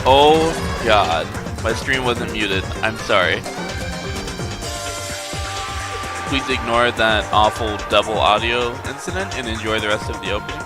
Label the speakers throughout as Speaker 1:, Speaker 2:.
Speaker 1: Oh god, my stream wasn't muted. I'm sorry. Please ignore that awful double audio incident and enjoy the rest of the opening.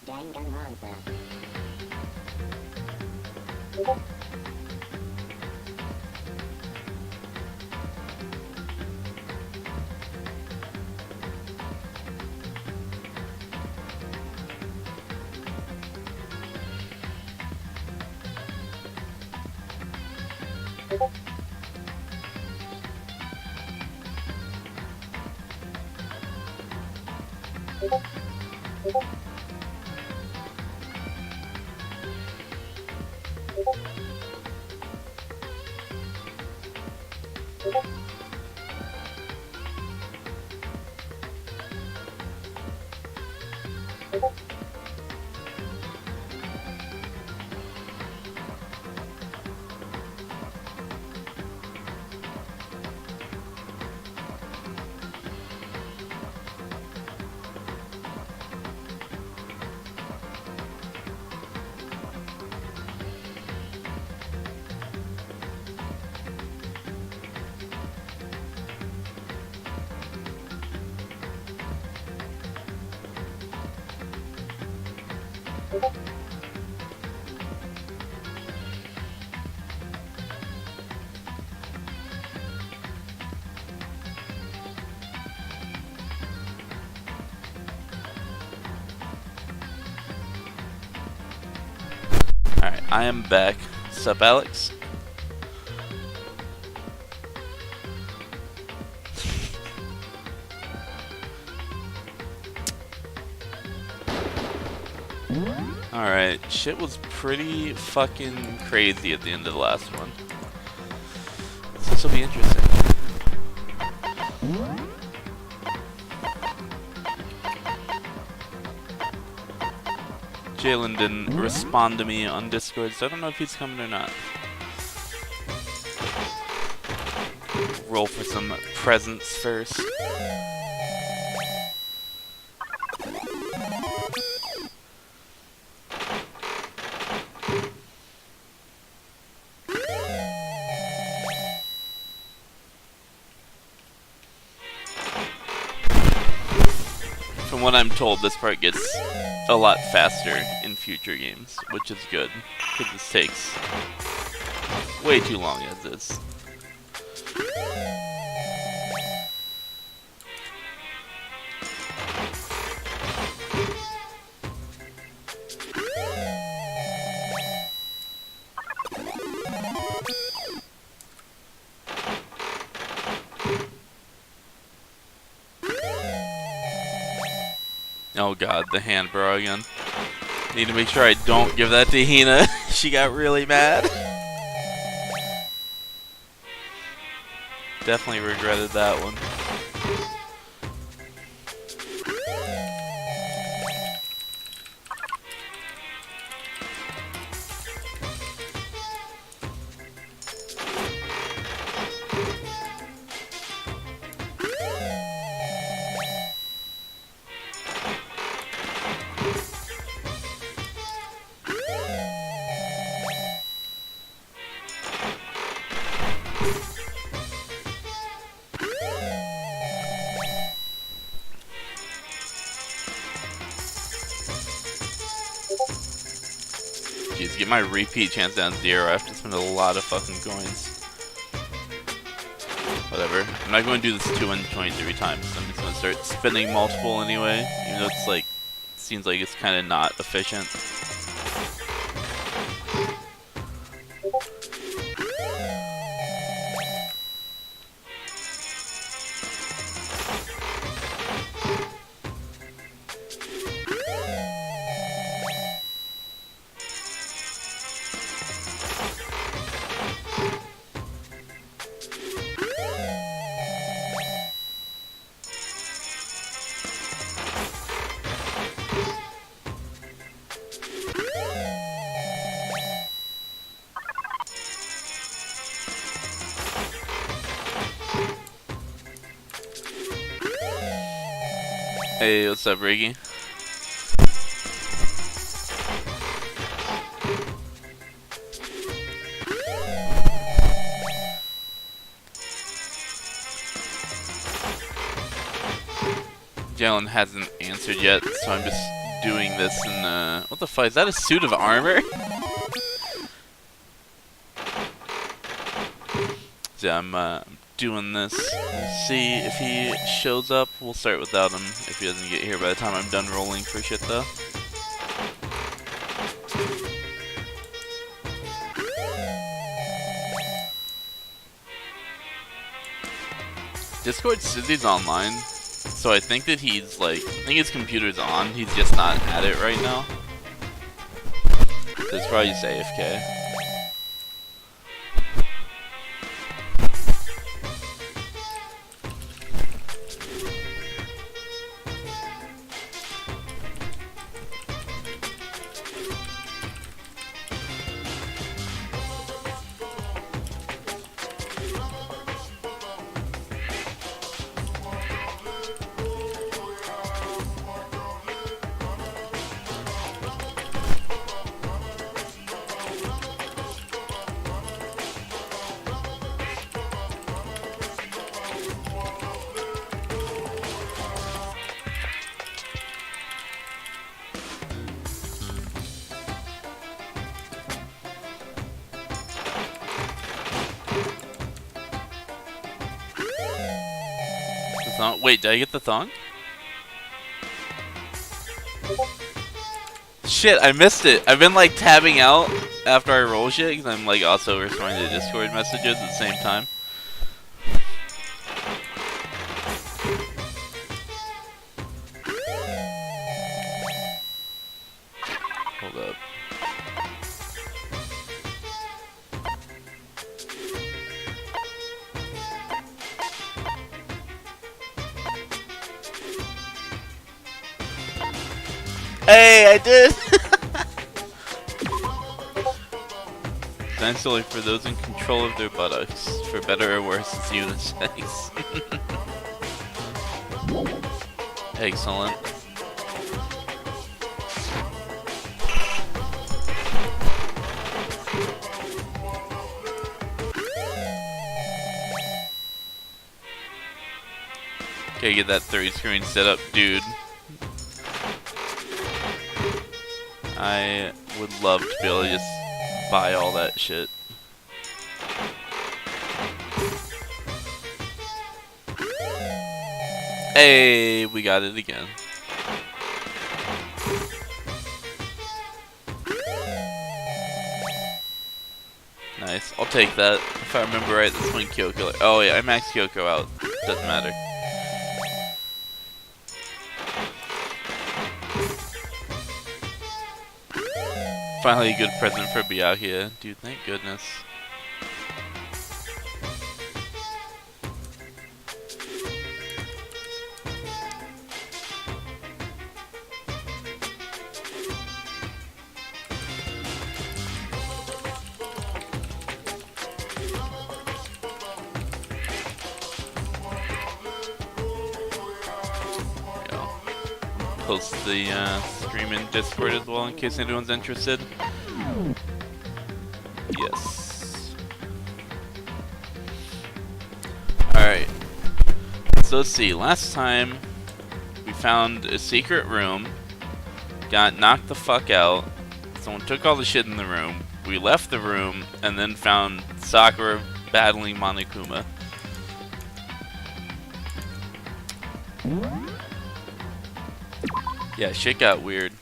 Speaker 2: Danganronpa.
Speaker 1: Alright, I am back. Sup, Alex? Alright, shit was pretty fucking crazy at the end of the last one. So this will be interesting. Jalen didn't respond to me on Discord, so I don't know if he's coming or not. Roll for some presents first. From what I'm told, this part gets a lot faster in future games, which is good, because this takes way too long as is. Oh god, the hand bro again. Need to make sure I don't give that to Hina. She got really mad. Definitely regretted that one. Jeez, get my repeat chance down 0. I have to spend a lot of fucking coins. Whatever. I'm not going to do this 223 times. I'm just going to start spending multiple anyway. Even though it's like, seems like it's kind of not efficient. Hey, what's up, Ricky? Jalen hasn't answered yet, so I'm just doing this in what the fuck? Is that a suit of armor? So I'm doing this. We'll see if he shows up. We'll start without him if he doesn't get here by the time I'm done rolling for shit though. Discord says he's online, so I think that he's like, I think his computer's on, he's just not at it right now. So it's probably just AFK. Wait, did I get the thong? Shit, I missed it. I've been like tabbing out after I roll shit because I'm like also responding to Discord messages at the same time. Hold up. Hey, I did! Designed solely for those in control of their buttocks. For better or worse, it's unisex. Excellent. Okay, get that 3 screen set up, dude. I would love to be able to just buy all that shit. Hey, we got it again. Nice. I'll take that. If I remember right, that's when Kyoko... Oh yeah, I maxed Kyoko out. Doesn't matter. Finally a good present for Byakuya. Dude, thank goodness. Post the stream in Discord as well in case anyone's interested. Yes. Alright. So let's see. Last time we found a secret room, got knocked the fuck out, Someone took all the shit in the room. We left the room and then found Sakura battling Monokuma. Yeah, shit got weird.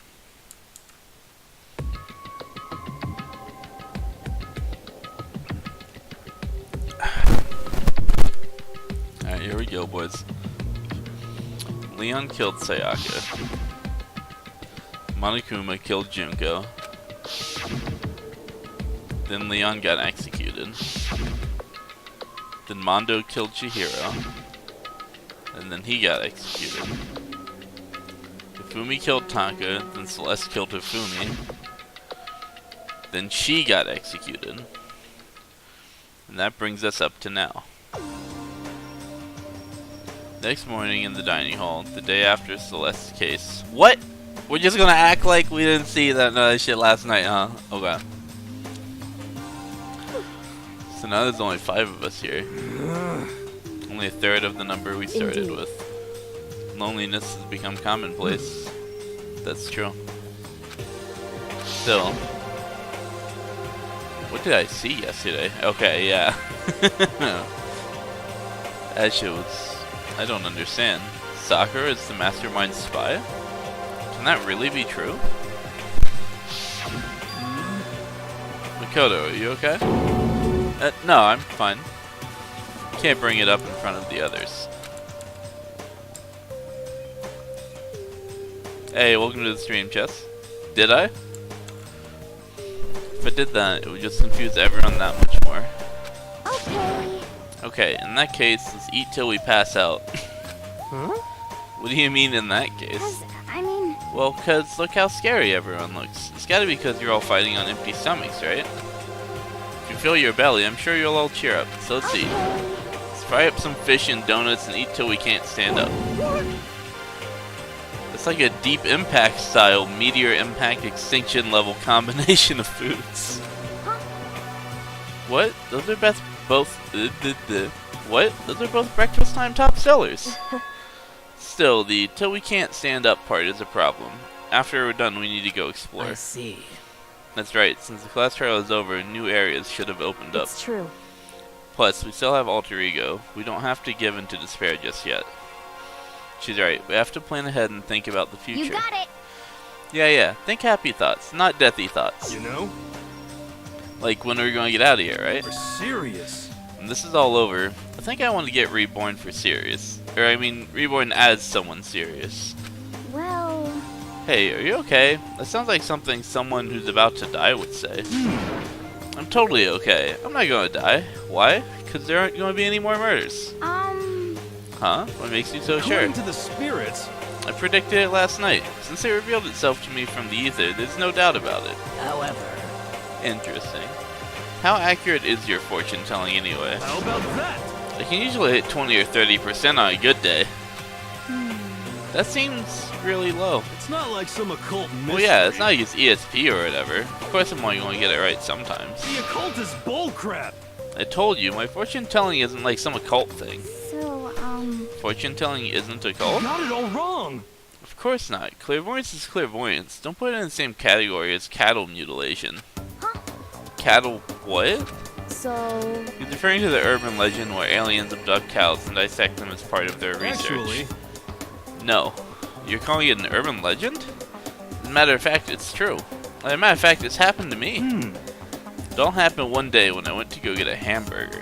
Speaker 1: Alright, here we go, boys. Leon killed Sayaka. Monokuma killed Junko. Then Leon got executed. Then Mondo killed Chihiro. And then he got executed. Hifumi killed Tanka, then Celeste killed Hifumi. Then she got executed. And that brings us up to now. Next morning in the dining hall, the day after Celeste's case. What? We're just gonna act like we didn't see that shit last night, huh? Okay. So now there's only 5 of us here. Only a third of the number we started with. Loneliness has become commonplace. That's true. Still. What did I see yesterday? Okay, yeah. That shit was... I don't understand. Sakura is the mastermind spy? Can that really be true? Makoto, are you okay? No, I'm fine. Can't bring it up in front of the others. Hey, welcome to the stream, Chess. Did I? If I did that, it would just confuse everyone that much more.
Speaker 2: Okay.
Speaker 1: Okay, in that case, let's eat till we pass out.
Speaker 3: Huh?
Speaker 1: What do you mean in that case?
Speaker 2: 'Cause, I mean,
Speaker 1: Well, cause look how scary everyone looks. It's gotta be because you're all fighting on empty stomachs, right? If you fill your belly, I'm sure you'll all cheer up. So let's eat. Let's fry up some fish and donuts and eat till we can't stand up. It's like a Deep Impact style meteor impact extinction level combination of foods. What? Those are both what? Those are both breakfast time top sellers. Still, the till we can't stand up part is a problem. After we're done, we need to go explore.
Speaker 3: I see.
Speaker 1: That's right. Since the class trial is over, new areas should have opened up.
Speaker 2: it's true.
Speaker 1: Plus, we still have Alter Ego. We don't have to give in to despair just yet. She's right. We have to plan ahead and think about the future.
Speaker 2: You got it.
Speaker 1: Yeah. Think happy thoughts, not deathy thoughts.
Speaker 3: You know?
Speaker 1: Like when are we going to get out of here, right?
Speaker 3: We're serious.
Speaker 1: When this is all over, I think I want to get reborn for serious. Or I mean, reborn as someone serious.
Speaker 2: Well,
Speaker 1: Hey, are you okay? That sounds like something someone who's about to die would say. I'm totally okay. I'm not gonna die. Why? Because there aren't gonna be any more murders. Huh? What makes you so sure?
Speaker 3: According to the spirits.
Speaker 1: I predicted it last night. Since it revealed itself to me from the ether, there's no doubt about it.
Speaker 3: However.
Speaker 1: Interesting. How accurate is your fortune telling anyway?
Speaker 3: How about that?
Speaker 1: I can usually hit 20 or 30% on a good day. That seems really low.
Speaker 3: It's not like some occult mystery.
Speaker 1: Well, yeah, it's not like it's ESP or whatever. Of course I'm only going to get it right sometimes.
Speaker 3: The occult is bullcrap.
Speaker 1: I told you, my fortune telling isn't like some occult thing.
Speaker 2: so,
Speaker 1: Fortune telling isn't a
Speaker 3: You
Speaker 1: cult?
Speaker 3: got it all wrong.
Speaker 1: Of course not. Clairvoyance is clairvoyance. Don't put it in the same category as cattle mutilation.
Speaker 2: Huh?
Speaker 1: Cattle what?
Speaker 2: so,
Speaker 1: He's referring to the urban legend where aliens abduct cows and dissect them as part of their research.
Speaker 3: Actually,
Speaker 1: No. You're calling it an urban legend? As a matter of fact, it's true. As a matter of fact, it's happened to me. It all happened one day when I went to go get a hamburger.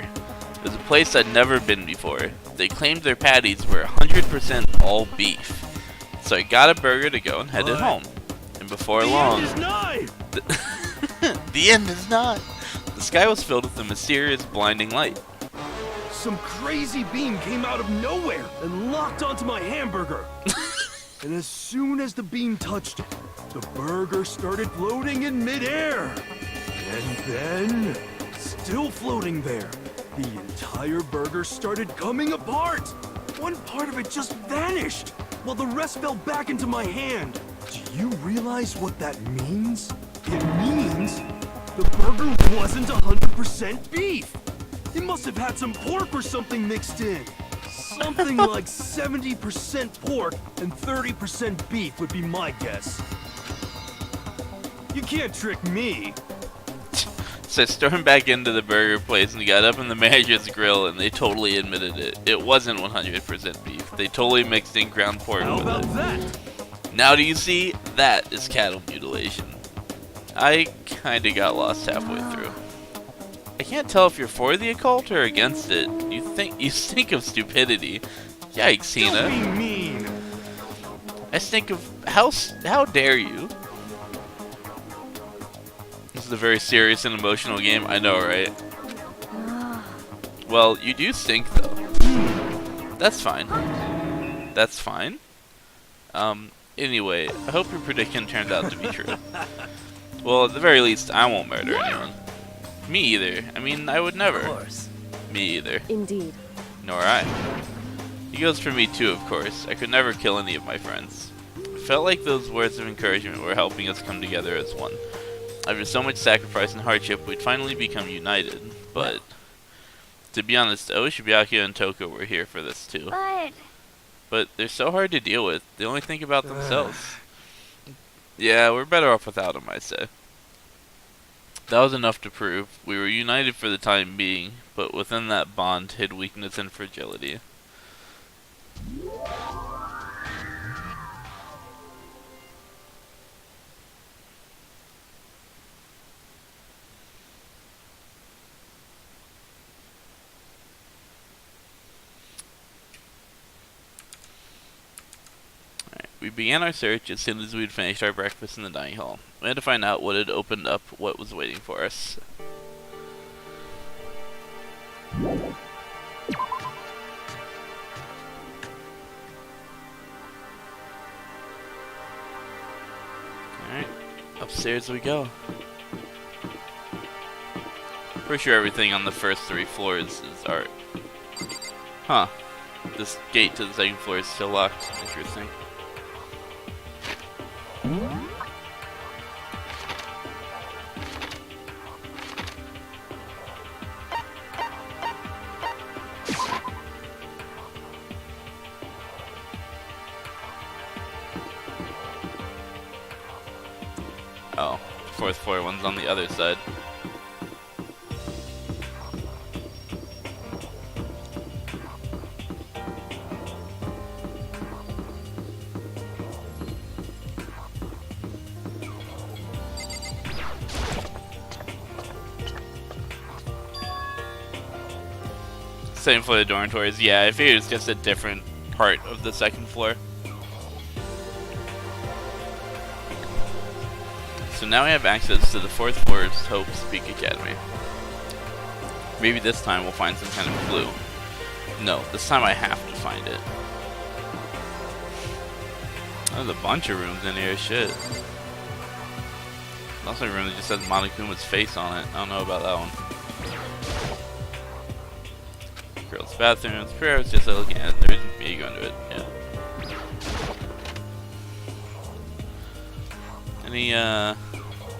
Speaker 1: It was a place I'd never been before. They claimed their patties were 100% all beef. So I got a burger to go and headed
Speaker 3: What?
Speaker 1: home. And before
Speaker 3: the
Speaker 1: long...
Speaker 3: end is nigh.
Speaker 1: The end is not. The sky was filled with a mysterious blinding light.
Speaker 3: Some crazy beam came out of nowhere and locked onto my hamburger. And as soon as the beam touched it, the burger started floating in midair. And then, still floating there, the entire burger started coming apart. One part of it just vanished, while the rest fell back into my hand. Do you realize what that means? It means the burger wasn't 100% beef. It must have had some pork or something mixed in. Something like 70% pork and 30% beef would be my guess. You can't trick me.
Speaker 1: So I stormed back into the burger place and got up in the manager's grill, and they totally admitted it. It wasn't 100% beef. They totally mixed in ground pork
Speaker 3: How
Speaker 1: with
Speaker 3: about
Speaker 1: it.
Speaker 3: that?
Speaker 1: Now do you see? That is cattle mutilation. I kinda got lost halfway through. I can't tell if you're for the occult or against it. You stink of stupidity. Yikes,
Speaker 3: Don't
Speaker 1: Hina.
Speaker 3: be mean.
Speaker 1: I stink of how dare you? This is a very serious and emotional game, I know, right? Well, you do stink though. That's fine. That's fine. Anyway, I hope your prediction turned out to be true. Well, at the very least, I won't murder anyone. Me either. I mean, I would never.
Speaker 4: Of course.
Speaker 1: Me either.
Speaker 2: Indeed.
Speaker 1: Nor I. He goes for me too, of course. I could never kill any of my friends. It felt like those words of encouragement were helping us come together as one. After so much sacrifice and hardship, we'd finally become united. But, to be honest, Oshibyakyo and Toko were here for this too. But they're so hard to deal with. They only think about themselves. Yeah, we're better off without them, I say. That was enough to prove. We were united for the time being, but within that bond hid weakness and fragility. We began our search as soon as we'd finished our breakfast in the dining hall. We had to find out what had opened up, what was waiting for us. Alright, upstairs we go. Pretty sure everything on the first 3 floors is art. Huh. This gate to the 2nd floor is still locked. Interesting. Oh, 4th floor one's on the other side. Same for the dormitories. Yeah, I figured it's just a different part of the 2nd floor. So now we have access to the 4th floor's Hope's Peak Academy. Maybe this time we'll find some kind of clue. No, this time I have to find it. There's a bunch of rooms in here, shit. There's also a room that just has Monokuma's face on it. I don't know about that one. Girls' bathrooms, prayers, just looking at it. There's me going to it, yeah.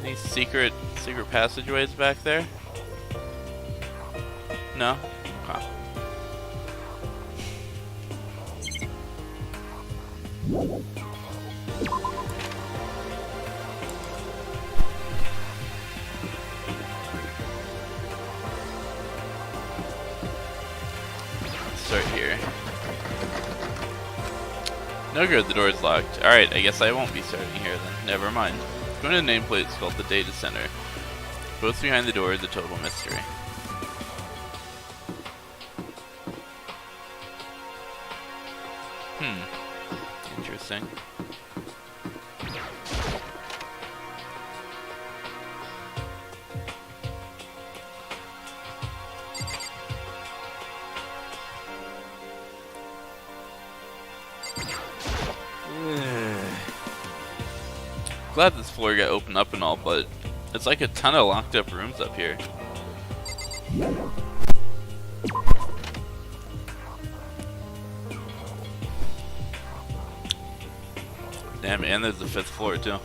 Speaker 1: Any secret passageways back there? No? Okay. Let's start here. No good, the door's locked. Alright, I guess I won't be starting here then. Never mind. Going to the nameplate is called the Data Center. Both behind the door is a total mystery. Interesting. Glad this floor got opened up and all, but it's like a ton of locked up rooms up here. Damn, and there's the 5th floor too.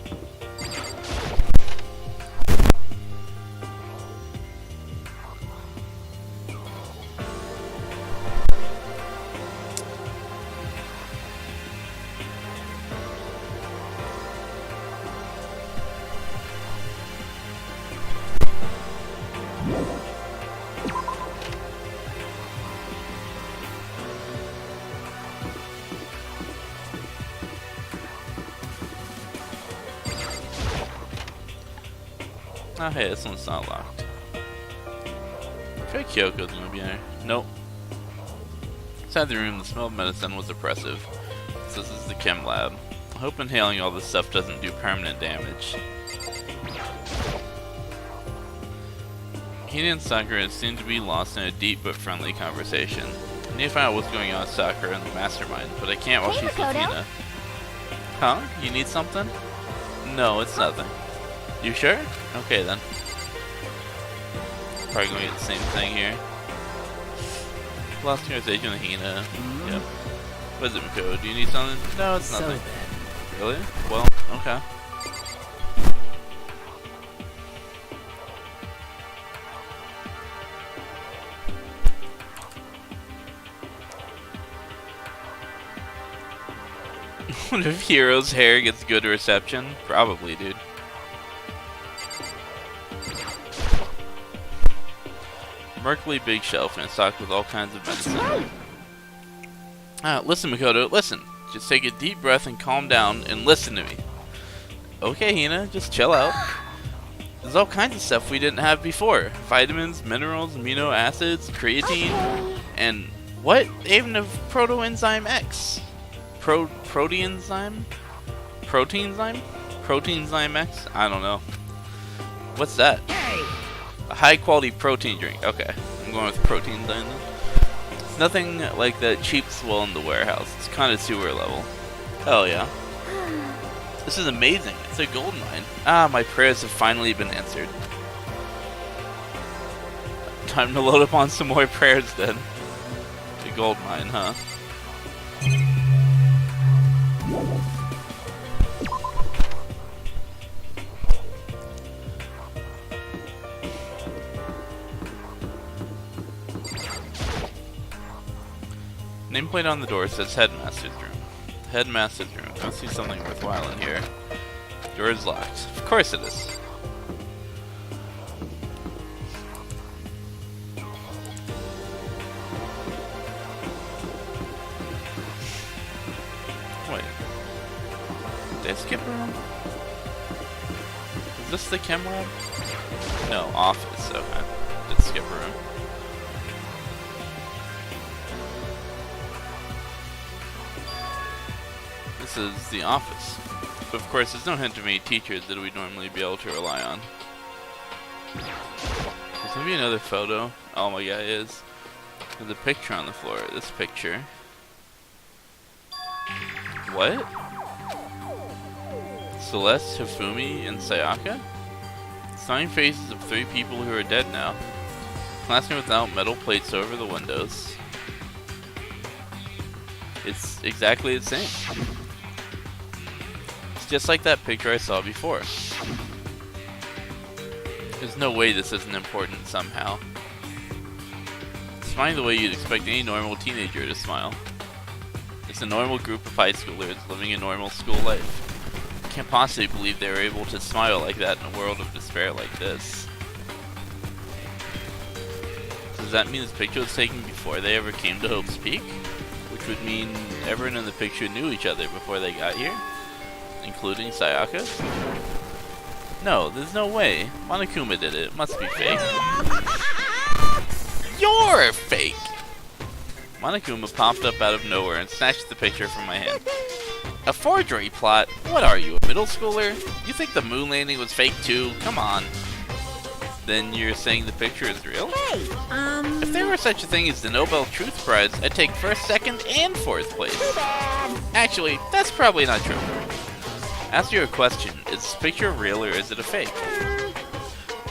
Speaker 1: Oh hey, this one's not locked. I feel like Kyoko's gonna be in there. Nope. Inside the room, the smell of medicine was oppressive. So this is the chem lab. I hope inhaling all this stuff doesn't do permanent damage. Hina and Sakura seem to be lost in a deep but friendly conversation. I need to find out what's going on with Sakura and the mastermind, but I can't while
Speaker 2: Hey,
Speaker 1: she's with
Speaker 2: Makoto.
Speaker 1: Hina. Huh? You need something? No, it's nothing. You sure? Okay then. Probably gonna get the same thing here. Lost conversation with Hina. Yep. What is it, Makoto? Do you need something? No, it's nothing. Really? Well, okay. What if Hiro's hair gets good reception? Probably, dude. Remarkably big shelf and it's stocked with all kinds of medicine. Listen, Makoto, listen. Just take a deep breath and calm down and listen to me. Okay, Hina, just chill out. There's all kinds of stuff we didn't have before. Vitamins, minerals, amino acids, creatine,
Speaker 2: Okay.
Speaker 1: and what? They even have protoenzyme X. Proteinzyme? Proteinzyme? Proteinzyme X? I don't know. What's that? A high quality protein drink. Okay, I'm going with proteinzyme then. It's nothing like that cheap swill in the warehouse. It's kind of sewer level. Hell yeah. This is amazing. It's a gold mine. Ah, my prayers have finally been answered. Time to load up on some more prayers then. The gold mine, huh? Nameplate on the door says Headmaster's Room. Headmaster's Room. Don't see something worthwhile in here. Door is locked. Of course it is. Wait. Did I skip a room? Is this the chem lab? No, office. Okay. Did skip a room. This is the office. But of course, there's no hint of any teachers that we'd normally be able to rely on. There's maybe another photo. Oh my god, it is. There's a picture on the floor. This picture. What? Celeste, Hifumi, and Sayaka? Stunning faces of 3 people who are dead now. Classroom without metal plates over the windows. It's exactly the same. It's just like that picture I saw before. There's no way this isn't important somehow. Smiling the way you'd expect any normal teenager to smile. It's a normal group of high schoolers living a normal school life. Can't possibly believe they were able to smile like that in a world of despair like this. Does that mean this picture was taken before they ever came to Hope's Peak? Which would mean everyone in the picture knew each other before they got here? Including Sayaka? No, there's no way. Monokuma did it. It must be fake. You're fake! Monokuma popped up out of nowhere and snatched the picture from my hand. A forgery plot? What are you, a middle schooler? You think the moon landing was fake too? Come on. Then you're saying the picture is real?
Speaker 2: Hey,
Speaker 1: If there were such a thing as the Nobel Truth Prize, I'd take first, second, and fourth place.
Speaker 2: too bad.
Speaker 1: Actually, that's probably not true. Ask you a question. Is this picture real or is it a fake?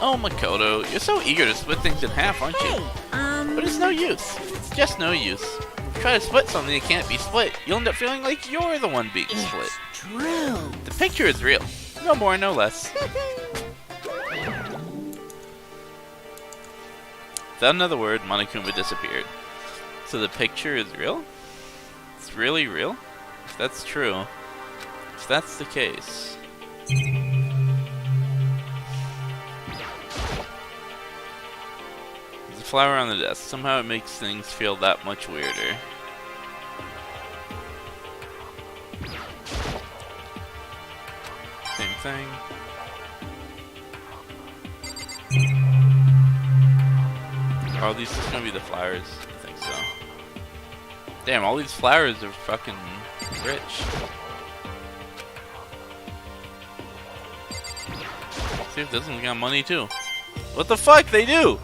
Speaker 1: Oh, Makoto, you're so eager to split things in half, aren't you?
Speaker 2: Hey,
Speaker 1: But it's no use. It's just no use. If you try to split something that can't be split, you'll end up feeling like you're the one being split.
Speaker 2: true.
Speaker 1: The picture is real. No more, no less. Without another word, Monokuma disappeared. So the picture is real? It's really real? If that's true, if that's the flower on the desk. Somehow it makes things feel that much weirder. Same thing. Are these just gonna be the flowers? I think so. Damn, all these flowers are fucking rich. See if this one's got money too. What the fuck? They do!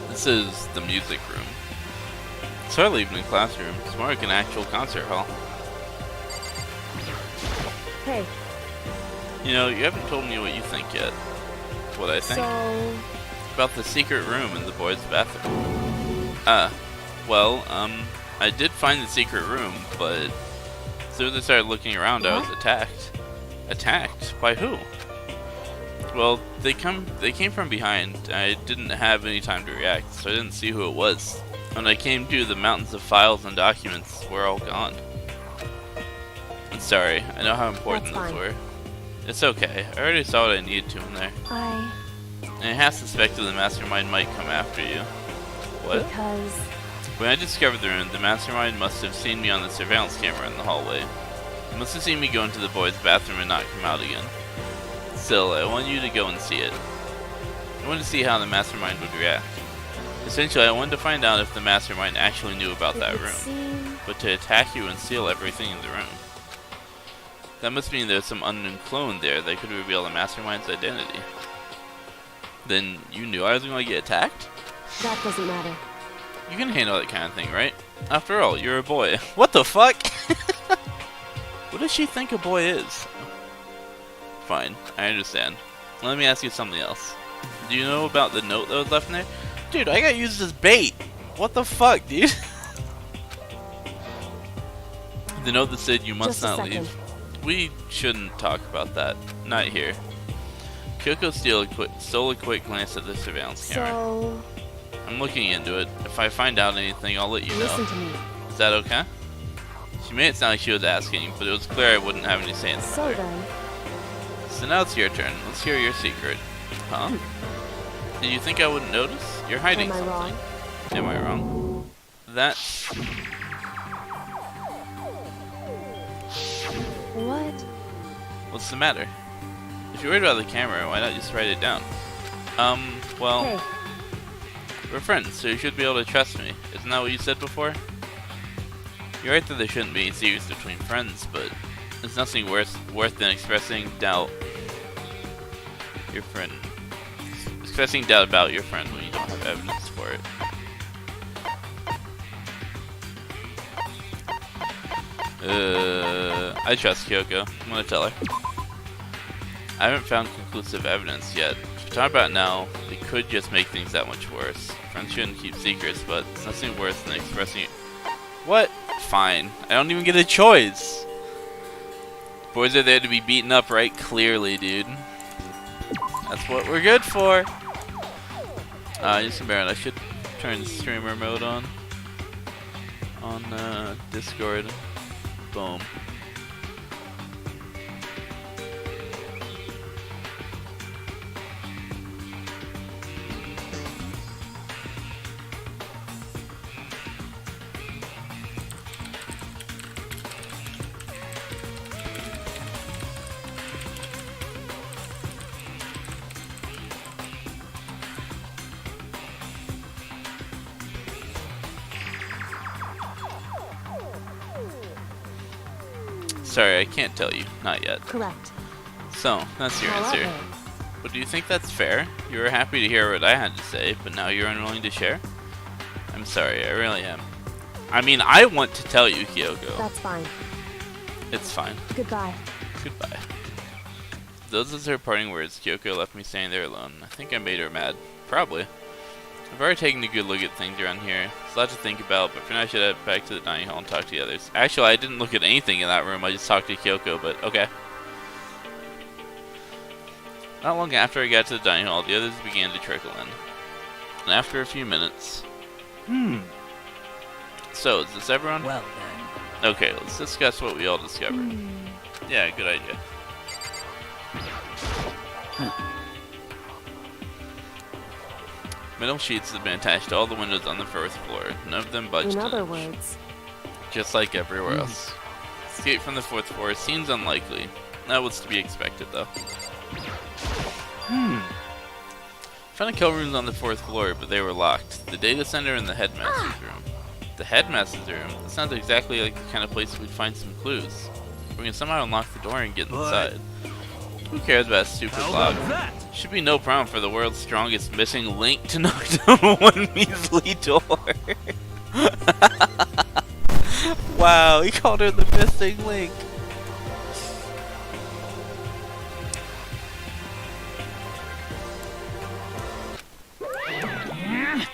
Speaker 1: This is the music room. It's hardly even a classroom. It's more like an actual concert hall.
Speaker 2: Hey.
Speaker 1: You know, you haven't told me what you think yet. What I think?
Speaker 2: So...
Speaker 1: About the secret room in the boys' bathroom. I did find the secret room, but as soon as I started looking around, I was attacked. Attacked? By who? Well, they came from behind. I didn't have any time to react, so I didn't see who it was. When I came to, the mountains of files and documents were all gone. I'm sorry. I know how important those were. It's okay. I already saw what I needed to in there. And I half suspected the mastermind might come after you. What?
Speaker 2: Because...
Speaker 1: When I discovered the room, the mastermind must have seen me on the surveillance camera in the hallway. He must have seen me go into the boys' bathroom and not come out again. Still, I want you to go and see it. I wanted to see how the mastermind would react. Essentially, I wanted to find out if the mastermind actually knew about that room, but to attack you and steal everything in the room. That must mean there's some unknown clone there that could reveal the mastermind's identity. Then you knew I was going to get attacked?
Speaker 2: That doesn't matter.
Speaker 1: You can handle that kind of thing, right? After all, you're a boy. What the fuck? What does she think a boy is? Fine, I understand. Let me ask you something else. Do you know about the note that was left in there? Dude, I got used as bait! What the fuck, dude? The note that said you must not leave. We shouldn't talk about that. Not here. Kyoko stole a quick glance at the surveillance camera.
Speaker 2: So...
Speaker 1: I'm looking into it. If I find out anything, I'll let you know.
Speaker 2: Listen to me.
Speaker 1: Is that okay? She made it sound like she was asking, but it was clear I wouldn't have any say in the matter.
Speaker 2: So then...
Speaker 1: So now it's your turn. Let's hear your secret. Huh? Did you think I wouldn't notice? You're hiding
Speaker 2: Am I
Speaker 1: something.
Speaker 2: wrong?
Speaker 1: Am I wrong? That's...
Speaker 2: What?
Speaker 1: What's the matter? If you're worried about the camera, why not just write it down? Well...
Speaker 2: Hey.
Speaker 1: We're friends, so you should be able to trust me. Isn't that what you said before? You're right that there shouldn't be any secrets between friends, but there's nothing worth than expressing doubt. Your friend. Expressing doubt about your friend when you don't have evidence for it. I trust Kyoko. I'm gonna tell her. I haven't found conclusive evidence yet. If we talk about it now, it could just make things that much worse. Friends shouldn't keep secrets, but it's nothing worse than expressing it. What? Fine. I don't even get a choice. Boys are there to be beaten up, right? Clearly, dude. That's what we're good for. Just embarrassed. I should turn streamer mode on Discord. Boom. Sorry, I can't tell you. Not yet.
Speaker 2: Correct.
Speaker 1: So, that's your answer. But do you think that's fair? You were happy to hear what I had to say, but now you're unwilling to share? I'm sorry, I really am. I mean, I want to tell you, Kyoko.
Speaker 2: That's fine.
Speaker 1: It's fine.
Speaker 2: Goodbye.
Speaker 1: Goodbye. Those are her parting words. Kyoko left me standing there alone. I think I made her mad. Probably. I've already taken a good look at things around here. It's a lot to think about, but for now I should head back to the dining hall and talk to the others. Actually, I didn't look at anything in that room. I just talked to Kyoko, but okay. Not long after I got to the dining hall, the others began to trickle in. And after a few minutes... So, is this everyone?
Speaker 4: Well then.
Speaker 1: Okay, let's discuss what we all discovered. Yeah, good idea. Metal sheets have been attached to all the windows on the first floor. None of them budged.
Speaker 2: In
Speaker 1: an
Speaker 2: other
Speaker 1: inch.
Speaker 2: words,
Speaker 1: Just like everywhere else. Escape from the fourth floor seems unlikely. That was to be expected, though. Found a kill rooms on the fourth floor, but they were locked. The data center and the headmaster's room. The headmaster's room? That sounds exactly like the kind of place we'd find some clues. We can somehow unlock the door and get inside. Who cares about a stupid
Speaker 3: How
Speaker 1: lock?
Speaker 3: about that?
Speaker 1: Should be no problem for the world's strongest missing link to knock down one measly door. Wow, he called her the missing link.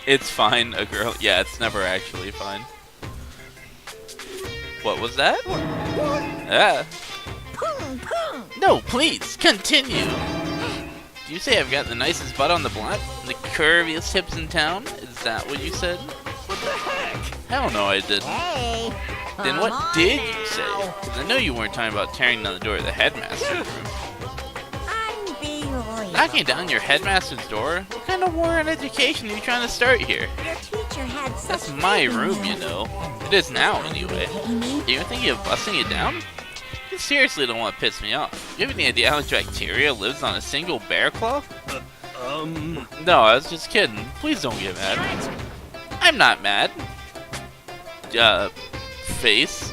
Speaker 1: It's fine, a girl. Yeah, it's never actually fine. What was that? Yeah. No, please, continue. Do you say I've got the nicest butt on the block? The curviest hips in town? Is that what you said?
Speaker 3: What the heck?
Speaker 1: Hell no, I didn't.
Speaker 4: Hey.
Speaker 1: Then what did you say? Because I know you weren't talking about tearing down the door of the headmaster's room.
Speaker 4: Unbelievable.
Speaker 1: Knocking down your headmaster's door? What kind of war on education are you trying to start here?
Speaker 4: Your teacher had such
Speaker 1: That's my
Speaker 4: faith in
Speaker 1: room, you know. It is now, anyway. You even thinking of busting it down? You seriously don't want to piss me off. You have any idea how much bacteria lives on a single bear claw? No, I was just kidding. Please don't get mad. I'm not mad. Face.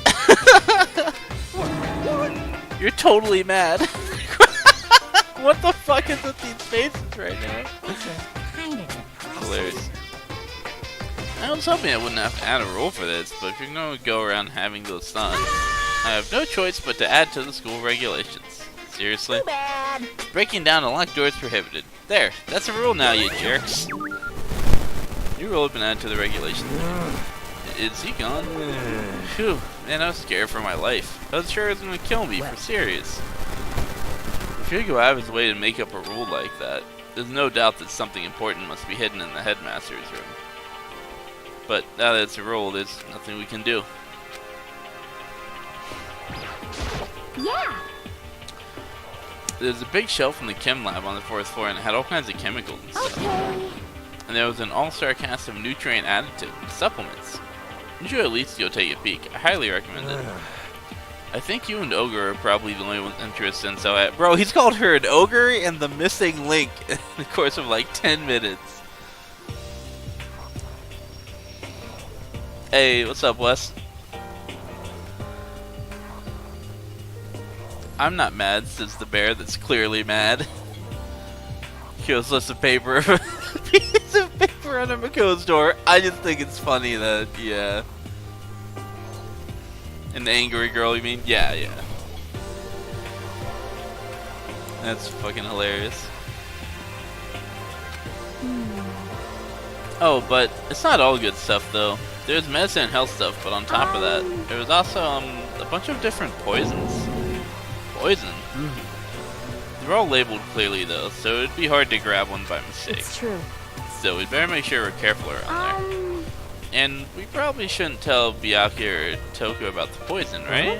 Speaker 1: You're totally mad. What the fuck is with these faces right now?
Speaker 4: kind of depressing.
Speaker 1: Hilarious. I was hoping I wouldn't have to add a rule for this, but if you're going to go around having those fun, I have no choice but to add to the school regulations. Seriously?
Speaker 4: Too bad.
Speaker 1: Breaking down a locked door is prohibited. There, that's a rule now, you jerks. New rule has been added to the regulations. Is he gone? Phew, man, I was scared for my life. I was sure he was going to kill me, for serious. If you go out of his way to make up a rule like that, there's no doubt that something important must be hidden in the headmaster's room. But now that it's a rule, there's nothing we can do.
Speaker 2: yeah.
Speaker 1: There's a big shelf in the chem lab on the fourth floor, and it had all kinds of chemicals and stuff.
Speaker 2: Okay.
Speaker 1: And there was an all-star cast of nutrient additives and supplements. You should at least go take a peek. I highly recommend it. I think you and Ogre are probably the only ones interested in so bro, he's called her an ogre and the missing link in the course of like 10 minutes. Hey, what's up, Wes? I'm not mad, says the bear that's clearly mad. Shows us a paper, piece of paper under Mako's door. I just think it's funny that, yeah. And the angry girl, you mean? Yeah, yeah. That's fucking hilarious. Oh, but it's not all good stuff, though. There's medicine and health stuff, but on top of that, there was also a bunch of different poisons. Poison? They're all labeled clearly, though, so it'd be hard to grab one by mistake.
Speaker 2: It's true.
Speaker 1: So we'd better make sure we're careful around there. And we probably shouldn't tell Byakuya or Toko about the poison, right?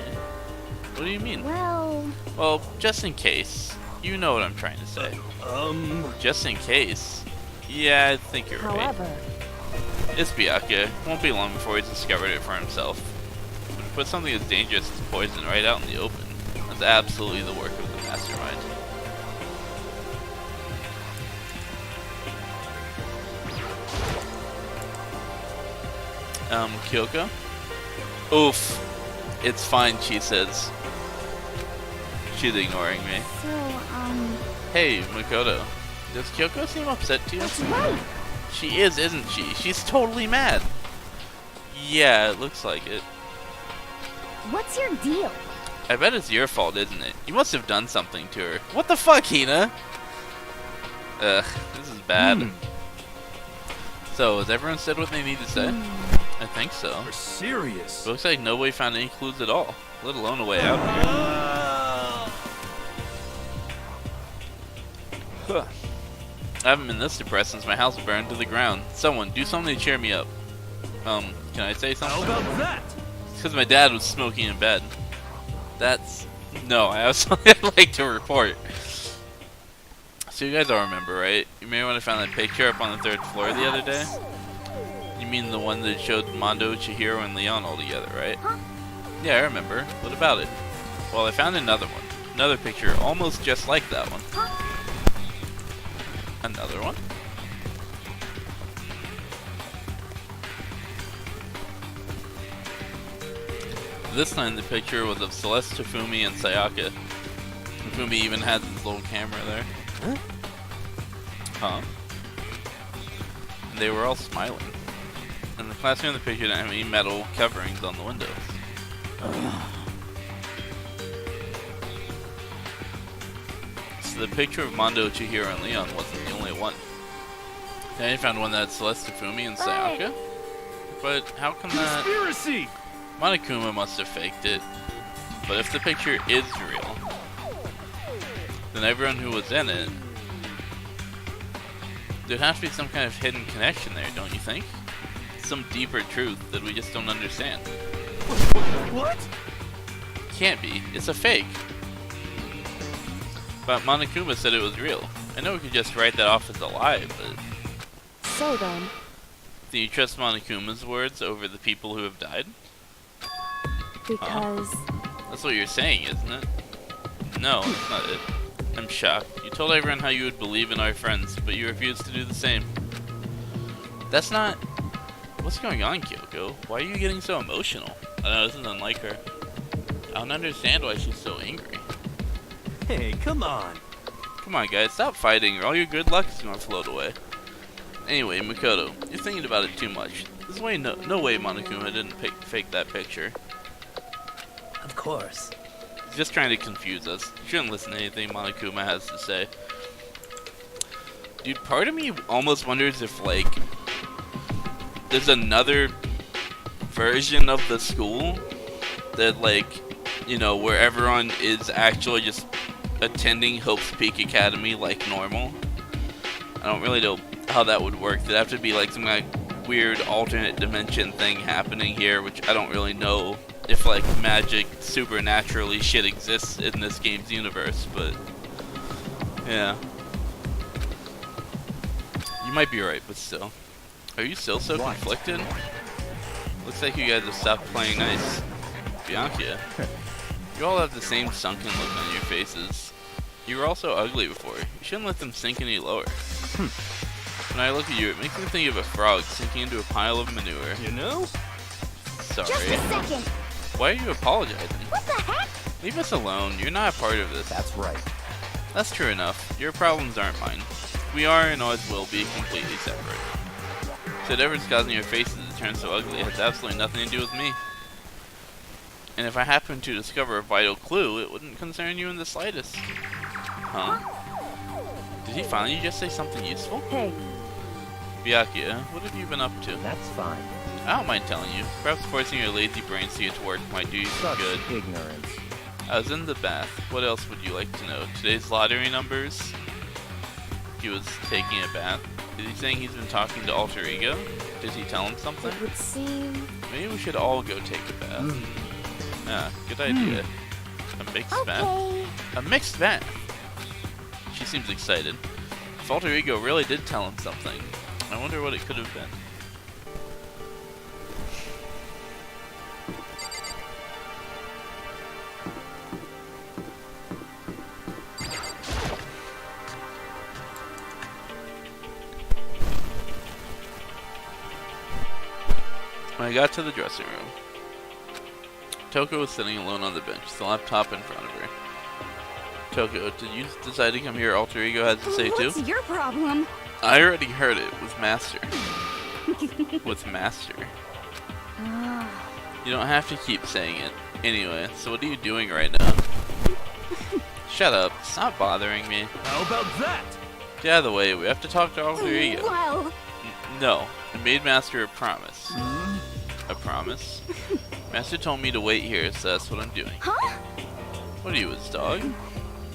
Speaker 1: What do you mean? Well, just in case. You know what I'm trying to say. Just in case. Yeah, I think you're right.
Speaker 2: However,
Speaker 1: It's Byakuya. Won't be long before he's discovered it for himself. But to put something as dangerous as poison right out in the open, that's absolutely the work of the mastermind. Kyoko? Oof. It's fine, she says. She's ignoring me. Hey, Makoto. Does Kyoko seem upset to you?
Speaker 2: that's right.
Speaker 1: She is, isn't she? She's totally mad. Yeah, it looks like it.
Speaker 2: What's your deal?
Speaker 1: I bet it's your fault, isn't it? You must have done something to her. What the fuck, Hina? Ugh, this is bad. So, has everyone said what they need to say? I think so.
Speaker 3: You're serious?
Speaker 1: It looks like nobody found any clues at all, let alone a way out here. Huh. I haven't been this depressed since my house burned to the ground. Someone, do something to cheer me up. Can I say something?
Speaker 3: How about that?
Speaker 1: It's because my dad was smoking in bed. That's... No, I have something I'd like to report. So you guys all remember, right? You may want to find that picture up on the 3rd floor the other day. You mean the one that showed Mondo, Chihiro, and Leon all together, right? Yeah, I remember. What about it? Well, I found another one. Another picture almost just like that one. Another one? This time the picture was of Celeste, Tafumi, and Sayaka. Tafumi even had his little camera there. Huh? And they were all smiling. And the classroom in the picture didn't have any metal coverings on the windows. So the picture of Mondo, Chihiro, and Leon wasn't the only one. Then I found one that had Celeste, Tafumi, and Sayaka. But how come that...
Speaker 3: Conspiracy!
Speaker 1: Monokuma must have faked it. But if the picture is real, then everyone who was in it, there'd have to be some kind of hidden connection there, don't you think? Some deeper truth that we just don't understand.
Speaker 3: What?
Speaker 1: Can't be. It's a fake. But Monokuma said it was real. I know we could just write that off as a lie, but...
Speaker 2: So then...
Speaker 1: Do you trust Monokuma's words over the people who have died?
Speaker 2: Because...
Speaker 1: That's what you're saying, isn't it? No, that's not it. I'm shocked. You told everyone how you would believe in our friends, but you refused to do the same. That's not... What's going on, Kyoko? Why are you getting so emotional? I know, this isn't unlike her. I don't understand why she's so angry.
Speaker 3: Hey, come on.
Speaker 1: Come on, guys, stop fighting or all your good luck is gonna float away. Anyway, Makoto, you're thinking about it too much. There's no way Monokuma didn't fake that picture.
Speaker 5: Of course.
Speaker 1: He's just trying to confuse us. You shouldn't listen to anything Monokuma has to say. Dude, part of me almost wonders if, like, there's another version of the school that, like, you know, where everyone is actually just attending Hope's Peak Academy like normal. I don't really know how that would work. There'd have to be, like, some kind of weird alternate dimension thing happening here, which I don't really know if, like, magic supernaturally shit exists in this game's universe, but yeah. You might be right, but still. Are you still so conflicted? Looks like you guys have stopped playing nice. Bianca, you all have the same sunken look on your faces. You were also ugly before. You shouldn't let them sink any lower. When I look at you, it makes me think of a frog sinking into a pile of manure.
Speaker 3: You know?
Speaker 1: Sorry.
Speaker 2: Just a second!
Speaker 1: Why are you apologizing?
Speaker 2: What the heck?
Speaker 1: Leave us alone. You're not a part of this.
Speaker 5: That's right.
Speaker 1: That's true enough. Your problems aren't mine. We are and always will be completely separate. So whatever's causing your faces to turn so ugly has absolutely nothing to do with me. And if I happen to discover a vital clue, it wouldn't concern you in the slightest. Huh? Did he finally just say something useful?
Speaker 2: Hey,
Speaker 1: Byakuya, what have you been up to?
Speaker 5: That's fine.
Speaker 1: I don't mind telling you. Perhaps forcing your lazy brains to get to work might do you some
Speaker 5: Such
Speaker 1: good.
Speaker 5: ignorance.
Speaker 1: I was in the bath. What else would you like to know? Today's lottery numbers? He was taking a bath. Is he saying he's been talking to Alter Ego? Did he tell him something?
Speaker 2: it would seem...
Speaker 1: Maybe we should all go take a bath. Yeah, good idea. A mixed bath?
Speaker 2: Okay.
Speaker 1: A mixed bath? She seems excited. If Alter Ego really did tell him something, I wonder what it could have been. When I got to the dressing room, Toko was sitting alone on the bench, the laptop in front of her. Toko, did you decide to come here? Alter Ego has to say too?
Speaker 2: What's your problem?
Speaker 1: I already heard it with Master. With Master. You don't have to keep saying it. Anyway, so what are you doing right now? Shut up. Stop bothering me.
Speaker 3: How about that?
Speaker 1: Get out of the way. We have to talk to Alter Ego.
Speaker 2: Well,
Speaker 1: No, I'm made Master a promise. A promise? Master told me to wait here, so that's what I'm doing.
Speaker 2: Huh?
Speaker 1: What are you, his dog?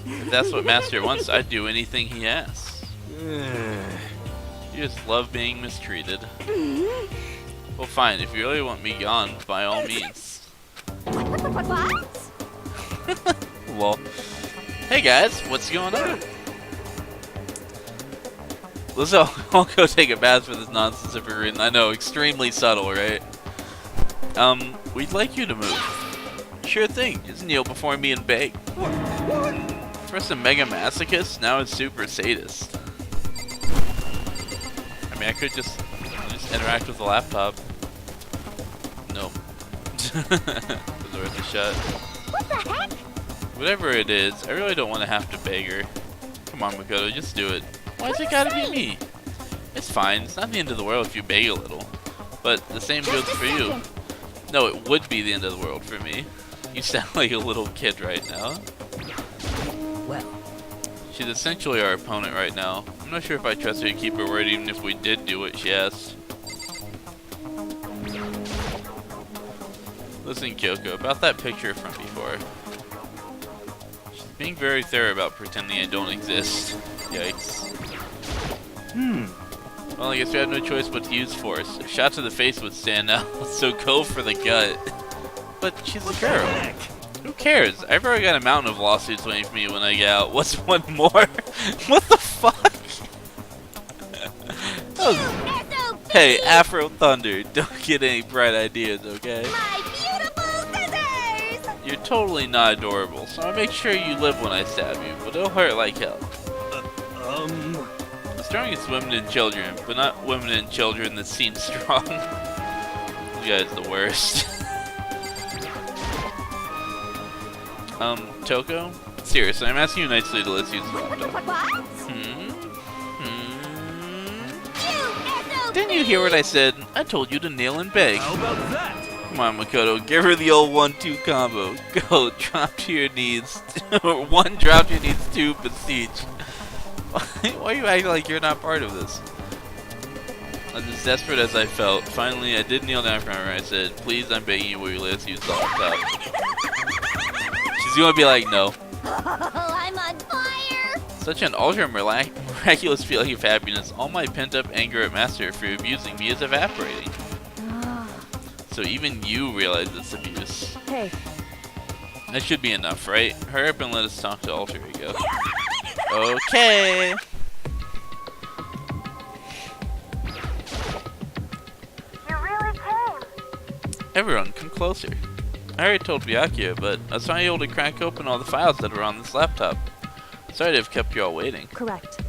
Speaker 1: If that's what Master wants, I'd do anything he asks. You just love being mistreated. Well, fine. If you really want me gone, by all means.
Speaker 2: What?
Speaker 1: Well, hey guys, what's going on? Let's all go take a bath for this nonsense if we're in. I know, extremely subtle, right? We'd like you to move. Sure thing. Just kneel before me and beg. First a mega masochist, now a super sadist. I mean, I could just interact with the laptop. Nope. The doors are shut.
Speaker 2: What the heck?
Speaker 1: Whatever it is, I really don't want to have to beg her. Come on, Makoto, just do it. Why's it gotta be me? It's fine. It's not the end of the world if you beg a little. But the same goes for you. No, it would be the end of the world for me. You sound like a little kid right now.
Speaker 5: Well,
Speaker 1: She's essentially our opponent right now. I'm not sure if I trust her to keep her word even if we did do what she asked. Listen, Kyoko, about that picture from before. She's being very thorough about pretending I don't exist. Yikes. Well, I guess we have no choice but to use force. A shot to the face would stand out, so go for the gut. But she's a girl. Who cares? I've already got a mountain of lawsuits waiting for me when I get out. What's one more? What the fuck? Hey, Afro Thunder, don't get any bright ideas, okay?
Speaker 2: My beautiful scissors!
Speaker 1: You're totally not adorable, so I'll make sure you live when I stab you, but it'll hurt like hell. The strongest women and children, but not women and children that seem strong. You guys the worst. Toko? Seriously, I'm asking you nicely to let's use the laptop. Didn't you hear what I said? I told you to kneel and beg.
Speaker 3: How about that?
Speaker 1: Come on, Makoto, give her the old 1-2 combo. Go, drop to your knees. One, drop to your knees. Two, beseech. Why are you acting like you're not part of this? As desperate as I felt, finally I did kneel down in front of her and I said, please, I'm begging you, will you let us use the laptop? She's gonna be like, no.
Speaker 2: Oh, I'm on fire!
Speaker 1: Such an ultra miraculous feeling of happiness. All my pent-up anger at Master for abusing me is evaporating. So even you realize it's abuse.
Speaker 2: Hey.
Speaker 1: That should be enough, right? Hurry up and let us talk to Alter Ego. Okay.
Speaker 2: You really came.
Speaker 1: Everyone, come closer. I already told Byakuya, but I was finally able to crack open all the files that were on this laptop. Sorry to have kept you all waiting.
Speaker 2: Correct.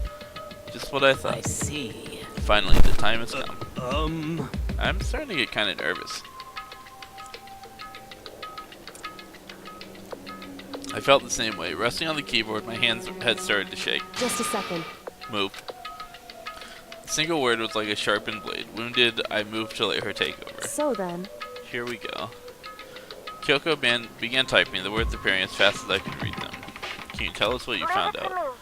Speaker 1: Just what I
Speaker 5: I
Speaker 1: thought.
Speaker 5: see.
Speaker 1: Finally, the time has come. I'm starting to get kind of nervous. I felt the same way. Resting on the keyboard, my hands had started to shake.
Speaker 2: Just a second.
Speaker 1: Move. A single word was like a sharpened blade. Wounded, I moved to let her take over.
Speaker 2: So then.
Speaker 1: Here we go. Kyoko began typing, the words appearing as fast as I could read them. Can you tell us what you found out?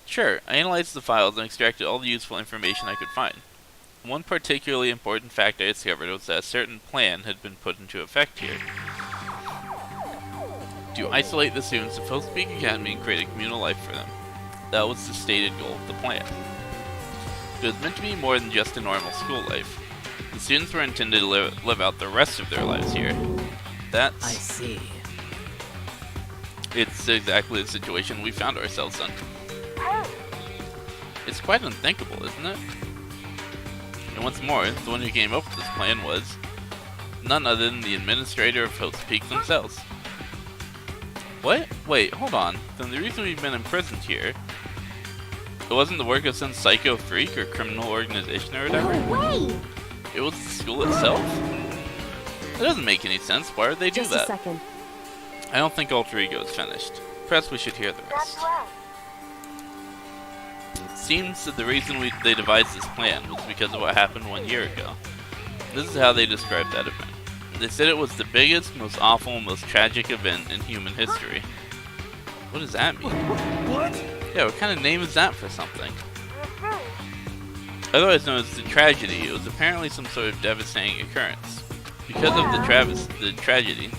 Speaker 1: Sure, I analyzed the files and extracted all the useful information I could find. One particularly important fact I discovered was that a certain plan had been put into effect here. To isolate the students of Hope Peak Academy and create a communal life for them. That was the stated goal of the plan. It was meant to be more than just a normal school life. The students were intended to live out the rest of their lives here.
Speaker 5: I see.
Speaker 1: It's exactly the situation we found ourselves in. It's quite unthinkable, isn't it? And once more, the one who came up with this plan was none other than the administrator of Hope's Peak themselves. What? Wait, hold on. Then the reason we've been imprisoned here, it wasn't the work of some psycho freak or criminal organization or whatever?
Speaker 2: No way!
Speaker 1: It was the school itself? That doesn't make any sense. Why would they do
Speaker 2: Just
Speaker 1: that?
Speaker 2: a second.
Speaker 1: I don't think Alter Ego is finished. Perhaps we should hear the rest. It seems that the reason they devised this plan was because of what happened 1 year ago. This is how they described that event. They said it was the biggest, most awful, most tragic event in human history. What does that mean?
Speaker 3: What?
Speaker 1: Yeah, what kind of name is that for something? Otherwise known as the tragedy, it was apparently some sort of devastating occurrence. Because of the tragedy,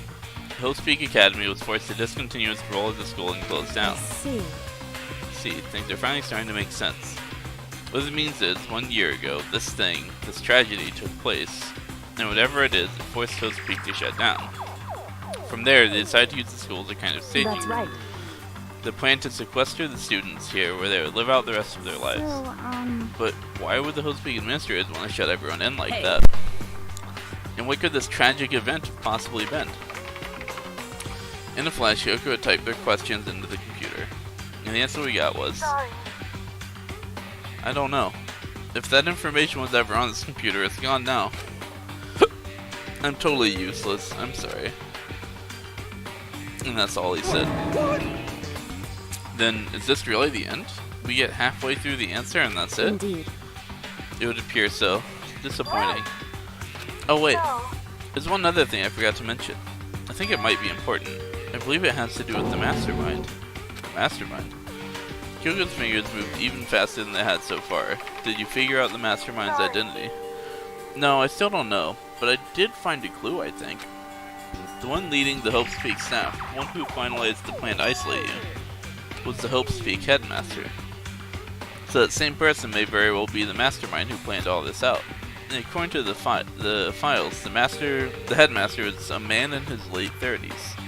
Speaker 1: Hope's Peak Academy was forced to discontinue its role as a school and close down.
Speaker 4: See.
Speaker 1: See, things are finally starting to make sense. What it means is, 1 year ago, this tragedy took place, and whatever it is, it forced Hope's Peak to shut down. From there, they decided to use the school as a kind of staging
Speaker 4: That's
Speaker 1: room.
Speaker 4: right.
Speaker 1: The plan to sequester the students here where they would live out the rest of their lives.
Speaker 4: So,
Speaker 1: But why would the Hope's Peak administrators want to shut everyone in like
Speaker 5: Hey.
Speaker 1: that? And what could this tragic event have possibly been? In a flash, Kyoko had typed their questions into the computer, and the answer we got was,
Speaker 2: Sorry.
Speaker 1: I don't know. If that information was ever on this computer, it's gone now. I'm totally useless. I'm sorry. And that's all he said. Then, is this really the end? We get halfway through the answer and that's it?
Speaker 4: indeed.
Speaker 1: It would appear so. Disappointing. Oh wait,
Speaker 2: No.
Speaker 1: there's one other thing I forgot to mention. I think it might be important. I believe it has to do with the mastermind. The mastermind? Kyoko's fingers moved even faster than they had so far. Did you figure out the mastermind's identity? No, I still don't know, but I did find a clue, I think. The one leading the Hope's Peak staff, one who finalized the plan to isolate you, was the Hope's Peak headmaster. So that same person may very well be the mastermind who planned all this out. And according to the files, the headmaster is a man in his late 30s.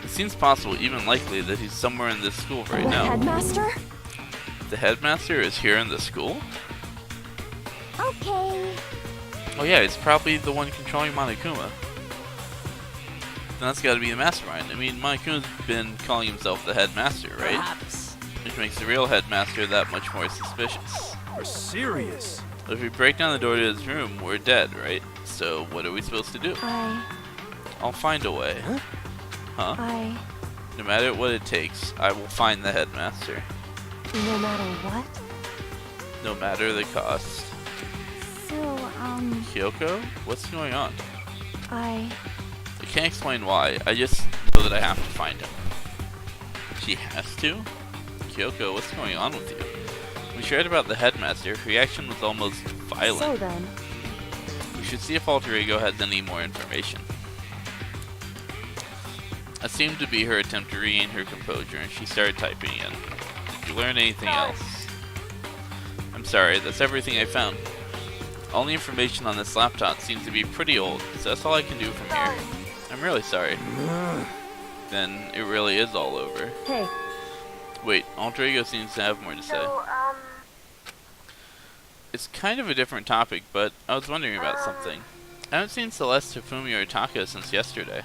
Speaker 1: It seems possible, even likely, that he's somewhere in this school right now.
Speaker 4: Headmaster?
Speaker 1: The headmaster is here in the school?
Speaker 2: Okay.
Speaker 1: Oh yeah, he's probably the one controlling Monokuma. Then that's gotta be the mastermind. I mean, Monokuma's been calling himself the headmaster, right?
Speaker 5: Perhaps.
Speaker 1: Which makes the real headmaster that much more suspicious.
Speaker 3: You're serious?
Speaker 1: If we break down the door to his room, we're dead, right? So what are we supposed to do? I'll find a way. Huh? No matter what it takes, I will find the headmaster.
Speaker 4: No matter what?
Speaker 1: No matter the cost.
Speaker 4: So,
Speaker 1: Kyoko? What's going on?
Speaker 4: I
Speaker 1: can't explain why, I just know that I have to find him. She has to? Kyoko, what's going on with you? We shared about the headmaster, her reaction was almost violent.
Speaker 4: So then.
Speaker 1: We should see if Alter Ego has any more information. It seemed to be her attempt to regain her composure, and she started typing in. Did you learn anything else? I'm sorry, that's everything I found. All the information on this laptop seems to be pretty old, so that's all I can do from here. I'm really sorry. Then it really is all over.
Speaker 4: Hey,
Speaker 1: Wait, Alter Ego seems to have more to say.
Speaker 2: So,
Speaker 1: It's kind of a different topic, but I was wondering about something. I haven't seen Celeste, Hifumi, or Taka since yesterday.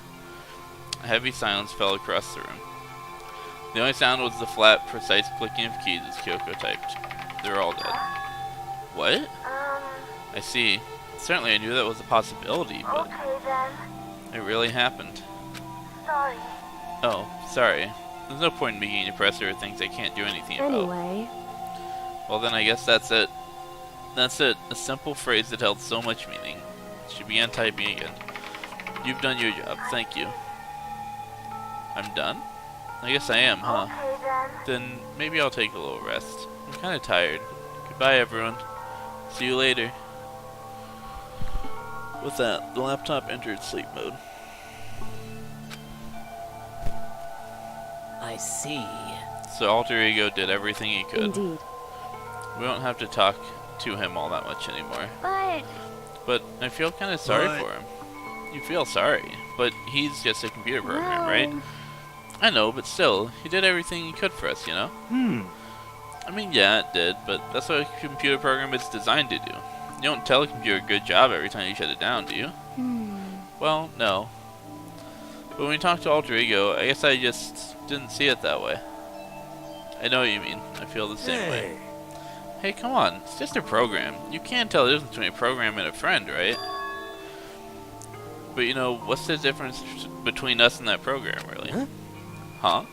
Speaker 1: A heavy silence fell across the room. The only sound was the flat, precise clicking of keys as Kyoko typed. They were all dead. What? I see. Certainly I knew that was a possibility, but
Speaker 2: okay then.
Speaker 1: it really happened.
Speaker 2: Sorry.
Speaker 1: Oh, sorry. There's no point in making you depressed over things I can't do anything about.
Speaker 4: anyway.
Speaker 1: Well then I guess that's it. That's it. A simple phrase that held so much meaning. She began typing again. You've done your job. Thank you. I'm done? I guess I am, huh?
Speaker 2: Okay then.
Speaker 1: Then maybe I'll take a little rest. I'm kinda tired. Goodbye everyone. See you later. With that, the laptop entered sleep mode.
Speaker 5: I see.
Speaker 1: So Alter Ego did everything he could.
Speaker 4: Indeed.
Speaker 1: We don't have to talk to him all that much anymore. But I feel kinda sorry
Speaker 3: What?
Speaker 1: for him. You feel sorry, but he's just a computer program, right? I know, but still, he did everything he could for us, you know? I mean, yeah, it did, but that's what a computer program is designed to do. You don't tell a computer good job every time you shut it down, do you? Well, no. But when we talked to Alter Ego, I guess I just didn't see it that way. I know what you mean. I feel the same way. Hey, come on. It's just a program. You can't tell the difference between a program and a friend, right? But you know, what's the difference between us and that program, really? Huh?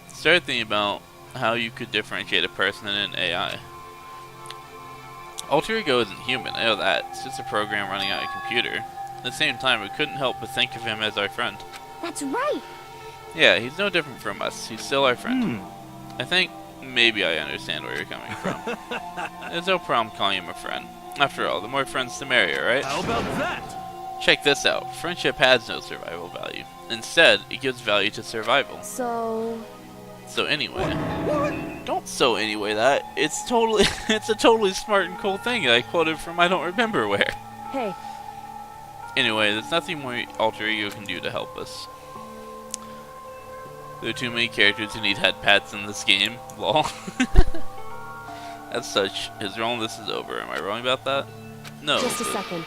Speaker 1: Started thinking about how you could differentiate a person and an AI. Alter Ego isn't human, I know that. It's just a program running on a computer. At the same time, we couldn't help but think of him as our friend.
Speaker 2: That's right.
Speaker 1: Yeah, he's no different from us. He's still our friend. I think maybe I understand where you're coming from. There's no problem calling him a friend. After all, the more friends the merrier, right?
Speaker 3: How about that?
Speaker 1: Check this out. Friendship has no survival value. Instead, it gives value to survival.
Speaker 4: So,
Speaker 1: So anyway, don't so anyway that. It's a totally smart and cool thing I quoted from I don't remember where.
Speaker 4: hey,
Speaker 1: Anyway, there's nothing more Alter Ego can do to help us. There are too many characters who need head pads in this game. Lol. As such, his role in this is over. Am I wrong about that? No.
Speaker 4: just a
Speaker 1: but-
Speaker 4: second.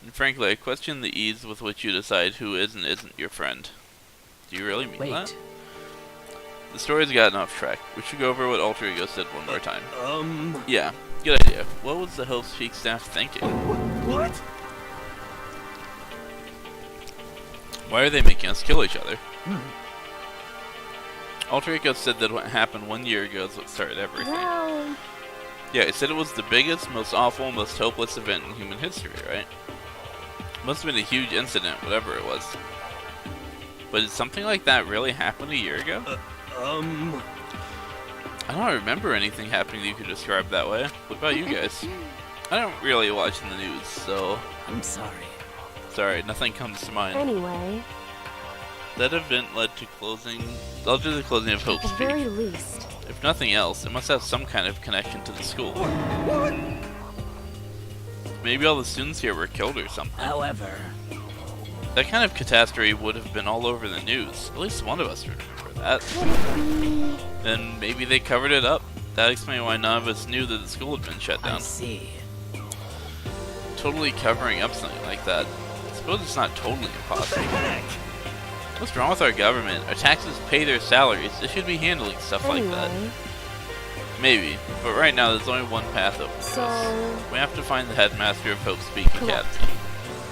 Speaker 1: And frankly, I question the ease with which you decide who is and isn't your friend. Do you really mean
Speaker 5: Wait.
Speaker 1: that? The story's gotten off track. We should go over what Alter Ego said one more time. Yeah, good idea. What was the Hope's Peak staff thinking?
Speaker 3: What?
Speaker 1: Why are they making us kill each other? Alter Ego said that what happened 1 year ago is what started everything.
Speaker 4: Well,
Speaker 1: Yeah, he said it was the biggest, most awful, most hopeless event in human history, right? Must have been a huge incident, whatever it was. But did something like that really happen a year ago? I don't remember anything happening that you could describe that way. What about you guys? I don't really watch the news, so...
Speaker 5: I'm sorry.
Speaker 1: Sorry, nothing comes to mind.
Speaker 4: anyway,
Speaker 1: That event led to the closing of Hope's
Speaker 4: at the
Speaker 1: Peak.
Speaker 4: very least,
Speaker 1: If nothing else, it must have some kind of connection to the school. Maybe all the students here were killed or something.
Speaker 5: However,
Speaker 1: That kind of catastrophe would have been all over the news. At least one of us would remember that.
Speaker 4: would it be...
Speaker 1: Then maybe they covered it up. That explains why none of us knew that the school had been shut
Speaker 5: I
Speaker 1: down.
Speaker 5: see.
Speaker 1: Totally covering up something like that. I suppose it's not totally impossible. What's wrong with our government? Our taxes pay their salaries. They should be handling stuff like that.
Speaker 4: Anyway,
Speaker 1: Maybe, but right now there's only one path open to
Speaker 4: so...
Speaker 1: us. We have to find the headmaster of Hope's Peak
Speaker 4: Correct.
Speaker 1: Academy.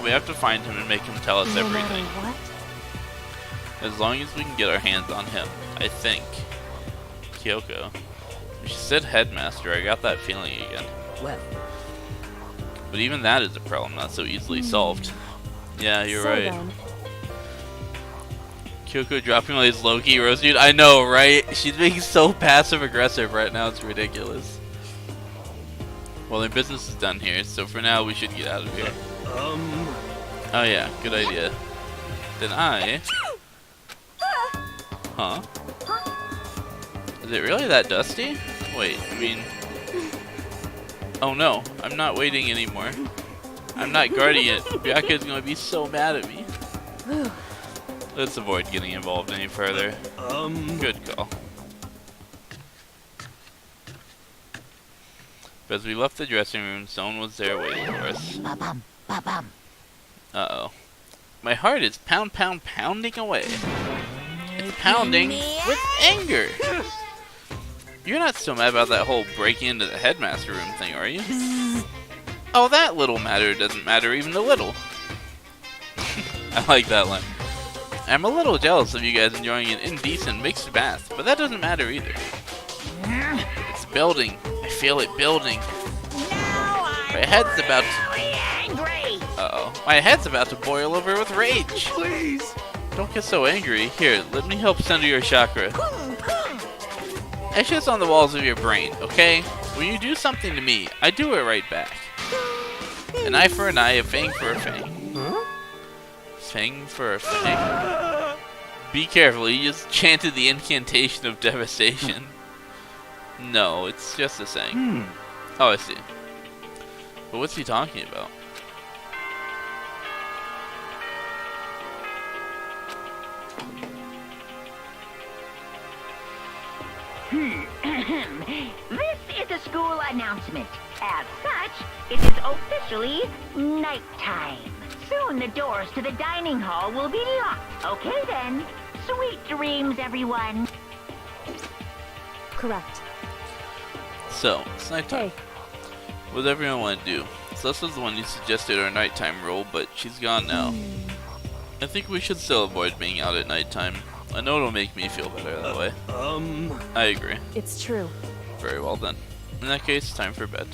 Speaker 1: We have to find him and make him tell us
Speaker 4: no matter
Speaker 1: everything.
Speaker 4: what,
Speaker 1: As long as we can get our hands on him, I think. Kyoko. When she said headmaster, I got that feeling again.
Speaker 5: Well,
Speaker 1: But even that is a problem not so easily solved. Yeah, you're
Speaker 4: so
Speaker 1: right.
Speaker 4: then,
Speaker 1: Kyoko dropping all these low-key roasts, dude. I know, right? She's being so passive-aggressive right now, it's ridiculous. Well, their business is done here, so for now we should get out of here. Oh yeah, good idea. Then I... Huh? Is it really that dusty? Wait, I mean... Oh no, I'm not waiting anymore. I'm not guarding it. Byaka's gonna be so mad at me. Let's avoid getting involved any further. Good call. But as we left the dressing room, someone was there waiting for us.
Speaker 5: ba-bum, ba-bum.
Speaker 1: Uh-oh. My heart is pounding away. It's pounding with anger. You're not still mad about that whole breaking into the headmaster room thing, are you? Oh, that little matter doesn't matter even a little. I like that line. I'm a little jealous of you guys enjoying an indecent mixed bath, but that doesn't matter either. It's building. I feel it building. My head's about to... Uh-oh. My head's about to boil over with rage.
Speaker 3: Please!
Speaker 1: Don't get so angry. Here, let me help center your chakra. It's just on the walls of your brain, okay? When you do something to me, I do it right back. An eye for an eye, a fang for a fang. Fang for a fang? Be careful, you just chanted the incantation of devastation. No, it's just a saying. Oh, I see. But what's he talking about?
Speaker 2: This is a school announcement. As such, it is officially nighttime. Soon the doors to the dining hall will be locked. Okay then. Sweet dreams, everyone.
Speaker 4: correct.
Speaker 1: So, it's nighttime.
Speaker 4: Hey,
Speaker 1: What does everyone want to do? Celesta's the one who suggested our nighttime rule, but she's gone now. I think we should still avoid being out at nighttime. I know it'll make me feel better that way. I agree.
Speaker 4: it's true.
Speaker 1: Very well then. In that case, time for bed.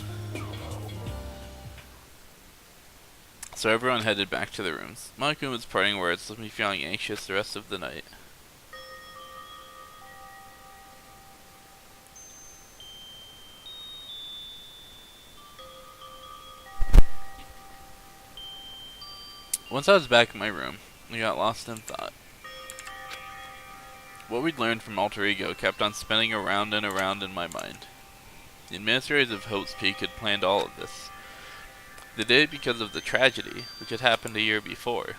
Speaker 1: So everyone headed back to their rooms. Monokuma's parting words left me feeling anxious the rest of the night. Once I was back in my room, I got lost in thought. What we'd learned from Alter Ego kept on spinning around and around in my mind. The administrators of Hope's Peak had planned all of this. They did it because of the tragedy, which had happened a year before.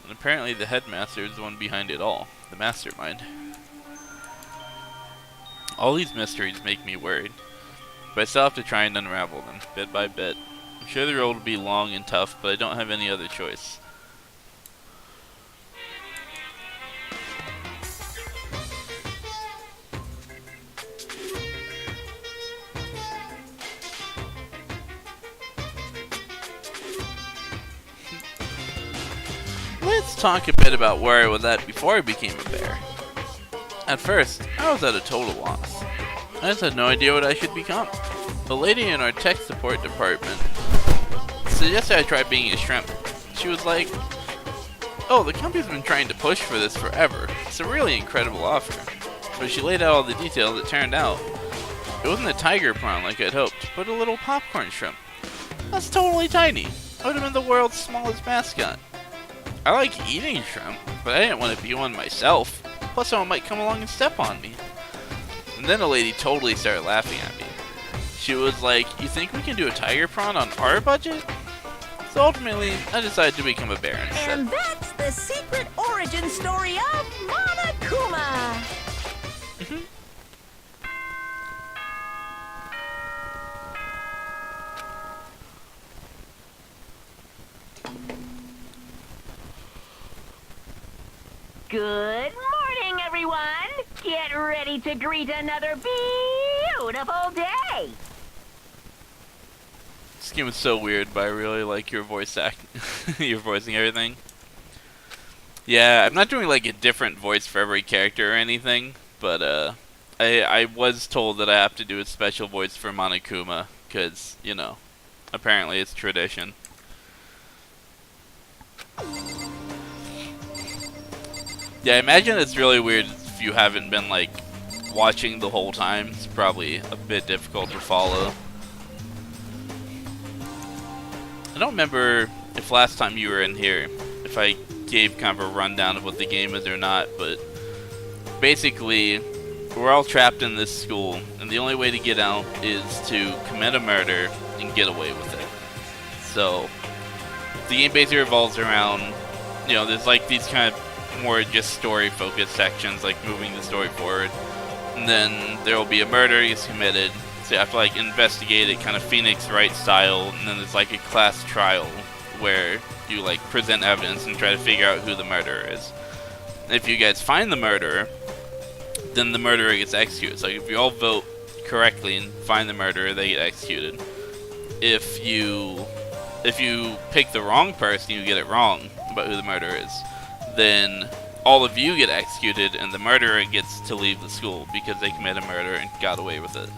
Speaker 1: And apparently the headmaster is the one behind it all, the mastermind. All these mysteries make me worried, but I still have to try and unravel them, bit by bit. I'm sure the road will be long and tough, but I don't have any other choice. Let's talk a bit about where I was at before I became a bear. At first, I was at a total loss. I just had no idea what I should become. The lady in our tech support department suggested I try being a shrimp. She was like, "Oh, the company's been trying to push for this forever. It's a really incredible offer." But she laid out all the details. It turned out it wasn't a tiger prawn like I'd hoped, but a little popcorn shrimp. That's totally tiny. I would have been the world's smallest mascot. I like eating shrimp, but I didn't want to be one myself. Plus someone might come along and step on me. And then a lady totally started laughing at me. She was like, "You think we can do a tiger prawn on our budget?" So ultimately, I decided to become a bear instead.
Speaker 2: And that's the secret origin story of Monokuma. Good morning, everyone. Get ready to greet another beautiful day.
Speaker 1: This game is so weird, but I really like your voice your voicing everything. Yeah, I'm not doing like a different voice for every character or anything, but I was told that I have to do a special voice for Monokuma, because, you know, apparently it's tradition. Yeah, I imagine it's really weird if you haven't been, like, watching the whole time. It's probably a bit difficult to follow. I don't remember if last time you were in here, if I gave kind of a rundown of what the game is or not, but basically, we're all trapped in this school, and the only way to get out is to commit a murder and get away with it. So, the game basically revolves around, you know, there's like these kind of more just story-focused sections, like moving the story forward. And then there will be a murder gets committed, so you have to like investigate it kind of Phoenix Wright style, and then there's like a class trial where you like present evidence and try to figure out who the murderer is. And if you guys find the murderer, then the murderer gets executed. So if you all vote correctly and find the murderer, they get executed. If you pick the wrong person, you get it wrong about who the murderer is, then all of you get executed and the murderer gets to leave the school because they committed a murder and got away with it.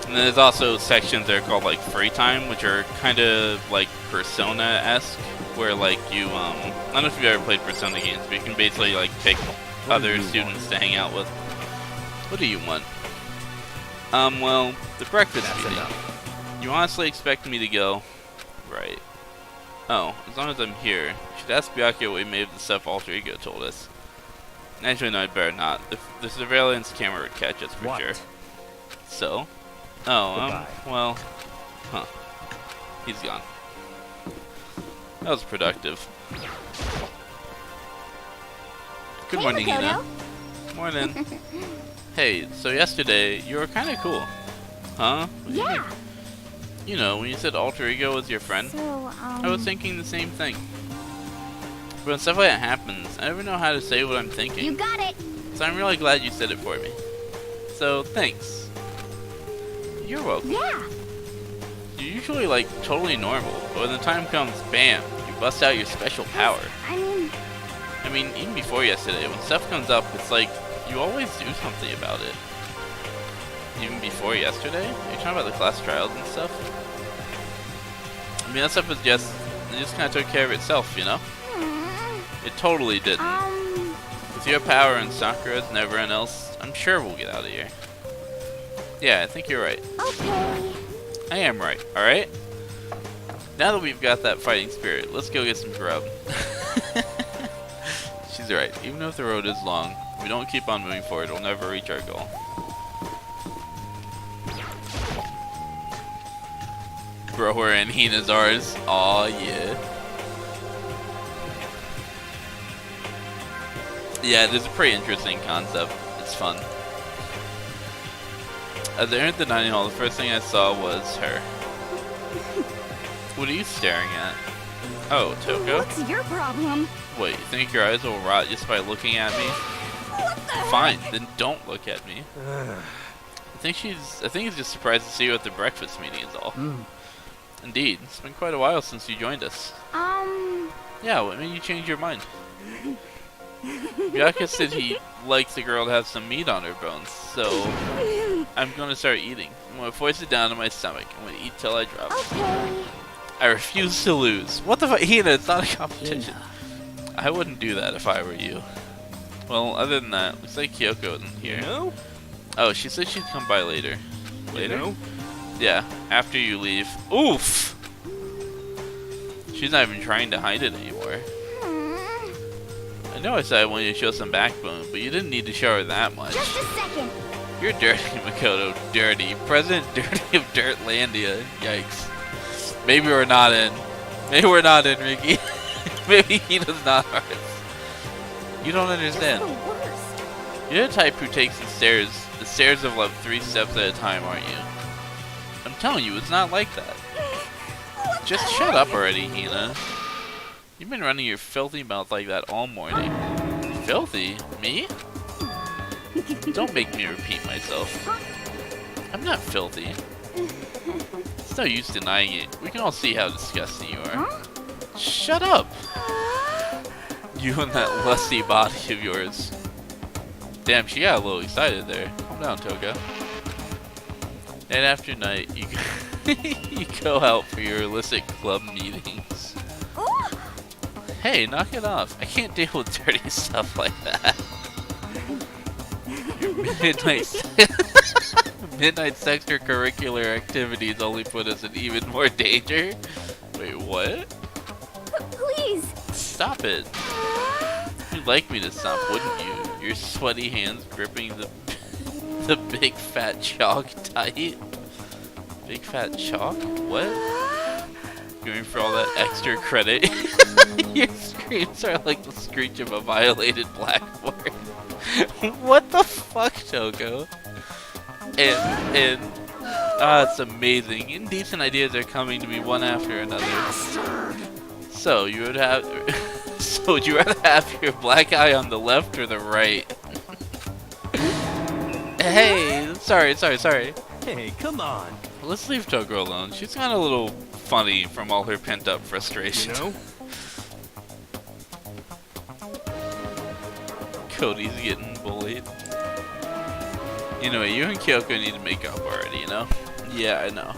Speaker 1: And then there's also sections that are called like free time, which are kind of like Persona-esque, where like you, I don't know if you've ever played Persona games, but you can basically like pick other students to hang out with. What do you want? Well, the breakfast meeting. You honestly expect me to go? Right. Oh, as long as I'm here. You should ask Byakuya what we made of the stuff Alter Ego told us. Actually, no, I'd better not. The surveillance camera would catch us for sure. So? Oh, well, huh. He's gone. That was productive. Good morning, Ina. Morning. Hey, so yesterday, you were kinda cool. Huh?
Speaker 2: Yeah.
Speaker 1: You know, when you said Alter Ego was your friend,
Speaker 4: So,
Speaker 1: I was thinking the same thing. But when stuff like that happens, I never know how to say what I'm thinking.
Speaker 2: You got it.
Speaker 1: So I'm really glad you said it for me. So, thanks. You're welcome.
Speaker 2: Yeah.
Speaker 1: You're usually, like, totally normal, but when the time comes, bam, you bust out your special power. I mean, even before yesterday, when stuff comes up, it's like, you always do something about it. Even before yesterday? Are you talking about the class trials and stuff? I mean, that stuff was just, it just kind of took care of itself, you know? It totally didn't. With your power and Sakura's and everyone else, I'm sure we'll get out of here. Yeah, I think you're right.
Speaker 4: Okay.
Speaker 1: I am right, alright? Now that we've got that fighting spirit, let's go get some grub. She's right. Even if the road is long, if we don't keep on moving forward, we'll never reach our goal. Bro, we're in Hina's ours. Aw, yeah. Yeah, it is a pretty interesting concept. It's fun. As I entered the dining hall, the first thing I saw was her. What are you staring at? Oh, Toko?
Speaker 4: What's your problem?
Speaker 1: Wait, you think your eyes will rot just by looking at me? Fine, then don't look at me. I think he's just surprised to see you at the breakfast meeting is all. Indeed, it's been quite a while since you joined us. Yeah, what made you change your mind? Yaka said he likes the girl to have some meat on her bones, so I'm gonna start eating. I'm gonna force it down to my stomach. I'm gonna eat till I drop.
Speaker 4: Okay.
Speaker 1: I refuse to lose. What the fuck? Hina, it's not a competition. I wouldn't do that if I were you. Well, other than that, looks like Kyoko isn't here.
Speaker 3: No?
Speaker 1: Oh, she said she'd come by later. Later?
Speaker 3: No?
Speaker 1: Yeah, after you leave. Oof! She's not even trying to hide it anymore. I know I said I wanted to show some backbone, but you didn't need to show her that much.
Speaker 4: Just a second.
Speaker 1: You're dirty, Makoto. Dirty. President Dirty of Dirtlandia. Yikes. Maybe we're not in. Maybe we're not in, Ricky. Maybe he does not ours. You don't understand.
Speaker 4: Just the worst.
Speaker 1: You're the type who takes the stairs of love 3 steps at a time, aren't you? I'm telling you, it's not like that. Just shut up already, Hina. You've been running your filthy mouth like that all morning. Filthy? Me? Don't make me repeat myself. I'm not filthy. It's no use denying it. We can all see how disgusting you are. Shut up! You and that lusty body of yours. Damn, she got a little excited there. Calm down, Toga. Night after night, you you go out for your illicit club meetings. Hey, knock it off. I can't deal with dirty stuff like that. Your midnight extracurricular activities only put us in even more danger. Wait, what?
Speaker 4: Please.
Speaker 1: Stop it. You'd like me to stop, wouldn't you? Your sweaty hands gripping the big fat chalk tight. Big fat chalk? What? Going for all that extra credit. Your screams are like the screech of a violated blackboard. What the fuck, Toko? And it's amazing. Indecent ideas are coming to me one after another. So you would have would you rather have your black eye on the left or the right? Hey, sorry.
Speaker 3: Hey, come on.
Speaker 1: Let's leave Toko alone. She's got a little funny from all her pent-up frustration.
Speaker 3: You know?
Speaker 1: Cody's getting bullied. Anyway, you and Kyoko need to make up already, you know? Yeah, I know.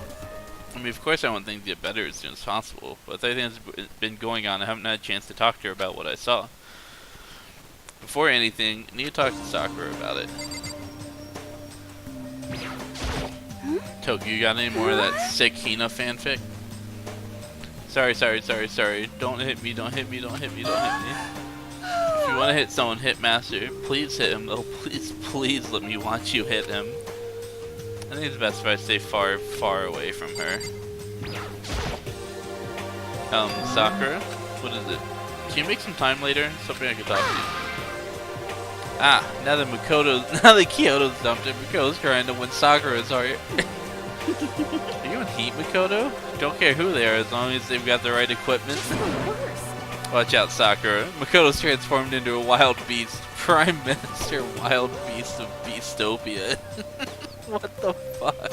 Speaker 1: I mean, of course I want things to get better as soon as possible, but with everything that's been going on, I haven't had a chance to talk to her about what I saw. Before anything, I need to talk to Sakura about it. Toko, you got any more of that sick Hina fanfic? Sorry. Don't hit me. If you want to hit someone, hit Master. Please hit him, though. Please let me watch you hit him. I think it's best if I stay far away from her. Sakura? What is it? Can you make some time later? Something I could talk to you. Ah, now that Kyoto's dumped it, Makoto's trying to win Sakura's heart. Are you in heat, Makoto? Don't care who they are as long as they've got the right equipment. Watch out, Sakura. Makoto's transformed into a wild beast. Prime Minister Wild Beast of Beastopia. What the fuck?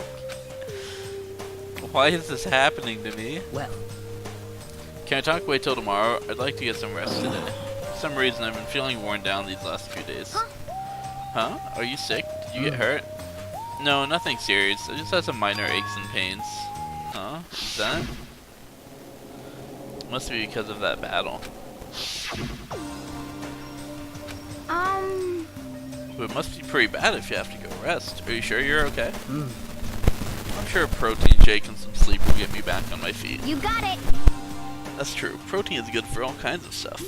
Speaker 1: Why is this happening to me?
Speaker 5: Well,
Speaker 1: Can I talk wait till tomorrow? I'd like to get some rest today. For some reason, I've been feeling worn down these last few days. Huh? Are you sick? Did you get hurt? No, nothing serious. I just had some minor aches and pains. Huh? Is that? Must be because of that battle. but it must be pretty bad if you have to go rest. Are you sure you're okay? I'm sure a protein shake and some sleep will get me back on my feet.
Speaker 4: You got it.
Speaker 1: That's true. Protein is good for all kinds of stuff.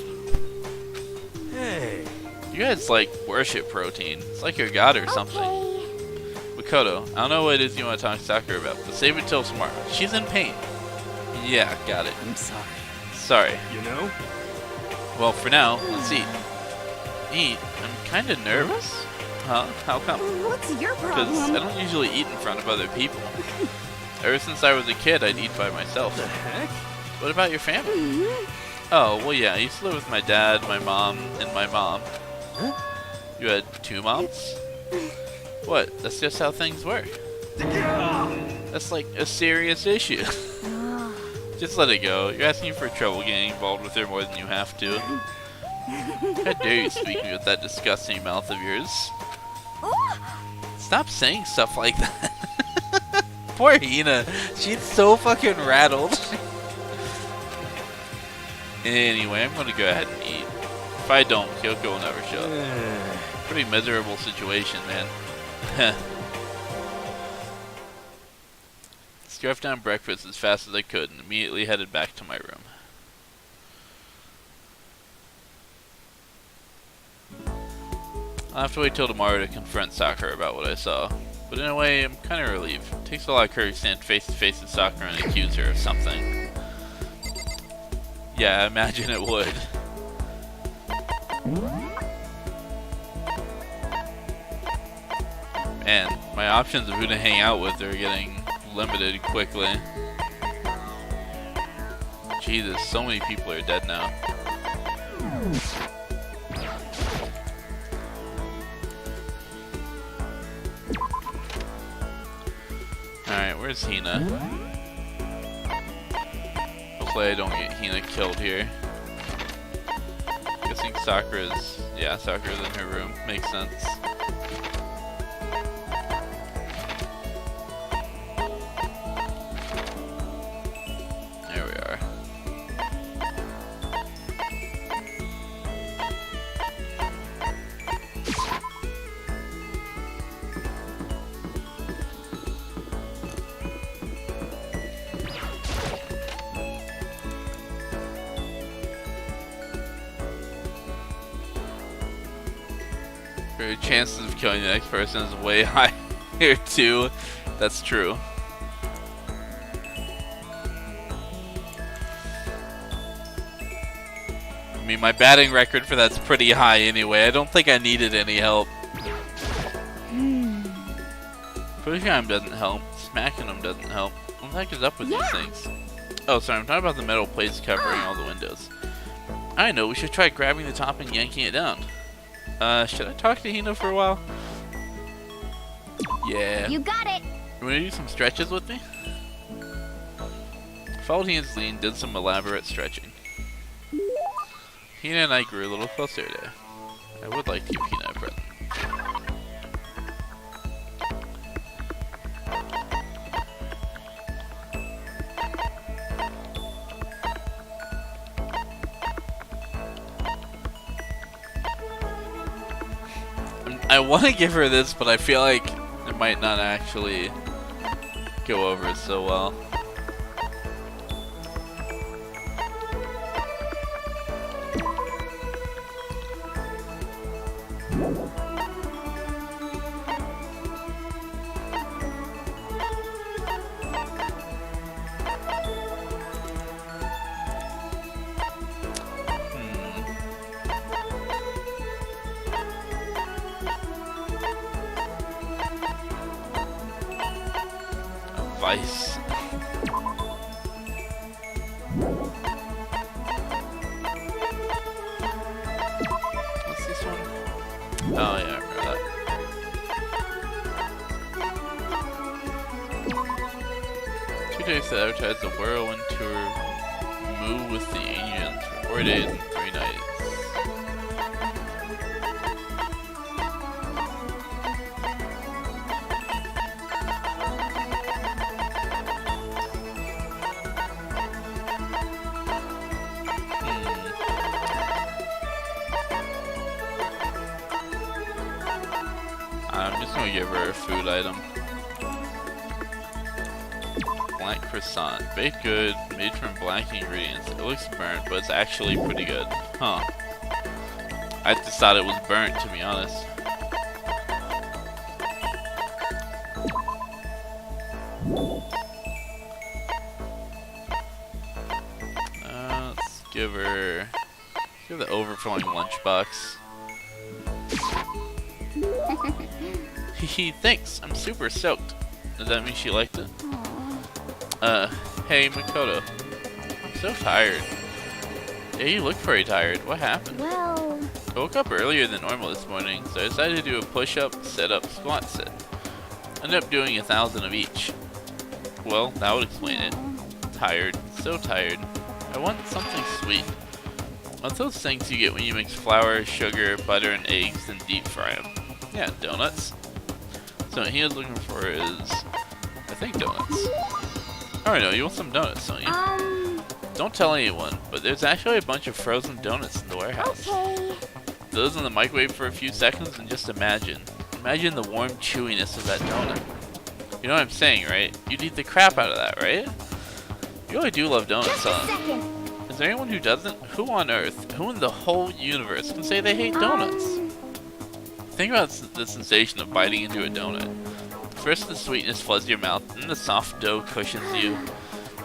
Speaker 3: Hey.
Speaker 1: You guys, like, worship protein. It's like your god or something. Makoto, I don't know what it is you want to talk to Sakura about, but save it till tomorrow. She's in pain. Yeah, got it.
Speaker 5: I'm sorry.
Speaker 1: Sorry.
Speaker 3: You know?
Speaker 1: Well, for now, let's eat. Eat? I'm kind of nervous. Huh? How come?
Speaker 4: What's your
Speaker 1: Because I
Speaker 4: problem?
Speaker 1: don't usually eat in front of other people. Ever since I was a kid, I'd eat by myself.
Speaker 3: The heck?
Speaker 1: What about your family? Oh, well, yeah, I used to live with my dad, my mom, and my mom.
Speaker 3: Huh?
Speaker 1: You had 2 moms? What? That's just how things work. That's like a serious issue. Just let it go. You're asking for trouble getting involved with her more than you have to. How dare you speak to me with that disgusting mouth of yours? Stop saying stuff like that. Poor Hina. She's so fucking rattled. Anyway, I'm gonna go ahead and eat. If I don't, Kyoko will never show up. Pretty miserable situation, man. Scarfed down breakfast as fast as I could and immediately headed back to my room. I'll have to wait till tomorrow to confront Sakura about what I saw. But in a way, I'm kind of relieved. It takes a lot of courage to stand face to face with Sakura and accuse her of something. Yeah, I imagine it would. Man, my options of who to hang out with are getting limited quickly. Jesus, so many people are dead now. Alright, where's Hina? Hopefully I don't get Hina killed here. Guessing Sakura's... yeah, Sakura's in her room. Makes sense. There we are. Your chances of killing the next person is way higher too. That's true. I mean, my batting record for that's pretty high anyway. I don't think I needed any help. Pushing him doesn't help. Smacking him doesn't help. What the heck is up with these things? Oh, sorry, I'm talking about the metal plates covering all the windows. I know, we should try grabbing the top and yanking it down. Should I talk to Hina for a while? Yeah.
Speaker 4: You got it.
Speaker 1: You wanna do some stretches with me? Followed Hina's lead and did some elaborate stretching. Hina and I grew a little closer today. I would like to give Hina a present. I want to give her this, but I feel like it might not actually go over so well. Vice. What's this one? Oh yeah, I remember that. Two days to advertise the whirlwind tour. Move with the Indians for 4 days and 3 nights. gonna give her a food item. Black croissant. Baked good, made from black ingredients. It looks burnt, but it's actually pretty good. Huh. I just thought it was burnt, to be honest. Let's give her... Give the overflowing lunchbox. Hehe, thanks. I'm super soaked. Does that mean she liked it? Hey, Makoto. I'm so tired. Yeah, you look pretty tired. What happened?
Speaker 4: Well...
Speaker 1: I woke up earlier than normal this morning, so I decided to do a push-up, sit-up, squat sit. Ended up doing 1,000 of each. Well, that would explain it. Tired. So tired. I want something sweet. What's those things you get when you mix flour, sugar, butter, and eggs and deep fry them? Yeah, donuts. So what he was looking for is... I think donuts. Alright, no, you want some donuts, don't you? Don't tell anyone, but there's actually a bunch of frozen donuts in the warehouse.
Speaker 4: Okay.
Speaker 1: Those in the microwave for a few seconds and just imagine. Imagine the warm chewiness of that donut. You know what I'm saying, right? You'd eat the crap out of that, right? You really do love donuts,
Speaker 4: Just a
Speaker 1: huh?
Speaker 4: second.
Speaker 1: Is there anyone who doesn't? Who on earth, who in the whole universe can say they hate donuts? Think about the sensation of biting into a donut. First the sweetness floods your mouth, then the soft dough cushions you.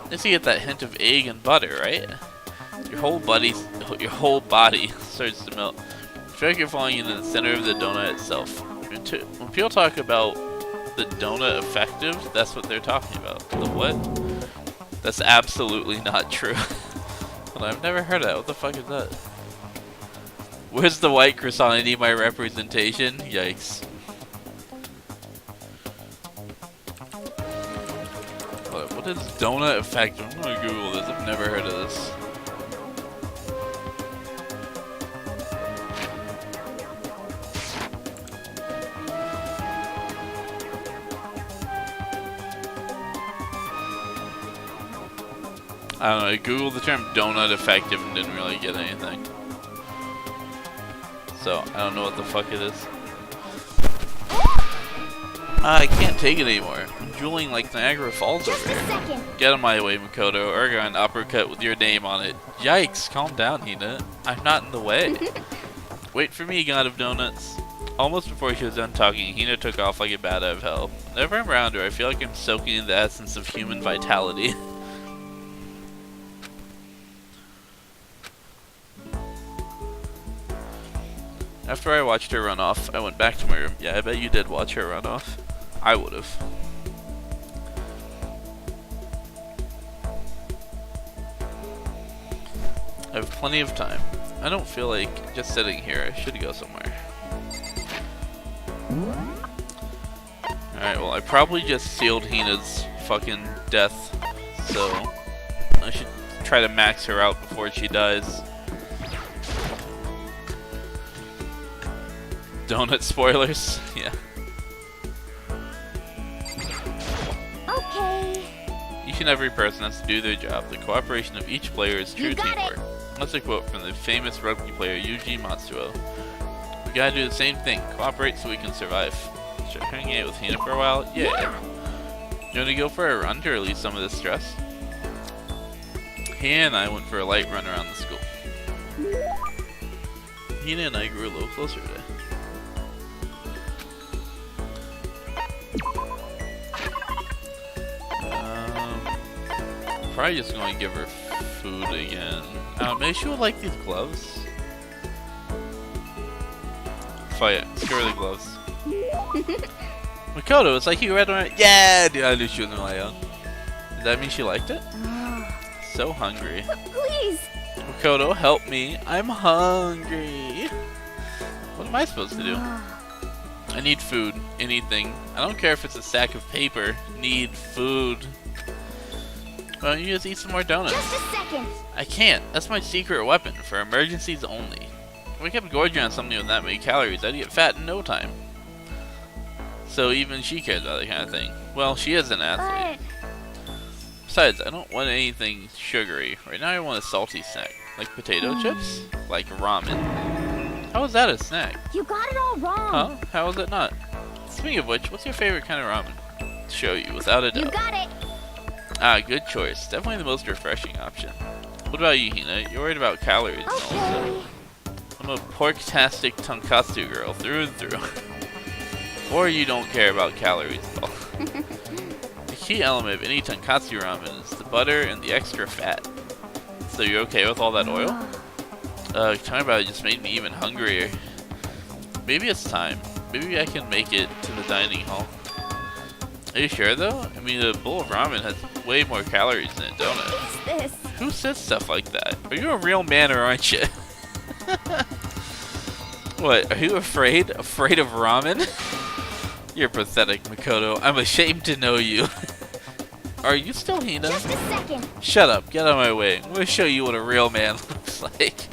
Speaker 1: Then you get that hint of egg and butter, right? Your whole body starts to melt. It's like you're falling into the center of the donut itself. When people talk about the donut effective, that's what they're talking about. The what? That's absolutely not true. Well, I've never heard of that. What the fuck is that? Where's the white croissant? I need my representation. Yikes. What is donut effective? I'm gonna Google this. I've never heard of this. I don't know, I googled the term donut effective and didn't really get anything. So, I don't know what the fuck it is. I can't take it anymore. I'm drooling like Niagara Falls over here. Get out of my way, Makoto, or I got an uppercut with your name on it. Yikes, calm down, Hina. I'm not in the way. Wait for me, God of Donuts. Almost before she was done talking, Hina took off like a bat out of hell. Whenever I'm around her, I feel like I'm soaking in the essence of human vitality. After I watched her run off, I went back to my room. Yeah, I bet you did watch her run off. I would've. I have plenty of time. I don't feel like just sitting here. I should go somewhere. Alright, well, I probably just sealed Hina's fucking death, so I should try to max her out before she dies. Donut spoilers? Yeah.
Speaker 4: Okay.
Speaker 1: Each and every person has to do their job. The cooperation of each player is true teamwork. That's a quote from the famous rugby player Yuji Matsuo. We gotta do the same thing. Cooperate so we can survive. Should I hang out with Hina for a while? Yeah. You wanna go for a run to release some of the stress? Hina and I went for a light run around the school. Hina and I grew a little closer today. Probably just going to give her food again. Maybe she would like these gloves. Fight it. Let's give her the gloves. Makoto, it's like you read on. Yeah, dude, I knew she was gonna lay on. Does that mean she liked it? So hungry.
Speaker 4: Please.
Speaker 1: Makoto, help me. I'm hungry. What am I supposed to do? I need food. Anything. I don't care if it's a stack of paper. Need food. Why don't you just eat some more donuts?
Speaker 4: Just a second.
Speaker 1: I can't. That's my secret weapon for emergencies only. If I kept gorging on something with that many calories, I'd get fat in no time. So even she cares about that kind of thing. Well, she is an athlete. Besides, I don't want anything sugary. Right now I want a salty snack. Like potato chips? Like ramen. How is that a snack?
Speaker 4: You got it all wrong.
Speaker 1: Huh? How is it not? Speaking of which, what's your favorite kind of ramen? Show you, without a doubt.
Speaker 4: You got it.
Speaker 1: Ah, good choice. Definitely the most refreshing option. What about you, Hina? You're worried about calories and all
Speaker 4: Okay.
Speaker 1: I'm a pork-tastic tonkatsu girl through and through. Or you don't care about calories at all. The key element of any tonkatsu ramen is the butter and the extra fat. So you're okay with all that oil? Talking about it just made me even hungrier. Maybe it's time. Maybe I can make it to the dining hall. Are you sure though? I mean, a bowl of ramen has way more calories in it, don't it?
Speaker 4: What's this?
Speaker 1: Who says stuff like that? Are you a real man or aren't you? What, are you afraid? Afraid of ramen? You're pathetic, Makoto. I'm ashamed to know you. Are you still Hina?
Speaker 4: Just a second.
Speaker 1: Shut up, get out of my way. I'm gonna show you what a real man looks like.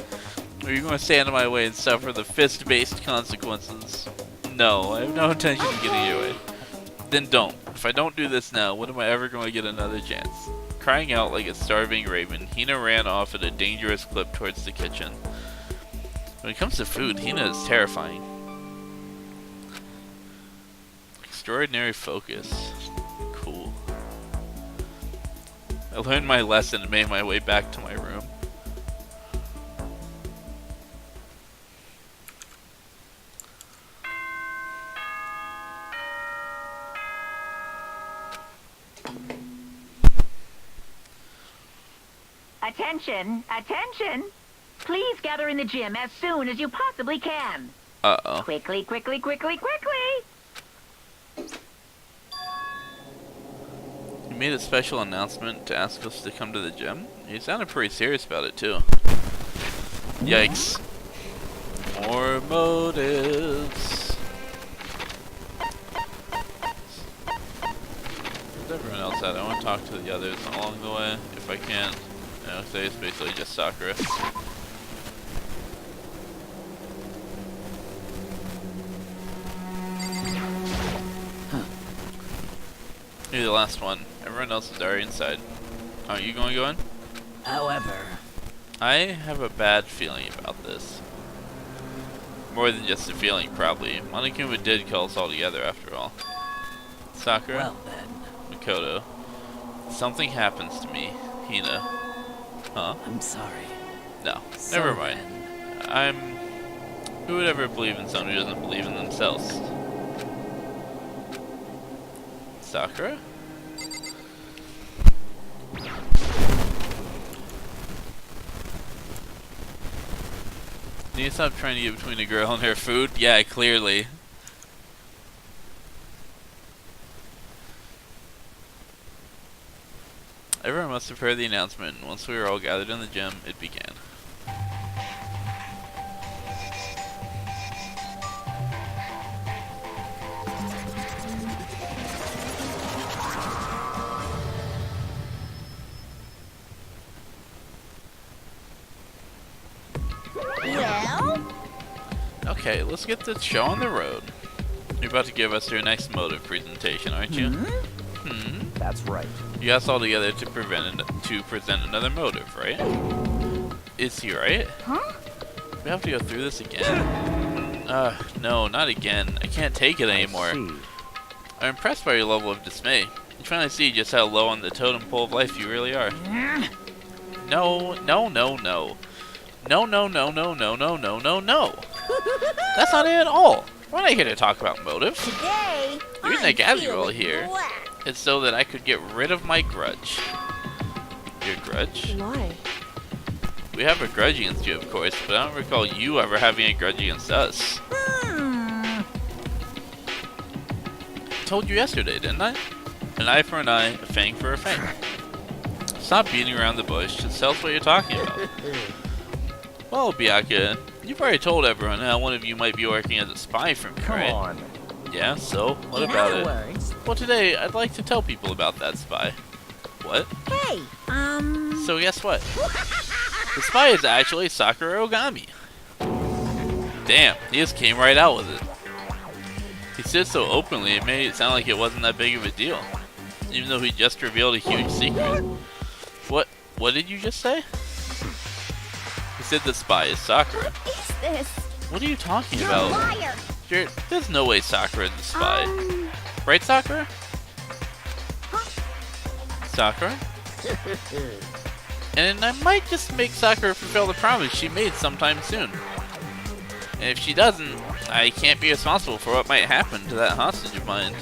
Speaker 1: Or you're gonna stand in my way and suffer the fist-based consequences. No, I have no intention of getting in your way. Then don't. If I don't do this now, when am I ever going to get another chance? Crying out like a starving raven, Hina ran off at a dangerous clip towards the kitchen. When it comes to food, Hina is terrifying. Extraordinary focus. Cool. I learned my lesson and made my way back to my room.
Speaker 2: Attention, attention! Please gather in the gym as soon as you possibly can.
Speaker 1: Uh-oh.
Speaker 2: Quickly, quickly, quickly, quickly!
Speaker 1: He made a special announcement to ask us to come to the gym. He sounded pretty serious about it, too. Yikes. More motives. Where's everyone else at? I want to talk to the others along the way, if I can. You know, today it's basically just Sakura. You're the last one. Everyone else is already inside. Aren't you going to go in?
Speaker 5: However,
Speaker 1: I have a bad feeling about this. More than just a feeling, probably. Monokuma did call us all together, after all. Sakura,
Speaker 5: well then,
Speaker 1: Makoto, something happens to me. Hina. Huh?
Speaker 5: I'm sorry.
Speaker 1: No,
Speaker 5: So
Speaker 1: never mind.
Speaker 5: then,
Speaker 1: Who would ever believe in someone who doesn't believe in themselves? Sakura? Need to stop trying to get between a girl and her food? Yeah, clearly. Everyone must have heard the announcement, and once we were all gathered in the gym, it began.
Speaker 4: Well,
Speaker 1: Okay, let's get this show on the road. You're about to give us your next motive presentation, aren't you?
Speaker 6: That's right.
Speaker 1: You got us all together to present another motive, right? Is he right?
Speaker 4: huh?
Speaker 1: We have to go through this again. No, not again. I can't take it anymore.
Speaker 6: See.
Speaker 1: I'm impressed by your level of dismay. You finally see just how low on the totem pole of life you really are. No, no, no, no. No, no, no, no, no, no, no, no, no. That's not it at all. We're not here to talk about motives.
Speaker 4: Today,
Speaker 1: The reason I
Speaker 4: I'm
Speaker 1: gathered you all
Speaker 4: feeling
Speaker 1: here
Speaker 4: black.
Speaker 1: is so that I could get rid of my grudge. Your grudge?
Speaker 4: Why?
Speaker 1: We have a grudge against you, of course, but I don't recall you ever having a grudge against us. I told you yesterday, didn't I? An eye for an eye, a fang for a fang. Stop beating around the bush, just tell us what you're talking about. Well, Byakuya, you've already told everyone how one of you might be working as a spy for me,
Speaker 6: Come
Speaker 1: right?
Speaker 6: on.
Speaker 1: Yeah, so, what
Speaker 4: In
Speaker 1: about
Speaker 4: other
Speaker 1: it?
Speaker 4: words,
Speaker 1: Well, today, I'd like to tell people about that spy. What?
Speaker 4: hey,
Speaker 1: So guess what? The spy is actually Sakura Ogami. Damn, he just came right out with it. He said so openly, it made it sound like it wasn't that big of a deal. Even though he just revealed a huge secret. What did you just say? He said the spy is Sakura.
Speaker 4: what is this?
Speaker 1: What are you talking
Speaker 4: You're
Speaker 1: about?
Speaker 4: a liar.
Speaker 1: There's no way Sakura's the spy. Right, Sakura? Sakura? And I might just make Sakura fulfill the promise she made sometime soon. And if she doesn't, I can't be responsible for what might happen to that hostage of mine.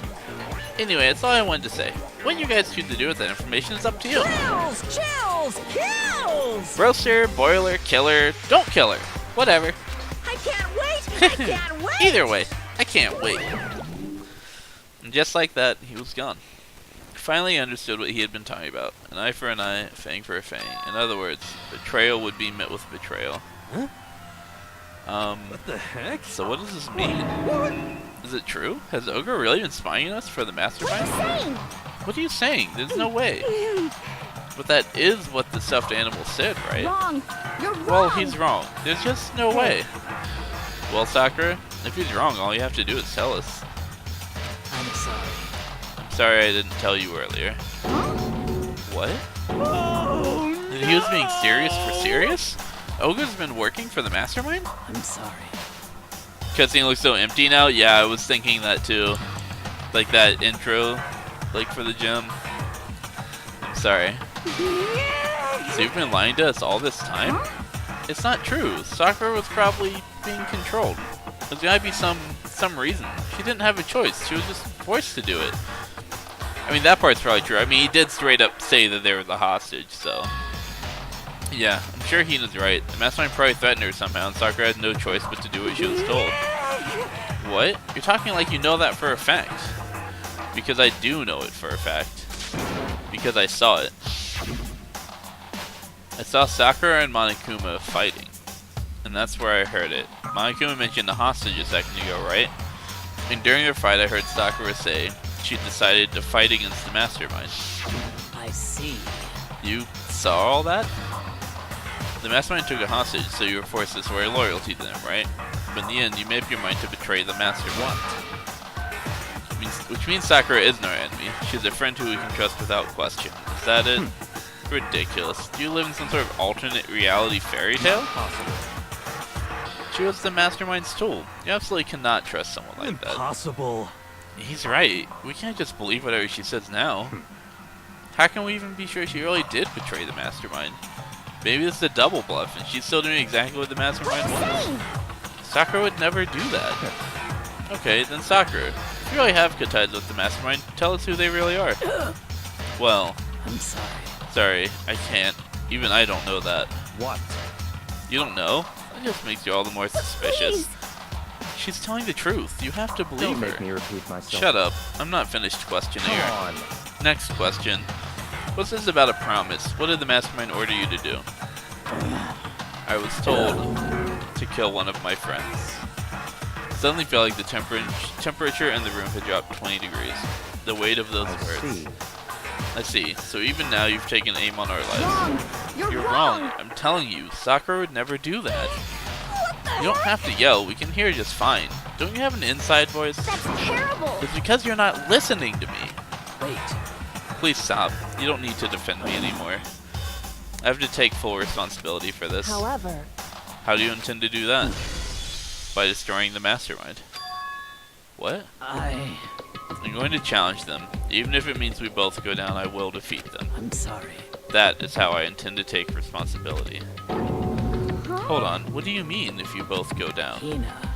Speaker 1: Anyway, that's all I wanted to say. What you guys choose to do with that information is up to you.
Speaker 4: Chills! Chills! Kills!
Speaker 1: Roaster, boiler, killer, don't kill her. Whatever.
Speaker 4: I can't wait! I can't wait!
Speaker 1: Either way, I can't wait. And just like that, he was gone. Finally understood what he had been talking about. An eye for an eye, a fang for a fang. In other words, betrayal would be met with betrayal.
Speaker 3: Huh? What the heck?
Speaker 1: So what does this mean? Is it true? Has Ogre really been spying on us for the mastermind? What are you saying? There's no way. But that is what the stuffed animal said, right?
Speaker 4: Wrong! You're wrong!
Speaker 1: Well, he's wrong. There's just no way. Well, Sakura, if he's wrong, all you have to do is tell us.
Speaker 5: I'm sorry.
Speaker 1: I'm sorry I didn't tell you earlier. What?
Speaker 3: Oh,
Speaker 1: And he was being serious for serious? Ogre's been working for the mastermind?
Speaker 5: I'm sorry.
Speaker 1: Cutscene looks so empty now? Yeah, I was thinking that too. Like that intro, like for the gym. I'm sorry. So you've been lying to us all this time? It's not true. Sakura was probably being controlled. There's gotta be some reason. She didn't have a choice. She was just forced to do it. I mean, that part's probably true. I mean, he did straight up say that they were the hostage, so... Yeah, I'm sure Hina's right. The mastermind probably threatened her somehow, and Sakura had no choice but to do what she was told. What? You're talking like you know that for a fact. Because I do know it for a fact. Because I saw it. I saw Sakura and Monokuma fighting. And that's where I heard it. Monokuma mentioned the hostage a second ago, right? And during their fight I heard Sakura say she decided to fight against the mastermind.
Speaker 5: I see.
Speaker 1: You saw all that? The mastermind took a hostage, so you were forced to swear loyalty to them, right? But in the end, you made up your mind to betray the mastermind. Which means Sakura isn't our enemy. She's a friend who we can trust without question. Is that it? Ridiculous. Do you live in some sort of alternate reality fairy tale? She was the mastermind's tool. You absolutely cannot trust someone like that.
Speaker 3: impossible.
Speaker 1: He's right. We can't just believe whatever she says now. How can we even be sure she really did betray the mastermind? Maybe it's a double bluff and she's still doing exactly what the mastermind wants. Sakura would never do that. Okay, then Sakura, if you really have good ties with the mastermind, tell us who they really are. Well,
Speaker 5: I'm sorry.
Speaker 1: sorry, I can't. Even I don't know that.
Speaker 3: What?
Speaker 1: You don't know? That just makes you all the more suspicious. She's telling the truth. You have to believe
Speaker 6: Don't make
Speaker 1: her.
Speaker 6: me repeat myself.
Speaker 1: Shut up. I'm not finished questioning
Speaker 6: Come
Speaker 1: her.
Speaker 6: on.
Speaker 1: Next question. What's this about a promise? What did the mastermind order you to do? I was told to kill one of my friends. Suddenly felt like the temperature in the room had dropped 20 degrees. The weight of those words. I see. So even now you've taken aim on our lives. You're wrong. I'm telling you, Sakura would never do that. You don't have to yell. We can hear just fine. Don't you have an inside voice?
Speaker 4: That's terrible!
Speaker 1: It's because you're not listening to me.
Speaker 5: Wait.
Speaker 1: Please stop. You don't need to defend me anymore. I have to take full responsibility for this.
Speaker 4: However...
Speaker 1: How do you intend to do that? By destroying the mastermind. What? I'm going to challenge them. Even if it means we both go down, I will defeat them.
Speaker 5: I'm sorry.
Speaker 1: That is how I intend to take responsibility. Hold on, what do you mean if you both go down?
Speaker 5: Hina,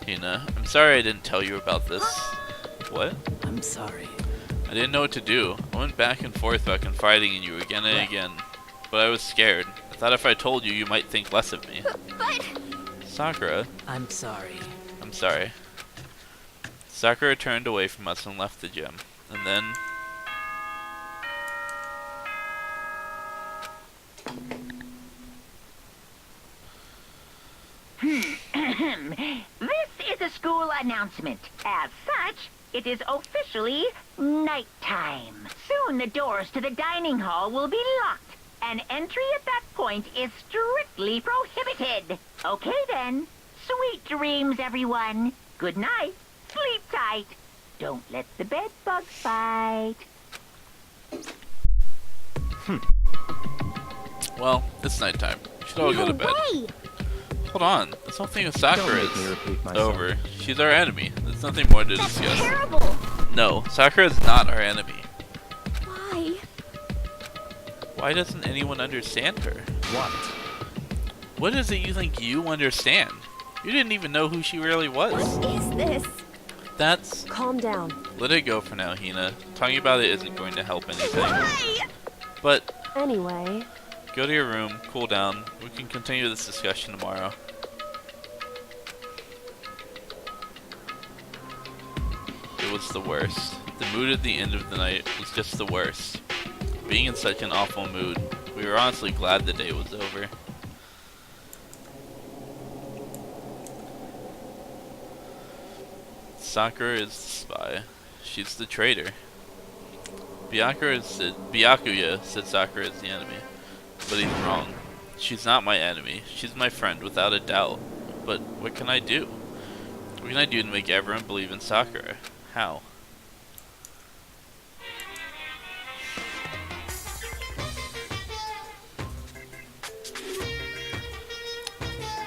Speaker 1: Hina, I'm sorry I didn't tell you about this. What?
Speaker 5: I'm sorry.
Speaker 1: I didn't know what to do. I went back and forth about confiding in you again and again. But I was scared. I thought if I told you, you might think less of me.
Speaker 4: But...
Speaker 1: Sakura,
Speaker 5: I'm sorry.
Speaker 1: I'm sorry. Sakura turned away from us and left the gym. And then...
Speaker 2: This is a school announcement. As such, it is officially nighttime. Soon the doors to the dining hall will be locked, and entry at that point is strictly prohibited. Okay then. Sweet dreams, everyone. Good night. Sleep tight. Don't let the bed bugs bite.
Speaker 1: Well, it's nighttime. Should all go to bed.
Speaker 4: way!
Speaker 1: Hold Hold on. This whole thing with Sakura
Speaker 6: Don't make me
Speaker 1: is
Speaker 6: repeat myself.
Speaker 1: over. She's our enemy. There's nothing more to
Speaker 4: That's
Speaker 1: discuss.
Speaker 4: terrible.
Speaker 1: No, Sakura is not our enemy.
Speaker 4: Why?
Speaker 1: Why doesn't anyone understand her?
Speaker 6: What?
Speaker 1: What is it you think you understand? You didn't even know who she really was.
Speaker 4: What is this?
Speaker 1: That's...
Speaker 7: Calm down.
Speaker 1: Let it go for now, Hina. Talking about it isn't going to help anything.
Speaker 4: Why?
Speaker 1: But
Speaker 7: Anyway,
Speaker 1: go to your room, cool down. We can continue this discussion tomorrow. It was the worst. The mood at the end of the night was just the worst. Being in such an awful mood, we were honestly glad the day was over. Sakura is the spy. She's the traitor. Byakuya said Sakura is the enemy, but he's wrong. She's not my enemy. She's my friend, without a doubt. But what can I do? What can I do to make everyone believe in Sakura? How?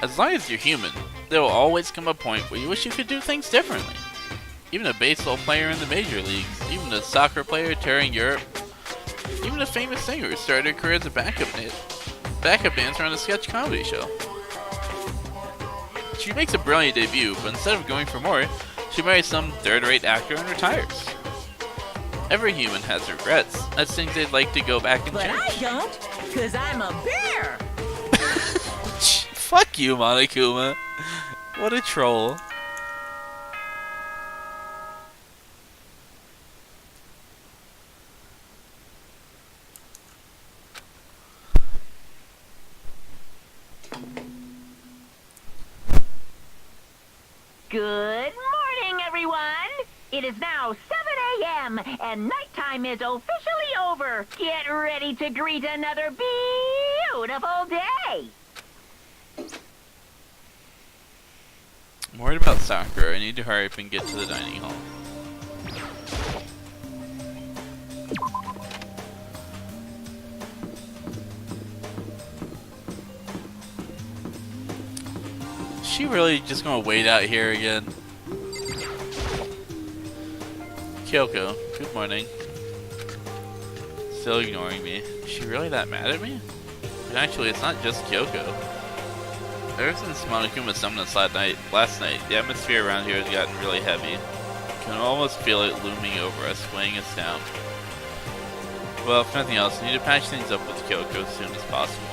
Speaker 1: As long as you're human, there will always come a point where you wish you could do things differently. Even a baseball player in the major leagues, even a soccer player touring Europe, even a famous singer who started her career as a backup dancer on a sketch comedy show. She makes a brilliant debut, but instead of going for more, she marries some third-rate actor and retires. Every human has regrets. That's things they'd like to go back and
Speaker 4: But I
Speaker 1: change.
Speaker 4: don't, because I'm a bear.
Speaker 1: Fuck you, Monokuma. What a troll.
Speaker 2: Good morning, everyone. It is now 7 a.m. and nighttime is officially over. Get ready to greet another beautiful day.
Speaker 1: I'm worried about Sakura. I need to hurry up and get to the dining hall. Is she really just gonna wait out here again? Kyoko, good morning. Still ignoring me. Is she really that mad at me? And actually, it's not just Kyoko. Ever since Monokuma summoned us last night, the atmosphere around here has gotten really heavy. You can almost feel it looming over us, weighing us down. Well, if nothing else, I need to patch things up with Kyoko as soon as possible.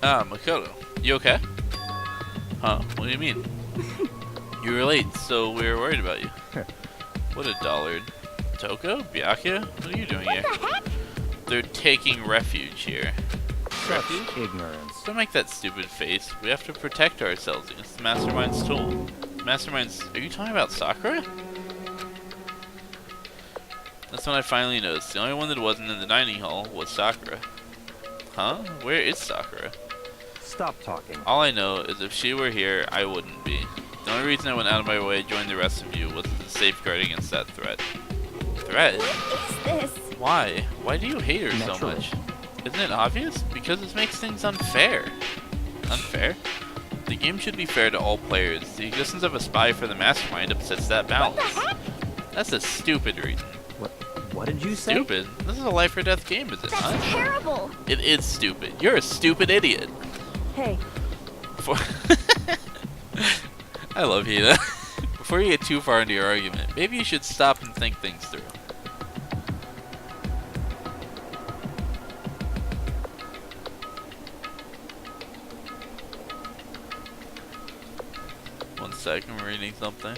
Speaker 1: Makoto, you okay? Huh? What do you mean? You were late, so we were worried about you. What a dullard. Toko? Byakuya? What are you doing here?
Speaker 4: What the heck?
Speaker 1: They're taking refuge here.
Speaker 6: Such ignorance.
Speaker 1: Don't make that stupid face. We have to protect ourselves against the Mastermind's tool. Mastermind's... Are you talking about Sakura? That's when I finally noticed. The only one that wasn't in the dining hall was Sakura. Huh? Where is Sakura?
Speaker 6: Stop talking.
Speaker 1: All I know is if she were here, I wouldn't be. The only reason I went out of my way to join the rest of you was to safeguard against that threat. Threat?
Speaker 4: What is this?
Speaker 1: Why? Why do you hate her so
Speaker 6: Naturally.
Speaker 1: much? Isn't it obvious? Because this makes things unfair. Unfair? The game should be fair to all players. The existence of a spy for the Mastermind upsets that balance. That's a stupid reason.
Speaker 6: What did you say?
Speaker 1: Stupid? This is a life or death game, is it
Speaker 4: That's
Speaker 1: not?
Speaker 4: terrible.
Speaker 1: It is stupid. You're a stupid idiot.
Speaker 7: hey,
Speaker 1: I love Hina. Before you get too far into your argument, maybe you should stop and think things through. One sec, I'm reading something.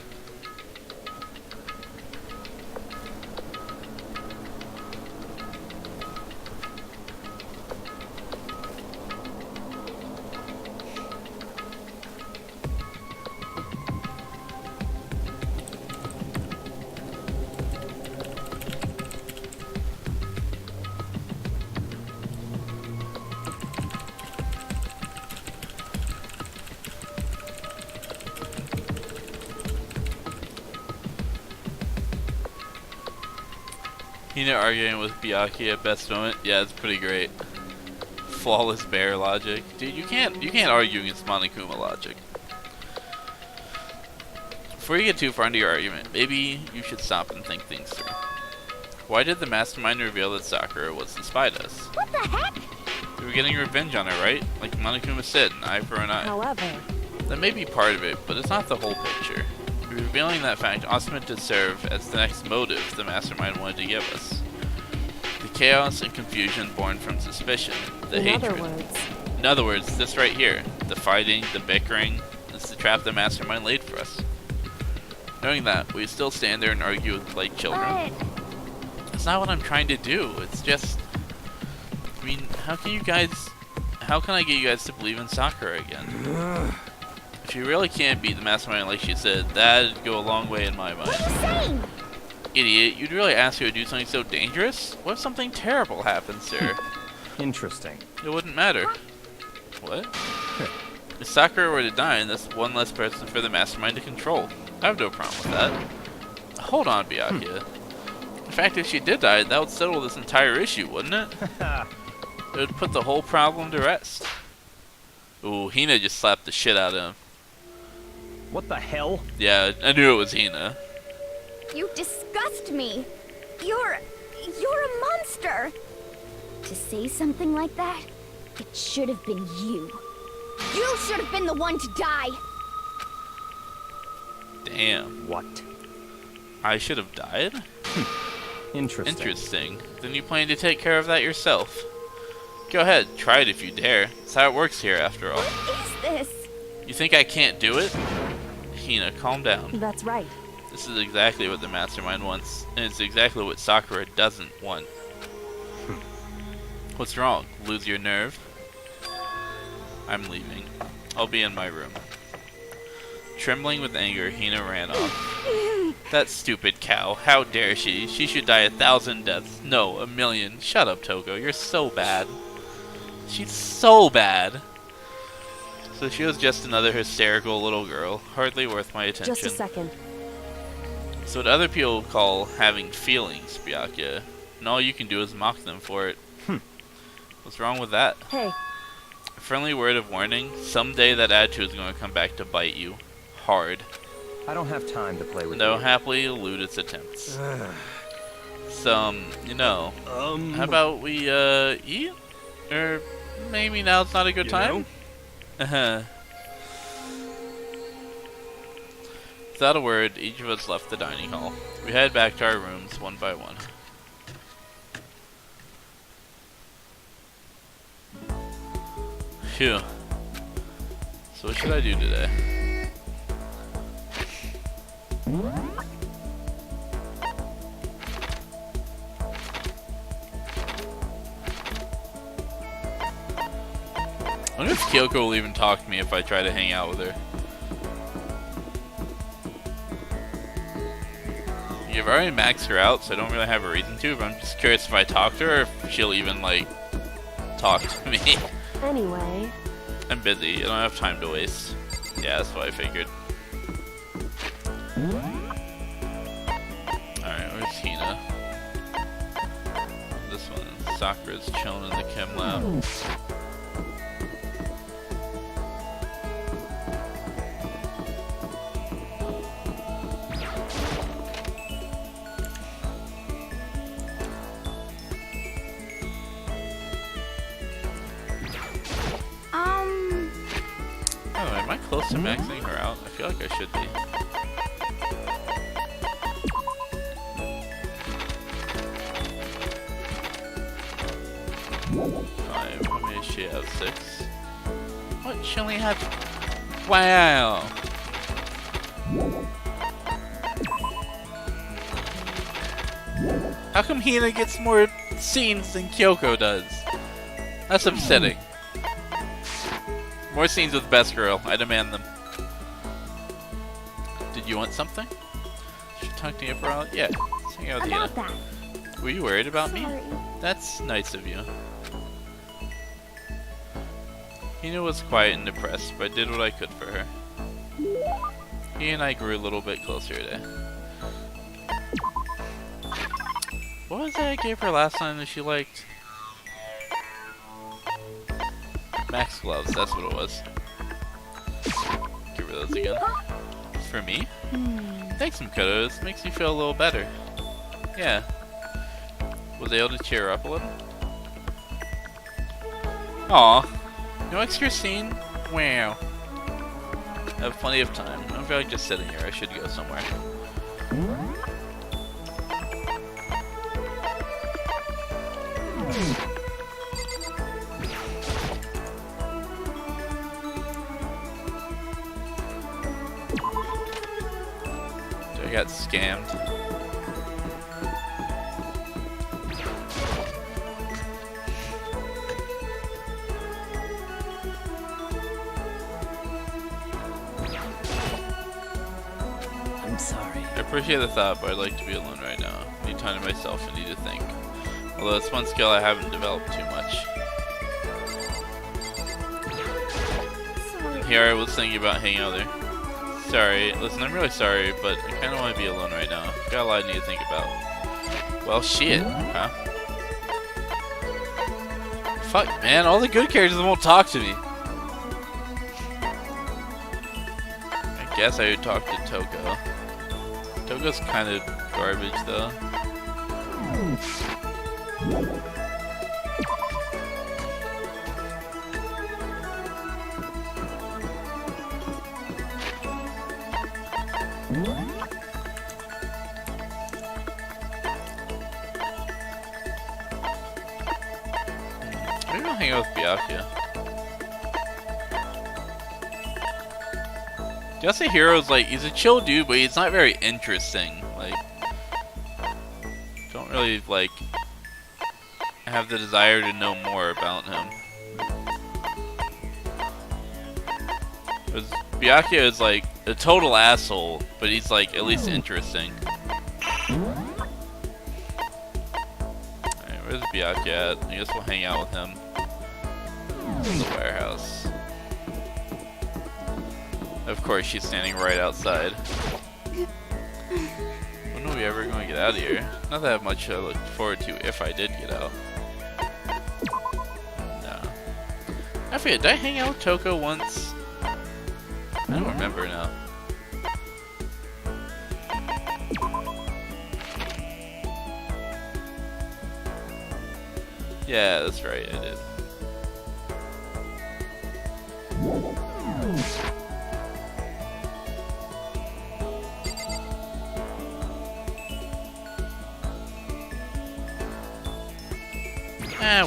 Speaker 1: Hina arguing with Byakuya at best moment. Yeah, it's pretty great. Flawless bear logic. Dude, you can't argue against Monokuma logic. Before you get too far into your argument, maybe you should stop and think things through. Why did the mastermind reveal that Sakura was the spy to us?
Speaker 2: What the heck?
Speaker 1: They were getting revenge on her, right? Like Monokuma said, an eye for an eye.
Speaker 4: However,
Speaker 1: That may be part of it, but it's not the whole picture. Revealing that fact also meant to serve as the next motive the mastermind wanted to give us. The chaos and confusion born from suspicion, the hatred. In other words, this right here, the fighting, the bickering, is the trap the mastermind laid for us. Knowing that, we still stand there and argue like children. That's not what I'm trying to do. It's just, I mean, how can I get you guys to believe in Sakura again? If you really can't beat the mastermind like she said, that'd go a long way in my mind.
Speaker 2: What are you saying?
Speaker 1: Idiot, you'd really ask her to do something so dangerous? What if something terrible happens to her?
Speaker 6: Interesting.
Speaker 1: It wouldn't matter. What? If Sakura were to die, that's one less person for the mastermind to control. I have no problem with that. Hold on, Byakuya. In fact, if she did die, that would settle this entire issue, wouldn't it? It would put the whole problem to rest. Ooh, Hina just slapped the shit out of him.
Speaker 6: What the hell?
Speaker 1: Yeah, I knew it was Hina.
Speaker 4: you disgust me. You're a monster. To say something like that, it should have been you. You should have been the one to die.
Speaker 1: Damn.
Speaker 6: What?
Speaker 1: I should have died?
Speaker 6: Interesting.
Speaker 1: Interesting. Then you plan to take care of that yourself. Go ahead, try it if you dare. That's how it works here, after all.
Speaker 4: What is this?
Speaker 1: You think I can't do it? Hina, calm down.
Speaker 4: That's right.
Speaker 1: This is exactly what the mastermind wants, and it's exactly what Sakura doesn't want. What's wrong? Lose your nerve? I'm leaving. I'll be in my room. Trembling with anger, Hina ran off. That stupid cow. How dare she? She should die 1,000 deaths. No, 1,000,000. Shut up, Togo. You're so bad. She's so bad. So she was just another hysterical little girl. Hardly worth my attention.
Speaker 4: Just a second.
Speaker 1: So what other people call having feelings, Byakuya, and all you can do is mock them for it. What's wrong with that?
Speaker 4: Hey.
Speaker 1: A friendly word of warning, someday that attitude is going to come back to bite you. Hard.
Speaker 6: I don't have time to play with
Speaker 1: And I'll
Speaker 6: you.
Speaker 1: happily elude its attempts. So, you know, how about we, eat? Or maybe now's not a good time? Without a word, each of us left the dining hall. We headed back to our rooms one by one. Phew. So what should I do today? I wonder if Kyoko will even talk to me if I try to hang out with her. You've already maxed her out, so I don't really have a reason to, but I'm just curious if I talk to her, or if she'll even, like, talk to me.
Speaker 4: Anyway.
Speaker 1: I'm busy. I don't have time to waste. Yeah, that's what I figured. Alright, where's Hina? This one. Sakura's chilling in the chem lab. Oh, am I close to maxing her out? I feel like I should be. Five. How many does she have? 6? What? She only had... Wow! How come Hina gets more scenes than Kyoko does? That's upsetting. More scenes with Best Girl. I demand them. Did you want something? Should talk to you for a while? Yeah. Let's hang out with
Speaker 4: About
Speaker 1: Hina.
Speaker 4: that.
Speaker 1: Were you worried about me?
Speaker 4: Sorry.
Speaker 1: That's nice of you. Hina was quiet and depressed, but I did what I could for her. He and I grew a little bit closer today. What was that I gave her last time that she liked? Max gloves, that's what it was. Give her those again. For me? Thanks, Makoto. Makes me feel a little better. Yeah. Was I able to cheer her up a little? Aw. No extra scene? Wow. I have plenty of time. I don't feel like just sitting here. I should go somewhere. So I got scammed.
Speaker 5: I'm sorry.
Speaker 1: I appreciate the thought, but I'd like to be alone right now. I need time to myself and need to think. Although it's one skill I haven't developed too much. And here I was thinking about hanging out there. Sorry, listen, I'm really sorry, but I kind of want to be alone right now. I've got a lot I need to think about. Well, shit, huh? Fuck, man, all the good characters won't talk to me. I guess I would talk to Toko. Toko's kind of garbage, though. Maybe I'll hang out with Byakuya. Yasuhiro's like, he's a chill dude, but he's not very interesting. Like, don't really, like, have the desire to know more about him. Because Byakuya is like a total asshole, but he's like at least interesting. Alright, where's Byakuya at? I guess we'll hang out with him in the warehouse. Of course, she's standing right outside. When are we ever going to get out of here? Not that I have much to look forward to if I did get out. No. I forget, did I hang out with Toko once? I don't remember now. Yeah, that's right, I did.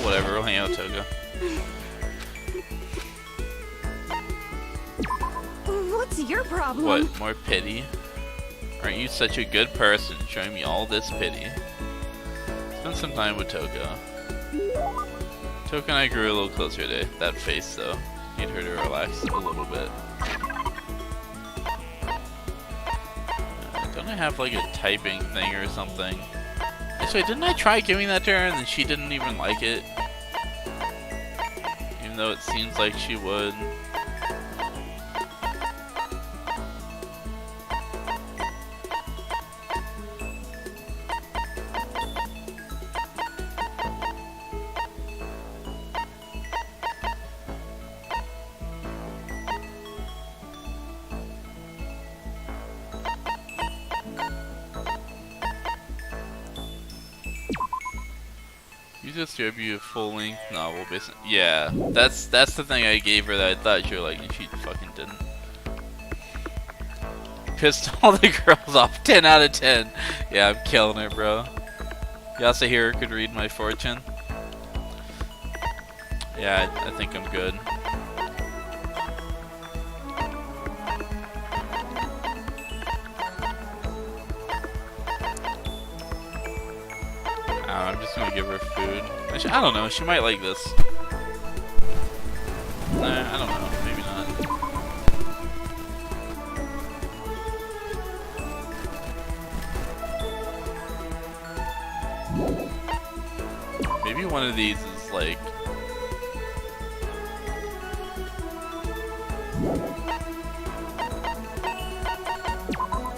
Speaker 1: Whatever, we'll hang out with Toko.
Speaker 4: What's your problem?
Speaker 1: What, more pity? Aren't you such a good person, showing me all this pity? Spend some time with Toko. Toko and I grew a little closer today. That face, though. Need her to relax a little bit. Don't I have, like, a typing thing or something? Actually, didn't I try giving that to her and then she didn't even like it? Even though it seems like she would. You distribute a full-length novel based on... Yeah, that's the thing I gave her that I thought she would like, and she fucking didn't. Pissed all the girls off. 10 out of 10. Yeah, I'm killing her, bro. Yasuhiro could read my fortune. Yeah, I think I'm good. I'm just gonna give her food. Actually, I don't know, she might like this. Nah, I don't know, maybe not. Maybe one of these is like...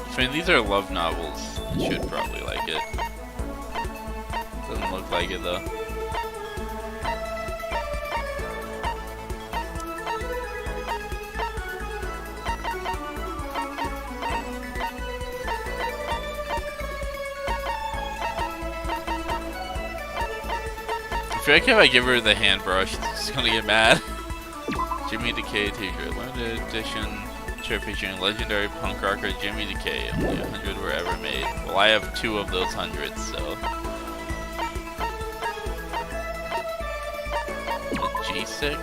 Speaker 1: I mean, these are love novels. I should probably like it. like it though. I feel like if I give her the hand brush, she's gonna get mad. Jimmy Decay T-shirt, limited edition shirt featuring legendary punk rocker Jimmy Decay. Only 100 were ever made. Well, I have 2 of those 100s, so. A G-Stick?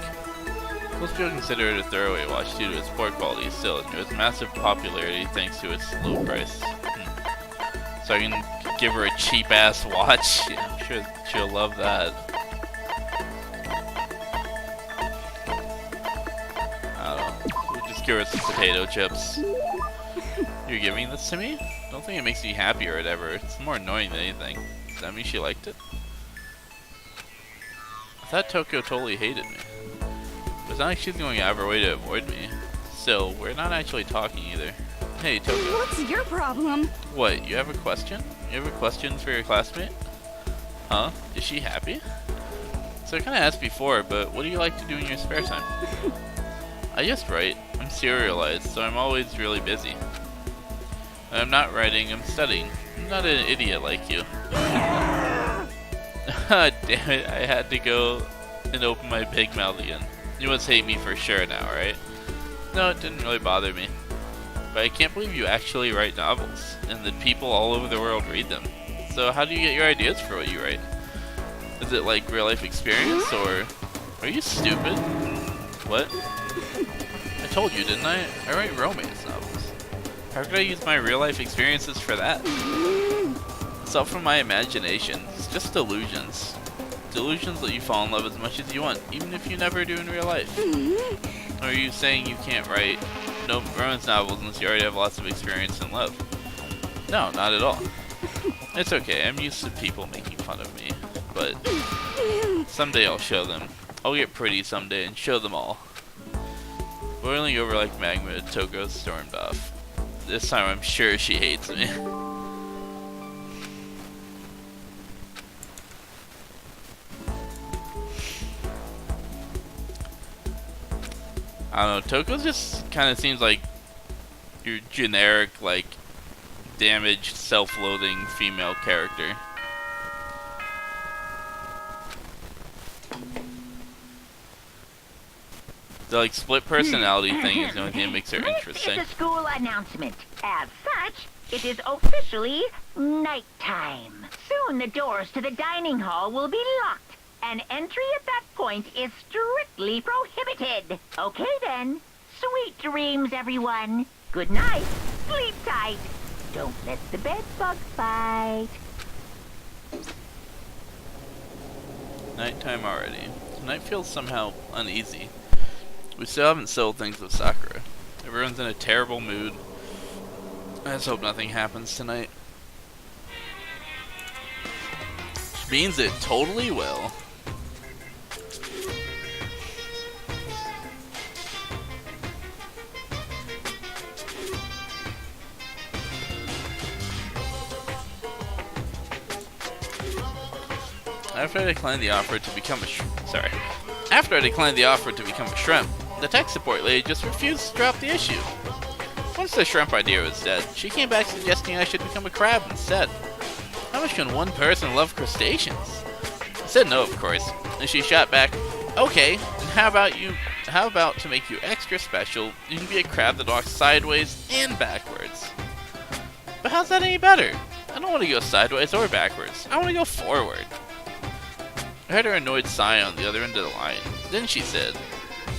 Speaker 1: Most people consider it a throwaway watch due to its poor quality. Still, it has massive popularity thanks to its low price. So I can give her a cheap-ass watch? Yeah, I'm sure she'll love that. Give her some potato chips. You're giving this to me? Don't think it makes me happy or whatever. It's more annoying than anything. Does that mean she liked it? I thought Tokyo totally hated me. But it's not like she's going out of her way to avoid me. Still, we're not actually talking either. Hey, Tokyo.
Speaker 4: What's your problem?
Speaker 1: What, you have a question? You have a question for your classmate? Huh? Is she happy? So I kinda asked before, but what do you like to do in your spare time? I just write. I'm serialized, so I'm always really busy. When I'm not writing, I'm studying. I'm not an idiot like you. Damn it, I had to go and open my big mouth again. You must hate me for sure now, right? No, it didn't really bother me. But I can't believe you actually write novels, and that people all over the world read them. So how do you get your ideas for what you write? Is it like real life experience, or are you stupid? What? I told you, didn't I? I write romance novels. How could I use my real life experiences for that? It's all from my imagination. It's just delusions. Delusions let you fall in love as much as you want, even if you never do in real life. Or are you saying you can't write no romance novels unless you already have lots of experience in love? No, not at all. It's okay, I'm used to people making fun of me. But someday I'll show them. I'll get pretty someday and show them all. Boiling over like magma, Toko stormed off. This time I'm sure she hates me. I don't know, Toko just kind of seems like your generic, like, damaged, self-loathing female character. The like split personality thing is the only thing that makes her interesting.
Speaker 2: This is a school announcement. As such, it is officially nighttime. Soon the doors to the dining hall will be locked, and entry at that point is strictly prohibited. Okay then. Sweet dreams, everyone. Good night. Sleep tight. Don't let the bed bug bite.
Speaker 1: Nighttime already. Tonight feels somehow uneasy. We still haven't settled things with Sakura. Everyone's in a terrible mood. I just hope nothing happens tonight. Which means it totally will. After I declined the offer to become a shrimp, the tech support lady just refused to drop the issue. Once the shrimp idea was dead, she came back suggesting I should become a crab instead. How much can one person love crustaceans? I said no, of course, and she shot back, okay, and how about to make you extra special, you can be a crab that walks sideways and backwards. But how's that any better? I don't want to go sideways or backwards, I want to go forward. I heard her annoyed sigh on the other end of the line. Then she said,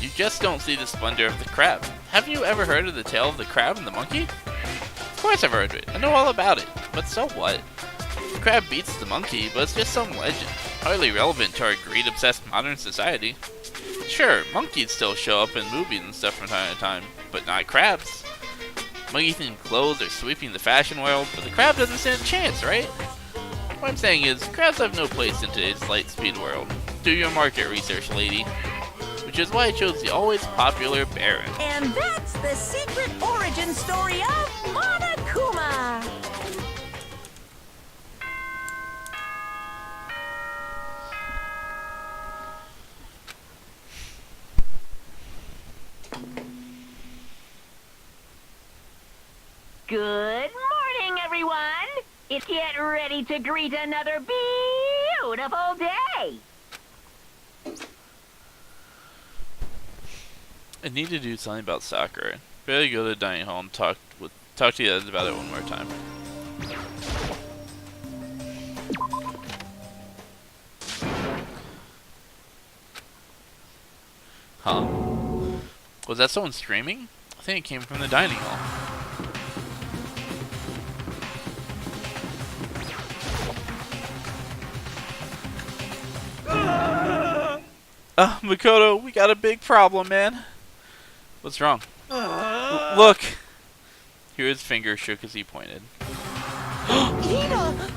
Speaker 1: you just don't see the splendor of the crab. Haven't you ever heard of the tale of the crab and the monkey? Of course I've heard of it. I know all about it. But so what? The crab beats the monkey, but it's just some legend. Hardly relevant to our greed-obsessed modern society. Sure, monkeys still show up in movies and stuff from time to time, but not crabs. Monkey-themed clothes are sweeping the fashion world, but the crab doesn't stand a chance, right? What I'm saying is, crabs have no place in today's light-speed world. Do your market research, lady. Which is why I chose the always popular Baron.
Speaker 7: And that's the secret origin story of Monokuma.
Speaker 2: Good morning, everyone. Get ready to greet another beautiful day.
Speaker 1: I need to do something about Sakura. Better go to the dining hall and talk to you guys about it one more time. Huh? Was that someone screaming? I think it came from the dining hall. Makoto, we got a big problem, man. What's wrong? Look! Here his finger shook as he pointed.
Speaker 7: Hina!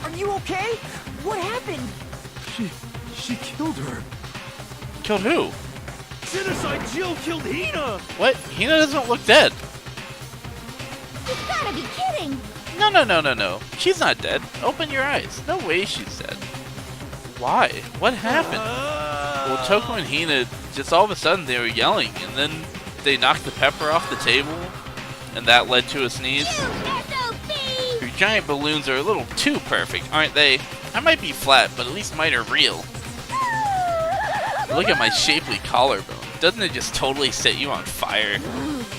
Speaker 7: Are you okay? What happened?
Speaker 3: She killed her.
Speaker 1: Killed who?
Speaker 3: Genocide Jill killed Hina!
Speaker 1: What? Hina doesn't look dead.
Speaker 4: You've gotta be kidding!
Speaker 1: No. She's not dead. Open your eyes. No way she's dead. Why? What happened? Well, Toko and Hina, just all of a sudden they were yelling, and then they knocked the pepper off the table, and that led to a sneeze. Your giant balloons are a little too perfect, aren't they? I might be flat, but at least mine are real. Look at my shapely collarbone. Doesn't it just totally set you on fire?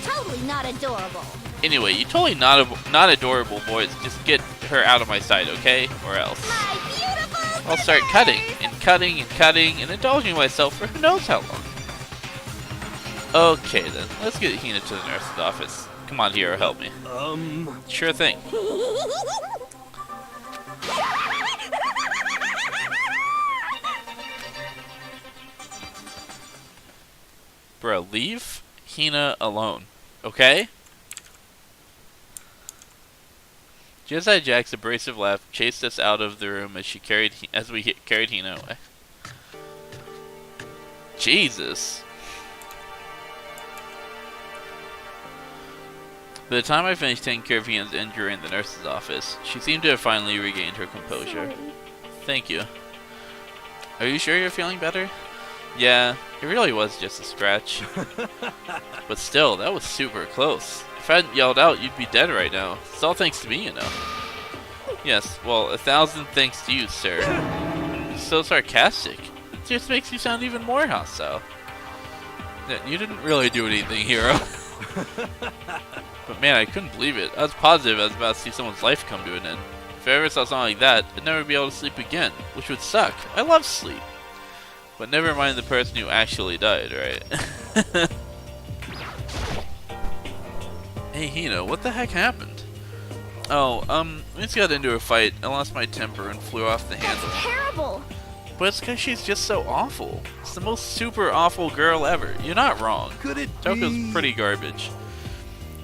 Speaker 4: Totally not adorable.
Speaker 1: Anyway, you totally not adorable boys. Just get her out of my sight, okay? Or else.
Speaker 4: My beautiful
Speaker 1: I'll start cutting and cutting and cutting and indulging myself for who knows how long. Okay then, let's get Hina to the nurse's office. Come on, Hero, help me. Sure thing. Bro, leave Hina alone, okay? Just as Jack's abrasive laugh chased us out of the room as we carried Hina away. Jesus. By the time I finished taking care of Hina's injury in the nurse's office, she seemed to have finally regained her composure. Thank you. Are you sure you're feeling better? Yeah, it really was just a scratch. But still, that was super close. If I hadn't yelled out, you'd be dead right now. It's all thanks to me, you know. Yes, well, 1,000 thanks to you, sir. You're so sarcastic. It just makes you sound even more hostile. Yeah, you didn't really do anything, Hero. But man, I couldn't believe it. I was positive I was about to see someone's life come to an end. If I ever saw something like that, I'd never be able to sleep again, which would suck. I love sleep. But never mind the person who actually died, right? Hey, Hina, what the heck happened? Oh, we just got into a fight. I lost my temper and flew off the handle.
Speaker 4: That's terrible!
Speaker 1: But it's because she's just so awful. It's the most super awful girl ever. You're not wrong.
Speaker 3: Could it
Speaker 1: Toko's
Speaker 3: be...
Speaker 1: pretty garbage.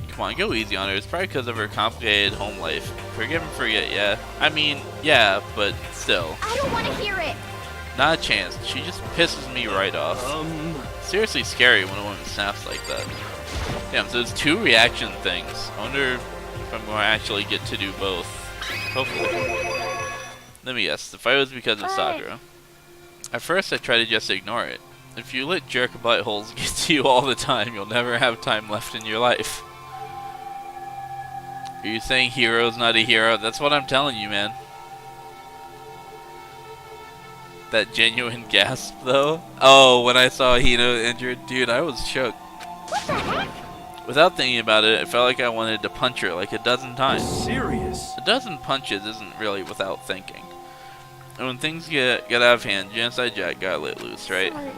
Speaker 1: Come on, go easy on her. It's probably because of her complicated home life. Forgive and forget, yeah. I mean, yeah, but still.
Speaker 4: I don't want to hear it!
Speaker 1: Not a chance. She just pisses me right off. Seriously scary when a woman snaps like that. Damn, so there's 2 reaction things. I wonder if I'm going to actually get to do both. Hopefully. Let me guess. The fight was because of Sakura. At first, I tried to just ignore it. If you let jerk buttholes get to you all the time, you'll never have time left in your life. Are you saying Hero's not a hero? That's what I'm telling you, man. That genuine gasp, though? Oh, when I saw Hina injured, dude, I was shook.
Speaker 4: What the heck?
Speaker 1: Without thinking about it, I felt like I wanted to punch her like a dozen times.
Speaker 3: Serious?
Speaker 1: A dozen punches isn't really without thinking. And when things get out of hand, Genocide Jack got let loose, right?
Speaker 4: Sorry.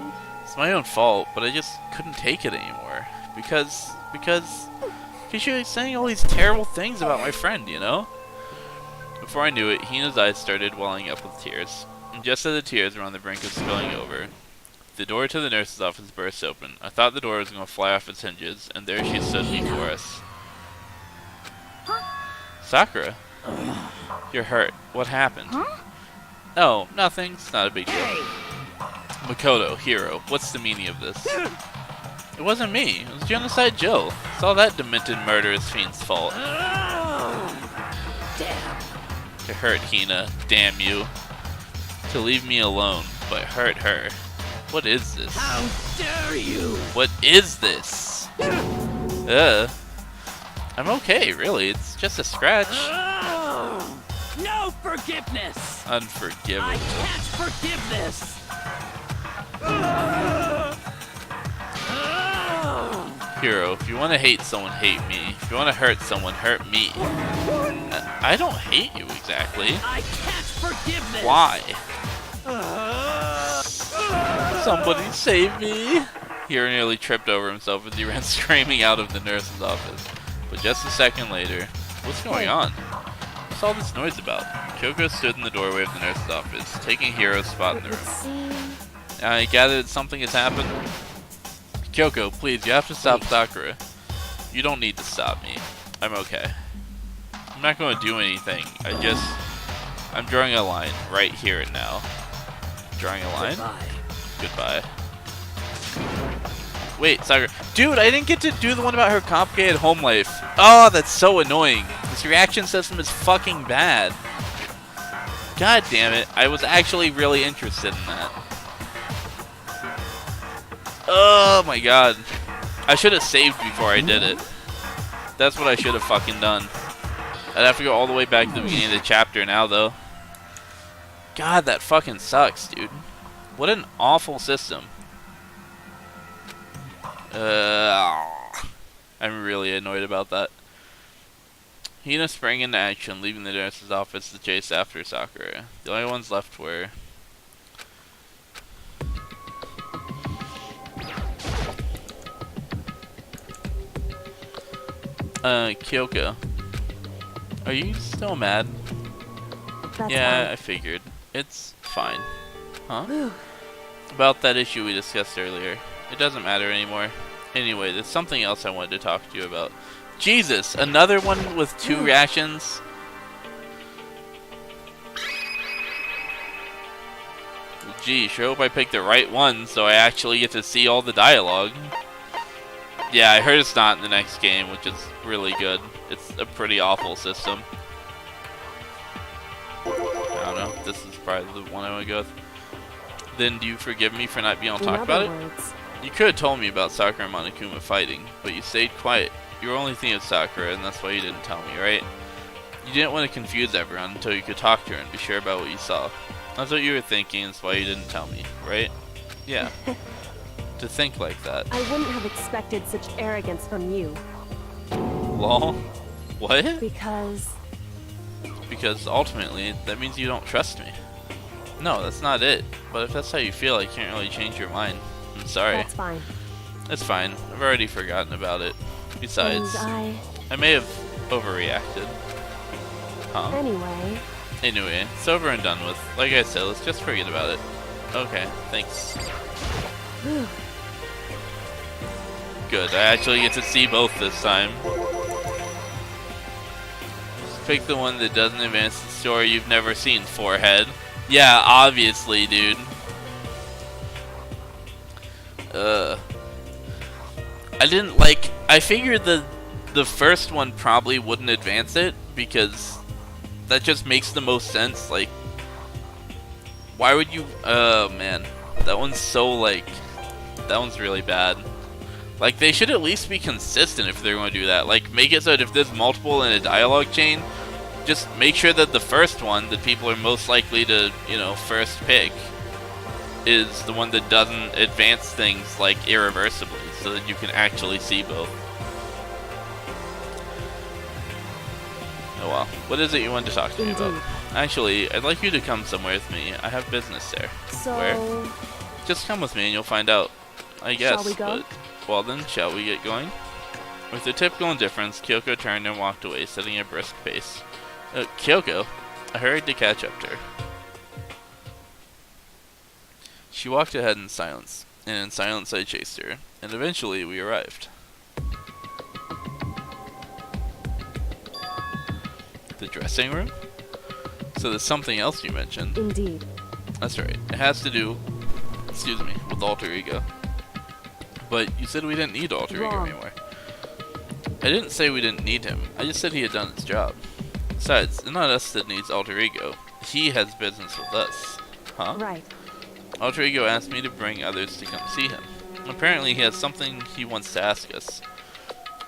Speaker 1: It's my own fault, but I just couldn't take it anymore. Because she was saying all these terrible things about my friend, you know? Before I knew it, Hina's eyes started welling up with tears. And just as the tears were on the brink of spilling over, the door to the nurse's office burst open. I thought the door was going to fly off its hinges, and there she stood before us. Sakura, you're hurt. What happened? Oh, nothing. It's not a big deal. Makoto, Hero, what's the meaning of this? It wasn't me. It was Genocide Jill. It's all that demented murderous fiend's fault. It hurt Hina, damn you. To leave me alone, but hurt her. What is this?
Speaker 7: How dare you!
Speaker 1: What is this? I'm okay, really. It's just a scratch.
Speaker 7: Oh, no forgiveness!
Speaker 1: Unforgivable.
Speaker 7: I can't forgive this!
Speaker 1: Hero, if you want to hate someone, hate me. If you want to hurt someone, hurt me. I don't hate you exactly.
Speaker 7: I can't forgive this!
Speaker 1: Why? Somebody save me! Hero nearly tripped over himself as he ran screaming out of the nurse's office. But just a second later, what's going on? What's all this noise about? Kyoko stood in the doorway of the nurse's office, taking Hero's spot in the room. I gather that something has happened. Kyoko, please, you have to stop Sakura. You don't need to stop me. I'm okay. I'm not going to do anything. I'm drawing a line right here and now. Drawing a line? Goodbye. Wait, Sakura. Dude, I didn't get to do the one about her complicated home life. Oh, that's so annoying. This reaction system is fucking bad. God damn it. I was actually really interested in that. Oh my god. I should have saved before I did it. That's what I should have fucking done. I'd have to go all the way back to the beginning of the chapter now, though. God, that fucking sucks, dude. What an awful system. I'm really annoyed about that. Hina sprang into action, leaving the nurse's office to chase after Sakura. The only ones left were... Kyoko. Are you still mad?
Speaker 8: That's
Speaker 1: yeah,
Speaker 8: fine.
Speaker 1: I figured. It's fine. Huh? About that issue we discussed earlier. It doesn't matter anymore. Anyway, there's something else I wanted to talk to you about. Jesus! Another one with 2 reactions? Well, gee, sure hope I picked the right one so I actually get to see all the dialogue. Yeah, I heard it's not in the next game, which is really good. It's a pretty awful system. I don't know. This is probably the one I want to go with. Then do you forgive me for not being able to talk about it? You could have told me about Sakura and Monokuma fighting, but you stayed quiet. You were only thinking of Sakura, and that's why you didn't tell me, right? You didn't want to confuse everyone until you could talk to her and be sure about what you saw. That's what you were thinking, that's why you didn't tell me, right? Yeah. To think like that.
Speaker 8: I wouldn't have expected such arrogance from you.
Speaker 1: Lol. What?
Speaker 8: Because
Speaker 1: ultimately, that means you don't trust me. No, that's not it. But if that's how you feel, I can't really change your mind. I'm sorry.
Speaker 8: that's fine.
Speaker 1: It's fine. I've already forgotten about it. Besides,
Speaker 8: And
Speaker 1: I may have overreacted. Huh? Anyway, it's over and done with. Like I said, let's just forget about it. Okay, thanks. Good, I actually get to see both this time. Just pick the one that doesn't advance the story you've never seen, forehead. Yeah, obviously, dude. I figured the first one probably wouldn't advance it, because that just makes the most sense. Like, why would you, oh man, that one's really bad. Like, they should at least be consistent if they're going to do that. Like, make it so that if there's multiple in a dialogue chain, just make sure that the first one that people are most likely to, first pick is the one that doesn't advance things, like, irreversibly, so that you can actually see both. Oh well. What is it you wanted to talk to me about? Actually, I'd like you to come somewhere with me. I have business there.
Speaker 8: So...
Speaker 1: Where? Just come with me and you'll find out. I guess,
Speaker 8: Shall we go?
Speaker 1: but... Well then, shall we get going? With a typical indifference, Kyoko turned and walked away, setting a brisk pace. Kyoko? I hurried to catch up to her. She walked ahead in silence, and in silence I chased her, and eventually we arrived. The dressing room? So there's something else you mentioned.
Speaker 8: Indeed.
Speaker 1: That's right. It has to do, with alter ego. But you said we didn't need alter ego
Speaker 8: Wrong.
Speaker 1: anymore. I didn't say we didn't need him. I just said he had done his job. Besides, it's not us that needs alter ego. He has business with us. Huh?
Speaker 8: Right.
Speaker 1: Alter Ego asked me to bring others to come see him. Apparently he has something he wants to ask us.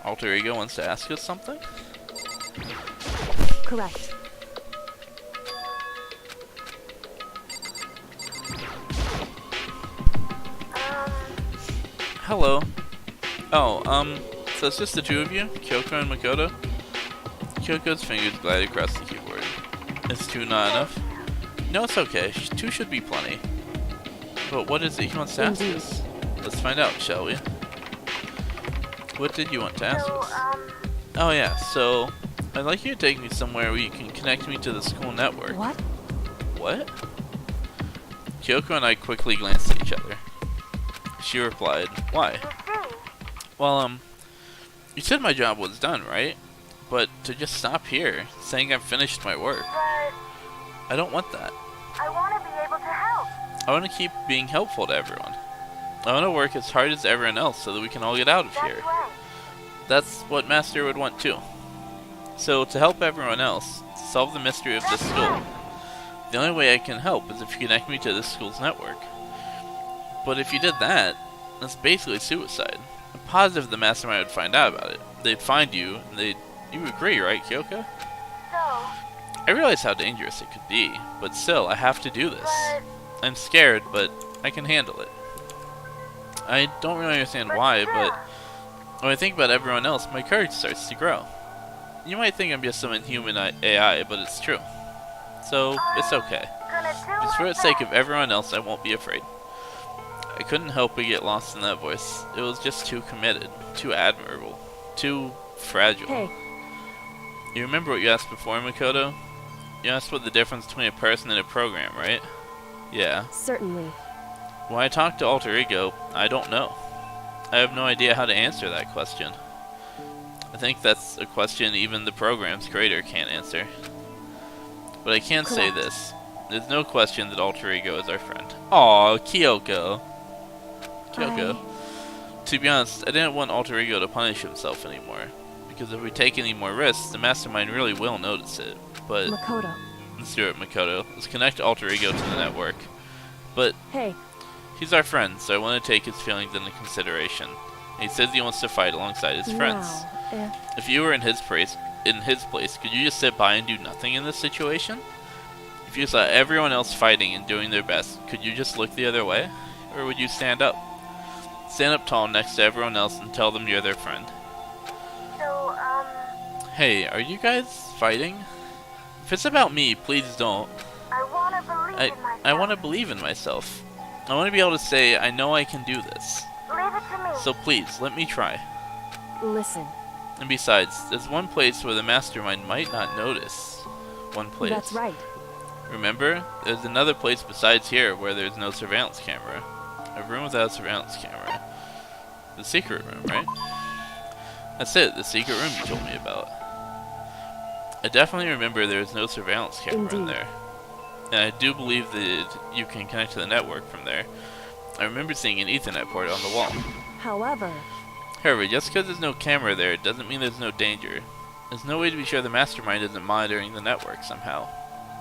Speaker 1: Alter Ego wants to ask us something?
Speaker 8: Correct.
Speaker 1: Hello. Oh, so it's just the two of you? Kyoko and Makoto? Kyoko's fingers glide across the keyboard. Is two not enough? No, it's okay. Two should be plenty. But what is it he wants to ask us? Let's find out, shall we? What did you want to ask us? Oh yeah, so I'd like you to take me somewhere where you can connect me to the school network.
Speaker 8: What?
Speaker 1: What? Kyoko and I quickly glanced at each other. She replied, why? Well, you said my job was done, right? But to just stop here, saying I've finished my work. I don't want that.
Speaker 9: I want to be able to help.
Speaker 1: I want to keep being helpful to everyone. I want to work as hard as everyone else so that we can all get out of here.
Speaker 9: Right.
Speaker 1: That's what Master would want too. So to help everyone else, to solve the mystery of this school, the only way I can help is if you connect me to this school's network. But if you did that, that's basically suicide. I'm positive the Mastermind would find out about it. They'd find you, and you agree, right, Kyoko?
Speaker 9: So,
Speaker 1: I realize how dangerous it could be, but still, I have to do this.
Speaker 9: but
Speaker 1: I'm scared, but I can handle it. I don't really understand why, but when I think about everyone else, my courage starts to grow. You might think I'm just some inhuman AI, but it's true. So, it's okay.
Speaker 9: gonna do
Speaker 1: Just for
Speaker 9: my
Speaker 1: the sake of
Speaker 9: best.
Speaker 1: everyone else, I won't be afraid. I couldn't help but get lost in that voice. It was just too committed, too admirable, too fragile.
Speaker 8: Hey,
Speaker 1: You remember what you asked before, Makoto? You asked what the difference between a person and a program, right? Yeah.
Speaker 8: certainly.
Speaker 1: When I talk to Alter Ego, I don't know. I have no idea how to answer that question. I think that's a question even the program's creator can't answer. But I can say
Speaker 8: Correct.
Speaker 1: this. There's no question that Alter Ego is our friend. Aw, Kyoko. Kyoko. To be honest, I didn't want Alter Ego to punish himself anymore. Because if we take any more risks, the Mastermind really will notice it. But
Speaker 8: Makoto.
Speaker 1: let's do it, Makoto. Let's connect Alter Ego to the network. But
Speaker 8: Hey,
Speaker 1: he's our friend, so I want to take his feelings into consideration. And he says he wants to fight alongside his friends.
Speaker 8: now,
Speaker 1: If you were in his place, could you just sit by and do nothing in this situation? If you saw everyone else fighting and doing their best, could you just look the other way? Or would you stand up? Stand up tall next to everyone else and tell them you're their friend.
Speaker 9: So,
Speaker 1: Hey, are you guys fighting? If it's about me, please don't.
Speaker 9: I want to believe in myself.
Speaker 1: I want to believe in myself. I want to be able to say, I know I can do this.
Speaker 9: Leave it to me.
Speaker 1: So please, let me try.
Speaker 8: listen.
Speaker 1: And besides, there's one place where the Mastermind might not notice. One place.
Speaker 8: That's right.
Speaker 1: Remember, there's another place besides here where there's no surveillance camera. A room without a surveillance camera. The secret room, right? That's it, the secret room you told me about. I definitely remember there was no surveillance camera in
Speaker 8: Indeed.
Speaker 1: there. And I do believe that you can connect to the network from there. I remember seeing an Ethernet port on the wall.
Speaker 8: However,
Speaker 1: However, just because there's no camera there doesn't mean there's no danger. There's no way to be sure the Mastermind isn't monitoring the network somehow.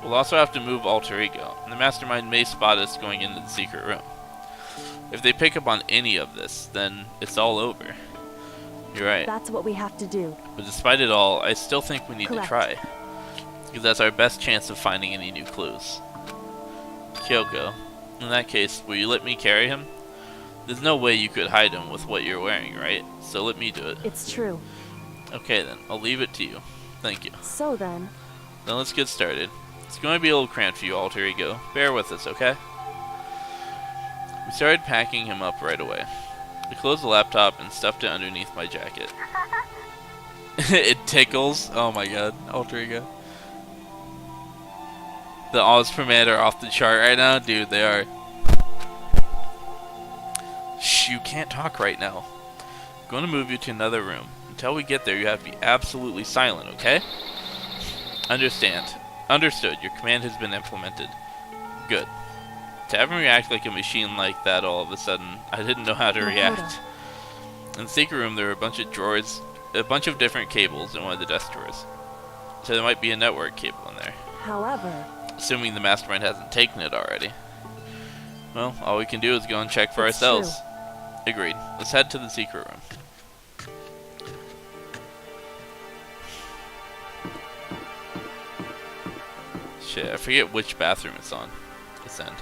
Speaker 1: We'll also have to move Alter Ego, and the Mastermind may spot us going into the secret room. If they pick up on any of this, then it's all over. You're right.
Speaker 8: that's what we have to do.
Speaker 1: But despite it all, I still think we need to
Speaker 8: Correct.
Speaker 1: try. Because that's our best chance of finding any new clues. Kyoko, in that case, will you let me carry him? There's no way you could hide him with what you're wearing, right? So let me do it.
Speaker 8: It's true.
Speaker 1: Okay then, I'll leave it to you. Thank you.
Speaker 8: So then,
Speaker 1: Then let's get started. It's going to be a little cramped for you, Alter Ego. Bear with us, okay? We started packing him up right away. I closed the laptop and stuffed it underneath my jacket. It tickles. Oh my god, Alter Ego. The odds per man are off the chart right now, dude. They are. Shh, you can't talk right now. I'm going to move you to another room. Until we get there, you have to be absolutely silent, okay? Understand. Understood. Your command has been implemented. Good. To have him react like a machine like that all of a sudden, I didn't know how to react. In the secret room, there were a bunch of drawers, a bunch of different cables in one of the desk drawers. So there might be a network cable in there.
Speaker 8: however,
Speaker 1: Assuming the Mastermind hasn't taken it already. Well, all we can do is go and check for
Speaker 8: It's
Speaker 1: ourselves. Agreed. Let's head to the secret room. Shit, I forget which bathroom it's on. This end.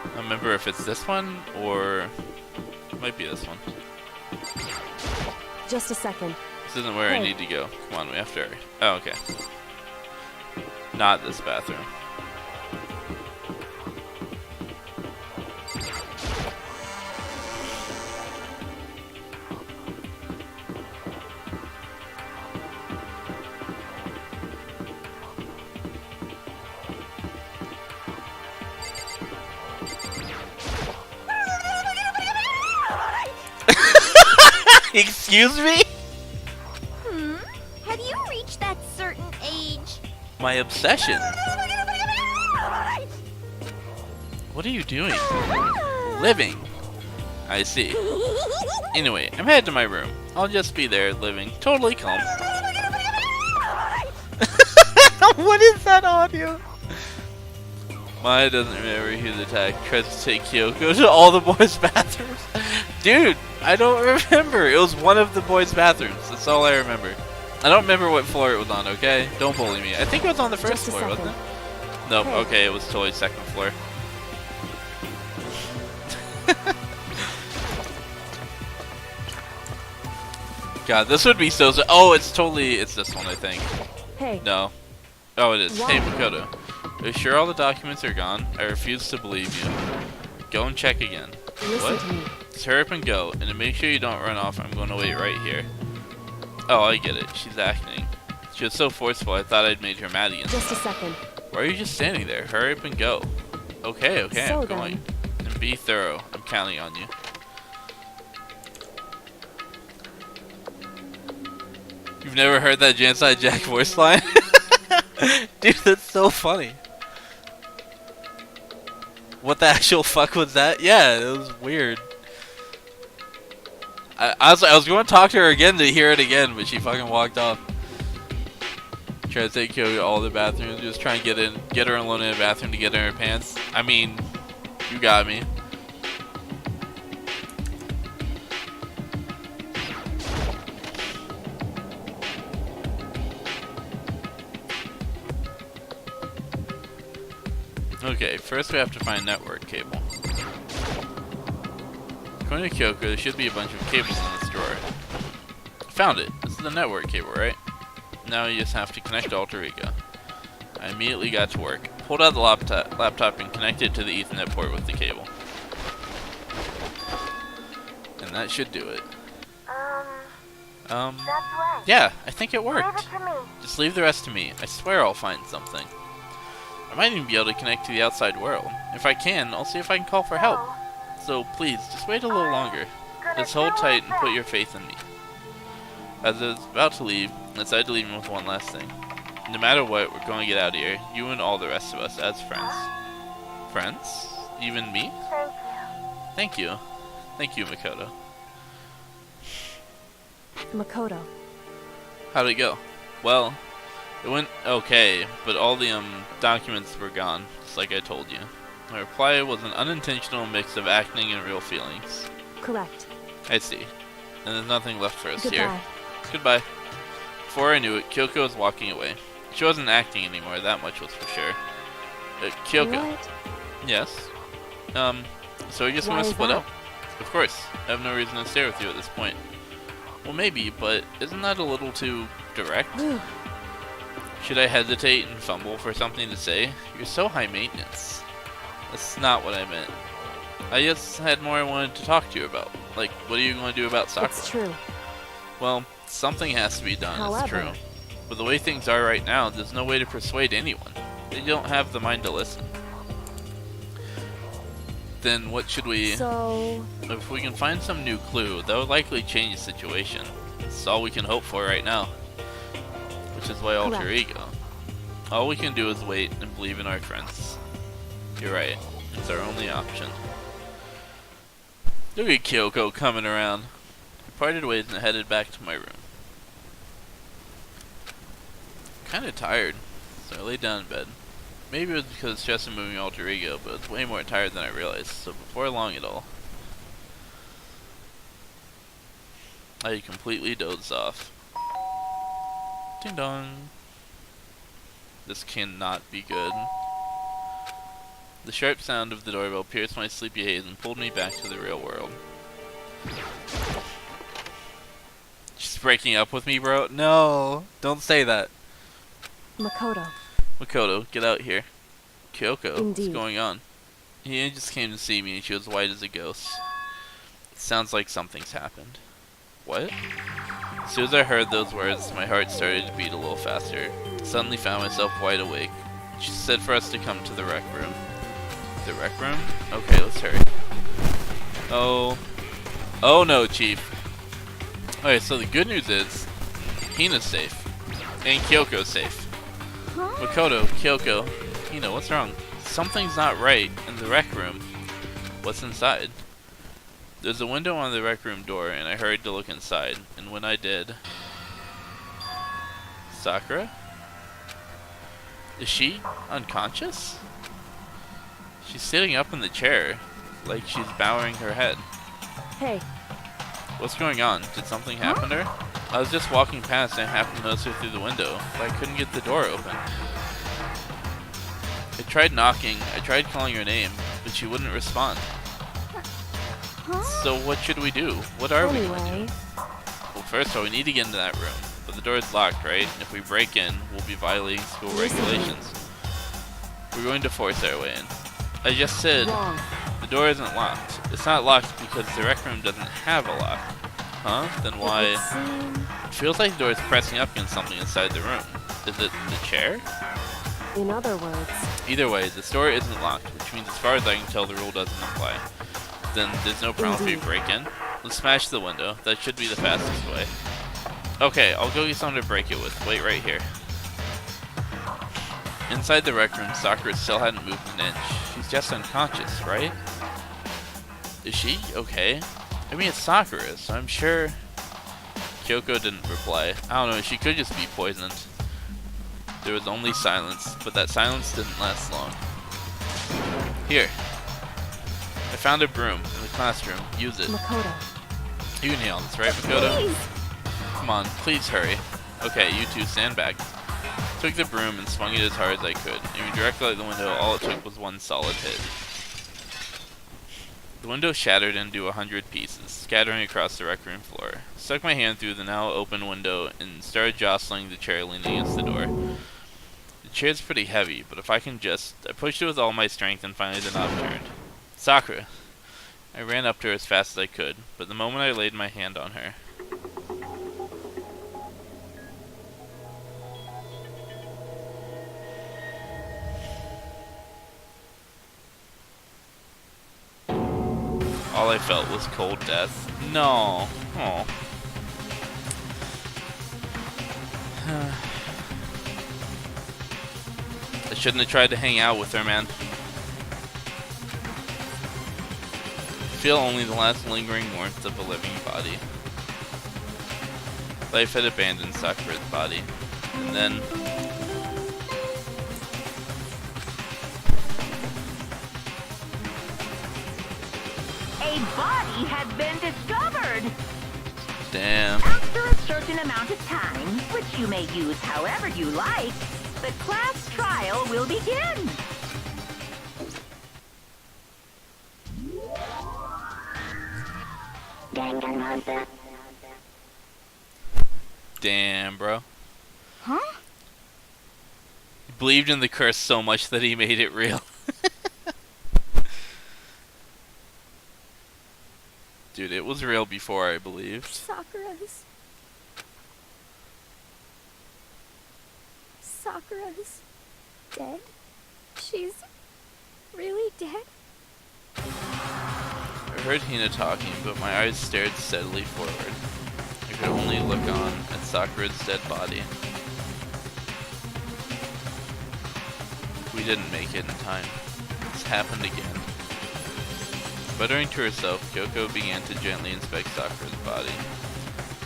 Speaker 1: I don't remember if it's this one or it might be this one.
Speaker 8: Just a second.
Speaker 1: This isn't where I
Speaker 8: Hey.
Speaker 1: need to go. Come on, we have to hurry. Oh, okay. Not this bathroom. Excuse me?
Speaker 4: Have you reached that certain age?
Speaker 1: My obsession. What are you doing? Living. I see. Anyway, I'm headed to my room. I'll just be there living, totally calm. What is that audio? Maya doesn't remember who's attacked. Tries to take Kyoko to all the boys' bathrooms. Dude, I don't remember. It was one of the boys' bathrooms. That's all I remember. I don't remember what floor it was on, okay? Don't bully me. I think it was on the first
Speaker 8: Just a
Speaker 1: floor, wasn't it?
Speaker 8: second.
Speaker 1: Nope,
Speaker 8: Hey.
Speaker 1: okay, it was totally second floor. God, this would be so... Oh, it's this one, I think.
Speaker 8: Hey,
Speaker 1: No. Oh, it is.
Speaker 8: Why?
Speaker 1: Hey, Makoto. Are you sure all the documents are gone? I refuse to believe you. Go and check again.
Speaker 8: listen
Speaker 1: What?
Speaker 8: to me.
Speaker 1: Just hurry up and go, and to make sure you don't run off, I'm going to wait right here. Oh, I get it. She's acting. She was so forceful, I thought I'd made her mad again.
Speaker 8: Just a second.
Speaker 1: Why are you just standing there? Hurry up and go. Okay, okay,
Speaker 8: So
Speaker 1: I'm going. And be thorough. I'm counting on you. You've never heard that Jansai Jack voice line? Dude, that's so funny. What the actual fuck was that? Yeah, it was weird. I was going to talk to her again to hear it again, but she fucking walked off. Try to take Kyoko to all the bathrooms, just try and get her alone in the bathroom to get in her pants. I mean, you got me. Okay, first we have to find network cable. According to Kyoko, there should be a bunch of cables in this drawer. Found it. This is the network cable, right? Now you just have to connect to Alter Ego. I immediately got to work. Pulled out the laptop and connected it to the Ethernet port with the cable. And that should do it.
Speaker 9: That's right.
Speaker 1: Yeah, I think it
Speaker 9: Leave
Speaker 1: worked.
Speaker 9: it to me.
Speaker 1: Just leave the rest to me. I swear I'll find something. I might even be able to connect to the outside world. If I can, I'll see if I can call for help. So please, just wait a little longer. Just hold tight and put your faith in me. As I was about to leave, I decided to leave him with one last thing. No matter what, we're going to get out of here. You and all the rest of us as friends. Friends? Even me?
Speaker 9: Thank you.
Speaker 1: Thank you. Thank you, Makoto.
Speaker 8: Makoto.
Speaker 1: How'd it go? Well, it went okay, but all the documents were gone, just like I told you. My reply was an unintentional mix of acting and real feelings.
Speaker 8: Correct.
Speaker 1: I see. And there's nothing left for us
Speaker 8: Goodbye.
Speaker 1: here. Goodbye. Before I knew it, Kyoko was walking away. She wasn't acting anymore, that much was for sure. Kyoko.
Speaker 8: What?
Speaker 1: Yes. So we're just
Speaker 8: Why
Speaker 1: gonna
Speaker 8: is
Speaker 1: split
Speaker 8: that?
Speaker 1: up? Of course. I have no reason to stay with you at this point. Well, maybe, but isn't that a little too direct? Should I hesitate and fumble for something to say? You're so high maintenance. That's not what I meant. I just had more I wanted to talk to you about. Like, what are you going to do about Sakura?
Speaker 8: It's true.
Speaker 1: Well, something has to be done, it's
Speaker 8: However-
Speaker 1: true. But the way things are right now, there's no way to persuade anyone. They don't have the mind to listen. Then what should we...
Speaker 8: So,
Speaker 1: If we can find some new clue, that would likely change the situation. That's all we can hope for right now. Which is why Alter
Speaker 8: Correct.
Speaker 1: Ego. All we can do is wait and believe in our friends. You're right. It's our only option. Look at Kyoko coming around. We parted ways and headed back to my room. Kinda tired, so I lay down in bed. Maybe it was because it's just a moving alter ego, but it's way more tired than I realized, so before long at all, I completely dozed off. Ding dong. This cannot be good. The sharp sound of the doorbell pierced my sleepy haze and pulled me back to the real world. She's breaking up with me, bro? No! Don't say that.
Speaker 8: Makoto.
Speaker 1: Makoto, get out here. Kyoko,
Speaker 8: Indeed.
Speaker 1: what's going on? He just came to see me and she was white as a ghost. It sounds like something's happened. What? As soon as I heard those words, my heart started to beat a little faster. I suddenly found myself wide awake. She said for us to come to the rec room. The rec room? Okay, let's hurry. Oh. Oh no, Chief. Okay, so the good news is, Hina's safe. And Kyoko's safe. Makoto, Kyoko, Hina, what's wrong? Something's not right in the rec room. What's inside? There's a window on the rec room door, and I hurried to look inside. And when I did... Sakura? Is she unconscious? She's sitting up in the chair, like she's bowing her head.
Speaker 8: Hey,
Speaker 1: What's going on? Did something happen to her? I was just walking past and I happened to notice her through the window, but I couldn't get the door open. I tried knocking, I tried calling her name, but she wouldn't respond. So what should we do? What are we going to
Speaker 8: anyway,
Speaker 1: do? Well, first of all, we need to get into that room, but the door is locked, right? And if we break in, we'll be violating school regulations. We're going to force our way in. I just said
Speaker 8: wrong.
Speaker 1: the door isn't locked. It's not locked because the rec room doesn't have a lock. Huh? Then
Speaker 8: It
Speaker 1: why?
Speaker 8: would seem,
Speaker 1: It feels like the door is pressing up against something inside the room. Is it the chair?
Speaker 8: in other words,
Speaker 1: Either way, the door isn't locked, which means as far as I can tell, the rule doesn't apply. Then there's no problem if we
Speaker 8: Indeed.
Speaker 1: break in. Let's smash the window. That should be the fastest way. Okay, I'll go get something to break it with. Wait right here. Inside the rec room, Sakura still hadn't moved an inch. She's just unconscious, right? Is she okay? I mean, it's Sakura, so I'm sure... Kyoko didn't reply. I don't know, she could just be poisoned. There was only silence, but that silence didn't last long. Here. I found a broom in the classroom. Use it.
Speaker 8: Makoto.
Speaker 1: You can handle this, right, Makoto?
Speaker 4: Please.
Speaker 1: Come on, please hurry. Okay, you two stand back. Took the broom and swung it as hard as I could. Aiming directly at the window, all it took was one solid hit. The window shattered into 100 pieces, scattering across the rec room floor. Stuck my hand through the now open window and started jostling the chair leaning against the door. The chair's pretty heavy, but if I can just... I pushed it with all my strength and finally the knob turned. Sakura! I ran up to her as fast as I could, but the moment I laid my hand on her... all I felt was cold death. No. Oh. I shouldn't have tried to hang out with her, man. Feel only the last lingering warmth of a living body. Life had abandoned Sakura's body. And then...
Speaker 2: A body has been discovered.
Speaker 1: damn.
Speaker 2: After a certain amount of time, which you may use however you like, the class trial will begin. Danganronpa.
Speaker 1: Damn, bro.
Speaker 4: Huh?
Speaker 1: He believed in the curse so much that he made it real. Dude, it was real before I believed.
Speaker 4: Sakura's dead? She's really dead?
Speaker 1: I heard Hina talking, but my eyes stared steadily forward. I could only look on at Sakura's dead body. We didn't make it in time. It's happened again. Sputtering to herself, Kyoko began to gently inspect Sakura's body.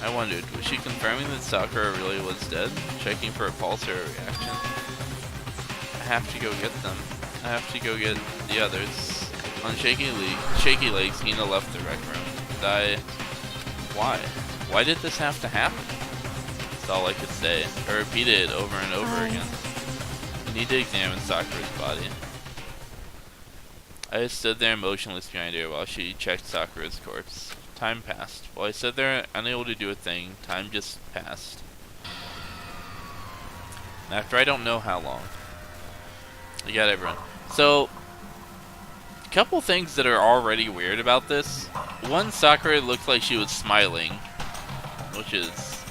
Speaker 1: I wondered, was she confirming that Sakura really was dead? Checking for a pulse or a reaction? I have to go get them. I have to go get the others. On shaky legs, Hina left the rec room. Why? Why did this have to happen? That's all I could say. I repeated it over and over again. I need to examine Sakura's body. I stood there motionless behind her while she checked Sakura's corpse. Time passed. While I stood there unable to do a thing, time just passed. After I don't know how long. I got everyone. So, a couple things that are already weird about this. One, Sakura looked like she was smiling, which is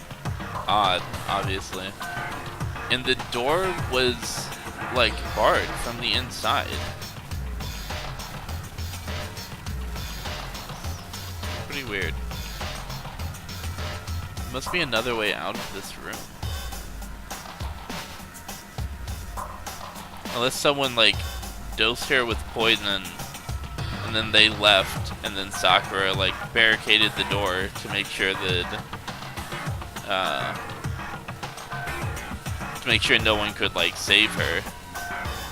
Speaker 1: odd, obviously. And the door was, like, barred from the inside. Pretty weird. Must be another way out of this room. Unless someone, like, dosed her with poison, and then they left, and then Sakura, like, barricaded the door to make sure that, to make sure no one could, like, save her.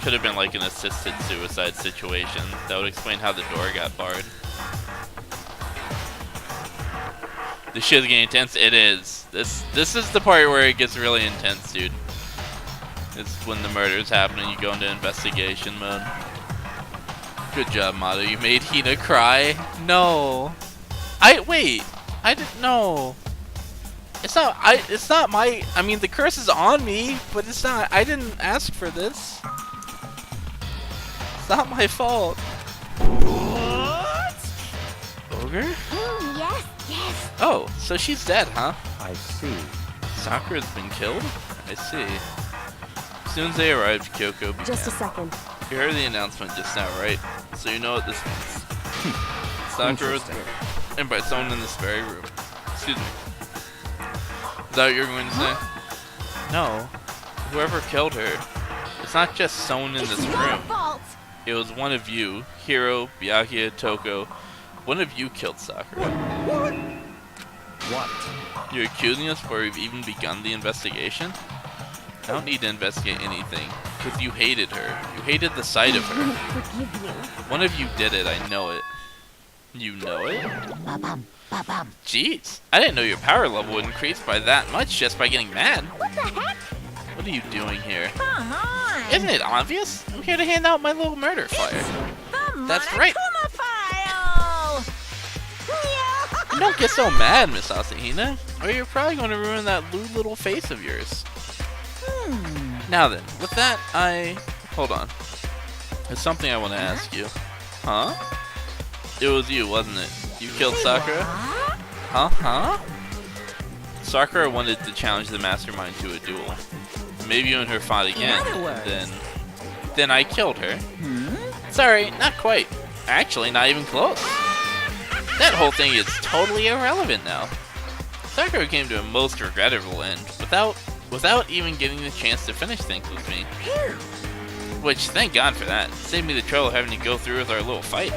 Speaker 1: Could have been, like, an assisted suicide situation. That would explain how the door got barred. This shit's getting intense. It is. This is the part where it gets really intense, dude. It's when the murder's happening, you go into investigation mode. Good job, Mato. You made Hina cry. No. Wait. I didn't know. It's not my, I mean, the curse is on me, but it's not, I didn't ask for this. It's not my fault. What? Ogre?
Speaker 4: Yes, yes.
Speaker 1: Oh, so she's dead, huh?
Speaker 6: I see.
Speaker 1: Sakura's been killed? I see. As soon as they arrived, Kyoko began.
Speaker 8: Just a second.
Speaker 1: You heard the announcement just now, right? So you know what this means. Sakura was and by someone in this very room. Excuse me. Is that what you're going to say? No. Whoever killed her. It's not just someone in this room.
Speaker 4: Fault.
Speaker 1: It was one of you, Hiro, Byakuya, Toko. One of you killed Sakura.
Speaker 6: What?
Speaker 1: You're accusing us before we've even begun the investigation? I don't need to investigate anything, because you hated her. You hated the sight of her.
Speaker 4: Forgive you.
Speaker 1: One of you did it, I know it. You know it? Jeez, I didn't know your power level would increase by that much just by getting mad.
Speaker 4: What the heck?
Speaker 1: What are you doing here?
Speaker 2: Come on.
Speaker 1: Isn't it obvious? I'm here to hand out my little murder flyer.
Speaker 2: The
Speaker 1: That's right.
Speaker 2: Monokuma file.
Speaker 1: You don't get so mad, Miss Asahina, or you're probably going to ruin that lewd little face of yours. Now then, with that, hold on. There's something I want to ask you. Huh? It was you, wasn't it? You killed Sakura? Huh? Sakura wanted to challenge the mastermind to a duel. Maybe you and her fought again.
Speaker 7: In other words.
Speaker 1: Then I killed her. Sorry, not quite. Actually, not even close. That whole thing is totally irrelevant now. Sakura came to a most regrettable end without even getting the chance to finish things with me. Which, thank God for that. Saved me the trouble of having to go through with our little fight.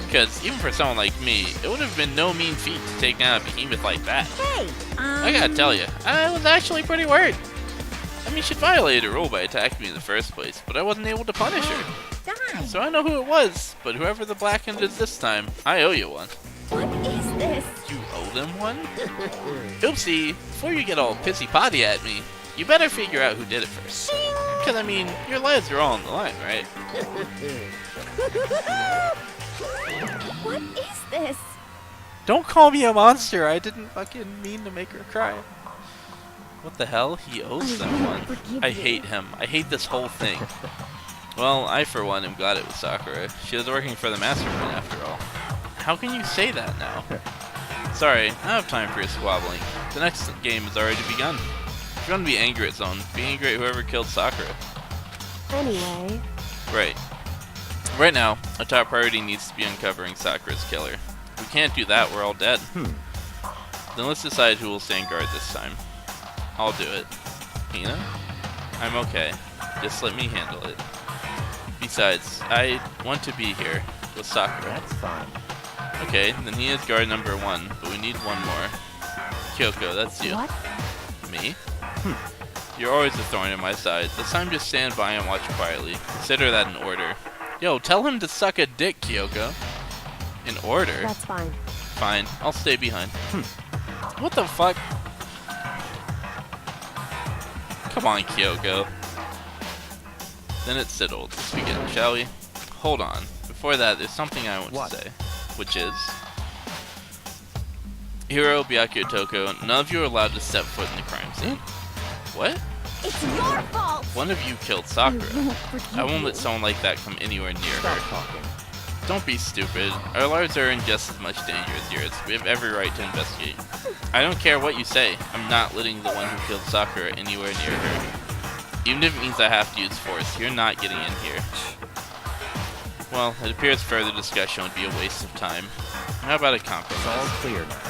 Speaker 1: Because even for someone like me, it would have been no mean feat to take down a behemoth like that.
Speaker 2: Hey,
Speaker 1: I gotta tell you, I was actually pretty worried. I mean, she violated a rule by attacking me in the first place, but I wasn't able to punish her.
Speaker 2: die.
Speaker 1: So I know who it was, but whoever the Blackhand is this time, I owe you one.
Speaker 4: What is this?
Speaker 1: You owe them one? Oopsie, before you get all pissy-potty at me, you better figure out who did it first. Because, I mean, your lives are all on the line, right?
Speaker 4: What is this?
Speaker 1: Don't call me a monster, I didn't fucking mean to make her cry. What the hell? He owes them one. I hate him. I hate this whole thing. Well, I for one am glad it was Sakura. She was working for the mastermind after all. How can you say that now? Sorry, I don't have time for your squabbling. The next game has already begun. If you want to be angry at someone, be angry at whoever killed Sakura.
Speaker 8: Anyway,
Speaker 1: Right. Right now, our top priority needs to be uncovering Sakura's killer. If we can't do that, we're all dead. Then let's decide who will stand guard this time. I'll do it. Hina? I'm okay. Just let me handle it. Besides, I want to be here with Sakura.
Speaker 6: That's fine.
Speaker 1: Okay, then he is guard number 1, but we need one more. Kyoko, that's you.
Speaker 8: what?
Speaker 1: Me? You're always a thorn in my side. This time just stand by and watch quietly. Consider that an order. Yo, tell him to suck a dick, Kyoko. An order?
Speaker 8: That's fine.
Speaker 1: Fine, I'll stay behind. What the fuck? Come on, Kyoko. Then it's settled. Let's begin, shall we? Hold on. Before that, there's something I want to say. Which is... Hiro, Byakuya, Toko, none of you are allowed to step foot in the crime scene. What?
Speaker 4: It's your fault!
Speaker 1: One of you killed Sakura. I won't let someone like that come anywhere near her.
Speaker 6: Talking.
Speaker 1: Don't be stupid. Our lives are in just as much danger as yours. We have every right to investigate. I don't care what you say. I'm not letting the one who killed Sakura anywhere near her. Even if it means I have to use force, you're not getting in here. Well, it appears further discussion would be a waste of time. How about a compromise?
Speaker 6: It's all clear now.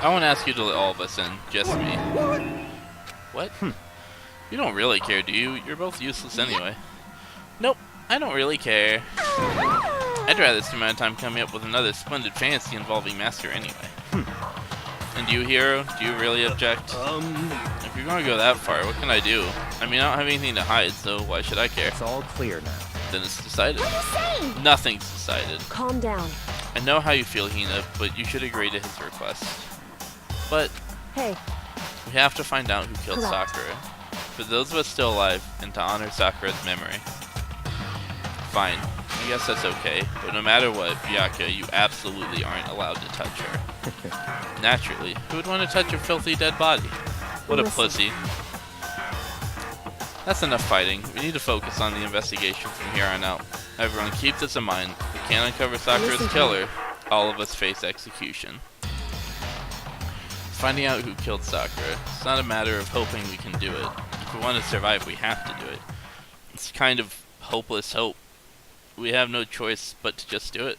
Speaker 1: I won't ask you to let all of us in, just me. What? You don't really care, do you? You're both useless anyway. Nope, I don't really care. I'd rather spend my time coming up with another splendid fantasy involving Master anyway. And you, Hiro, do you really object? If you're going to go that far, what can I do? I mean, I don't have anything to hide, so why should I care?
Speaker 6: It's all clear now.
Speaker 1: Then it's decided.
Speaker 4: What are you saying?
Speaker 1: Nothing's decided.
Speaker 8: Calm down.
Speaker 1: I know how you feel, Hina, but you should agree to his request. But
Speaker 8: Hey,
Speaker 1: we have to find out who killed
Speaker 8: Correct.
Speaker 1: Sakura. For those of us still alive, and to honor Sakura's memory. Fine. I guess that's okay, but no matter what, Byakuya, you absolutely aren't allowed to touch her. Naturally, who would want to touch a filthy dead body? What a
Speaker 8: Listen.
Speaker 1: pussy. That's enough fighting. We need to focus on the investigation from here on out. Everyone keep this in mind. If we can't uncover Sakura's
Speaker 8: Listen to
Speaker 1: killer, all of us face execution. Finding out who killed Sakura. It's not a matter of hoping we can do it. If we want to survive, we have to do it. It's kind of hopeless hope. We have no choice but to just do it.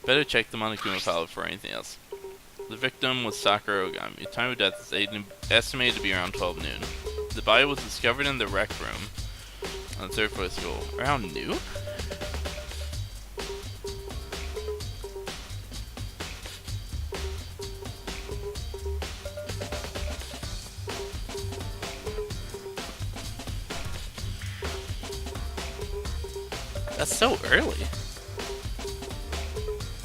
Speaker 1: Better check the Monokuma file before anything else. The victim was Sakura Ogami. The time of death is estimated to be around 12 noon. The body was discovered in the rec room on the third floor of school. Around noon? That's so early.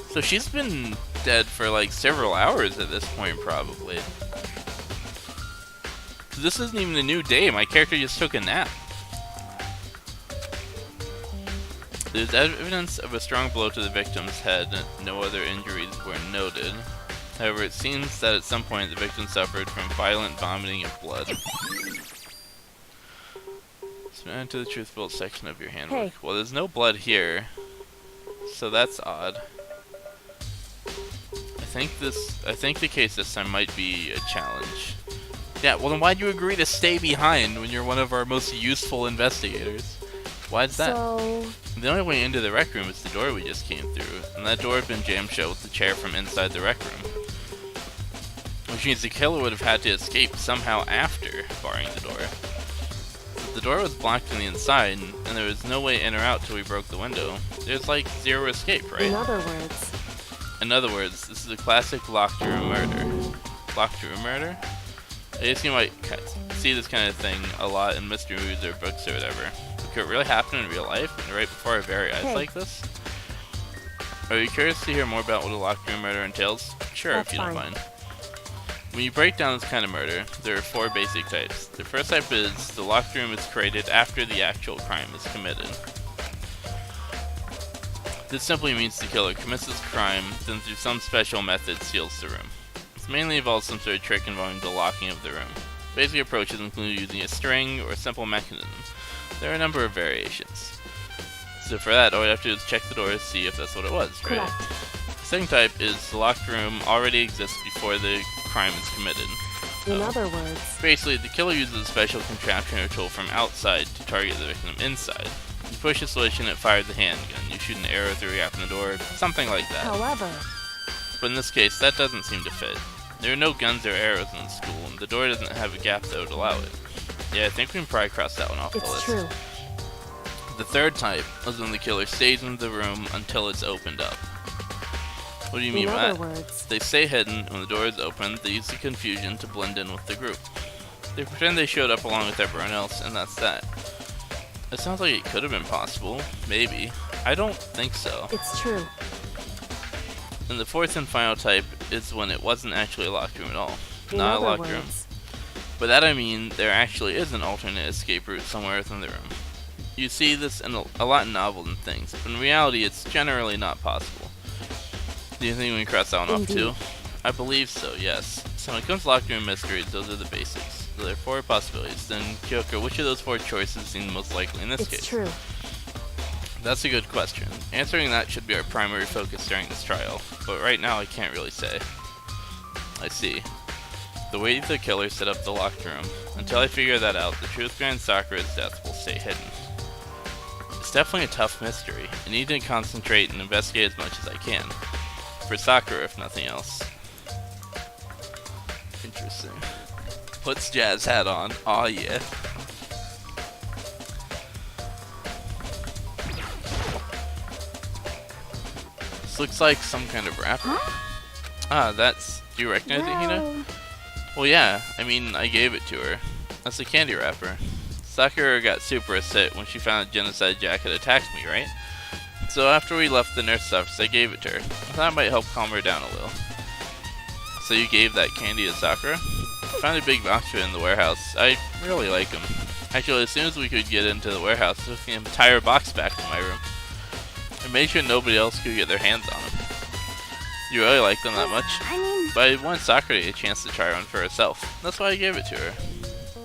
Speaker 1: So she's been dead for like several hours at this point, probably. 'Cause this isn't even a new day. My character just took a nap. There's evidence of a strong blow to the victim's head. No other injuries were noted. However, it seems that at some point the victim suffered from violent vomiting of blood. Add to the truthful section of your handbook.
Speaker 8: Hey.
Speaker 1: Well, there's no blood here, so that's odd. I think the case this time might be a challenge. Yeah, well then why'd you agree to stay behind when you're one of our most useful investigators? Why is that?
Speaker 8: so
Speaker 1: The only way into the rec room is the door we just came through, and that door had been jammed shut with the chair from inside the rec room. Which means the killer would have had to escape somehow after barring the door. The door was blocked from the inside, and there was no way in or out till we broke the window. There's like zero escape, right?
Speaker 8: in other words,
Speaker 1: this is a classic locked room murder. Locked room murder? I guess you might see this kind of thing a lot in mystery movies or books or whatever. But could it really happen in real life, right before our very eyes like this? Are you curious to hear more about what a locked room murder entails? Sure,
Speaker 8: That's
Speaker 1: if you don't
Speaker 8: fine.
Speaker 1: mind. When you break down this kind of murder, there are 4 basic types. The first type is the locked room is created after the actual crime is committed. This simply means the killer commits his crime, then through some special method seals the room. This mainly involves some sort of trick involving the locking of the room. Basic approaches include using a string or a simple mechanism. There are a number of variations. So for that, all we have to do is check the door to see if that's what it was, right?
Speaker 8: correct.
Speaker 1: The second type is the locked room already exists before the crime is committed.
Speaker 8: In other words,
Speaker 1: Basically, the killer uses a special contraption or tool from outside to target the victim inside. You push a switch and it fires the handgun. You shoot an arrow through a gap in the door, something like that.
Speaker 8: however,
Speaker 1: But in this case, that doesn't seem to fit. There are no guns or arrows in the school, and the door doesn't have a gap that would allow it. Yeah, I think we can probably cross that one off the
Speaker 8: it's
Speaker 1: list.
Speaker 8: true.
Speaker 1: The third type is when the killer stays in the room until it's opened up. What do you mean
Speaker 8: In
Speaker 1: by
Speaker 8: other
Speaker 1: that?
Speaker 8: words,
Speaker 1: They stay hidden. When the door is open, they use the confusion to blend in with the group. They pretend they showed up along with everyone else, and that's that. It sounds like it could have been possible. Maybe. I don't think so.
Speaker 8: it's true.
Speaker 1: And the fourth and final type is when it wasn't actually a locked room at all.
Speaker 8: In
Speaker 1: Not a
Speaker 8: other
Speaker 1: locked
Speaker 8: words,
Speaker 1: room. By that I mean there actually is an alternate escape route somewhere within the room. You see this in a lot in novels and things, but in reality it's generally not possible. Do you think we can cross that one off too?
Speaker 8: Indeed.
Speaker 1: I believe so, yes. So when it comes to locked room mysteries, those are the basics. So there are 4 possibilities. Then, Kyoko, which of those 4 choices seem most likely in this
Speaker 8: it's
Speaker 1: case?
Speaker 8: true.
Speaker 1: That's a good question. Answering that should be our primary focus during this trial, but right now I can't really say. I see. The way the killer set up the locked room. Until I figure that out, the truth behind Sakura's death will stay hidden. It's definitely a tough mystery. I need to concentrate and investigate as much as I can. For Sakura, if nothing else. Interesting. Puts jazz hat on. Aw, yeah. This looks like some kind of wrapper. Ah, that's... Do you recognize it, Hina? Well, yeah. I mean, I gave it to her. That's a candy wrapper. Sakura got super upset when she found a genocide jacket attacked me, right? So after we left the nurse's office, I gave it to her. I thought it might help calm her down a little. So you gave that candy to Sakura? I found a big box of it in the warehouse. I really like them. Actually, as soon as we could get into the warehouse, I took the entire box back to my room. I made sure nobody else could get their hands on them. You really like them that much?
Speaker 4: I mean,
Speaker 1: But I wanted Sakura to get a chance to try one for herself. That's why I gave it to her.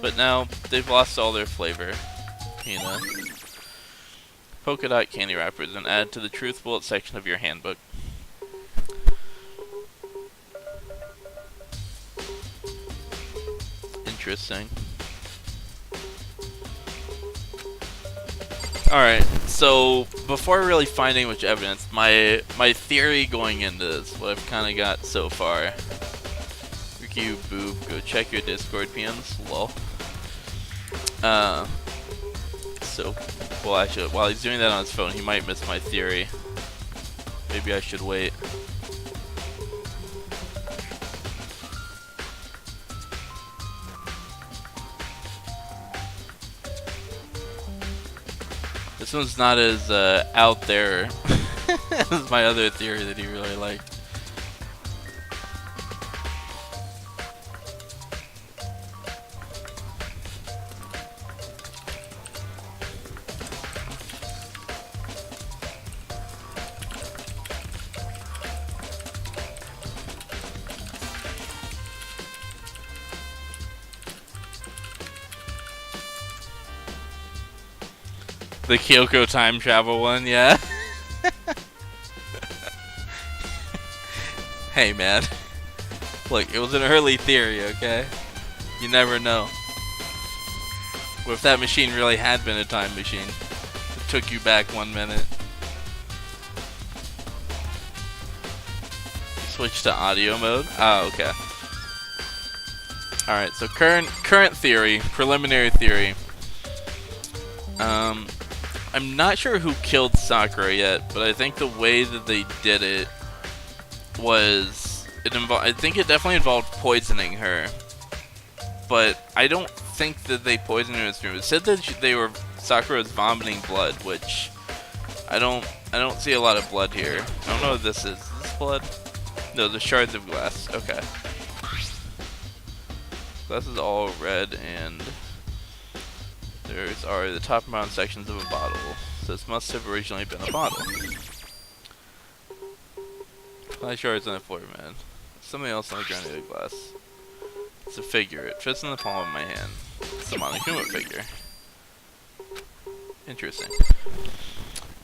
Speaker 1: But now, they've lost all their flavor. You know. Polka dot candy wrappers and add to the truth bullet section of your handbook. Interesting. Alright, so before really finding much evidence, my theory going into this, what I've kind of got so far. Ricky Boob, go check your Discord PMs, lol. So, well actually, while he's doing that on his phone, he might miss my theory. Maybe I should wait. This one's not as out there as my other theory that he really liked. The Kyoko time travel one, yeah. Hey man, look, it was an early theory, okay? You never know. What if that machine really had been a time machine? It took you back 1 minute. Switch to audio mode? Oh, okay. Alright, so current theory, preliminary theory. I'm not sure who killed Sakura yet, but I think the way that they did it was I think it definitely involved poisoning her. But I don't think that they poisoned her in this room. It said that Sakura was vomiting blood, which I don't see a lot of blood here. I don't know what this is. Is this blood? No, the shards of glass. Okay. Glass is all red and are the top and bottom sections of a bottle. So this must have originally been a bottle. Glass shards on the floor, man. Something else on the ground of the glass. It's a figure. It fits in the palm of my hand. It's the Monokuma figure. Interesting.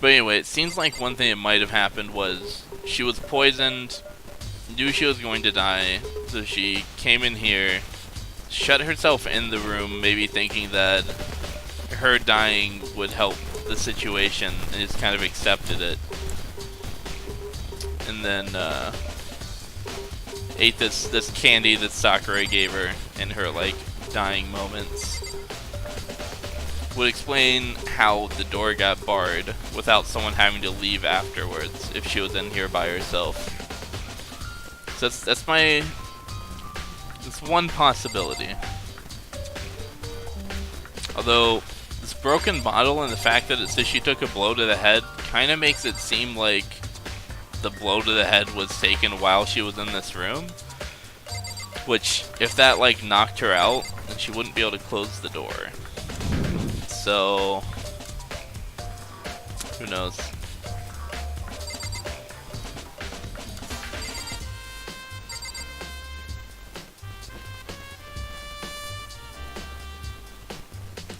Speaker 1: But anyway, it seems like one thing that might have happened was she was poisoned, knew she was going to die, so she came in here, shut herself in the room, maybe thinking that her dying would help the situation, and just kind of accepted it. And then ate this candy that Sakura gave her in her like dying moments. Would explain how the door got barred without someone having to leave afterwards if she was in here by herself. So that's my... It's one possibility. Although, this broken bottle and the fact that it says she took a blow to the head kind of makes it seem like the blow to the head was taken while she was in this room. Which, if that, like, knocked her out, then she wouldn't be able to close the door. So... who knows?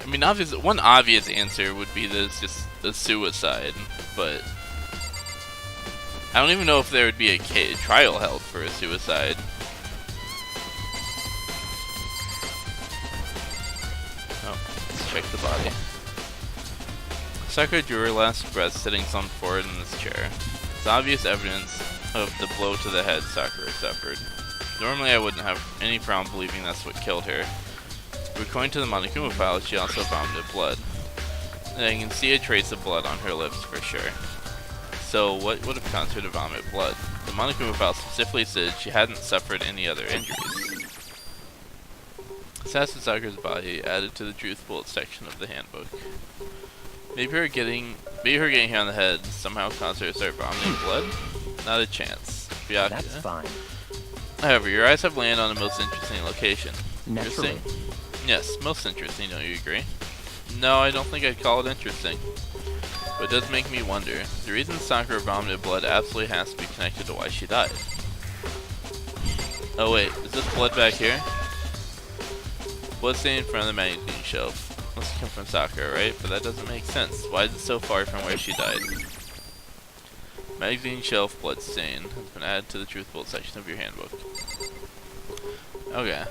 Speaker 1: I mean, one obvious answer would be that it's just a suicide, but I don't even know if there would be a trial held for a suicide. Oh, let's check the body. Sakura drew her last breath sitting slumped forward in this chair. It's obvious evidence of the blow to the head Sakura suffered. Normally I wouldn't have any problem believing that's what killed her. But according to the Monokuma file, she also vomited blood. And I can see a trace of blood on her lips for sure. So what would have caused her to vomit blood? The Monokuma file specifically said she hadn't suffered any other injuries. Assassin Sakura's body added to the truth bullet section of the handbook. Maybe her getting hit on the head somehow caused her to start vomiting blood? Not a chance. Byakuya.
Speaker 6: That's fine.
Speaker 1: However, your eyes have landed on the most interesting location.
Speaker 6: Naturally.
Speaker 1: Interesting? Yes, most interesting, don't you agree? No, I don't think I'd call it interesting. But it does make me wonder. The reason Sakura vomited blood absolutely has to be connected to why she died. Oh wait, is this blood back here? Blood stain in front of the magazine shelf. Must come from Sakura, right? But that doesn't make sense. Why is it so far from where she died? Magazine shelf blood stain has been added to the truth bullet section of your handbook. Okay.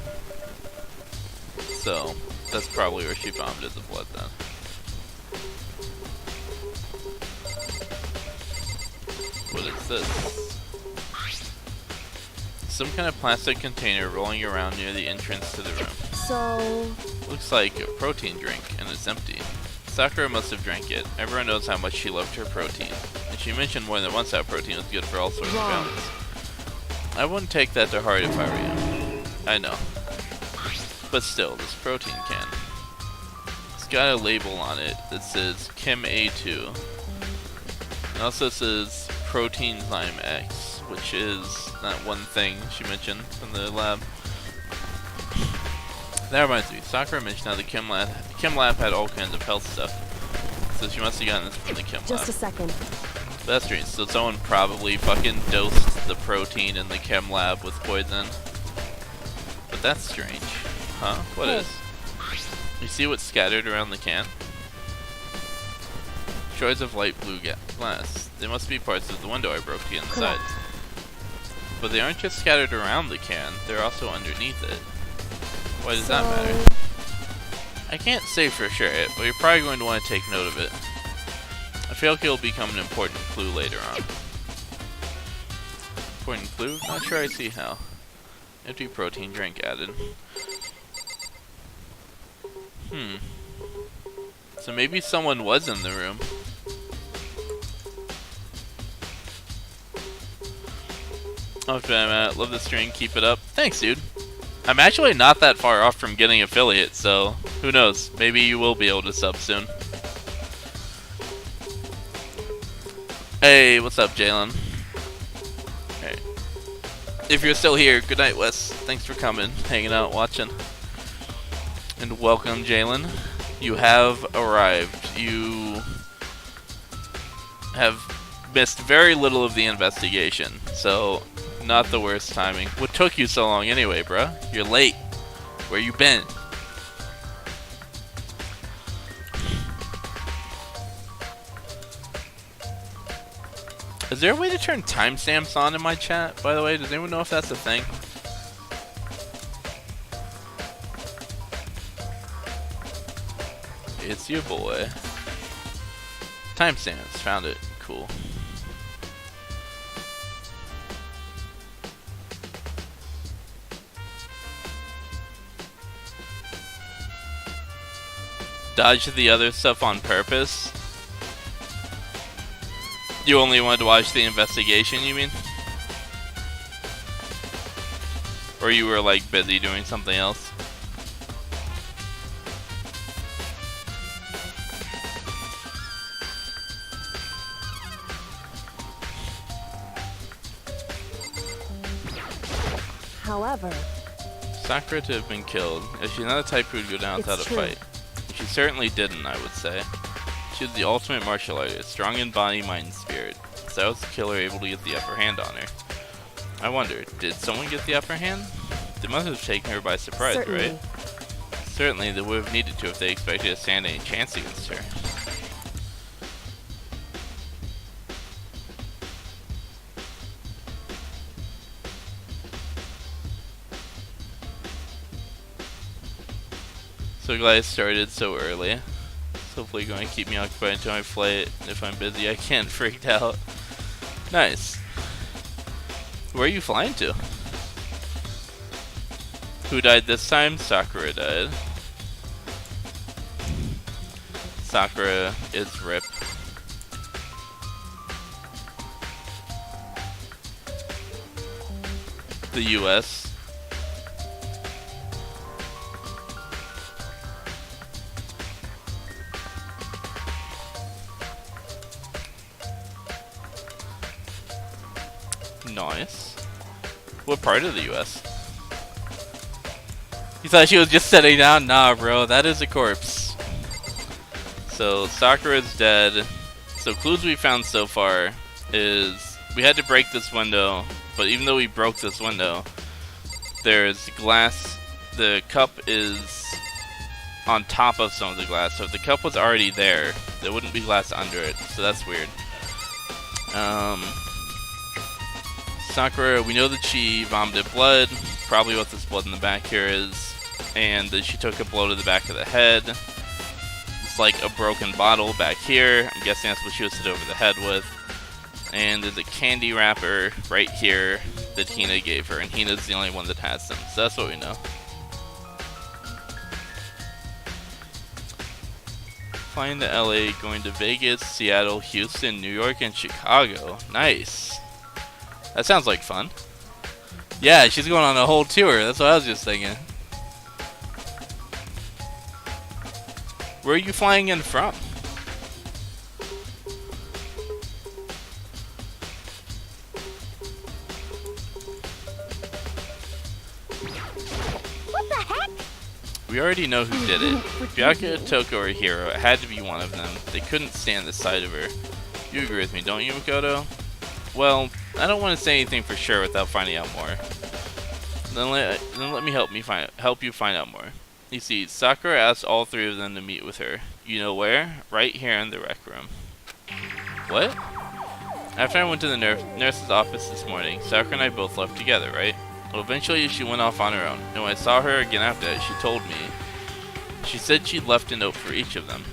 Speaker 1: So, that's probably where she vomited the blood then. What is this? Some kind of plastic container rolling around near the entrance to the room.
Speaker 8: So...
Speaker 1: Looks like a protein drink, and it's empty. Sakura must have drank it. Everyone knows how much she loved her protein. And she mentioned more than once how protein was good for all sorts of ailments. I wouldn't take that to heart if I were you. I know. But still, this protein can. It's got a label on it that says Chem A2. It also says Protein Zyme X, which is that one thing she mentioned from the lab. That reminds me, Sakura mentioned how the chem lab had all kinds of health stuff. So she must have gotten this from the chem lab.
Speaker 8: Just a second.
Speaker 1: That's strange. So someone probably fucking dosed the protein in the chem lab with poison. But that's strange. Huh? What is? You see what's scattered around the can? Shards of light blue glass. They must be parts of the window I broke the inside. But they aren't just scattered around the can, they're also underneath it. Why does that matter? I can't say for sure, but you're probably going to want to take note of it. I feel like it'll become an important clue later on. Important clue? Not sure I see how. Empty protein drink added. So maybe someone was in the room. Oh, love the string, keep it up. Thanks, dude. I'm actually not that far off from getting affiliate, so who knows? Maybe you will be able to sub soon. Hey, what's up, Jalen? Alright. If you're still here, good night, Wes. Thanks for coming, hanging out, watching. And welcome, Jalen. You have arrived. You have missed very little of the investigation, so not the worst timing. What took you so long anyway, bruh? You're late. Where you been? Is there a way to turn timestamps on in my chat, by the way? Does anyone know if that's a thing? It's your boy. Timestamps. Found it. Cool. Dodge the other stuff on purpose? You only wanted to watch the investigation, you mean? Or you were like busy doing something else?
Speaker 8: However,
Speaker 1: Sakura to have been killed, as she's not the type who would go down without a fight. She certainly didn't, I would say. She was the ultimate martial artist, strong in body, mind, and spirit. So I was the killer able to get the upper hand on her. I wonder, did someone get the upper hand? They must have taken her by surprise, right? Certainly, they would have needed to if they expected to stand any chance against her. So glad I started so early. It's hopefully going to keep me occupied until my flight. If I'm busy, I can't freak out. Nice. Where are you flying to? Who died this time? Sakura died. Sakura is RIP. The US. Nice. What part of the US? You thought she was just sitting down? Nah, bro, that is a corpse. So, Sakura's dead. So, clues we found so far is we had to break this window, but even though we broke this window, there's glass. The cup is on top of some of the glass, so if the cup was already there, there wouldn't be glass under it, so that's weird. Sakura, we know that she vomited blood, probably what this blood in the back here is, and that she took a blow to the back of the head. It's like a broken bottle back here. I'm guessing that's what she was hit over the head with. And there's a candy wrapper right here that Hina gave her, and Hina's the only one that has them, so that's what we know. Flying to LA, going to Vegas, Seattle, Houston, New York, and Chicago. Nice. That sounds like fun. Yeah, she's going on a whole tour. That's what I was just thinking. Where are you flying in from?
Speaker 4: What the heck?
Speaker 1: We already know who did it. Byakuya, Toko, or Hiro. It had to be one of them. They couldn't stand the sight of her. You agree with me, don't you, Makoto? Well, I don't want to say anything for sure without finding out more. Then let me help you find out more. You see, Sakura asked all three of them to meet with her. You know where? Right here in the rec room. What? After I went to the nurse's office this morning, Sakura and I both left together, right? Well, eventually she went off on her own, and when I saw her again after that, she told me. She said she'd left a note for each of them.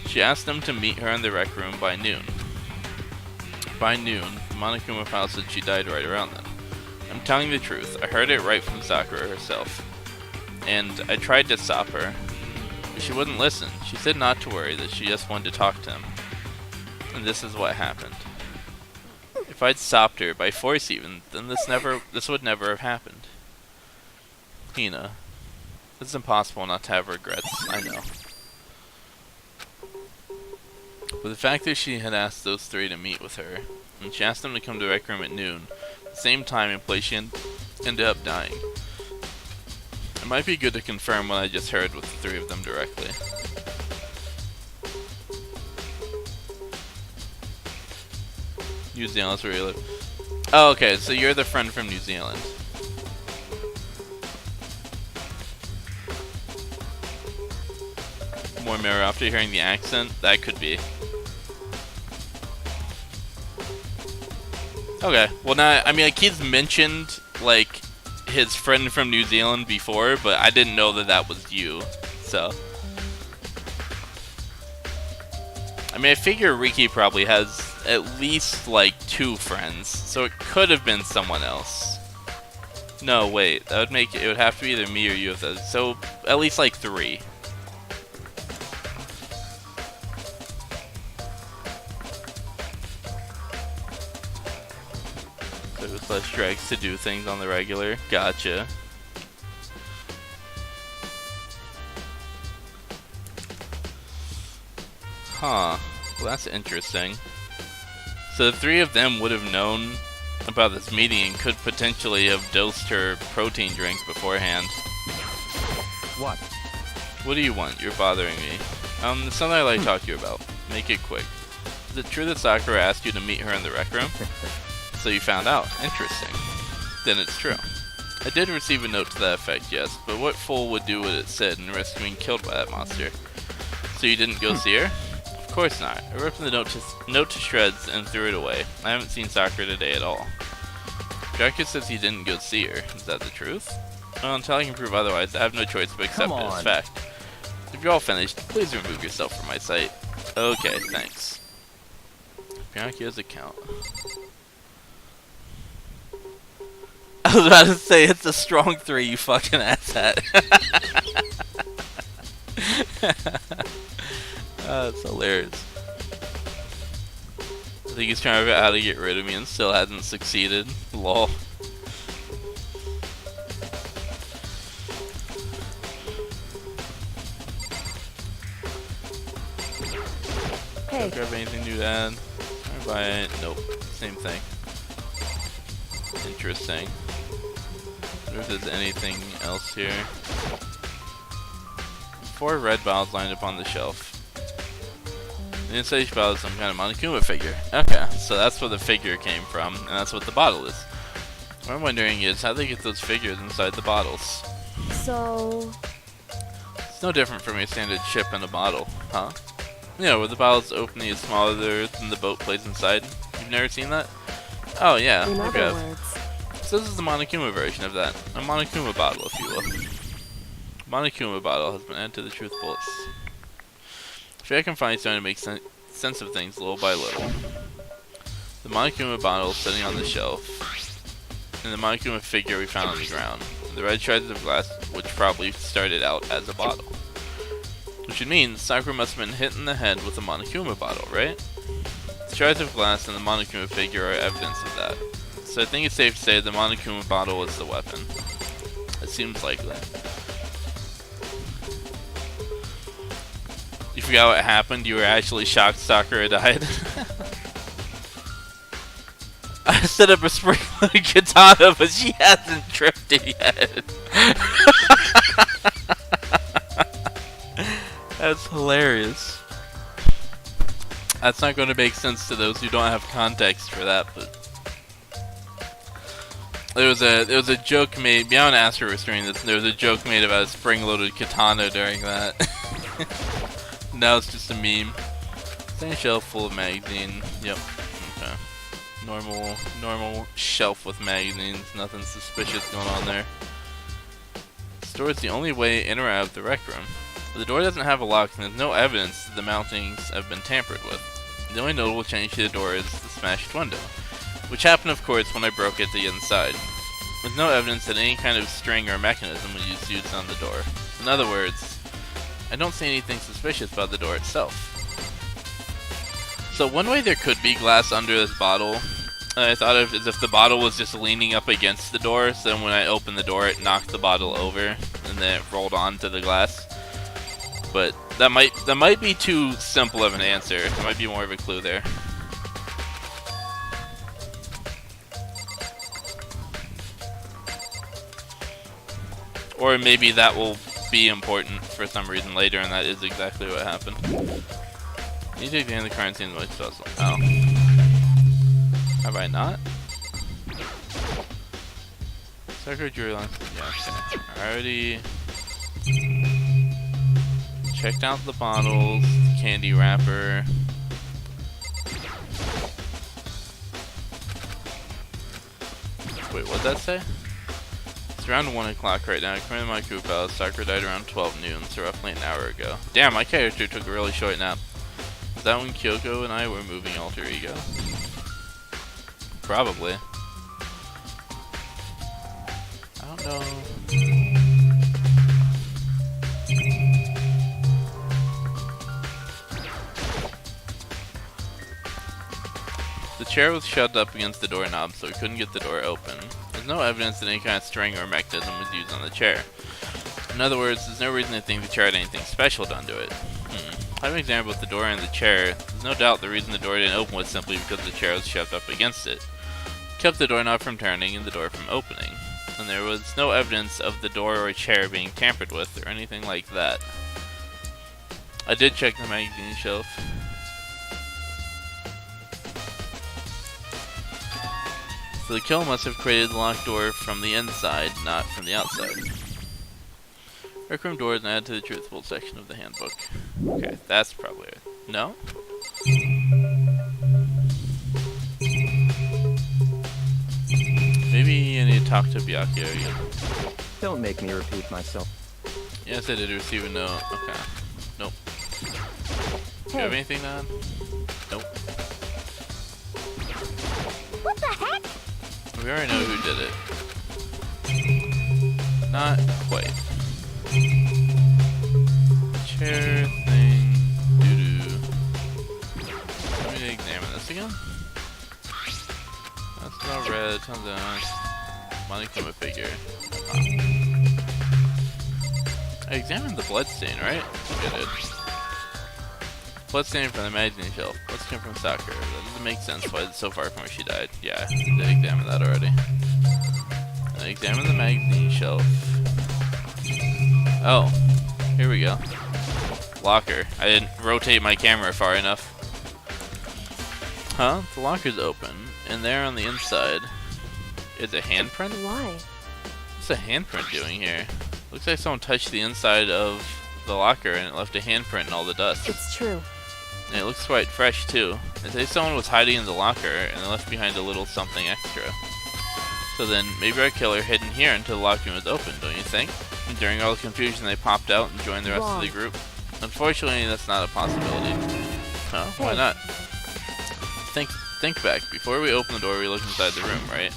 Speaker 1: She asked them to meet her in the rec room by noon. By noon, Monokuma Pal said she died right around then. I'm telling the truth, I heard it right from Sakura herself. And I tried to stop her, but she wouldn't listen. She said not to worry, that she just wanted to talk to him. And this is what happened. If I'd stopped her, by force even, then this would never have happened. Hina, it's impossible not to have regrets, I know. But the fact that she had asked those three to meet with her, and she asked them to come to the rec room at noon, the same time and place she ended up dying. It might be good to confirm what I just heard with the three of them directly. New Zealand's where you live. Oh, okay, so you're the friend from New Zealand. More mirror after hearing the accent? That could be. Okay, well now, I mean, like, he's mentioned, like, his friend from New Zealand before, but I didn't know that that was you, so. I mean, I figure Riki probably has at least, like, 2 friends, so it could have been someone else. No, wait, that would make it would have to be either me or you, so at least, like, 3. There was less drags to do things on the regular. Gotcha. Huh. Well, that's interesting. So the three of them would have known about this meeting and could potentially have dosed her protein drink beforehand.
Speaker 6: What?
Speaker 1: What do you want? You're bothering me. It's something I'd like to talk to you about. Make it quick. Is it true that Sakura asked you to meet her in the rec room? So you found out. Interesting. Then it's true. I did receive a note to that effect, yes, but what fool would do what it said and risk being killed by that monster? So you didn't go see her? Of course not. I ripped the note to shreds and threw it away. I haven't seen Sakura today at all. Dracula says he didn't go see her. Is that the truth? Well, until I can prove otherwise, I have no choice but accept it as fact. If you're all finished, please remove yourself from my sight. Okay, thanks. Pinocchio's account. I was about to say, it's a strong 3, you fucking asshat. That's hilarious. I think he's trying to figure out how to get rid of me and still hasn't succeeded. Lol.
Speaker 8: Hey.
Speaker 1: Don't grab anything new to add. Can I buy it? Nope. Same thing. Interesting. I wonder if there's anything else here. 4 red bottles lined up on the shelf. The inside each bottle is some kind of Monokuma figure. Okay, so that's where the figure came from, and that's what the bottle is. What I'm wondering is how they get those figures inside the bottles.
Speaker 8: So...
Speaker 1: It's no different from a standard chip in a bottle, huh? Yeah, where the bottle's opening is smaller than the boat plays inside. You've never seen that? Oh yeah,
Speaker 8: In
Speaker 1: okay.
Speaker 8: other words...
Speaker 1: So this is the Monokuma version of that. A Monokuma bottle, if you will. Monokuma bottle has been added to the truth bullets. I feel I can find something to make sense of things little by little. The Monokuma bottle is sitting on the shelf, and the Monokuma figure we found on the ground. And the red shards of glass, which probably started out as a bottle. Which would mean Sakura must have been hit in the head with a Monokuma bottle, right? The shards of glass and the Monokuma figure are evidence of that. So I think it's safe to say the Monokuma bottle was the weapon. It seems likely. You forgot what happened? You were actually shocked Sakura died? I set up a spring-loaded katana, but she hasn't tripped it yet. That's hilarious. That's not going to make sense to those who don't have context for that, but... There was a joke made, beyond Astro restoring this, there was a joke made about a spring-loaded katana during that. Now it's just a meme. Same shelf full of magazine. Yep. Okay. Normal shelf with magazines. Nothing suspicious going on there. The store is the only way in or out of the rec room. But the door doesn't have a lock and there's no evidence that the mountings have been tampered with. The only notable change to the door is the smashed window, which happened of course when I broke it to the inside. With no evidence that any kind of string or mechanism was used on the door. In other words, I don't see anything suspicious about the door itself. So one way there could be glass under this bottle, I thought of is if the bottle was just leaning up against the door, so then when I opened the door it knocked the bottle over and then it rolled onto the glass. But that might be too simple of an answer. There might be more of a clue there. Or maybe that will be important for some reason later, and that is exactly what happened. You take the hand of the currency in the most puzzle. Oh. Have I not? Sakura jewelry line. Yeah, okay. I already checked out the bottles, the candy wrapper. Wait, what'd that say? It's around 1 o'clock right now. According to my group house, Sakura died around 12 noon, so roughly an hour ago. Damn, my character took a really short nap. Was that when Kyoko and I were moving alter ego? Probably. I don't know. The chair was shoved up against the doorknob, so we couldn't get the door open. There's no evidence that any kind of string or mechanism was used on the chair. In other words, there's no reason to think the chair had anything special done to it. Having examined both the door and the chair, there's no doubt the reason the door didn't open was simply because the chair was shoved up against it. It kept the doorknob from turning and the door from opening. And there was no evidence of the door or chair being tampered with or anything like that. I did check the magazine shelf. So the kill must have created the locked door from the inside, not from the outside. Rec room doors and add to the truthful section of the handbook. Okay, that's probably it. No? Maybe I need to talk to Byakuya again.
Speaker 6: Don't make me repeat myself.
Speaker 1: Yes, I did receive a note. Okay. Nope. Do you have anything, Dad? Nope.
Speaker 4: What the heck?
Speaker 1: We already know who did it. Not quite. Chair thing. Doo-doo. Let me examine this again. That's not red. Tons of money from a figure. I examined the bloodstain, right? I did. Bloodstain from the magazine shelf. Bloodstain from Sakura. That doesn't make sense why it's so far from where she died. Yeah, I did examine that already. I examined the magazine shelf. Oh, here we go. Locker. I didn't rotate my camera far enough. Huh? The locker's open, and there on the inside is a handprint?
Speaker 8: Why?
Speaker 1: What's a handprint doing here? Looks like someone touched the inside of the locker and it left a handprint in all the dust.
Speaker 8: It's true.
Speaker 1: And it looks quite fresh too. I'd say someone was hiding in the locker and they left behind a little something extra. So then maybe our killer hid in here until the locker was open, don't you think? And during all the confusion they popped out and joined the rest of the group. Unfortunately, that's not a possibility. Huh? Why not? Think back. Before we open the door, we look inside the room, right?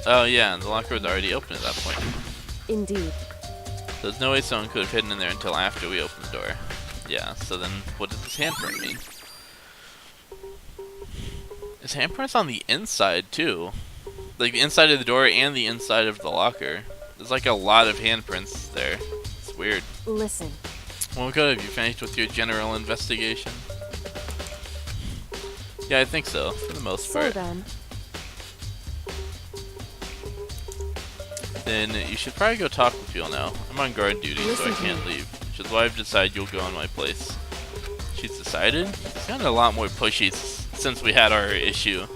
Speaker 1: Oh yeah, and the locker was already open at that point.
Speaker 8: Indeed.
Speaker 1: So there's no way someone could have hidden in there until after we opened the door. Yeah, so then what does this handprint mean? His handprint's on the inside too. Like the inside of the door and the inside of the locker. There's like a lot of handprints there. It's weird.
Speaker 8: Listen.
Speaker 1: Well, good. Have you finished with your general investigation? Yeah, I think so, for the most part.
Speaker 8: Then.
Speaker 1: Then you should probably go talk with people now. I'm on guard duty, so I can't leave. Which is why I've decided you'll go in my place. She's decided? She's gotten a lot more pushy since we had our issue.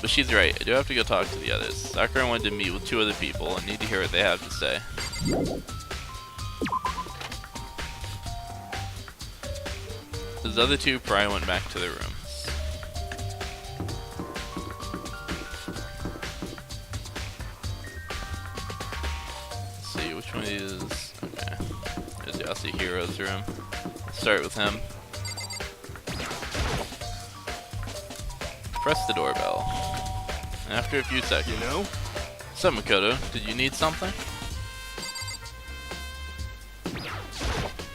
Speaker 1: But she's right, I do have to go talk to the others. Sakura wanted to meet with 2 other people and need to hear what they have to say. Those other 2 probably went back to their rooms. Let's see, which one is... Okay. There's Yasuhiro's room. Let's start with him. Press the doorbell. After a few seconds.
Speaker 3: You know?
Speaker 1: What's up, Makoto? Did you need something?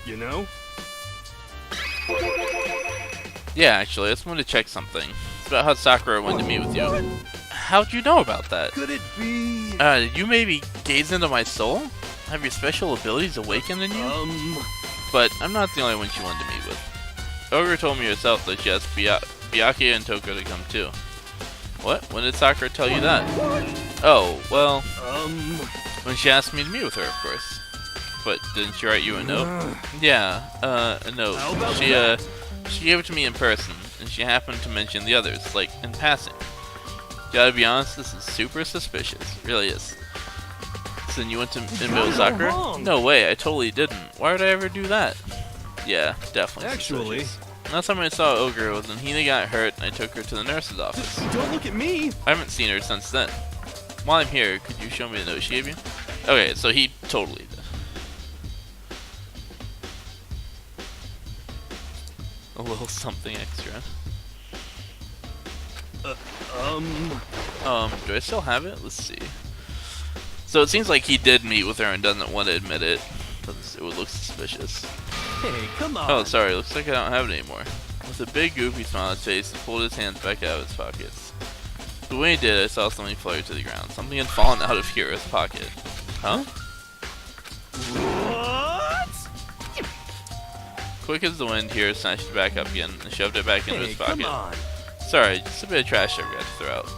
Speaker 3: You know?
Speaker 1: Yeah, actually, I just wanted to check something. It's about how Sakura wanted to meet with you. How'd you know about that?
Speaker 3: Could it be?
Speaker 1: Did you maybe gaze into my soul? Have your special abilities awakened in you? But I'm not the only one she wanted to meet with. Ogre told me herself that she asked Byakuya and Toko to come too. What? When did Sakura tell you that? Oh, well, when she asked me to meet with her, of course. But didn't she write you a note? Yeah, a note. She gave it to me in person, and she happened to mention the others, like, in passing. Gotta be honest, this is super suspicious. It really is. So then you went to meet Sakura? No way, I totally didn't. Why would I ever do that? Yeah, definitely
Speaker 3: Actually...
Speaker 1: suspicious. Last time I saw Ogre was when Hina got hurt and I took her to the nurse's office.
Speaker 3: Don't look at me!
Speaker 1: I haven't seen her since then. While I'm here, could you show me the note she gave you? Okay, so he totally did. A little something extra. Do I still have it? Let's see. So it seems like he did meet with her and doesn't want to admit it. It would look suspicious.
Speaker 3: Hey, come on!
Speaker 1: Oh, sorry, looks like I don't have it anymore. With a big goofy smile on his face, he pulled his hands back out of his pockets. But when he did, I saw something flutter to the ground. Something had fallen out of Kira's pocket. Huh?
Speaker 3: What?
Speaker 1: Quick as the wind, Kira snatched it back up again and shoved it back into his
Speaker 3: Come
Speaker 1: pocket.
Speaker 3: on.
Speaker 1: Sorry, just a bit of trash I forgot to throw out.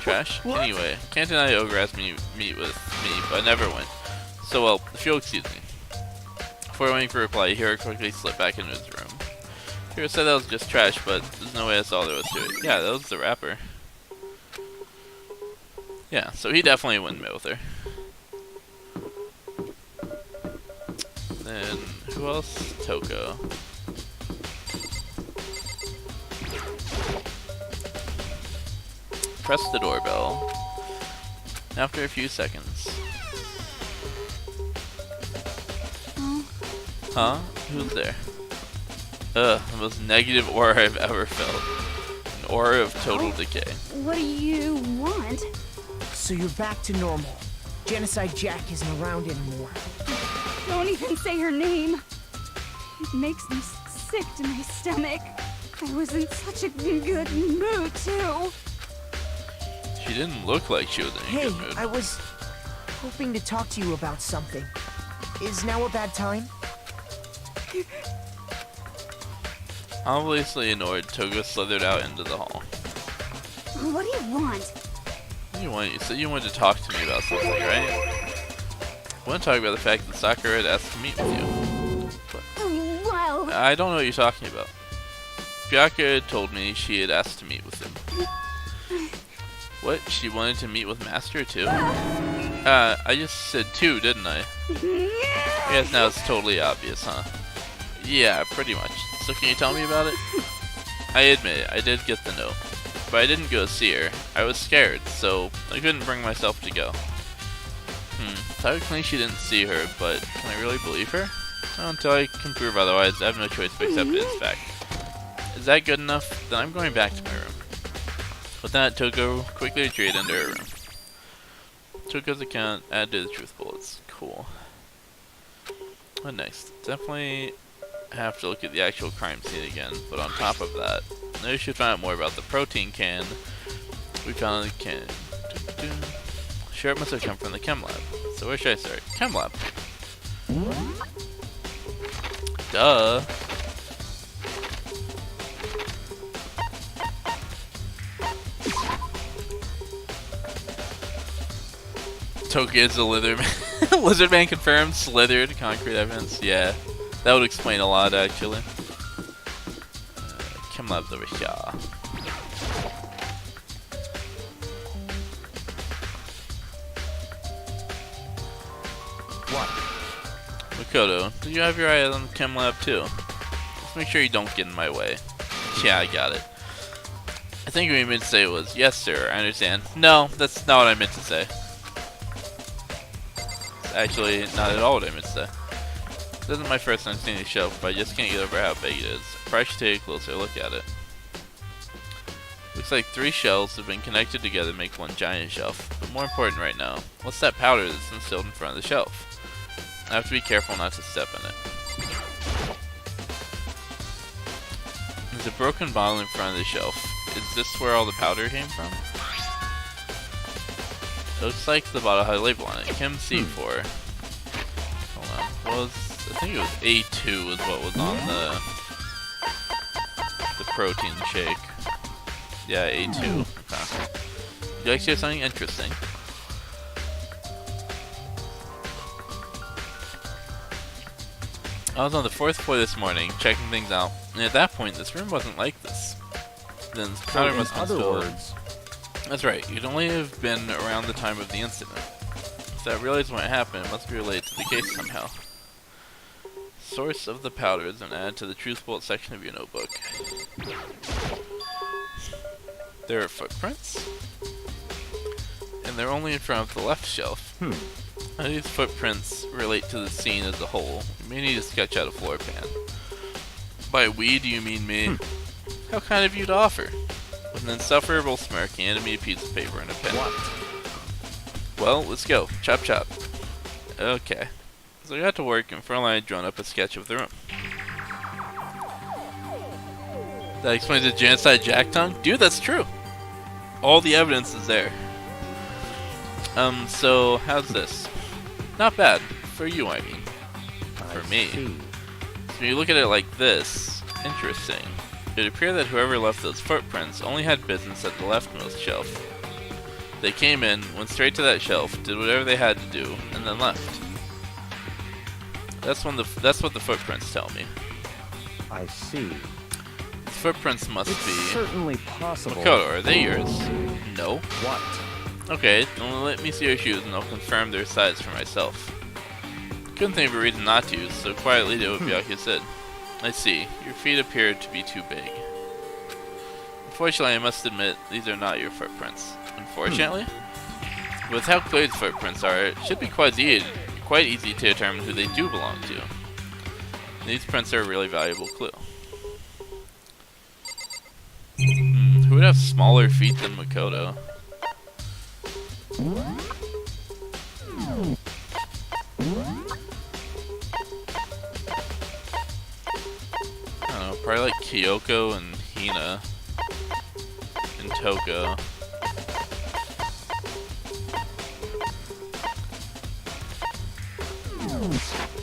Speaker 1: Trash?
Speaker 3: What?
Speaker 1: Anyway, Can't deny Ogre asked me to meet with me, but I never went. So, well, if you'll excuse me. Before waiting for a reply, Hiro quickly slipped back into his room. Hiro said that was just trash, but there's no way that's all there was to it. Yeah, that was the rapper. Yeah, so he definitely wouldn't meet with her. Then, who else? Toko. Press the doorbell. After a few seconds. Huh? Who's there? Ugh, the most negative aura I've ever felt. An aura of total decay.
Speaker 4: What do you want?
Speaker 7: So you're back to normal. Genocide Jack isn't around anymore.
Speaker 4: Don't even say her name. It makes me sick to my stomach. I was in such a good mood, too.
Speaker 1: She didn't look like she was in a
Speaker 7: Hey,
Speaker 1: good mood.
Speaker 7: I was hoping to talk to you about something. Is now a bad time?
Speaker 1: Obviously annoyed, Togo slithered out into the hall.
Speaker 4: What do you want?
Speaker 1: What do you want? You said you wanted to talk to me about something, right? I want to talk about the fact that Sakura had asked to meet with you.
Speaker 4: Well,
Speaker 1: I don't know what you're talking about. Byaka had told me she had asked to meet with him. What? She wanted to meet with Master too? I just said two, didn't I? Yes, now it's totally obvious, huh? Yeah, pretty much. So can you tell me about it? I admit it, I did get the note. But I didn't go see her. I was scared, so I couldn't bring myself to go. Technically she didn't see her, but can I really believe her? Well, until I can prove otherwise, I have no choice but accept it as fact. Is that good enough? Then I'm going back to my room. With that, Toko quickly retreated into her room. Toko's account added to the truth bullets. Cool. What next? Definitely have to look at the actual crime scene again, but on top of that, I should find out more about the protein can we found in the can. Sure, it must have come from the chem lab. So where should I start? Chem lab. Duh. Toki is a lizard man. Lizard man confirmed. Slithered. Concrete evidence. Yeah. That would explain a lot, actually. Chem lab's over here.
Speaker 6: What?
Speaker 1: Makoto, did you have your eye on the chem lab too? Let's make sure you don't get in my way. Yeah, I got it. I think what you meant to say was, yes sir, I understand. No, that's not what I meant to say. It's actually not at all what I meant to say. This isn't my first time seeing the shelf, but I just can't get over how big it is. I probably should take a closer look at it. Looks like 3 shelves have been connected together to make one giant shelf. But more important right now, what's that powder that's instilled in front of the shelf? I have to be careful not to step in it. There's a broken bottle in front of the shelf. Is this where all the powder came from? It looks like the bottle had a label on it. Chem C4. Hold on. I think it was A2 was what was on the protein shake. Yeah, A2. Okay. You like to hear something interesting? I was on the 4th floor this morning, checking things out, and at that point, this room wasn't like this. Then powder must have been stolen. That's right, you'd only have been around the time of the incident. So I realized when it happened, it must be related to the case somehow. Source of the powder is an add to the truth bullet section of your notebook. There are footprints, and they're only in front of the left shelf. How do these footprints relate to the scene as a whole? You may need to sketch out a floor plan. By we, do you mean me? How kind of you to offer. With an insufferable smirk, he handed me a piece of paper and a pen. Well, let's go. Chop chop. Okay. So I got to work, and Fräulein had drawn up a sketch of the room. That explains the genocide Jack tongue? Dude, that's true. All the evidence is there. So how's this? Not bad. For you, I mean. For me. So when you look at it like this, interesting. It appeared that whoever left those footprints only had business at the leftmost shelf. They came in, went straight to that shelf, did whatever they had to do, and then left. That's what the footprints tell me.
Speaker 6: I see.
Speaker 1: The footprints must
Speaker 6: It's
Speaker 1: be...
Speaker 6: certainly possible.
Speaker 1: Makoto, are they yours? No.
Speaker 6: What?
Speaker 1: Okay, then let me see your shoes and I'll confirm their size for myself. Couldn't think of a reason not to, so quietly did what Byakuya said. I see. Your feet appear to be too big. Unfortunately, I must admit, these are not your footprints. Unfortunately? With how clear the footprints are, it should be quite easy to determine who they do belong to. These prints are a really valuable clue. Who would have smaller feet than Makoto? I don't know, probably like Kyoko and Hina and Toko.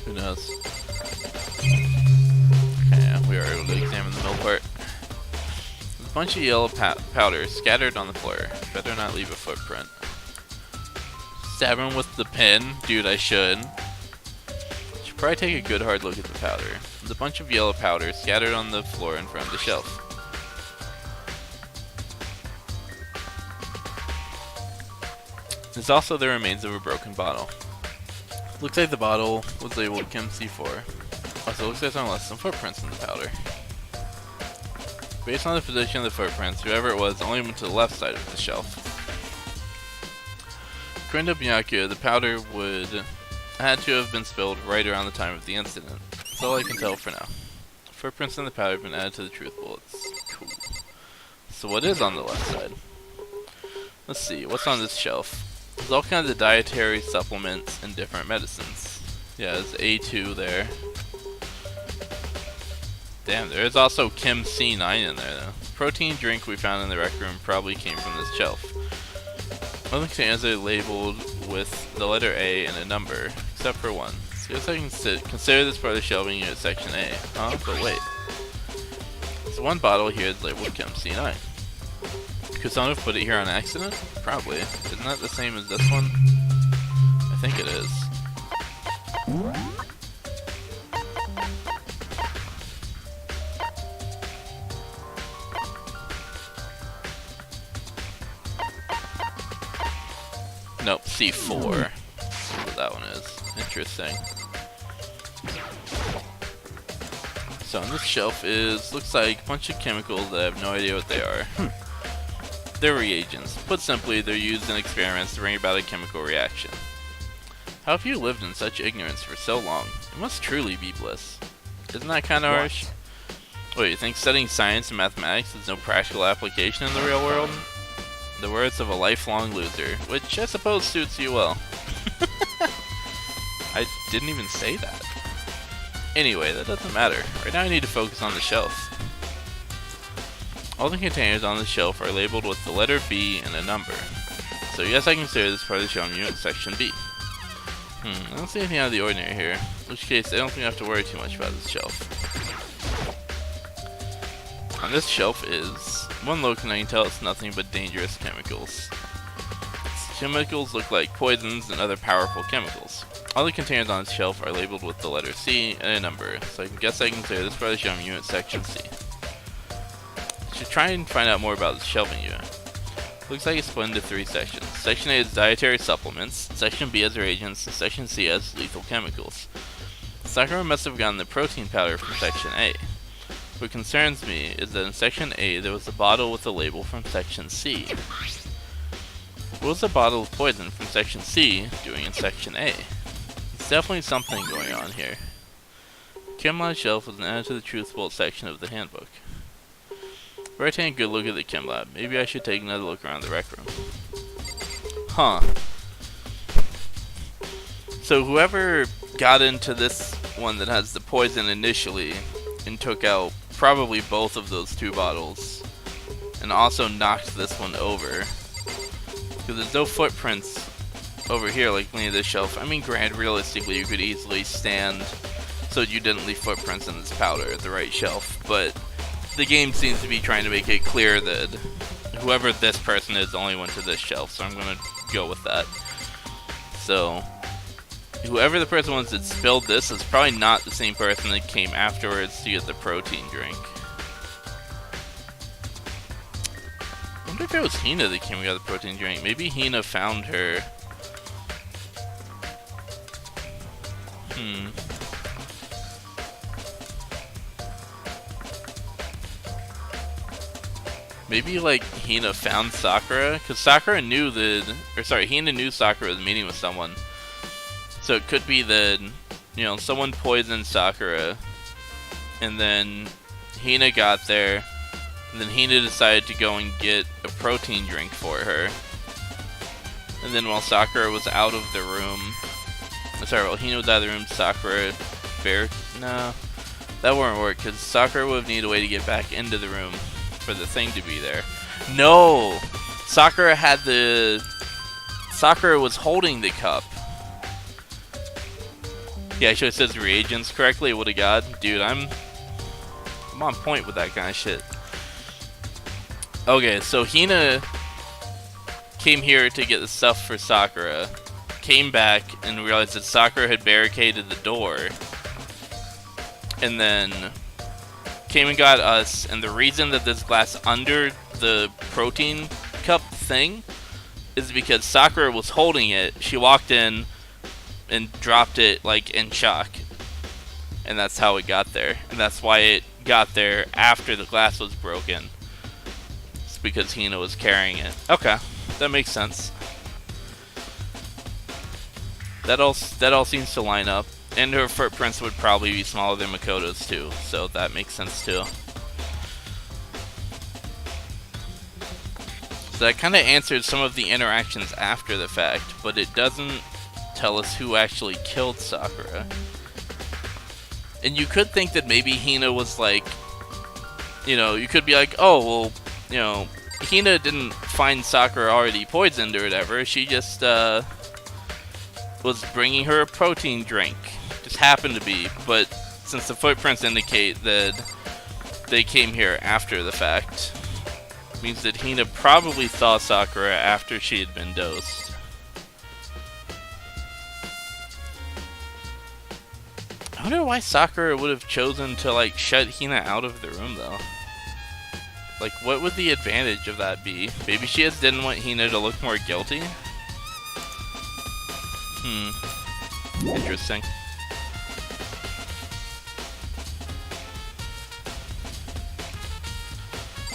Speaker 1: Who knows? Okay, we are able to examine the middle part. There's a bunch of yellow powder scattered on the floor. Better not leave a footprint. Stab him with the pin? Dude, I should. Should probably take a good hard look at the powder. There's a bunch of yellow powder scattered on the floor in front of the shelf. There's also the remains of a broken bottle. Looks like the bottle was labeled Chem C4. Also looks like there are some footprints in the powder. Based on the position of the footprints, whoever it was only went to the left side of the shelf. According to Byakuya, the powder had to have been spilled right around the time of the incident. That's all I can tell for now. Footprints in the powder have been added to the truth bullets. Cool. So what is on the left side? Let's see, what's on this shelf? There's all kinds of dietary supplements and different medicines. Yeah, there's A2 there. Damn, there is also Chem C9 in there though. Protein drink we found in the rec room probably came from this shelf. All the containers are labeled with the letter A and a number, except for one. So I guess I can consider this part of the shelving unit section A. Huh? But wait. There's one bottle here that's labeled Chem C9. Could someone have put it here on accident? Probably. Isn't that the same as this one? I think it is. Nope, C4. That's what that one is. Interesting. So on this shelf looks like a bunch of chemicals that I have no idea what they are. They're reagents. Put simply, they're used in experiments to bring about a chemical reaction. How have you lived in such ignorance for so long? It must truly be bliss. Isn't that kind of harsh? Wait, you think studying science and mathematics has no practical application in the real world? The words of a lifelong loser, which I suppose suits you well. I didn't even say that. Anyway, that doesn't matter. Right now I need to focus on the shelf. All the containers on the shelf are labeled with the letter B and a number. So yes, I consider this part of the shelving unit section B. I don't see anything out of the ordinary here. In which case, I don't think I have to worry too much about this shelf. On this shelf is one look and I can tell it's nothing but dangerous chemicals. These chemicals look like poisons and other powerful chemicals. All the containers on this shelf are labeled with the letter C and a number, so I guess I can consider this part of the shelving unit section C. Should try and find out more about the shelving unit. Looks like it's split into 3 sections. Section A is dietary supplements, Section B has reagents, and Section C has lethal chemicals. Sakura must have gotten the protein powder from Section A. What concerns me is that in Section A there was a bottle with a label from Section C. What was the bottle of poison from Section C doing in Section A? There's definitely something going on here. Chem on the shelf was added to the truth bullet section of the handbook. Before I take a good look at the chem lab, maybe I should take another look around the rec room. Huh. So whoever got into this one that has the poison initially and took out probably both of those 2 bottles. And also knocked this one over. Because there's no footprints over here like near this shelf. I mean, granted, realistically, you could easily stand so you didn't leave footprints in this powder at the right shelf. But the game seems to be trying to make it clear that whoever this person is only went to this shelf. So I'm going to go with that. So whoever the person was that spilled this is probably not the same person that came afterwards to get the protein drink. I wonder if it was Hina that came and got the protein drink. Maybe Hina found her. Maybe like Hina found Sakura, because Sakura knew that, or sorry, Hina knew Sakura was meeting with someone. So it could be that, you know, someone poisoned Sakura, and then Hina got there, and then Hina decided to go and get a protein drink for her. And then while Sakura was out of the room, while Hina was out of the room, Sakura no, that wouldn't work, because Sakura would have needed a way to get back into the room for the thing to be there. No! Sakura was holding the cup. Yeah, I should have said reagents correctly. What a god. Dude, I'm on point with that kind of shit. Okay, so Hina came here to get the stuff for Sakura, came back and realized that Sakura had barricaded the door, and then came and got us, and the reason that there's glass under the protein cup thing is because Sakura was holding it. She walked in and dropped it like in shock, and that's how it got there, and that's why it got there after the glass was broken. It's because Hina was carrying it. Okay, that makes sense. That all seems to line up. And her footprints would probably be smaller than Makoto's too, so that makes sense too. So that kind of answered some of the interactions after the fact, but it doesn't tell us who actually killed Sakura. And you could think that maybe Hina was like, you know, you could be like, oh, well, you know, Hina didn't find Sakura already poisoned or whatever, she just, was bringing her a protein drink. Just happened to be, but since the footprints indicate that they came here after the fact, means that Hina probably saw Sakura after she had been dosed. I wonder why Sakura would have chosen to like shut Hina out of the room though. Like, what would the advantage of that be? Maybe she just didn't want Hina to look more guilty? Interesting.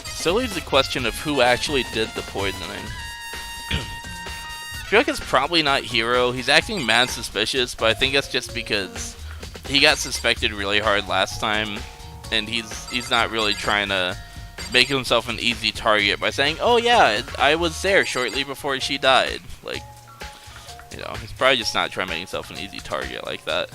Speaker 1: Still leaves the question of who actually did the poisoning. I feel like it's probably not Hiro. He's acting mad suspicious, but I think that's just because he got suspected really hard last time, and he's not really trying to make himself an easy target by saying, oh yeah, I was there shortly before she died. Like, you know, he's probably just not trying to make himself an easy target like that.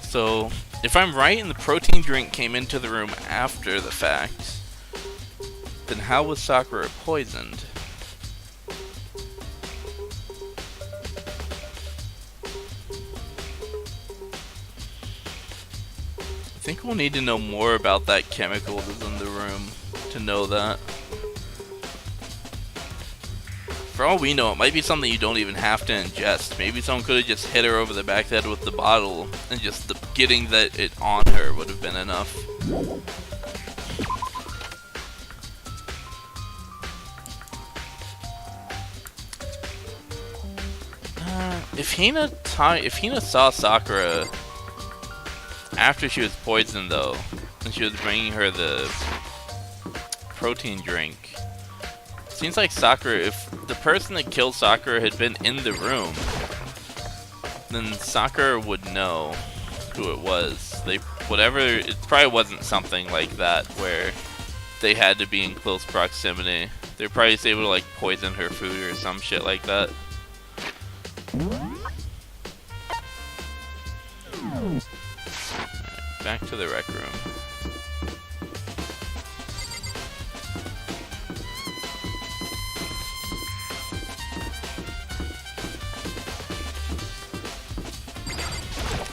Speaker 1: So, if I'm right and the protein drink came into the room after the fact, then how was Sakura poisoned? I think we'll need to know more about that chemical that's in the room to know that. For all we know, it might be something you don't even have to ingest. Maybe someone could have just hit her over the back of the head with the bottle, and just getting that it on her would have been enough. If Hina saw Sakura after she was poisoned, though, and she was bringing her the protein drink, seems like Sakura, if the person that killed Sakura had been in the room, then Sakura would know who it was. It probably wasn't something like that where they had to be in close proximity. They're probably just able to like poison her food or some shit like that. back to the rec room.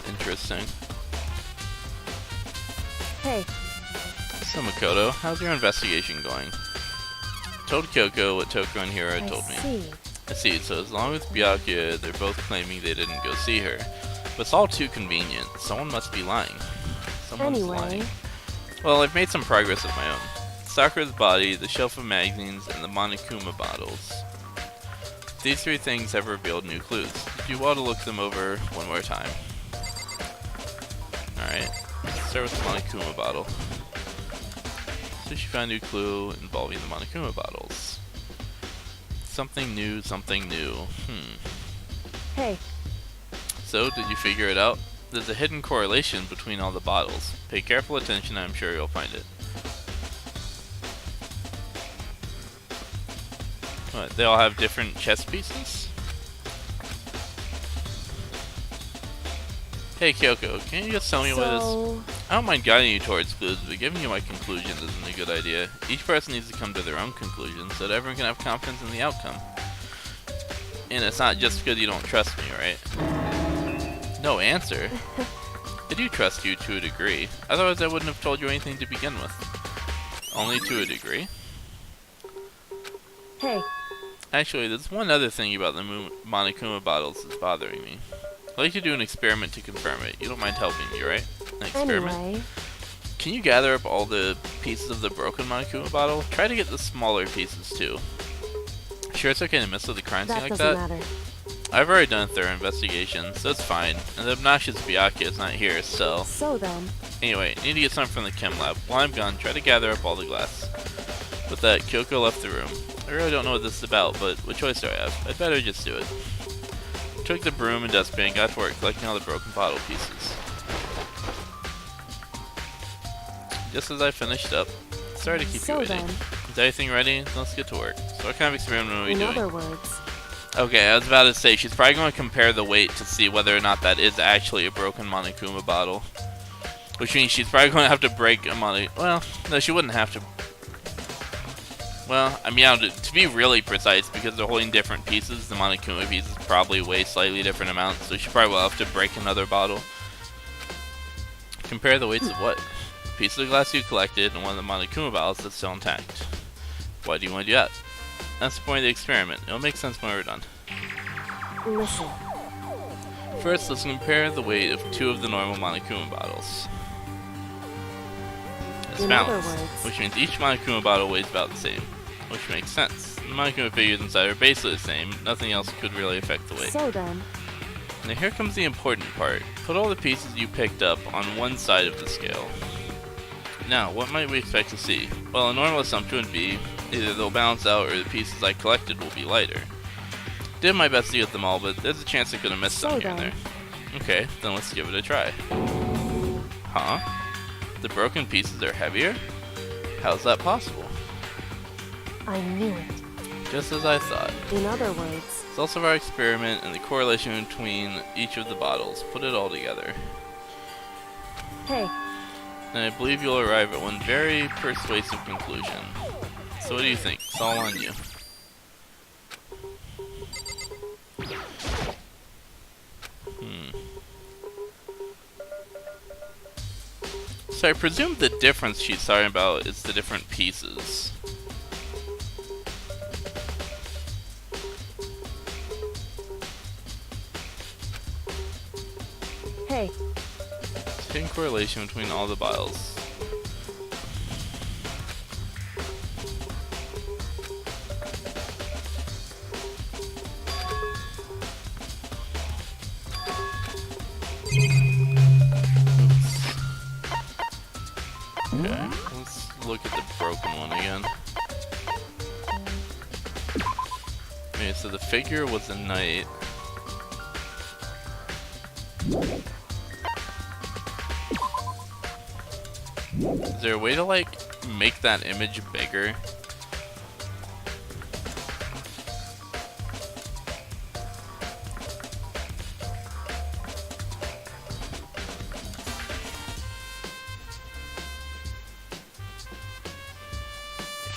Speaker 1: Interesting.
Speaker 8: Hey,
Speaker 1: So Makoto, how's your investigation going? Told Kyoko what Toko and Hiro had
Speaker 8: I
Speaker 1: told me.
Speaker 8: see.
Speaker 1: I see, so as long as Byakuya, they're both claiming they didn't go see her. But it's all too convenient. Someone must be lying. Someone's
Speaker 8: Anyway.
Speaker 1: lying. Well, I've made some progress of my own. Sakura's body, the shelf of magazines, and the Monokuma bottles. These three things have revealed new clues. You ought to look them over one more time. Alright, let's start with the Monokuma bottle. So she found a new clue involving the Monokuma bottles. Something new, something new.
Speaker 8: Hey,
Speaker 1: So, did you figure it out? There's a hidden correlation between all the bottles. Pay careful attention, I'm sure you'll find it. What, they all have different chess pieces? Hey Kyoko, can you just tell me what it is?
Speaker 8: so
Speaker 1: I don't mind guiding you towards clues, but giving you my conclusions isn't a good idea. Each person needs to come to their own conclusions so that everyone can have confidence in the outcome. And it's not just because you don't trust me, right? No answer? I do trust you to a degree. Otherwise I wouldn't have told you anything to begin with. Only to a degree?
Speaker 8: hey,
Speaker 1: Actually, there's one other thing about the Monokuma bottles that's bothering me. I'd like to do an experiment to confirm it. You don't mind helping me, right? An experiment?
Speaker 8: anyway.
Speaker 1: Can you gather up all the pieces of the broken Monokuma bottle? Try to get the smaller pieces too. Sure it's okay to mess with the crime scene
Speaker 8: That
Speaker 1: like
Speaker 8: doesn't
Speaker 1: that?
Speaker 8: matter.
Speaker 1: I've already done a thorough investigation, so it's fine. And the obnoxious Byakuya is not here, so...
Speaker 8: So then,
Speaker 1: Anyway, need to get some from the chem lab. While I'm gone, try to gather up all the glass. With that, Kyoko left the room. I really don't know what this is about, but what choice do I have? I'd better just do it. Took the broom and dustpan and got to work collecting all the broken bottle pieces. Just as I finished up, sorry to keep you
Speaker 8: so
Speaker 1: waiting.
Speaker 8: then,
Speaker 1: Is everything ready? Let's get to work. So what kind of experiment are we
Speaker 8: in
Speaker 1: doing?
Speaker 8: other words,
Speaker 1: Okay, I was about to say, she's probably going to compare the weight to see whether or not that is actually a broken Monokuma bottle. Which means she's probably going to have to break a well, no, she wouldn't have to. Well, I mean, to be really precise, because they're holding different pieces, the Monokuma pieces probably weigh slightly different amounts, so she probably will have to break another bottle. Compare the weights of what? Piece of glass you collected and one of the Monokuma bottles that's still intact. Why do you want to do that? That's the point of the experiment. It'll make sense when we're done.
Speaker 8: listen.
Speaker 1: First, let's compare the weight of two of the normal Monokuma bottles. It's
Speaker 8: In other
Speaker 1: balanced,
Speaker 8: words,
Speaker 1: which means each Monokuma bottle weighs about the same, which makes sense. The Monokuma figures inside are basically the same, nothing else could really affect the weight.
Speaker 8: so then,
Speaker 1: Now here comes the important part. Put all the pieces you picked up on one side of the scale. Now, what might we expect to see? Well, a normal assumption would be either they'll balance out or the pieces I collected will be lighter. Did my best to get them all, but there's a chance I could have missed some
Speaker 8: So
Speaker 1: here and
Speaker 8: then.
Speaker 1: there. Okay, then let's give it a try. Huh? The broken pieces are heavier? How's that possible?
Speaker 8: I knew it.
Speaker 1: Just as I thought.
Speaker 8: In other words,
Speaker 1: It's also our experiment and the correlation between each of the bottles. Put it all together.
Speaker 8: hey,
Speaker 1: And I believe you'll arrive at one very persuasive conclusion. So what do you think? It's all on you. So I presume the difference she's talking about is the different pieces.
Speaker 8: hey,
Speaker 1: Hidden correlation between all the bottles. Okay, let's look at the broken one again. Okay, so the figure was a knight. Is there a way to, like, make that image bigger?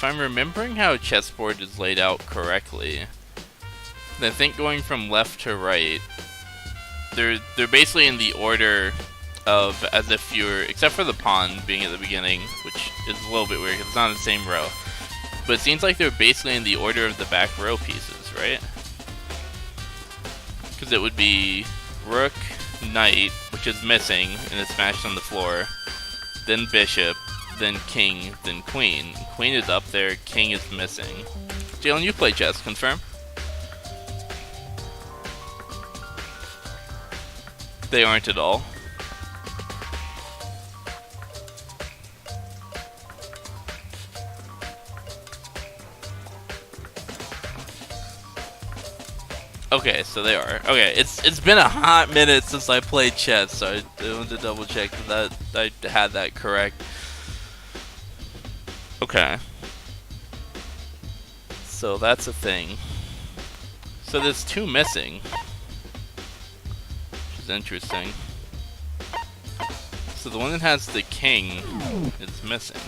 Speaker 1: if I'm remembering how a chessboard is laid out correctly, then I think going from left to right, they're basically in the order of as if you're, except for the pawn being at the beginning, which is a little bit weird because it's not in the same row. But it seems like they're basically in the order of the back row pieces, right? Because it would be rook, knight, which is missing and it's smashed on the floor, then bishop, then king, then queen. Queen is up there, king is missing. Jalen, you play chess, confirm? They aren't at all. Okay, so they are. Okay, it's been a hot minute since I played chess, so I wanted to double check that I had that correct. Okay. So that's a thing. So there's two missing, which is interesting. So the one that has the king is missing.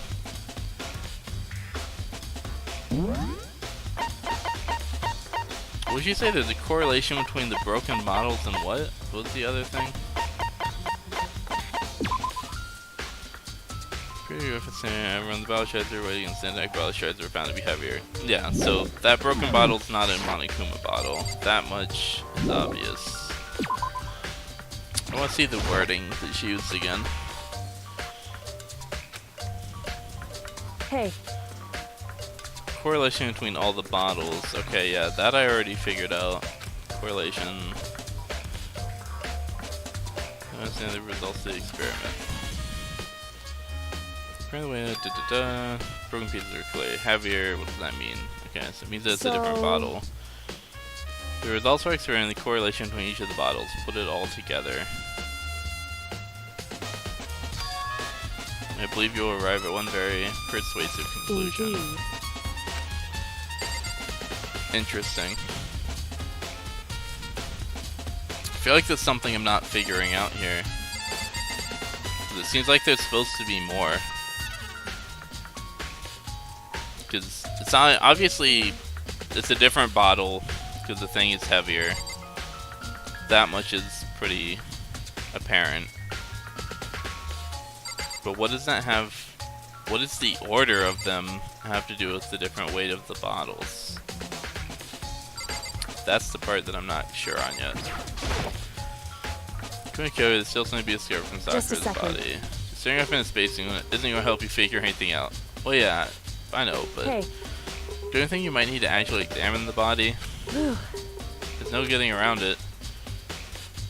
Speaker 1: Would you say there's a correlation between the broken models and what? What was the other thing? Everyone, the battle shards are waiting against the deck. Battle shards are found to be heavier. Yeah, so that broken bottle's not a Monokuma bottle. That much is obvious. I want to see the wording that she used again.
Speaker 8: Hey.
Speaker 1: Correlation between all the bottles. Okay, yeah, that I already figured out. Correlation. I understand the results of the experiment. Apparently, broken pieces are clearly heavier. What does that mean? Okay, so it means that it's a different bottle. The results of our experiment, the correlation between each of the bottles. Put it all together. I believe you'll arrive at one very persuasive conclusion.
Speaker 8: Indeed.
Speaker 1: Interesting. I feel like there's something I'm not figuring out here. It seems like there's supposed to be more. Because it's not, obviously it's a different bottle because the thing is heavier. That much is pretty apparent. But what does that have, what does the order of them have to do with the different weight of the bottles? That's the part that I'm not sure on yet. There's still something to be discovered from the
Speaker 8: Just a
Speaker 1: soccer's
Speaker 8: second.
Speaker 1: body. Staring up into space isn't going to help you figure anything out. Well, yeah, I know, but
Speaker 8: Hey.
Speaker 1: do you think you might need to actually examine the body? There's no getting around it.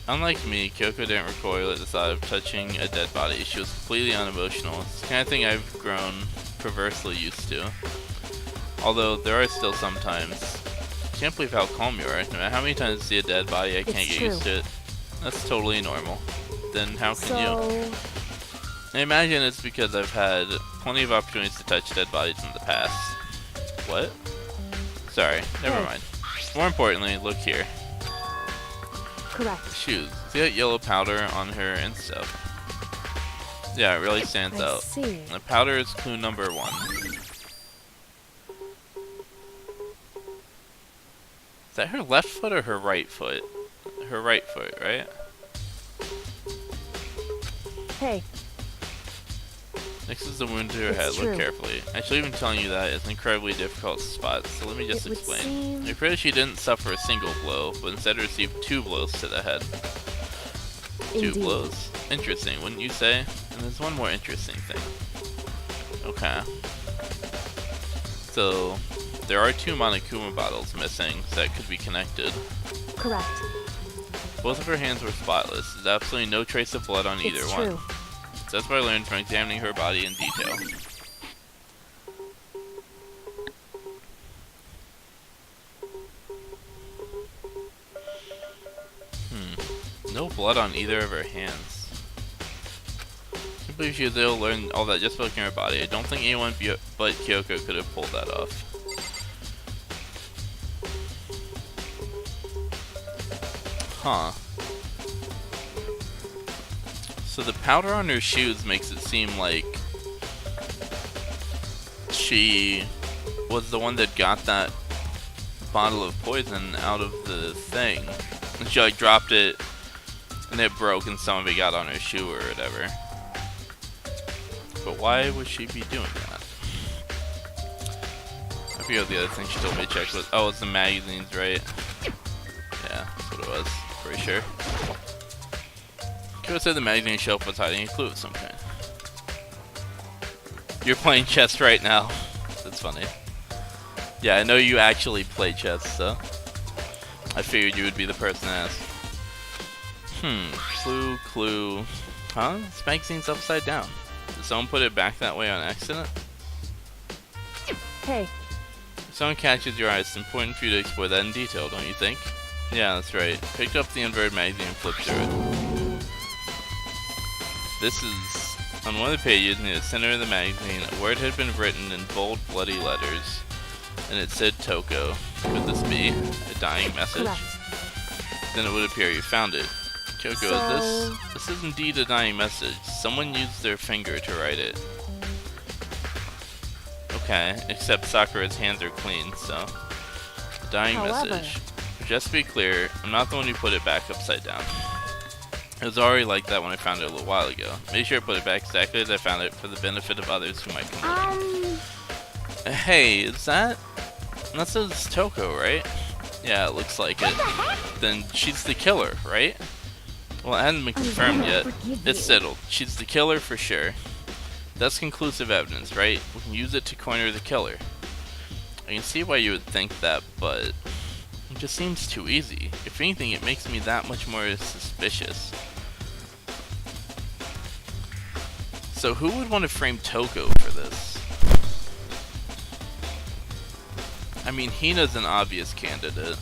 Speaker 1: Unlike me, Kyoko didn't recoil at the thought of touching a dead body. She was completely unemotional. It's the kind of thing I've grown perversely used to. Although there are still some times. I can't believe how calm you are. No matter how many times I see a dead body, I can't
Speaker 8: It's
Speaker 1: get
Speaker 8: true.
Speaker 1: used to it. That's totally normal. Then how can you?
Speaker 8: So,
Speaker 1: I imagine it's because I've had plenty of opportunities to touch dead bodies in the past. What? Sorry, never
Speaker 8: Hey.
Speaker 1: mind. More importantly, look here.
Speaker 8: correct.
Speaker 1: Shoes. See that yellow powder on her and stuff? Yeah, it really stands
Speaker 8: I
Speaker 1: out.
Speaker 8: see.
Speaker 1: The powder is clue number 1. Is that her left foot or her right foot? Her right foot, right?
Speaker 8: Hey,
Speaker 1: Next is the wound to her
Speaker 8: It's
Speaker 1: head.
Speaker 8: true.
Speaker 1: Look carefully. Actually, even telling you that is incredibly difficult to spot, so let me just
Speaker 8: It would
Speaker 1: explain.
Speaker 8: seem-
Speaker 1: I'm afraid she didn't suffer a single blow, but instead received 2 blows to the head. 2
Speaker 8: Indeed.
Speaker 1: blows. Interesting, wouldn't you say? And there's one more interesting thing. Okay. So, there are 2 Monokuma bottles missing, so that could be connected.
Speaker 8: correct.
Speaker 1: Both of her hands were spotless. There's absolutely no trace of blood on either
Speaker 8: It's
Speaker 1: one.
Speaker 8: true.
Speaker 1: So that's what I learned from examining her body in detail. No blood on either of her hands. I can't believe she was able to learn all that just by looking at her body. I don't think anyone but Kyoko could have pulled that off. Huh. So the powder on her shoes makes it seem like she was the one that got that bottle of poison out of the thing. And she like dropped it and it broke and some of it got on her shoe or whatever. But why would she be doing that? I forget what the other thing she told me to check was. Oh, it's the magazines, right? Yeah, that's what it was. Pretty sure. Could have said the magazine shelf was hiding a clue of some kind. You're playing chess right now. That's funny. Yeah, I know you actually play chess, so I figured you would be the person to ask. Clue. Huh? This magazine's upside down. Did someone put it back that way on accident?
Speaker 8: Hey,
Speaker 1: If someone catches your eye, it's important for you to explore that in detail, don't you think? Yeah, that's right. Picked up the inverted magazine and flipped through it. This is on one of the pages near the center of the magazine. A word had been written in bold, bloody letters, and it said Toko. Could this be a dying message?
Speaker 8: correct.
Speaker 1: Then it would appear you found it. Kyoko,
Speaker 8: So-
Speaker 1: this is indeed a dying message. Someone used their finger to write it. Okay, except Sakura's hands are clean, so. A dying
Speaker 8: However-
Speaker 1: message. Just to be clear, I'm not the one who put it back upside down. It was already like that when I found it a little while ago. Make sure I put it back exactly as I found it for the benefit of others who might come looking. Hey, is that says Toko, right? Yeah, it looks like it. Then she's the killer, right? Well, it hasn't been confirmed yet. It's settled. She's the killer for sure. That's conclusive evidence, right? We can use it to corner the killer. I can see why you would think that, but it just seems too easy. If anything, it makes me that much more suspicious. So who would want to frame Toko for this? I mean, Hina's an obvious candidate.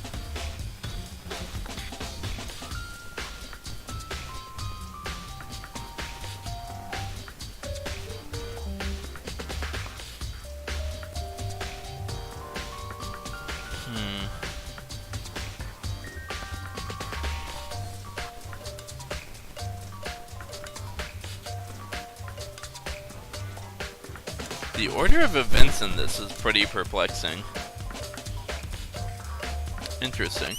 Speaker 1: The order of events in this is pretty perplexing. Interesting.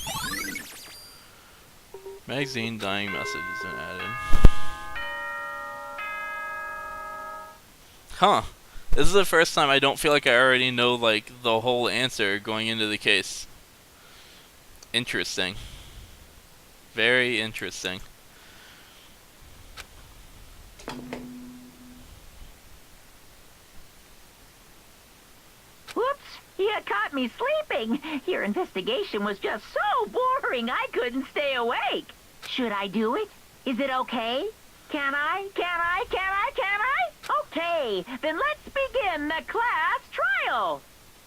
Speaker 1: Magazine dying message isn't added. Huh. This is the first time I don't feel like I already know like the whole answer going into the case. Interesting. Very interesting.
Speaker 2: Whoops! You caught me sleeping. Your investigation was just so boring I couldn't stay awake. Should I do it? Is it okay? Can I? Okay, then let's begin the class trial.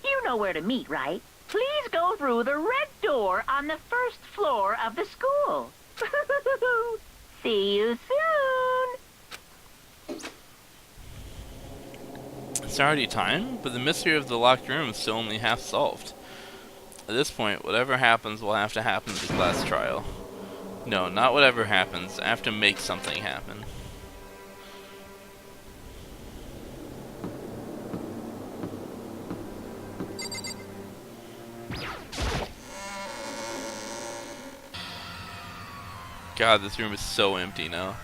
Speaker 2: You know where to meet, right? Please go through the red door on the first floor of the school. See you soon.
Speaker 1: It's already time, but the mystery of the locked room is still only half solved. At this point, whatever happens will have to happen at the class trial. No, not whatever happens. I have to make something happen. God, this room is so empty now.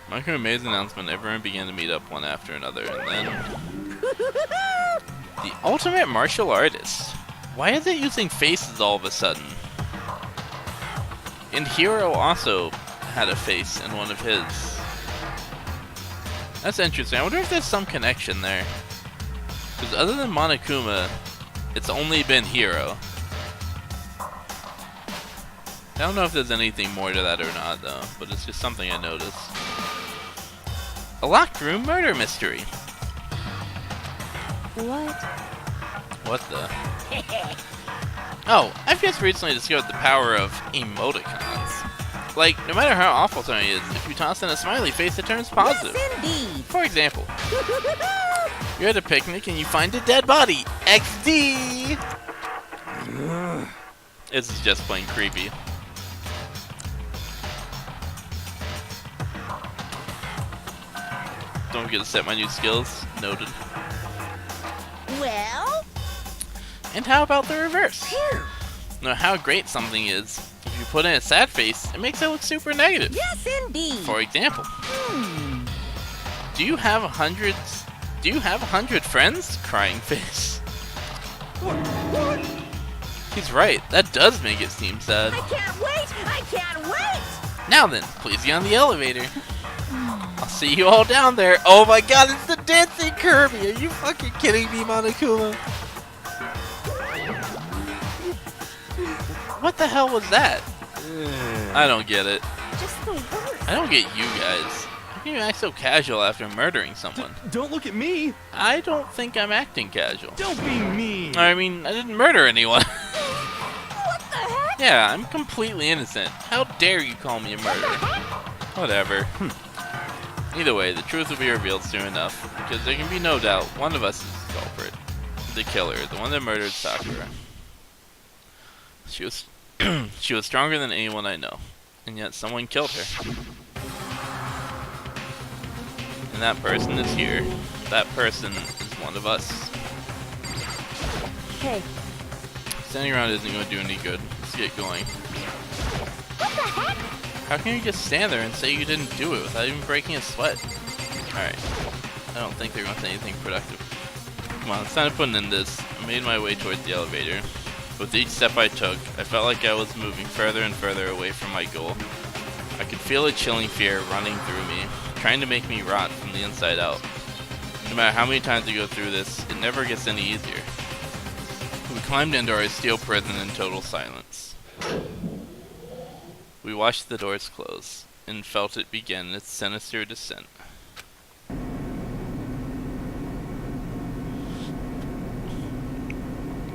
Speaker 1: Micro Maze announcement, everyone began to meet up one after another, and then... The ultimate martial artist. Why is it using faces all of a sudden? And Hero also had a face in one of his. That's interesting. I wonder if there's some connection there. Because other than Monokuma, it's only been Hero. I don't know if there's anything more to that or not, though, but it's just something I noticed. A locked room murder mystery.
Speaker 8: What?
Speaker 1: What the? Oh, I've just recently discovered the power of emoticons. Like, no matter how awful something is, if you toss in a smiley face, it turns positive.
Speaker 4: Yes, indeed.
Speaker 1: For example, you're at a picnic and you find a dead body. XD! This is just plain creepy. Don't forget to set my new skills. Noted.
Speaker 4: Well,
Speaker 1: And how about the reverse? Now, how great something is, if you put in a sad face, it makes it look super negative.
Speaker 2: Yes, indeed.
Speaker 1: For example, do you have 100 friends? Crying face.
Speaker 3: What?
Speaker 1: He's right. That does make it seem sad.
Speaker 2: I can't wait! I can't wait!
Speaker 1: Now then, please get on the elevator. I'll see you all down there. Oh my god, it's the dancing Kirby! Are you fucking kidding me, Monokuma? What the hell was that? I don't get it.
Speaker 4: Just the worst.
Speaker 1: I don't get you guys. How can you act so casual after murdering someone?
Speaker 3: Don't look at me!
Speaker 1: I don't think I'm acting casual.
Speaker 3: Don't be mean!
Speaker 1: I mean, I didn't murder anyone.
Speaker 4: What the heck?
Speaker 1: Yeah, I'm completely innocent. How dare you call me a murderer? Whatever. Either way, the truth will be revealed soon enough, because there can be no doubt one of us is the culprit. The killer, the one that murdered Sakura. She was she was stronger than anyone I know, and yet someone killed her. And that person is here. That person is one of us.
Speaker 8: Hey,
Speaker 1: Standing around isn't going to do any good. Let's get going.
Speaker 4: What the heck?
Speaker 1: How can you just stand there and say you didn't do it without even breaking a sweat? Alright. I don't think they're going to say anything productive. Come on, it's time to put an end to this. I made my way towards the elevator. With each step I took, I felt like I was moving further and further away from my goal. I could feel a chilling fear running through me, trying to make me rot from the inside out. No matter how many times you go through this, it never gets any easier. We climbed into our steel prison in total silence. We watched the doors close, and felt it begin its sinister descent.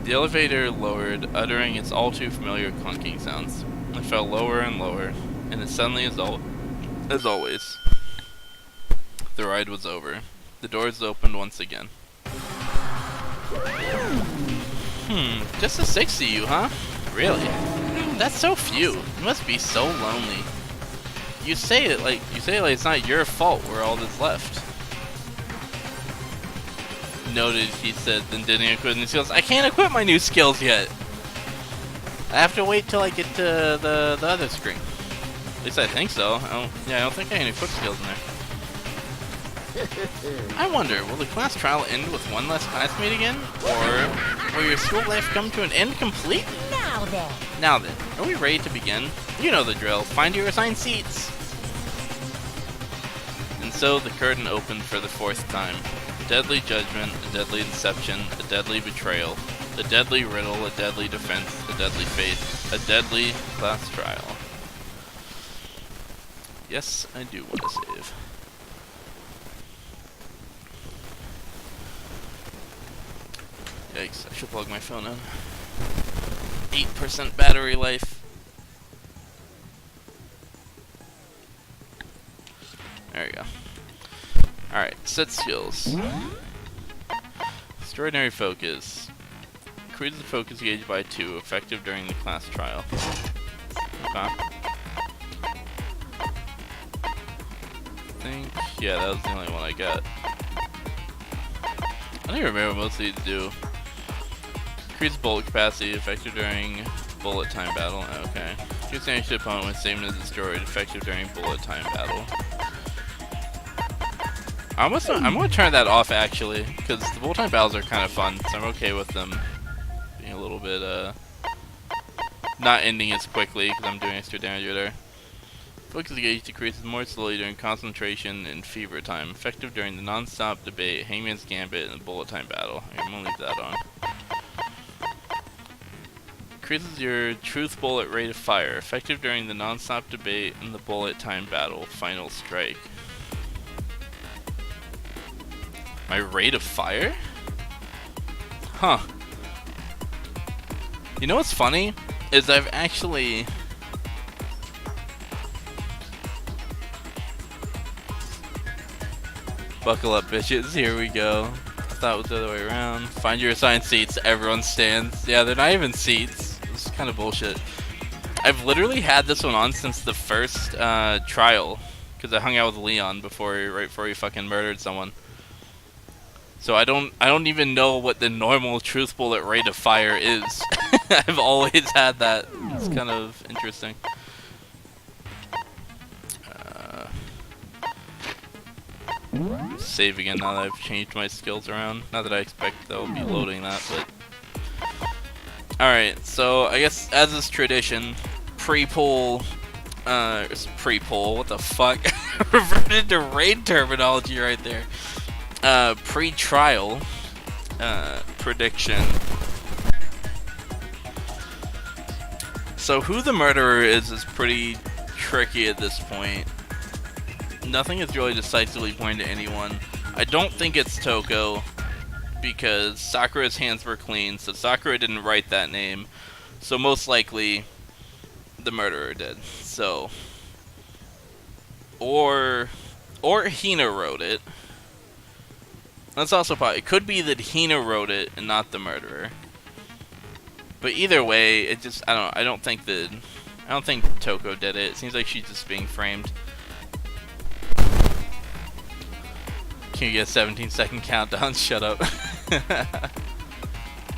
Speaker 1: The elevator lowered, uttering its all too familiar clunking sounds. It fell lower and lower, and as suddenly as always, the ride was over. The doors opened once again. Just the 6 of you, huh? Really? That's so few. You must be so lonely. You say it like it's not your fault we're all that's left. Noted, he said, then didn't equip new skills. I can't equip my new skills yet. I have to wait till I get to the other screen. At least I think so. I don't think I can equip skills in there. I wonder, will the class trial end with one less classmate again? Or will your school life come to an end completely? Now then, are we ready to begin? You know the drill. Find your assigned seats. And so the curtain opened for the 4th time. A deadly judgment, a deadly deception, a deadly betrayal, a deadly riddle, a deadly defense, a deadly fate, a deadly class trial. Yes, I do want to save. Yikes, I should plug my phone in. 8% battery life. There we go. Alright, set skills. Extraordinary focus. Increases the focus gauge by 2, effective during the class trial. Okay. Yeah, that was the only one I got. I don't even remember what most of these do. Increase bullet capacity, effective during bullet time battle. Okay. Increase damage to opponent when statement is destroyed, effective during bullet time battle. I'm gonna turn that off actually, because the bullet time battles are kind of fun, so I'm okay with them being a little bit not ending as quickly because I'm doing extra damage there. Focus gauge decreases more slowly during concentration and fever time, effective during the non-stop debate, Hangman's Gambit, and the bullet time battle. I'm gonna leave that on. Increases your truth bullet rate of fire, effective during the non-stop debate and the bullet time battle, final strike. My rate of fire? Huh. You know what's funny? Is I've actually... Buckle up, bitches. Here we go. I thought it was the other way around. Find your assigned seats. Everyone stands. Yeah, they're not even seats. This is kind of bullshit. I've literally had this one on since the first trial, because I hung out with Leon right before he fucking murdered someone. So I don't even know what the normal truth bullet rate of fire is. I've always had that. It's kind of interesting. Save again now that I've changed my skills around. Not that I expect they'll be loading that, but... Alright, so I guess as is tradition, pre-pull... pre-pull, what the fuck? Reverted to raid terminology right there. Pre-trial prediction. So who the murderer is pretty tricky at this point. Nothing is really decisively pointing to anyone. I don't think it's Toko, because Sakura's hands were clean, so Sakura didn't write that name. So most likely, the murderer did. So, or Hina wrote it. That's also probably. It could be that Hina wrote it and not the murderer. But either way, it just I don't think Toko did it. It seems like she's just being framed. Can you get a 17-second countdown? Shut up.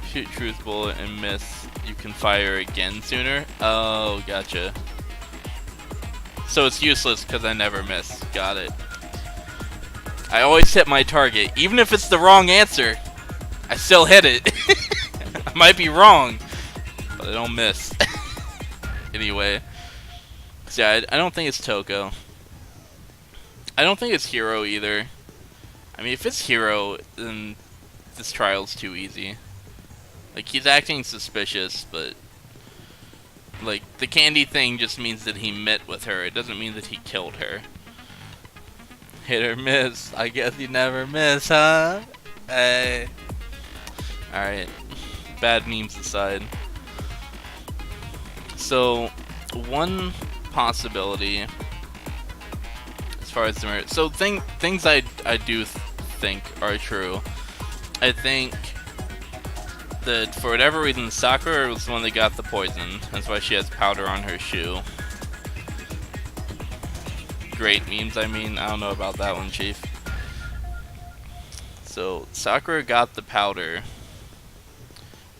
Speaker 1: Shoot truth bullet and miss. You can fire again sooner. Oh, gotcha. So it's useless because I never miss. Got it. I always hit my target, even if it's the wrong answer. I still hit it. I might be wrong, but I don't miss. Anyway, so yeah, I don't think it's Toko. I don't think it's Hiro either. I mean, if it's Hiro, then this trial's too easy. Like, he's acting suspicious, but like the candy thing just means that he met with her. It doesn't mean that he killed her. Hit or miss. I guess you never miss, huh? Hey. Alright. Bad memes aside. So, one possibility, as far as the merit. So, things I do think are true. I think that for whatever reason, Sakura was the one that got the poison. That's why she has powder on her shoe. Great memes, I mean. I don't know about that one, Chief. So, Sakura got the powder,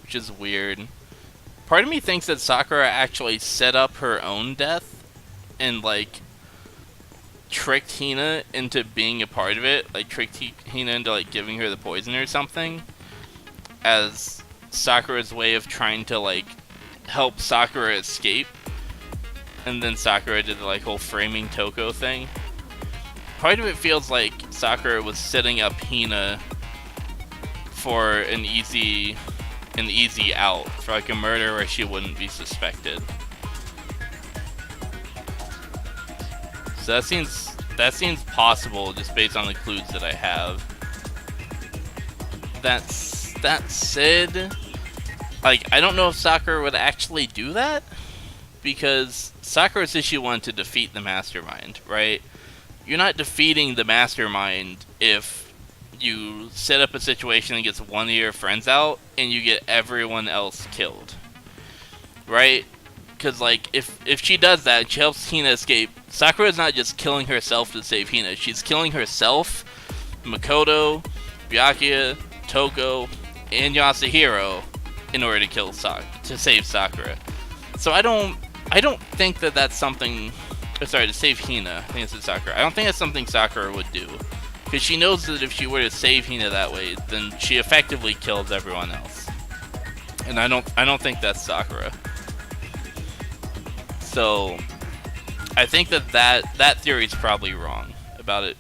Speaker 1: which is weird. Part of me thinks that Sakura actually set up her own death and, like, tricked Hina into being a part of it. Like, tricked Hina into, like, giving her the poison or something, as Sakura's way of trying to, like, help Sakura escape. And then Sakura did the, like, whole framing Toko thing. Part of it feels like Sakura was setting up Hina for an easy out, for like a murder where she wouldn't be suspected. So that seems possible just based on the clues that I have. That said, like, I don't know if Sakura would actually do that, because Sakura says she wanted to defeat the mastermind, right? You're not defeating the mastermind if you set up a situation that gets one of your friends out and you get everyone else killed, right? Because, like, if she does that, she helps Hina escape. Sakura's not just killing herself to save Hina. She's killing herself, Makoto, Byakuya, Toko, and Yasuhiro in order to save Sakura. So I don't think that that's something. Sorry, to save Hina. I think it's Sakura. I don't think that's something Sakura would do, because she knows that if she were to save Hina that way, then she effectively kills everyone else. And I don't think that's Sakura. So I think that theory is probably wrong about it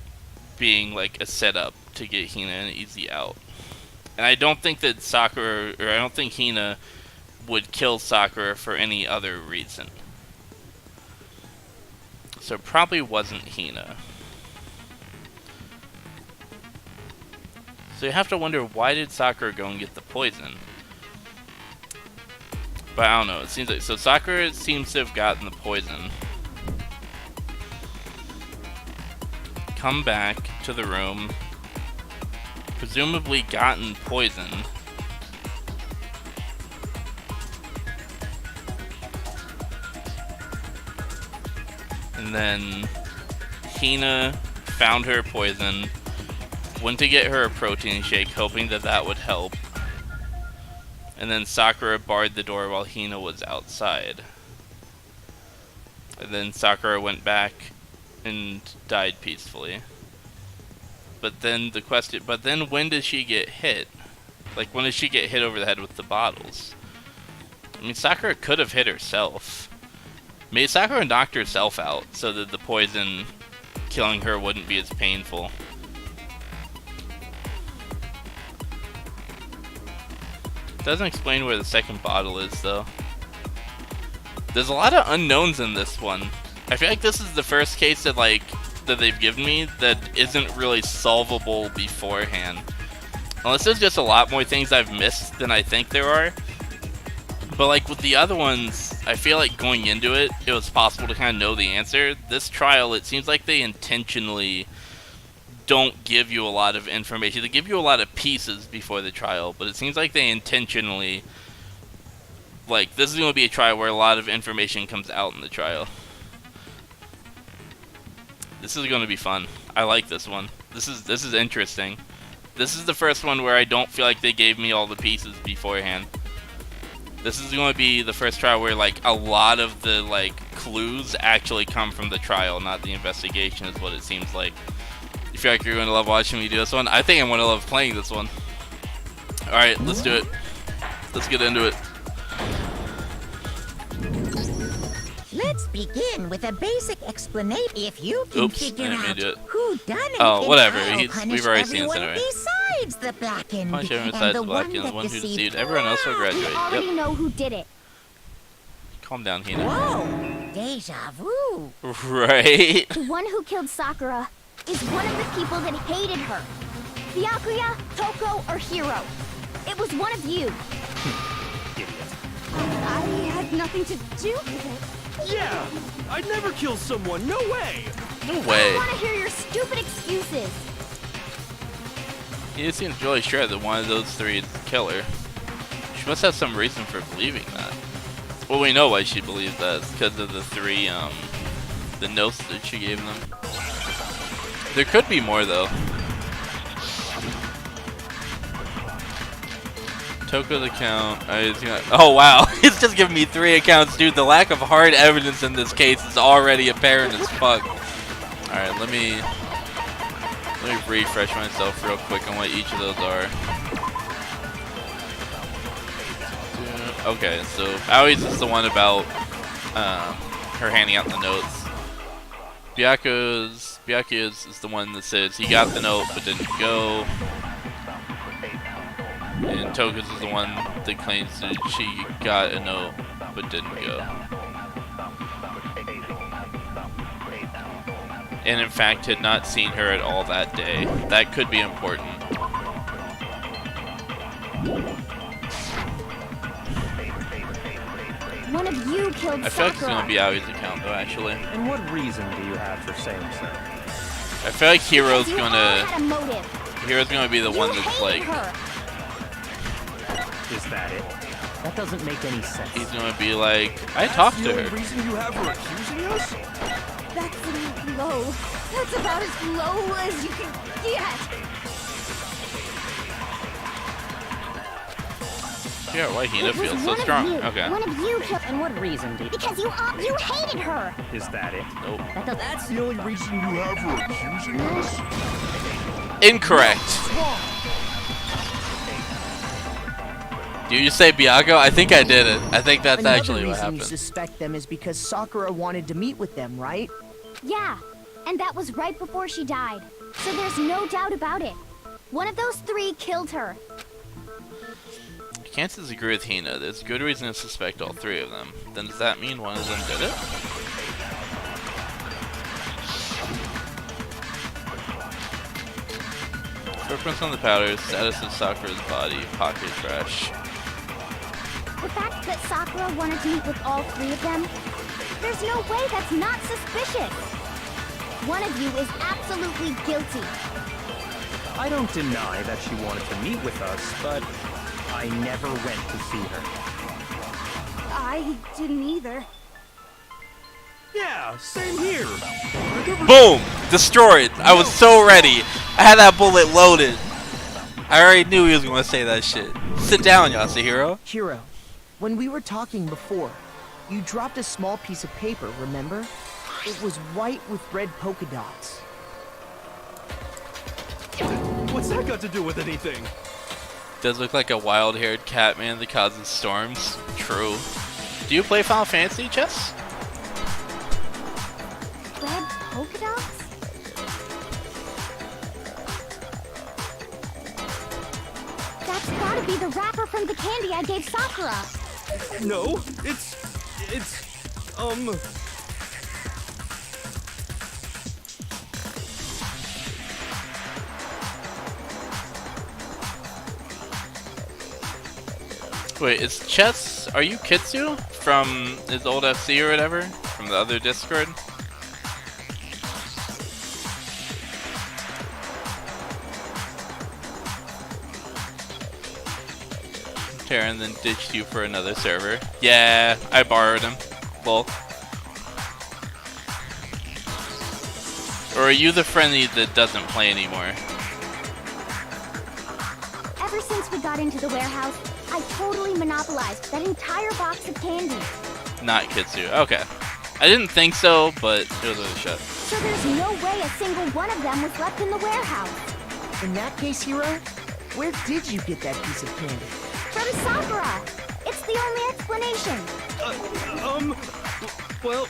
Speaker 1: being like a setup to get Hina an easy out. And I don't think that I don't think Hina would kill Sakura for any other reason. So it probably wasn't Hina. So you have to wonder, why did Sakura go and get the poison? But I don't know, it seems like, so Sakura seems to have gotten the poison, come back to the room, presumably gotten poison, and then Hina found her poison, went to get her a protein shake, hoping that that would help. And then Sakura barred the door while Hina was outside. And then Sakura went back and died peacefully. But then when did she get hit? Like, when did she get hit over the head with the bottles? I mean, Sakura could have hit herself. Maybe Sakura knocked herself out so that the poison killing her wouldn't be as painful. Doesn't explain where the second bottle is, though. There's a lot of unknowns in this one. I feel like this is the first case that, like, that they've given me that isn't really solvable beforehand. Unless there's just a lot more things I've missed than I think there are. But, like, with the other ones, I feel like going into it, it was possible to kind of know the answer. This trial, it seems like they intentionally don't give you a lot of information. They give you a lot of pieces before the trial, but it seems like they intentionally, like, this is going to be a trial where a lot of information comes out in the trial. This is going to be fun. I like this one. This is interesting. This is the first one where I don't feel like they gave me all the pieces beforehand. This is going to be the first trial where, like, a lot of the, like, clues actually come from the trial, not the investigation, is what it seems like. You feel like you're going to love watching me do this one? I think I'm going to love playing this one. Alright, let's do it. Let's get into it.
Speaker 2: Let's begin with a basic explanation. If you can figure out who done it,
Speaker 1: oh, whatever.
Speaker 2: I'll
Speaker 1: We've already seen this
Speaker 2: everyone
Speaker 1: anyway.
Speaker 2: besides the Blackened.
Speaker 1: Punish everyone
Speaker 2: And
Speaker 1: besides
Speaker 2: the
Speaker 1: the Blackened, the one who deceived everyone else will graduate.
Speaker 4: We already
Speaker 1: Yep.
Speaker 4: know who did it.
Speaker 1: Calm down, Hina.
Speaker 2: Whoa! Deja vu.
Speaker 1: Right?
Speaker 4: The one who killed Sakura is one of the people that hated her. Byakuya, Toko, or Hiro. It was one of you. I had nothing to do with it.
Speaker 3: Yeah! I'd never kill someone, no way!
Speaker 1: No
Speaker 4: I
Speaker 1: way.
Speaker 4: don't want to hear your stupid excuses.
Speaker 1: He seems really sure that one of those three is the killer. She must have some reason for believing that. Well, we know why she believes that. It's because of the three, the notes that she gave them. There could be more, though. Toko's account. Oh, wow. It's just giving me 3 accounts, dude. The lack of hard evidence in this case is already apparent as fuck. Alright, let me refresh myself real quick on what each of those are. Okay, so Aoi's is the one about her handing out the notes. Byakuya's is the one that says he got the note but didn't go. And Toko's is the one that claims that she got a note but didn't go. And in fact had not seen her at all that day. That could be important.
Speaker 4: One of you killed
Speaker 1: I feel like it's
Speaker 4: Sakura.
Speaker 1: gonna be Aoi's account though, actually.
Speaker 6: And what reason do you have for saying so?
Speaker 1: I feel like Hiro's
Speaker 4: You all
Speaker 1: gonna
Speaker 4: had a motive.
Speaker 1: be the one
Speaker 4: You
Speaker 1: that's
Speaker 4: hated
Speaker 1: like,
Speaker 4: her.
Speaker 6: Is that it? That doesn't make any sense.
Speaker 1: he's gonna be like, I talked to
Speaker 3: The only
Speaker 1: her.
Speaker 3: reason you have her accusing us?
Speaker 4: That's low. That's about as low as you can get.
Speaker 1: Yeah, why Hina
Speaker 4: It was
Speaker 1: feels so
Speaker 4: one of
Speaker 1: strong.
Speaker 4: you.
Speaker 1: Okay.
Speaker 4: One of you killed.
Speaker 5: And what reason do you...
Speaker 4: Because you hated her.
Speaker 6: Is that it?
Speaker 1: Nope.
Speaker 3: That's the only reason you have her accusing us?
Speaker 1: Incorrect. Did you say Byago? I think I did it. I think that's
Speaker 7: Another
Speaker 1: actually what
Speaker 7: reason
Speaker 1: happened.
Speaker 7: you suspect them is because Sakura wanted to meet with them, right?
Speaker 4: Yeah, and that was right before she died. So there's no doubt about it. One of those 3 killed her.
Speaker 1: I can't disagree with Hina. There's good reason to suspect all 3 of them. Then does that mean one of them did it? Footprints on the powder, status of Sakura's body, pocket trash.
Speaker 4: The fact that Sakura wanted to meet with all 3 of them, there's no way that's not suspicious. One of you is absolutely guilty.
Speaker 6: I don't deny that she wanted to meet with us, but I never went to see her.
Speaker 4: I didn't either.
Speaker 3: Yeah, same here.
Speaker 1: Boom! Destroyed. I was so ready. I had that bullet loaded. I already knew he was going to say that shit. Sit down, Yasuhiro.
Speaker 7: Hiro, when we were talking before, you dropped a small piece of paper, remember? It was white with red polka dots.
Speaker 3: What's that got to do with anything?
Speaker 1: Does look like a wild-haired cat man that causes storms. True. Do you play Final Fantasy, Chess?
Speaker 4: Red polka dots? That's gotta be the wrapper from the candy I gave Sakura.
Speaker 3: No, it's,
Speaker 1: Wait, is Chess... Are you Kitsu? From his old FC or whatever? From the other Discord? Terran then ditched you for another server. Yeah, I borrowed him. Lol. Or are you the friendly that doesn't play anymore?
Speaker 4: Ever since we got into the warehouse, I totally monopolized that entire box of candy.
Speaker 1: Not Kitsu. Okay. I didn't think so, but it was worth a shot.
Speaker 4: So there's no way a single one of them was left in the warehouse.
Speaker 7: In that case, Hiro, where did you get that piece of candy?
Speaker 4: From Sakura! It's the only explanation.
Speaker 3: well,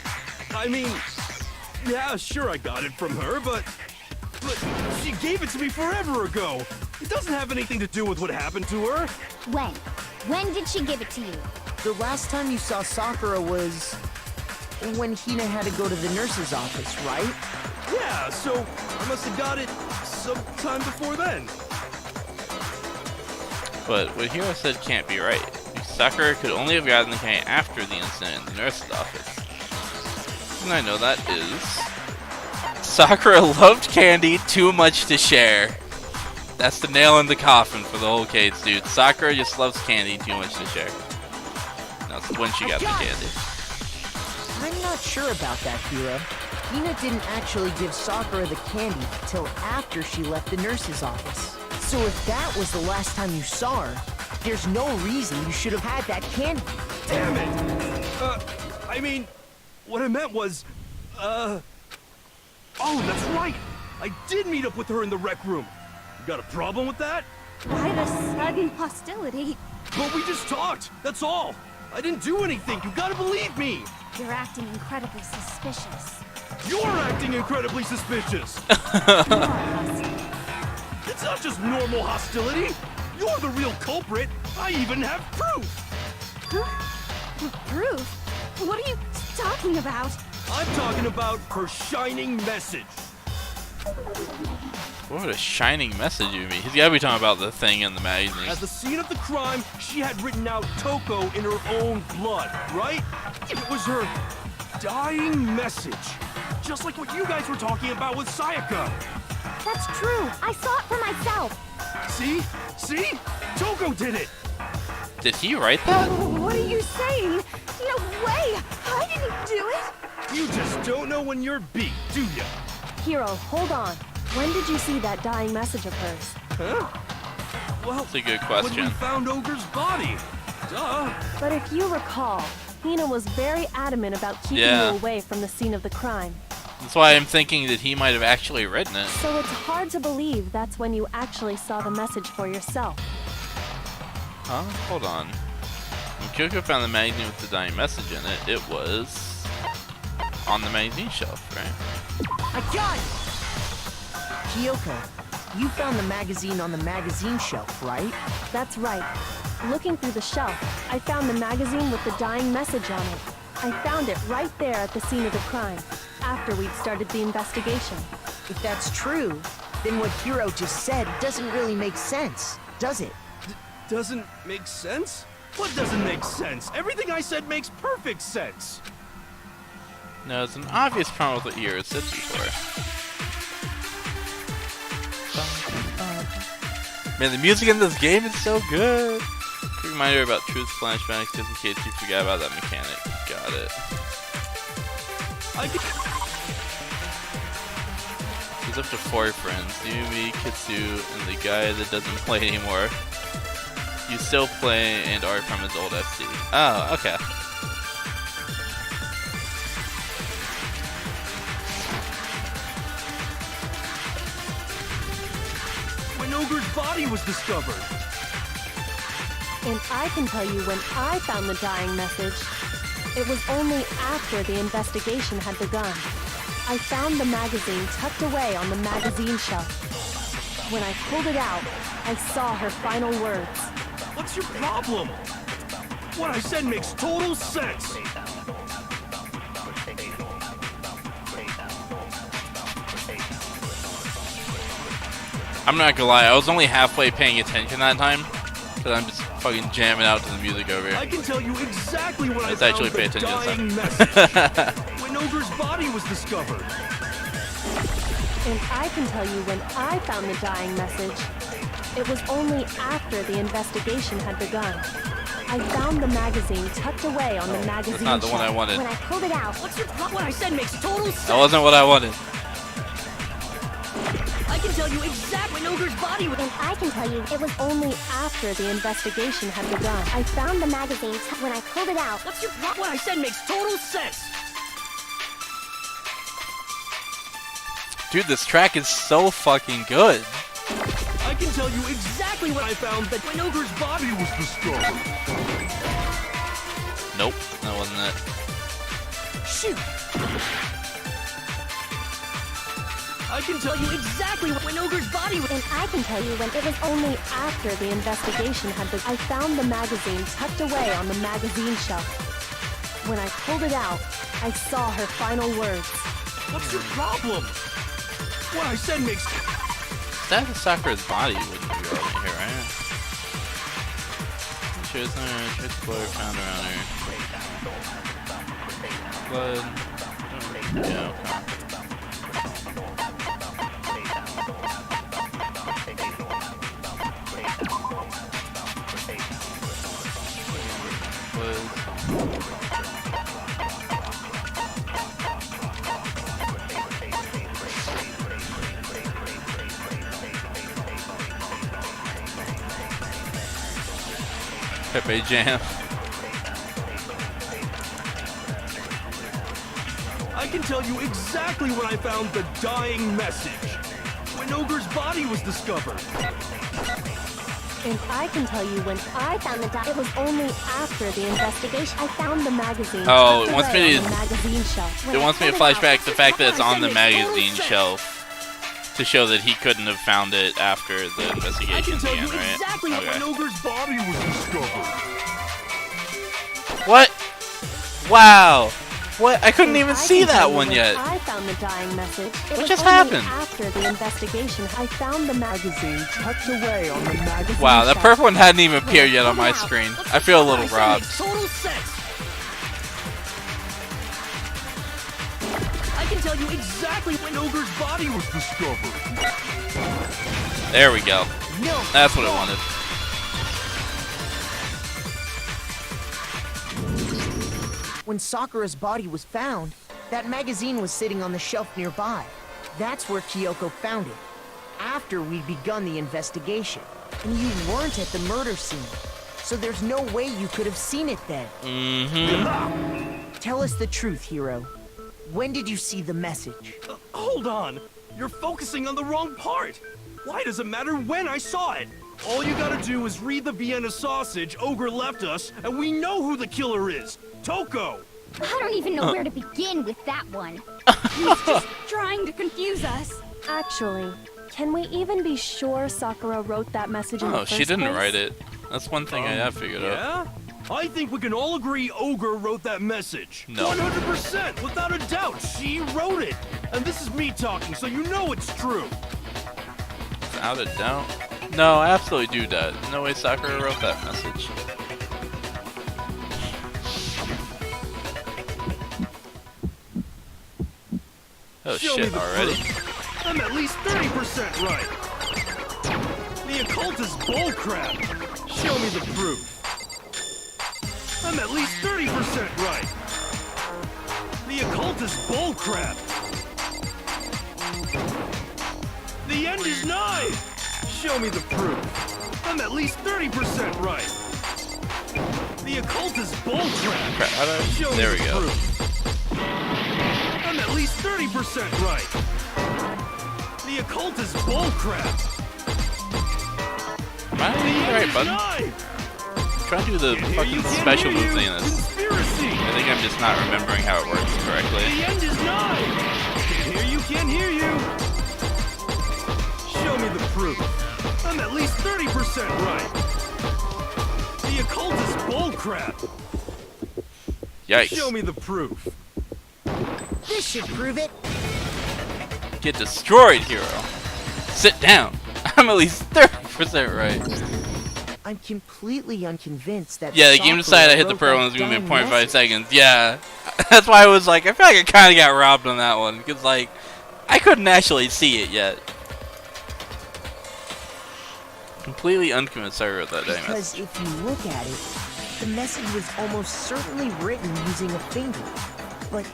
Speaker 3: I mean, yeah, sure I got it from her, but she gave it to me forever ago. It doesn't have anything to do with what happened to her.
Speaker 4: When? When did she give it to you?
Speaker 7: The last time you saw Sakura was when Hina had to go to the nurse's office, right?
Speaker 3: Yeah, so I must have got it sometime before then.
Speaker 1: But what Hiro said can't be right. Sakura could only have gotten the candy after the incident in the nurse's office. And I know that is... Sakura loved candy too much to share. That's the nail in the coffin for the whole case, dude. Sakura just loves candy too much to share. That's when she got the candy.
Speaker 7: I'm not sure about that, Hiro. Hina didn't actually give Sakura the candy till after she left the nurse's office. So if that was the last time you saw her, there's no reason you should have had that candy.
Speaker 3: Damn it! I mean, what I meant was, oh, that's right! I did meet up with her in the rec room. You got a problem with that?
Speaker 4: Why the sudden hostility?
Speaker 3: But we just talked, that's all. I didn't do anything, you gotta believe me!
Speaker 4: You're acting incredibly suspicious.
Speaker 3: You're acting incredibly suspicious! It's not just normal hostility! You're the real culprit! I even have proof!
Speaker 4: Huh? Proof? What are you talking about?
Speaker 3: I'm talking about her shining message.
Speaker 1: What would a shining message you mean? He's gotta be talking about the thing in the magazine.
Speaker 3: At the scene of the crime, she had written out Toko in her own blood, right? It was her dying message. Just like what you guys were talking about with Sayaka.
Speaker 4: That's true. I saw it for myself.
Speaker 3: See? See? Toko did it!
Speaker 1: Did he write that?
Speaker 4: What are you saying? No way! I didn't do it!
Speaker 3: You just don't know when you're beat, do ya?
Speaker 8: Hiro, hold on. When did you see that dying message of hers?
Speaker 3: Huh? Well,
Speaker 1: That's a good
Speaker 3: when
Speaker 1: question.
Speaker 3: we found Ogre's body. Duh.
Speaker 8: But if you recall, Hina was very adamant about keeping
Speaker 1: Yeah.
Speaker 8: you away from the scene of the crime.
Speaker 1: That's why I'm thinking that he might have actually written it.
Speaker 8: So it's hard to believe that's when you actually saw the message for yourself.
Speaker 1: Huh? Hold on. When Kyoko found the magazine with the dying message in it, it was on the magazine shelf, right?
Speaker 7: I got it! Kyoko, you found the magazine on the magazine shelf, right?
Speaker 8: That's right. Looking through the shelf, I found the magazine with the dying message on it. I found it right there at the scene of the crime, after we'd started the investigation.
Speaker 7: If that's true, then what Hiro just said doesn't really make sense, does it?
Speaker 3: Doesn't make sense? What doesn't make sense? Everything I said makes perfect sense.
Speaker 1: No, it's an obvious problem with what Ira said before. Man, the music in this game is so good. Quick reminder about truth flashbacks, just in case you forgot about that mechanic. Got it. He's up to 4 friends. You, me, Kitsu, and the guy that doesn't play anymore. You still play and are from his old FC. Oh, okay.
Speaker 3: When Ogre's body was discovered.
Speaker 8: And I can tell you when I found the dying message. It was only after the investigation had begun. I found the magazine tucked away on the magazine shelf. When I pulled it out, I saw her final words.
Speaker 3: What's your problem? What I said makes total sense.
Speaker 1: I'm not gonna lie, I was only halfway paying attention that time. Because I'm just fucking jamming out to the music over here.
Speaker 3: I can tell you exactly what I
Speaker 1: Let's
Speaker 3: found
Speaker 1: actually pay
Speaker 3: the
Speaker 1: attention
Speaker 3: dying
Speaker 1: this
Speaker 3: message. When Ogre's body was discovered.
Speaker 8: And I can tell you when I found the dying message. It was only after the investigation had begun. I found the magazine tucked away on the magazine
Speaker 1: That's not the one I
Speaker 8: shelf.
Speaker 1: wanted.
Speaker 4: When I pulled it out, what's your problem? What I said makes total sense.
Speaker 1: That wasn't what I wanted.
Speaker 7: I can tell you exactly when Ogre's body was...
Speaker 4: And I can tell you,
Speaker 8: It was only after the investigation had begun.
Speaker 4: I found the magazine when I pulled it out.
Speaker 7: What's your problem? What I said makes total sense.
Speaker 1: Dude, this track is so fucking good.
Speaker 3: I can tell you exactly what I found that when Ogre's body was discovered.
Speaker 1: Nope, that wasn't it.
Speaker 7: Shoot. I can tell you exactly when Ogre's body was...
Speaker 8: And I can tell you when it was only after the investigation had begun. I found the magazine tucked away on the magazine shelf. When I pulled it out, I saw her final words.
Speaker 3: What's your problem? What I said makes...
Speaker 1: That Sakura's body wouldn't be relevant here, right? She was trace blood found around her. Blood. Yeah, okay. Pepe Jam.
Speaker 3: I can tell you exactly when I found the dying message. When Ogre's body was discovered.
Speaker 8: And I can tell you when I found the It was only after the investigation. I found the magazine.
Speaker 1: Oh,
Speaker 8: tucked
Speaker 1: it wants
Speaker 8: away
Speaker 1: me
Speaker 8: on
Speaker 1: to-
Speaker 8: the magazine shelf.
Speaker 1: It wants me to flashback the fact that it's on the magazine shelf to show that he couldn't have found it after the
Speaker 3: I
Speaker 1: investigation
Speaker 3: can tell
Speaker 1: began,
Speaker 3: you
Speaker 1: right?
Speaker 3: exactly when Ogre's body was discovered.
Speaker 1: What? Wow! What? I couldn't
Speaker 8: And
Speaker 1: even
Speaker 8: I
Speaker 1: see
Speaker 8: can
Speaker 1: that
Speaker 8: tell you
Speaker 1: one
Speaker 8: when
Speaker 1: yet.
Speaker 8: I found the dying message. It
Speaker 1: What
Speaker 8: was
Speaker 1: just
Speaker 8: only
Speaker 1: happened?
Speaker 8: After the investigation, I found the magazine tucked away on the magazine
Speaker 1: Wow, that
Speaker 8: shelf.
Speaker 1: purple one hadn't even appeared yet on my screen. I feel a little
Speaker 7: What I said
Speaker 1: robbed.
Speaker 7: makes total sense. I can tell you exactly
Speaker 3: When Ogre's body was discovered.
Speaker 1: There we go.
Speaker 7: No.
Speaker 1: That's what I wanted.
Speaker 7: When Sakura's body was found, that magazine was sitting on the shelf nearby. That's where Kyoko found it, after we'd begun the investigation. And you weren't at the murder scene, so there's no way you could have seen it then.
Speaker 1: Mm-hmm.
Speaker 7: Tell us the truth, Hiro. When did you see the message?
Speaker 3: Hold on. You're focusing on the wrong part. Why does it matter when I saw it? All you gotta do is read the Vienna sausage Ogre left us, and we know who the killer is. Toko!
Speaker 4: I don't even know where to begin with that one. He's just trying to confuse us.
Speaker 8: Actually, can we even be sure Sakura wrote that message in the
Speaker 1: Oh,
Speaker 8: first
Speaker 1: she didn't
Speaker 8: place?
Speaker 1: write it. That's one thing I have figured out.
Speaker 3: Yeah? I think we can all agree Ogre wrote that message.
Speaker 1: No.
Speaker 3: 100%, without a doubt, she wrote it. And this is me talking, so you know it's true.
Speaker 1: Without a doubt. No, I absolutely do that. No way Sakura wrote that message. Oh
Speaker 3: Show me
Speaker 1: shit,
Speaker 3: the
Speaker 1: already?
Speaker 3: proof. I'm at least 30% right. The occult is bullcrap. Show me the proof. I'm at least 30% right. The occult is bullcrap! The end is nigh! Show me the proof. I'm at least 30% right. The occult is bullcrap!
Speaker 1: Crap, how do I-
Speaker 3: Show
Speaker 1: there
Speaker 3: me
Speaker 1: we
Speaker 3: the
Speaker 1: go.
Speaker 3: proof. I'm at least 30% right. The occult is bullcrap!
Speaker 1: Am I
Speaker 3: The
Speaker 1: doing the
Speaker 3: end
Speaker 1: right
Speaker 3: is
Speaker 1: button?
Speaker 3: nigh!
Speaker 1: Trying to do the
Speaker 3: Can't hear
Speaker 1: fucking
Speaker 3: you, can't
Speaker 1: special
Speaker 3: hear
Speaker 1: move
Speaker 3: you.
Speaker 1: thing in this.
Speaker 3: Conspiracy!
Speaker 1: I think I'm just not remembering how it works correctly.
Speaker 3: The end is nigh! Can't hear you, can't hear you! Show me the proof. I'm at least 30% right. The occult is bullcrap.
Speaker 1: Yikes.
Speaker 3: Show me the proof.
Speaker 7: This should prove it.
Speaker 1: Get destroyed, hero. Sit down. I'm at least 30% right.
Speaker 7: I'm completely unconvinced that.
Speaker 1: Yeah, the game
Speaker 7: Sakura
Speaker 1: decided I hit the
Speaker 7: wrote
Speaker 1: pro
Speaker 7: that
Speaker 1: and it was gonna be
Speaker 7: dying
Speaker 1: 0.5
Speaker 7: message.
Speaker 1: seconds. Yeah. That's why I was like, I feel like I kinda got robbed on that one. Because, like, I couldn't actually see it yet. Completely unconvinced I wrote that dang
Speaker 7: Because
Speaker 1: message.
Speaker 7: if you look at it, the message was almost certainly written using a finger. But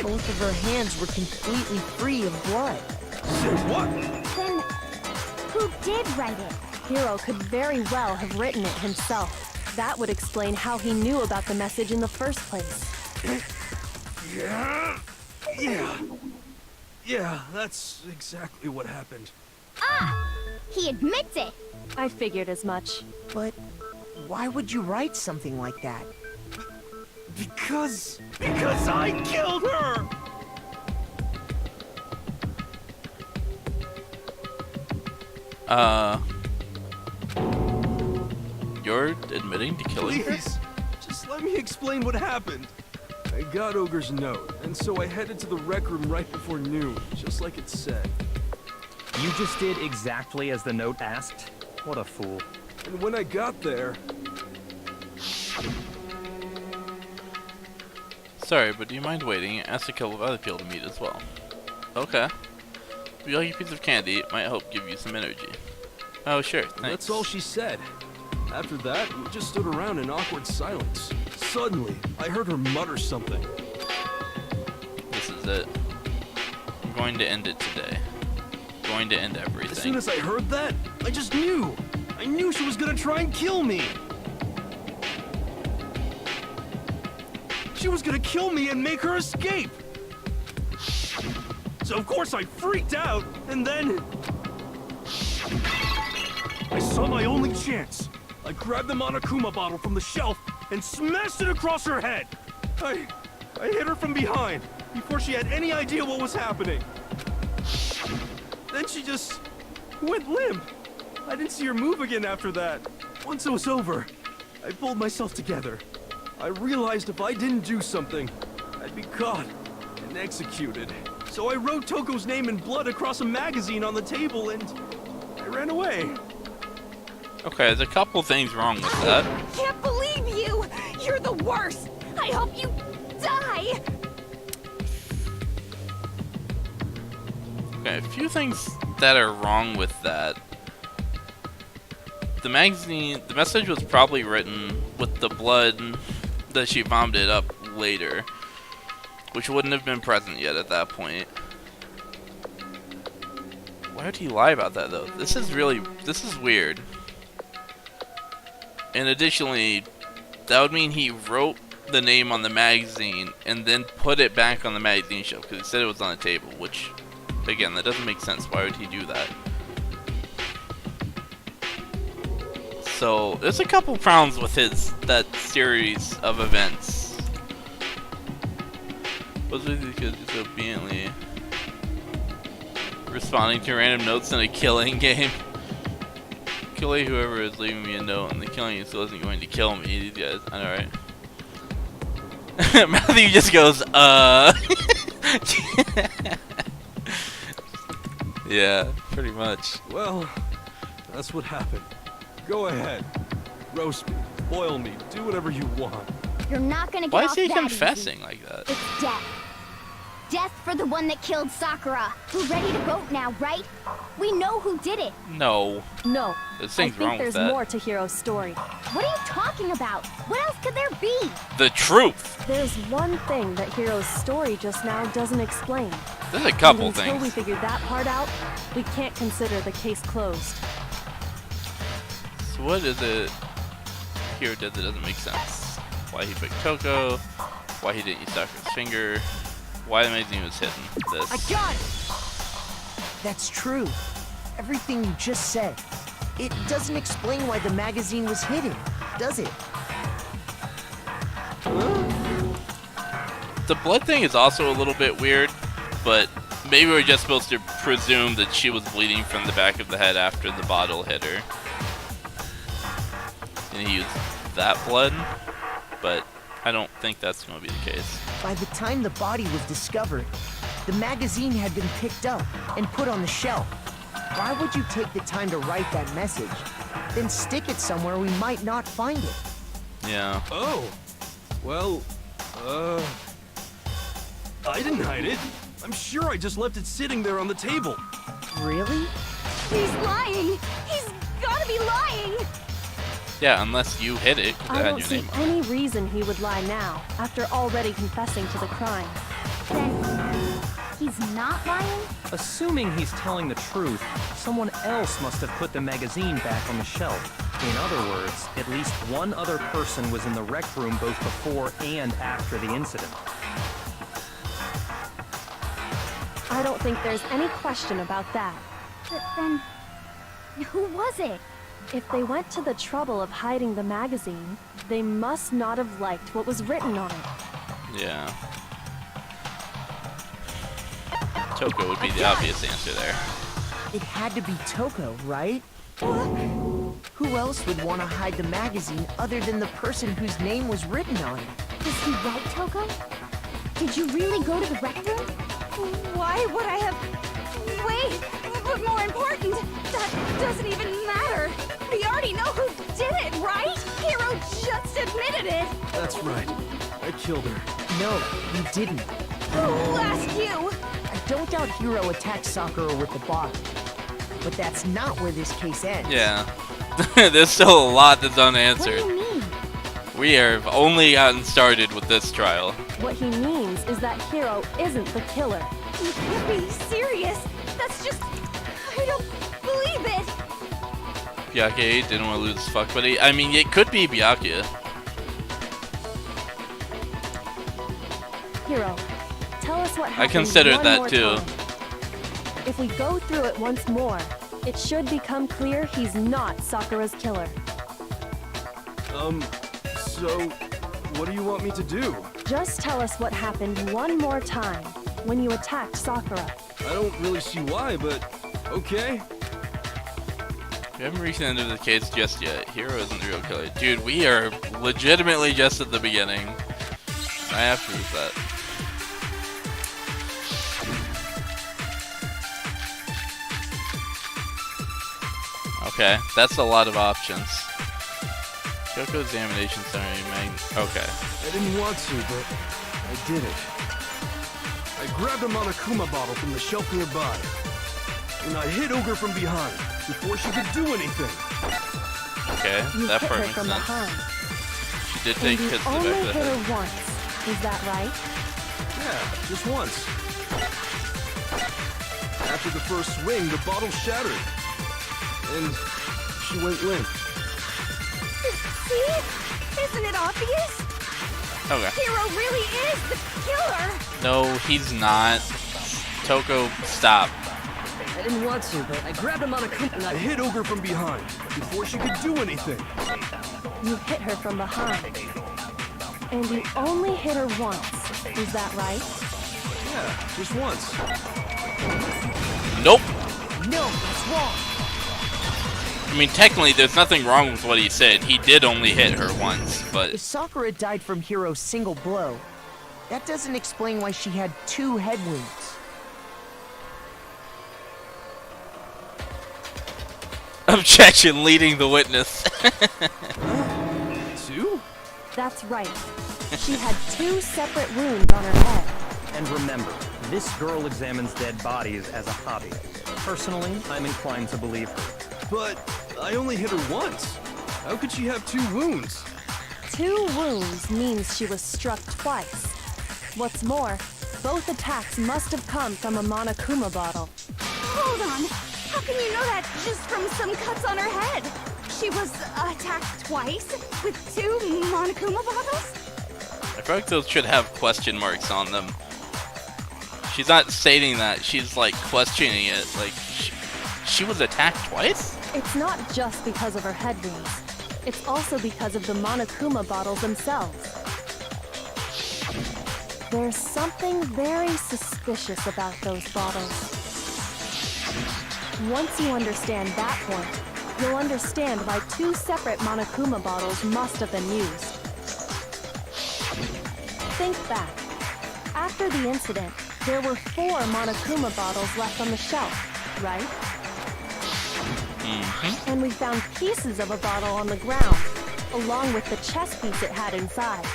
Speaker 7: both of her hands were completely free of blood.
Speaker 3: Say what?
Speaker 4: Then, who did write it?
Speaker 8: Hiro could very well have written it himself. That would explain how he knew about the message in the first place.
Speaker 3: Yeah, that's exactly what happened.
Speaker 4: Ah! He admits it!
Speaker 8: I figured as much.
Speaker 7: But why would you write something like that?
Speaker 3: Because I killed her!
Speaker 1: You're admitting to killing her?
Speaker 3: Please, just let me explain what happened. I got Ogre's note, and so I headed to the rec room right before noon, just like it said.
Speaker 6: You just did exactly as the note asked? What a fool.
Speaker 3: And when I got there,
Speaker 1: Sorry, but do you mind waiting? Ask a couple of other people to meet as well. Okay. Would you like a piece of candy? It might help give you some energy. Oh, sure, thanks.
Speaker 3: that's all she said. After that, we just stood around in awkward silence. Suddenly, I heard her mutter something.
Speaker 1: This is it. I'm going to end it today. Going to end everything.
Speaker 3: As soon as I heard that, I just knew. I knew she was gonna try and kill me. She was gonna kill me and make her escape. So of course I freaked out, and then I saw my only chance. I grabbed the Monokuma bottle from the shelf and smashed it across her head. I hit her from behind before she had any idea what was happening. Then she just went limp. I didn't see her move again after that. Once it was over, I pulled myself together. I realized if I didn't do something, I'd be caught and executed. So I wrote Toko's name in blood across a magazine on the table and I ran away.
Speaker 1: Okay, there's a couple things wrong with that.
Speaker 4: Can't believe you! You're the worst! I hope you die!
Speaker 1: Okay, a few things that are wrong with that. The message was probably written with the blood that she vomited up later, which wouldn't have been present yet at that point. Why would he lie about that though? This is weird. And additionally, that would mean he wrote the name on the magazine and then put it back on the magazine shelf because he said it was on the table, which, again, that doesn't make sense. Why would he do that? So, there's a couple problems with that series of events. Was it because he's obediently responding to random notes in a killing game? Kill whoever is leaving me a note, and the killing still isn't going to kill me. These guys, I know, right? Matthew just goes, Yeah, pretty much.
Speaker 3: Well, that's what happened. Go ahead. Roast me, boil me, do whatever you want.
Speaker 4: You're not gonna get
Speaker 1: Why
Speaker 4: off
Speaker 1: is he
Speaker 4: that
Speaker 1: confessing
Speaker 4: easy.
Speaker 1: like that?
Speaker 4: It's death. Death for the one that killed Sakura. We're ready to vote now, right? We know who did it.
Speaker 1: No.
Speaker 8: No.
Speaker 1: There's
Speaker 8: I
Speaker 1: things wrong
Speaker 8: think
Speaker 1: with
Speaker 8: there's
Speaker 1: that.
Speaker 8: more to Hiro's story.
Speaker 4: What are you talking about? What else could there be?
Speaker 1: The truth.
Speaker 8: There's one thing that Hiro's story just now doesn't explain.
Speaker 1: There's a couple
Speaker 8: And until we
Speaker 1: things.
Speaker 8: figure that part out, we can't consider the case closed.
Speaker 1: So what is it Hiro did that doesn't make sense? Why he picked Toko? Why he didn't use Sakura's finger? Why the magazine was hidden? This.
Speaker 7: I got it! That's true. Everything you just said. It doesn't explain why the magazine was hidden, does it?
Speaker 1: The blood thing is also a little bit weird, but maybe we're just supposed to presume that she was bleeding from the back of the head after the bottle hit her. And he used that blood, but I don't think that's going to be the case.
Speaker 7: By the time the body was discovered, the magazine had been picked up and put on the shelf. Why would you take the time to write that message, then stick it somewhere we might not find it?
Speaker 1: Yeah.
Speaker 3: Oh. Well, I didn't hide it. I'm sure I just left it sitting there on the table.
Speaker 7: Really?
Speaker 4: He's lying. He's gotta be lying.
Speaker 1: Yeah, unless you hid it, 'cause
Speaker 8: I
Speaker 1: it had
Speaker 8: don't
Speaker 1: your
Speaker 8: see
Speaker 1: name on it.
Speaker 8: any reason he would lie now, after already confessing to the crime.
Speaker 4: Then he's not lying?
Speaker 6: Assuming he's telling the truth, someone else must have put the magazine back on the shelf. In other words, at least one other person was in the rec room both before and after the incident.
Speaker 8: I don't think there's any question about that.
Speaker 4: But then, who was it?
Speaker 8: If they went to the trouble of hiding the magazine, they must not have liked what was written on it.
Speaker 1: Yeah. Toko would be the obvious answer there.
Speaker 7: It had to be Toko, right? Who else would want to hide the magazine other than the person whose name was written on it?
Speaker 4: Was he right, Toko? Did you really go to the rec room? Why would I have... Wait, but more important, that doesn't even matter. We already know who did it, right? Hiro just admitted it.
Speaker 3: That's right. I killed her.
Speaker 7: No, you didn't.
Speaker 4: Who asked you?
Speaker 7: I don't doubt Hiro attacked Sakura with the bottle. But that's not where this case ends.
Speaker 1: Yeah. There's still a lot that's
Speaker 4: What do
Speaker 1: unanswered.
Speaker 4: you mean?
Speaker 1: We have only gotten started with this trial.
Speaker 8: What he means is that Hiro isn't the killer.
Speaker 4: You can't be serious. That's just... I don't believe it.
Speaker 1: Byakuya didn't want to lose his fuck buddy. I mean, it could be Byakuya.
Speaker 8: Hiro, tell us what happened.
Speaker 1: I considered
Speaker 8: one
Speaker 1: that
Speaker 8: more
Speaker 1: too.
Speaker 8: time. If we go through it once more, it should become clear he's not Sakura's killer.
Speaker 3: So, what do you want me to do?
Speaker 8: Just tell us what happened one more time when you attacked Sakura.
Speaker 3: I don't really see why, but okay.
Speaker 1: We haven't reached the end of the case just yet. Hiro isn't the real killer. Dude, we are legitimately just at the beginning. I have to use that. Okay, that's a lot of options. Kyoko examination center, okay.
Speaker 3: I didn't want to, but I did it. I grabbed a Monokuma bottle from the shelf nearby, and I hit Ogre from behind before she could do anything.
Speaker 1: Okay,
Speaker 8: You
Speaker 1: that
Speaker 8: hit her
Speaker 1: part makes
Speaker 8: from
Speaker 1: sense.
Speaker 8: behind.
Speaker 1: She did
Speaker 8: And
Speaker 1: take
Speaker 8: you
Speaker 1: hits to the
Speaker 8: only
Speaker 1: back of the
Speaker 8: hit
Speaker 1: head.
Speaker 8: her once. Is that right?
Speaker 3: Yeah, just once. After the first swing, the bottle shattered, and she went limp.
Speaker 4: See? Isn't it obvious?
Speaker 1: Okay.
Speaker 4: Hiro really is the killer.
Speaker 1: No, he's not. Toko, stop.
Speaker 5: I didn't want to, but I grabbed him on a coop and
Speaker 3: I hit Ogre from behind before she could do anything.
Speaker 8: You hit her from behind. And you only hit her once. Is that right?
Speaker 3: Yeah, just once.
Speaker 1: Nope.
Speaker 7: No, that's wrong.
Speaker 1: I mean, technically, there's nothing wrong with what he said. He did only hit her once, but
Speaker 7: If Sakura died from Hiro's single blow, that doesn't explain why she had 2 head wounds.
Speaker 1: objection leading the witness.
Speaker 3: 2?
Speaker 8: That's right. She had 2 separate wounds on her head.
Speaker 6: And remember, this girl examines dead bodies as a hobby. Personally, I'm inclined to believe her.
Speaker 3: But I only hit her once. How could she have 2 wounds?
Speaker 8: 2 wounds means she was struck twice. What's more, both attacks must have come from a Monokuma bottle.
Speaker 4: Hold on. How can you know that just from some cuts on her head? She was attacked twice with 2 Monokuma bottles?
Speaker 1: I feel like those should have question marks on them. She's not stating that, she's like questioning it. Like, she was attacked twice?
Speaker 8: It's not just because of her head wounds. It's also because of the Monokuma bottles themselves. There's something very suspicious about those bottles. Once you understand that point, you'll understand why 2 separate Monokuma bottles must have been used. Think back. After the incident, there were 4 Monokuma bottles left on the shelf, right?
Speaker 1: Mm-hmm.
Speaker 8: And we found pieces of a bottle on the ground, along with the chess piece it had inside.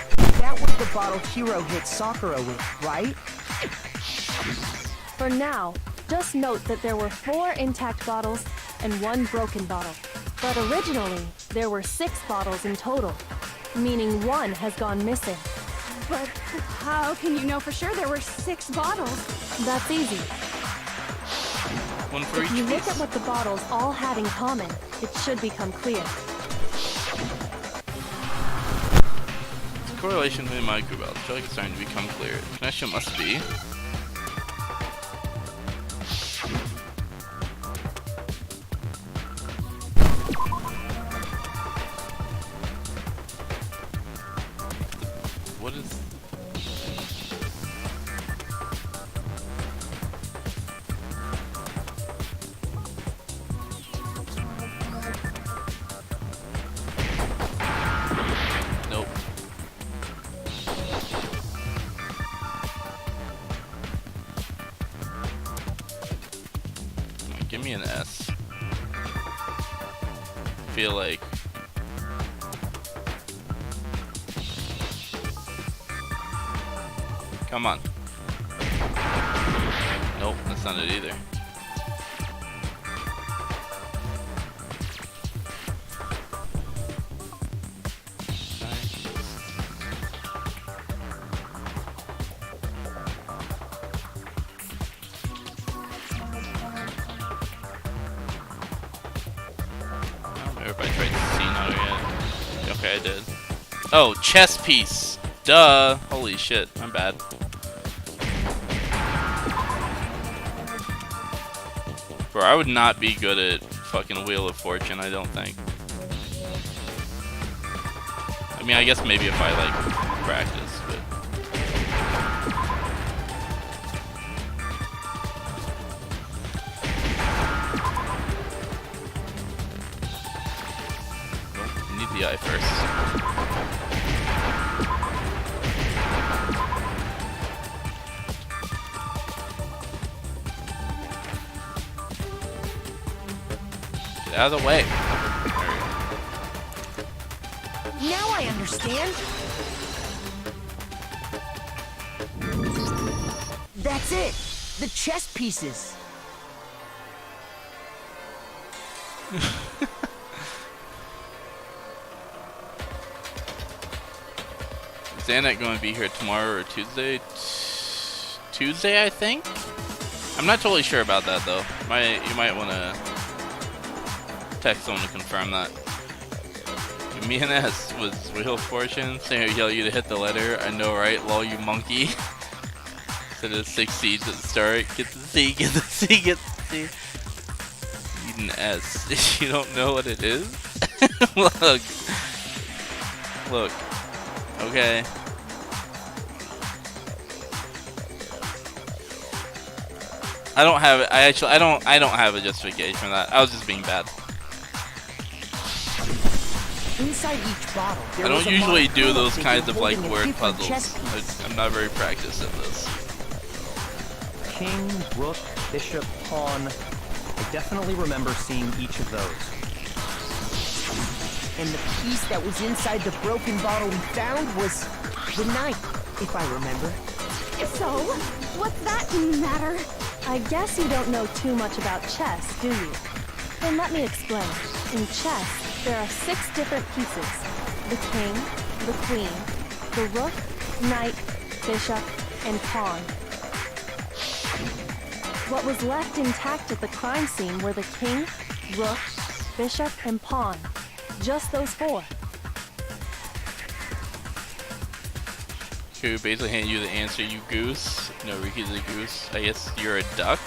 Speaker 7: That was the bottle Hiro hit Sakura with, right?
Speaker 8: For now, just note that there were 4 intact bottles and 1 broken bottle. But originally, there were 6 bottles in total, meaning 1 has gone missing.
Speaker 4: But how can you know for sure there were 6 bottles?
Speaker 8: That's easy.
Speaker 1: One for
Speaker 8: If
Speaker 1: each
Speaker 8: you look
Speaker 1: piece.
Speaker 8: at what the bottles all had in common, it should become clear.
Speaker 1: The correlation between microballs. I feel like it's starting to become clear. The connection must be. What is... Nope. Come on, give me an S. I feel like... Come on. Nope, that's not it either. I don't remember if I tried C not yet. Okay, I did. Oh, chess piece. Duh. Holy shit, I'm bad. Bro, I would not be good at fucking Wheel of Fortune, I don't think. I mean, I guess maybe if I, like, practice, but... Well, you need the eye first. Get out of the way.
Speaker 7: Now I understand. That's it. The chess pieces.
Speaker 1: Is Annette going to be here tomorrow or Tuesday? Tuesday, I think? I'm not totally sure about that, though. You might want to text someone to confirm that. Me and S was Wheel of Fortune. Saying yell you to hit the letter. I know, right? Lol, you monkey. Instead of 6 C's at the start. Get the C, get the C, get the C. Need an S. You don't know what it is? Look. Look. Okay. I don't have it. I don't have a justification for that. I was just being bad.
Speaker 7: Inside each bottle,
Speaker 1: I don't usually do those kinds of like word puzzles. I'm not very practiced at this.
Speaker 6: King, rook, bishop, pawn. I definitely remember seeing each of those.
Speaker 7: And the piece that was inside the broken bottle we found was the knife, if I remember.
Speaker 8: So, what's that matter? I guess you don't know too much about chess, do you? Then let me explain. In chess, there are 6 different pieces. The king, the queen, the rook, knight, bishop, and pawn. What was left intact at the crime scene were the king, rook, bishop, and pawn. Just those 4.
Speaker 1: Who basically handed you the answer, you goose. No, Riki's a goose. I guess you're a duck.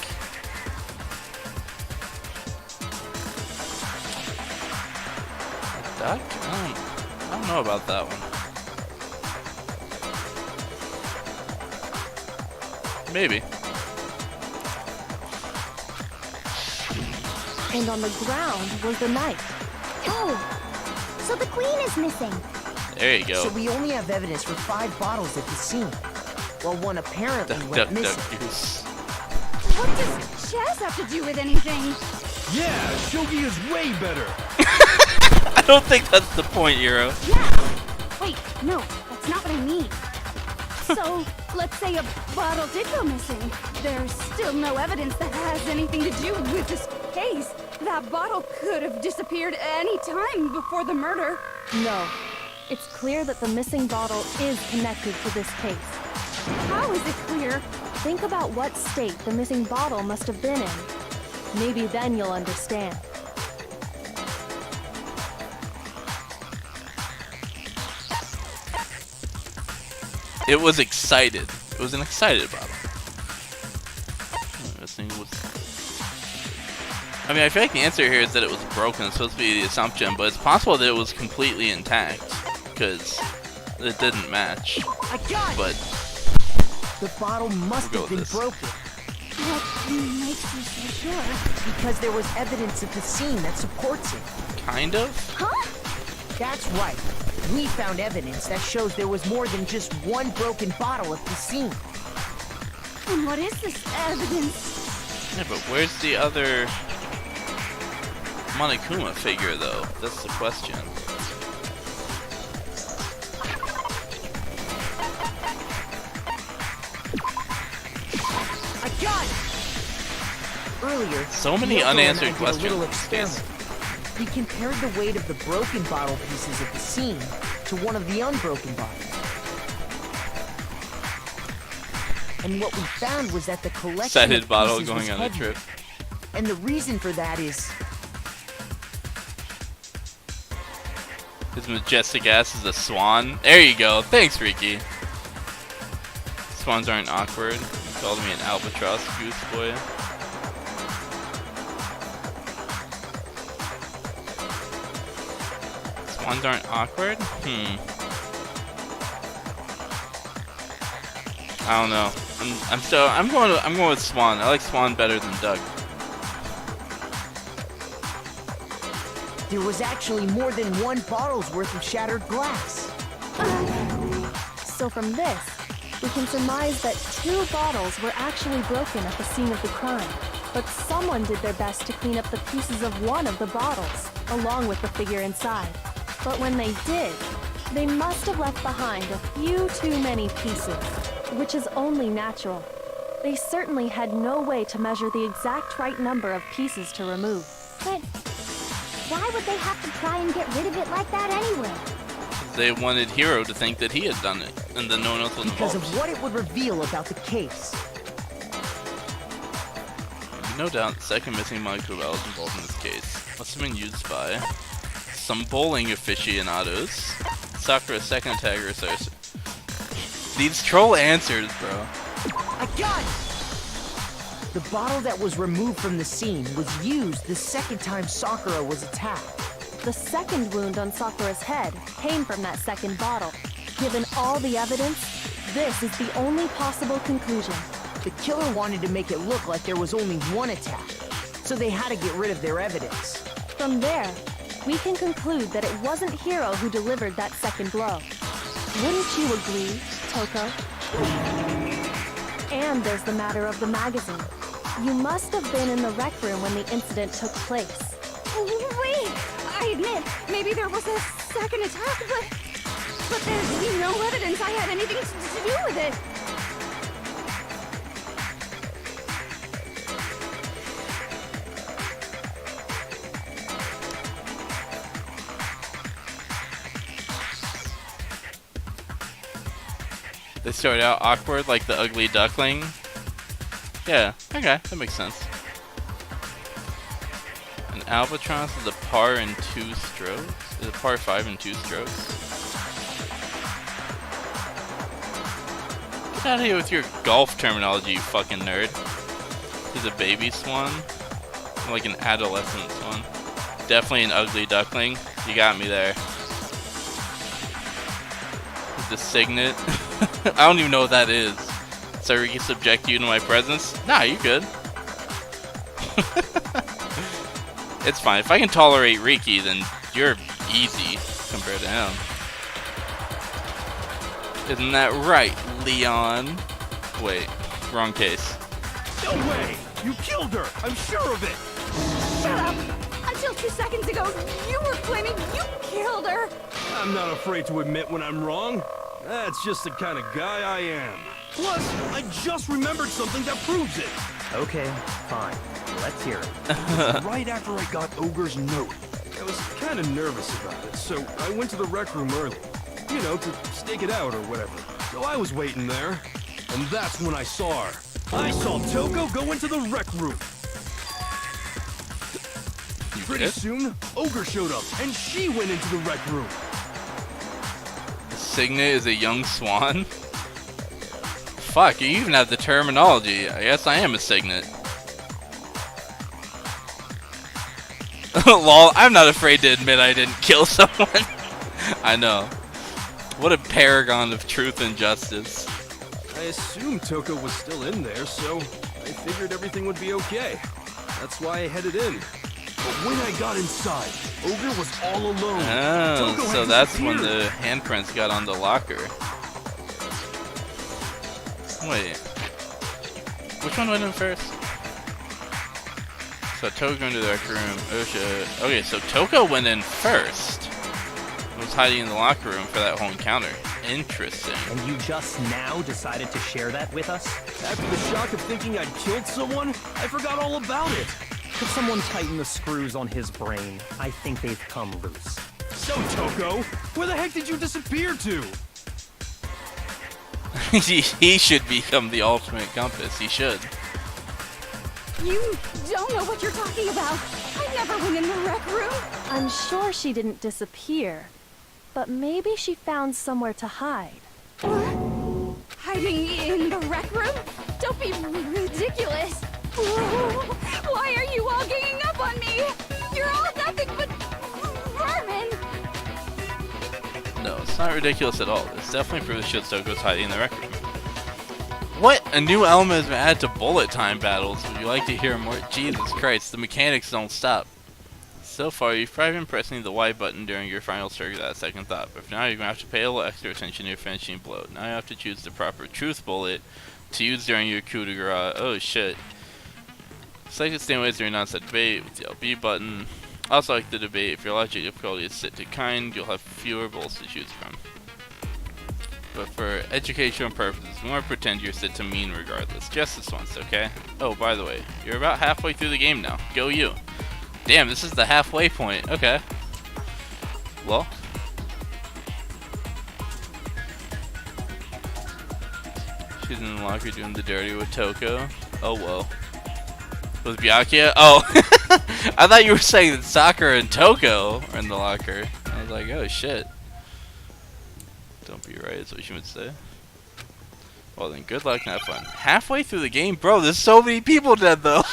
Speaker 1: A duck? I don't know about that one. Maybe.
Speaker 8: And on the ground was the knight.
Speaker 4: Oh, so the queen is missing.
Speaker 1: There you go.
Speaker 7: So we only have evidence for 5 bottles at the scene. Well, one apparently
Speaker 1: Duck,
Speaker 7: went
Speaker 1: duck,
Speaker 7: missing.
Speaker 1: duck, goose.
Speaker 10: What does chess have to do with anything?
Speaker 3: Yeah, shogi is way better.
Speaker 1: I don't think that's the point, Hiro.
Speaker 10: Yeah. Wait, no, that's not what I mean. So, let's say a bottle did go missing. There's still no evidence that has anything to do with this case. That bottle could have disappeared any time before the murder.
Speaker 8: No. It's clear that the missing bottle is connected to this case.
Speaker 10: How is it clear?
Speaker 8: Think about what state the missing bottle must have been in. Maybe then you'll understand.
Speaker 1: It was excited. It was an excited bottle. This thing was... I mean, I feel like the answer here is that it was broken. It's supposed to be the assumption, but it's possible that it was completely intact, because it didn't match.
Speaker 7: I got it!
Speaker 1: But
Speaker 7: The bottle must
Speaker 1: We'll
Speaker 7: have
Speaker 1: go
Speaker 7: been
Speaker 1: with this.
Speaker 7: broken.
Speaker 10: What makes you so sure?
Speaker 7: Because there was evidence at the scene that supports it.
Speaker 1: kind of.
Speaker 4: Huh?
Speaker 7: That's right. We found evidence that shows there was more than just one broken bottle at the scene.
Speaker 10: And what is this evidence?
Speaker 1: Yeah, but where's the other Monokuma figure, though? That's the question.
Speaker 7: I got it! Earlier,
Speaker 1: So many
Speaker 7: Yoko and I
Speaker 1: unanswered
Speaker 7: did a
Speaker 1: questions
Speaker 7: little
Speaker 1: in this case.
Speaker 7: experiment. We compared the weight of the broken bottle pieces at the scene to one of the unbroken bottles. And what we found was that the collection
Speaker 1: Excited
Speaker 7: of
Speaker 1: bottle
Speaker 7: pieces
Speaker 1: going
Speaker 7: was
Speaker 1: on a
Speaker 7: heavier.
Speaker 1: trip.
Speaker 7: And the reason for that is
Speaker 1: His majestic ass is a swan. There you go. Thanks, Riki. Swans aren't awkward. You called me an albatross goose boy. Swans aren't awkward? I don't know. I'm going with Swan. I like Swan better than Doug.
Speaker 7: there was actually more than one bottle's worth of shattered glass.
Speaker 8: So from this, we can surmise that 2 bottles were actually broken at the scene of the crime. But someone did their best to clean up the pieces of one of the bottles, along with the figure inside. But when they did, they must have left behind a few too many pieces, which is only natural. They certainly had no way to measure the exact right number of pieces to remove.
Speaker 4: But why would they have to try and get rid of it like that anyway?
Speaker 1: They wanted Hiro to think that he had done it, and then no one else was
Speaker 7: Because
Speaker 1: involved.
Speaker 7: of what it would reveal about the case.
Speaker 1: No doubt, the second missing Monokuma was involved in this case. Must have been used by some bowling aficionados. Sakura's second antagonist. These troll answers, bro.
Speaker 7: I got it! The bottle that was removed from the scene was used the second time Sakura was attacked.
Speaker 8: The second wound on Sakura's head came from that second bottle. Given all the evidence, this is the only possible conclusion.
Speaker 7: The killer wanted to make it look like there was only one attack, so they had to get rid of their evidence.
Speaker 8: From there, we can conclude that it wasn't Hiro who delivered that second blow. Wouldn't you agree, Toko? And there's the matter of the magazine. You must have been in the rec room when the incident took place.
Speaker 10: Wait! I admit, maybe there was a second attack, but there's no evidence I had anything to do with it.
Speaker 1: They start out awkward like the ugly duckling. Yeah, okay, that makes sense. An albatross is a par in 2 strokes? Is a par 5 in 2 strokes? Get out of here with your golf terminology, you fucking nerd. He's a baby swan. Like an adolescent swan. Definitely an ugly duckling. You got me there. The signet. I don't even know what that is. So we can subject you to my presence? Nah, you good. It's fine. If I can tolerate Riki, then you're easy compared to him. Isn't that right, Leon? Wait, wrong case.
Speaker 3: No way! You killed her! I'm sure of it!
Speaker 10: Shut up! Until 2 seconds ago, you were claiming you killed her!
Speaker 3: I'm not afraid to admit when I'm wrong. That's just the kind of guy I am. Plus, I just remembered something that proves it.
Speaker 6: Okay, fine. Let's hear it.
Speaker 3: Right after I got Ogre's note, I was kind of nervous about it, so I went to the rec room early. You know, to stake it out or whatever. So I was waiting there, and that's when I saw her. I saw Toko go into the rec room. Pretty soon, Ogre showed up, and she went into the rec room.
Speaker 1: Signet is a young swan? Fuck, you even have the terminology. I guess I am a signet. Lol, I'm not afraid to admit I didn't kill someone. I know. What a paragon of truth and justice.
Speaker 3: I assumed Toko was still in there, so I figured everything would be okay. That's why I headed in. But when I got inside, Ogre was all alone.
Speaker 1: Oh,
Speaker 3: Toko
Speaker 1: so
Speaker 3: had
Speaker 1: that's when
Speaker 3: disappeared.
Speaker 1: the handprints got on the locker. Wait. Which one went in first? So Toko into the rec room. Oh shit. Okay, so Toko went in first. Was hiding in the locker room for that whole encounter. Interesting.
Speaker 6: And you just now decided to share that with us?
Speaker 3: After the shock of thinking I'd killed someone, I forgot all about it.
Speaker 6: Could someone tighten the screws on his brain? I think they've come loose.
Speaker 3: So, Toko, where the heck did you disappear to?
Speaker 1: He should become the ultimate compass. He should.
Speaker 10: You don't know what you're talking about. I never went in the rec room.
Speaker 8: I'm sure she didn't disappear, but maybe she found somewhere to hide.
Speaker 10: Hiding in the rec room? Don't be ridiculous. Why are you all ganging up on me? You're all nothing but vermin.
Speaker 1: No, it's not ridiculous at all. It's definitely proof that Toko's hiding in the rec room. What? A new element has been added to bullet time battles. Would you like to hear more? Jesus Christ, the mechanics don't stop. So far, you've probably been pressing the Y button during your final stroke of that second thought, but for now you're going to have to pay a little extra attention to your finishing blow. Now you have to choose the proper truth bullet to use during your coup de grace. Oh shit. Select the same ways during non-set debate with the LB button. Also like the debate, if your logic difficulty is set to kind, you'll have fewer bullets to choose from. But for educational purposes, we want to pretend you're set to mean regardless. Just this once, okay? Oh, by the way, you're about halfway through the game now. Go you. Damn, this is the halfway point. Okay. Well. She's in the locker doing the dirty with Toko. Oh, whoa. Was Byakuya? Oh. I thought you were saying that Sakura and Toko are in the locker. I was like, oh, shit. Don't be right, is what you would say. Well then, good luck and have fun. Halfway through the game? Bro, there's so many people dead though.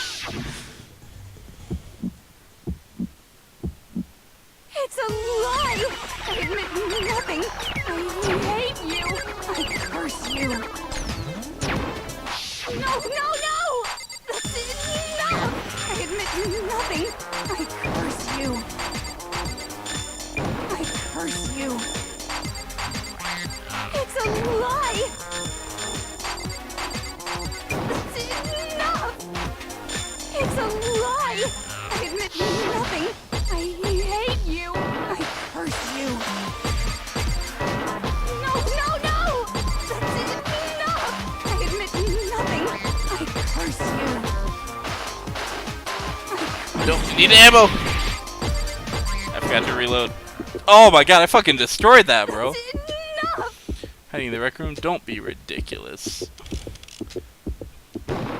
Speaker 10: It's a lie! I admit nothing. I hate you. I curse you. No, no, no! That's enough! I admit nothing. I curse you. I curse you. It's a lie! That's enough! It's a lie! I admit nothing. I hate you. I curse you. No, no, no! That's enough! I admit nothing. I curse you.
Speaker 1: Don't need ammo. I forgot to reload. Oh my god, I fucking destroyed that, bro.
Speaker 10: That's enough!
Speaker 1: Hiding in the rec room? Don't be ridiculous.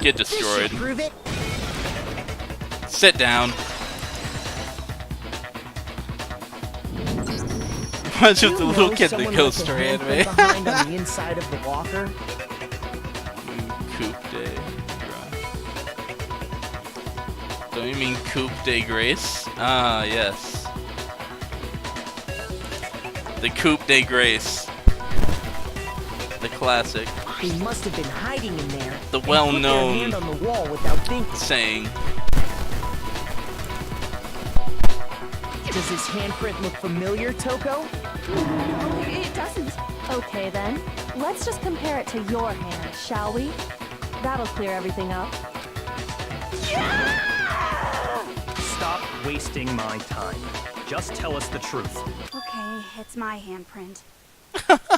Speaker 1: Get destroyed.
Speaker 7: Prove it.
Speaker 1: Sit down. Bunch of the little kid that goes story anime.
Speaker 7: Behind on the inside of the locker.
Speaker 1: Coupe de Don't you mean Coupe de Grace? Ah, yes. The Coupe de Grace. The classic.
Speaker 7: He must have been hiding in there.
Speaker 1: The well-known
Speaker 7: hand on the wall without thinking.
Speaker 1: saying.
Speaker 7: Does his handprint look familiar, Toko?
Speaker 10: No, it doesn't.
Speaker 8: Okay then, let's just compare it to your hand, shall we? That'll clear everything up.
Speaker 6: Stop wasting my time. Just tell us the truth.
Speaker 10: Okay, it's my handprint.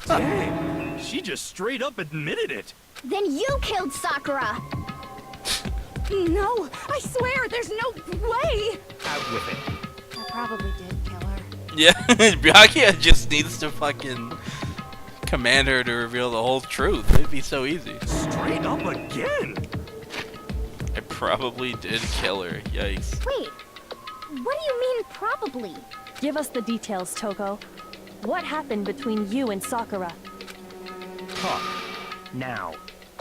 Speaker 3: Dang, she just straight up admitted it.
Speaker 4: Then you killed Sakura!
Speaker 10: No, I swear, there's no way!
Speaker 6: Out with it.
Speaker 10: I probably did kill her.
Speaker 1: Yeah, Byakuya just needs to fucking command her to reveal the whole truth. It'd be so easy.
Speaker 3: Straight up again.
Speaker 1: I probably did kill her. Yikes.
Speaker 4: Wait, what do you mean probably?
Speaker 8: Give us the details, Toko. What happened between you and Sakura?
Speaker 6: Talk. Now.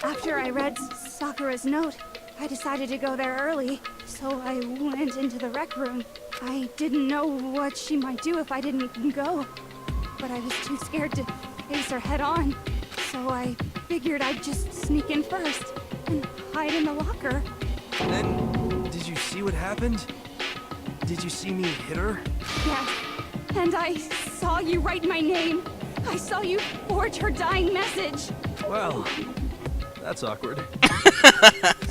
Speaker 10: After I read Sakura's note, I decided to go there early, so I went into the rec room. I didn't know what she might do if I didn't go, but I was too scared to face her head on, so I figured I'd just sneak in first and hide in the locker.
Speaker 3: Then, did you see what happened? Did you see me hit her?
Speaker 10: Yes, and I saw you write my name. I saw you forge her dying message.
Speaker 3: Well, that's awkward.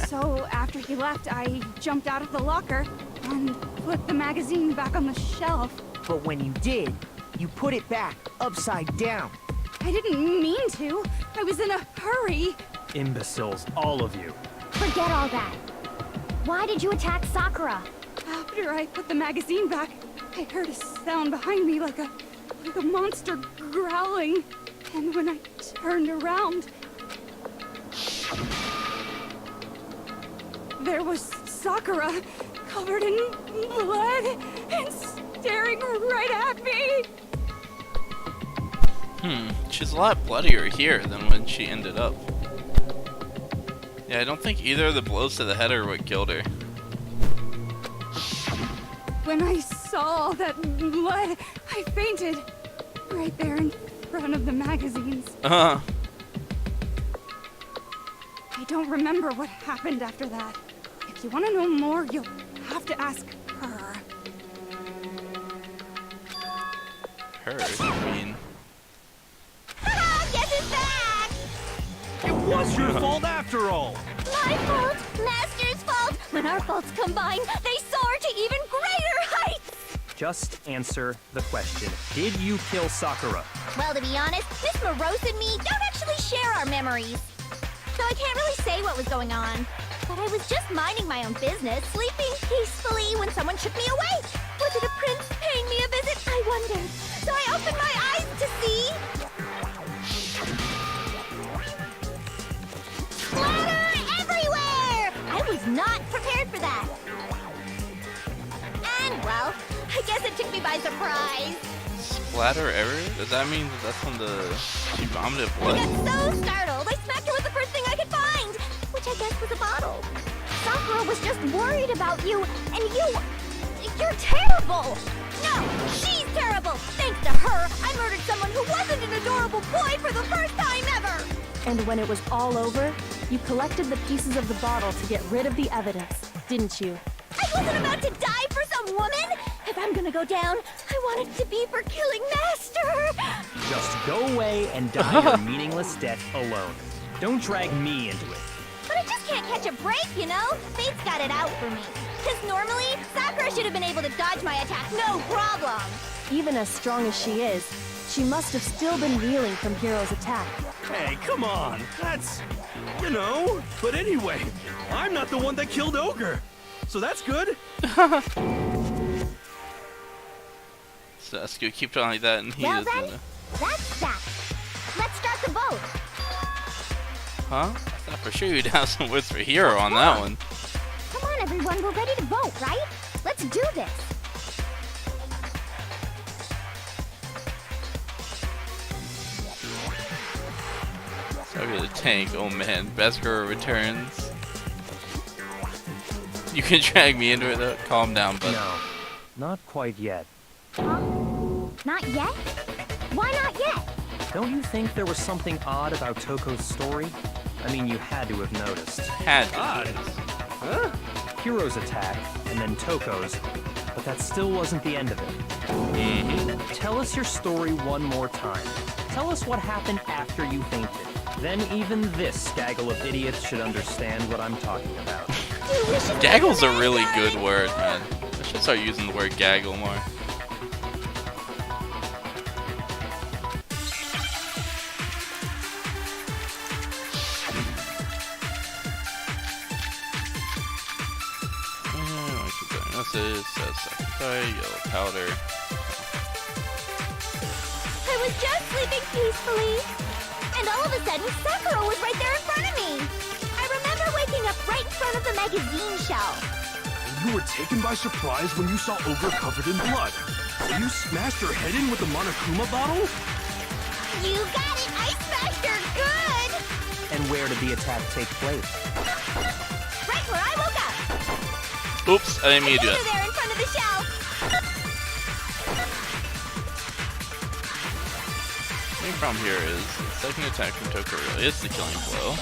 Speaker 10: So after he left, I jumped out of the locker and put the magazine back on the shelf.
Speaker 7: But when you did, you put it back upside down.
Speaker 10: I didn't mean to. I was in a hurry.
Speaker 6: Imbeciles, all of you.
Speaker 4: Forget all that. Why did you attack Sakura?
Speaker 10: After I put the magazine back, I heard a sound behind me like a monster growling. And when I turned around, there was Sakura, covered in blood and staring right at me.
Speaker 1: She's a lot bloodier here than when she ended up. Yeah, I don't think either of the blows to the head are what killed her.
Speaker 10: When I saw all that blood, I fainted. Right there in front of the magazines.
Speaker 1: Uh-huh.
Speaker 10: I don't remember what happened after that. If you want to know more, you'll have to ask her.
Speaker 1: Her, I mean.
Speaker 4: Guess who's back?
Speaker 3: It was your fault after all.
Speaker 4: My fault, Master's fault. When our faults combine, they soar to even greater heights.
Speaker 6: Just answer the question. Did you kill Sakura?
Speaker 4: Well, to be honest, Miss Morose and me don't actually share our memories. So I can't really say what was going on. But I was just minding my own business, sleeping peacefully when someone shook me awake. Was it a prince paying me a visit? I wondered. So I opened my eyes to see... splatter everywhere! I was not prepared for that. And, well, I guess it took me by surprise.
Speaker 1: Splatter everywhere? Does that mean that that's when she vomited
Speaker 4: I
Speaker 1: blood?
Speaker 4: got so startled, I smacked her with the first thing I could find, which I guess was a bottle. Sakura was just worried about you, and you're terrible! No, she's terrible! Thanks to her, I murdered someone who wasn't an adorable boy for the first time ever!
Speaker 8: And when it was all over, you collected the pieces of the bottle to get rid of the evidence, didn't you?
Speaker 4: I wasn't about to die for some woman! If I'm gonna go down, I want it to be for killing Master!
Speaker 6: Just go away and die your meaningless death alone. Don't drag me into it.
Speaker 4: But I just can't catch a break, you know? Fate's got it out for me. Because normally, Sakura should have been able to dodge my attack, no problem!
Speaker 8: Even as strong as she is, she must have still been reeling from Hiro's attack.
Speaker 3: Hey, come on. That's, you know. But anyway, I'm not the one that killed Ogre. So that's good.
Speaker 1: So Sasuke keep talking like that and he
Speaker 4: Well
Speaker 1: is
Speaker 4: then, that's that. Let's start the
Speaker 1: Huh? I thought for sure you'd have some words for hero on that one.
Speaker 4: Come on, everyone, we're ready to vote, right? Let's do this.
Speaker 1: Sorry, the tank. Oh man, Beskar returns. You can drag me into it though. Calm down, bud.
Speaker 6: No, not quite yet.
Speaker 4: Huh? Not yet? Why not yet?
Speaker 6: Don't you think there was something odd about Toko's story? I mean, you had to have noticed.
Speaker 1: Had to.
Speaker 6: Huh? Hiro's attack, and then Toko's, but that still wasn't the end of it.
Speaker 1: Mm-hmm.
Speaker 6: Tell us your story one more time. Tell us what happened after you fainted. Then even this gaggle of idiots should understand what I'm talking about.
Speaker 1: Gaggle's a really good word, man. I should start using the word gaggle more. What's this? Sorry, yellow powder.
Speaker 4: I was just sleeping peacefully, and all of a sudden, Sakura was right there in front of me. I remember waking up right in front of the magazine shelf.
Speaker 3: You were taken by surprise when you saw Ogre covered in blood. You smashed her head in with the Monokuma bottle?
Speaker 4: You got it! I smashed her good!
Speaker 6: And where did the attack take place?
Speaker 4: Right where I woke up!
Speaker 1: Oops, I didn't mean to do
Speaker 4: Over
Speaker 1: that.
Speaker 4: there in front of the shelf!
Speaker 1: The main problem here is the second attack from Toko really is the killing blow.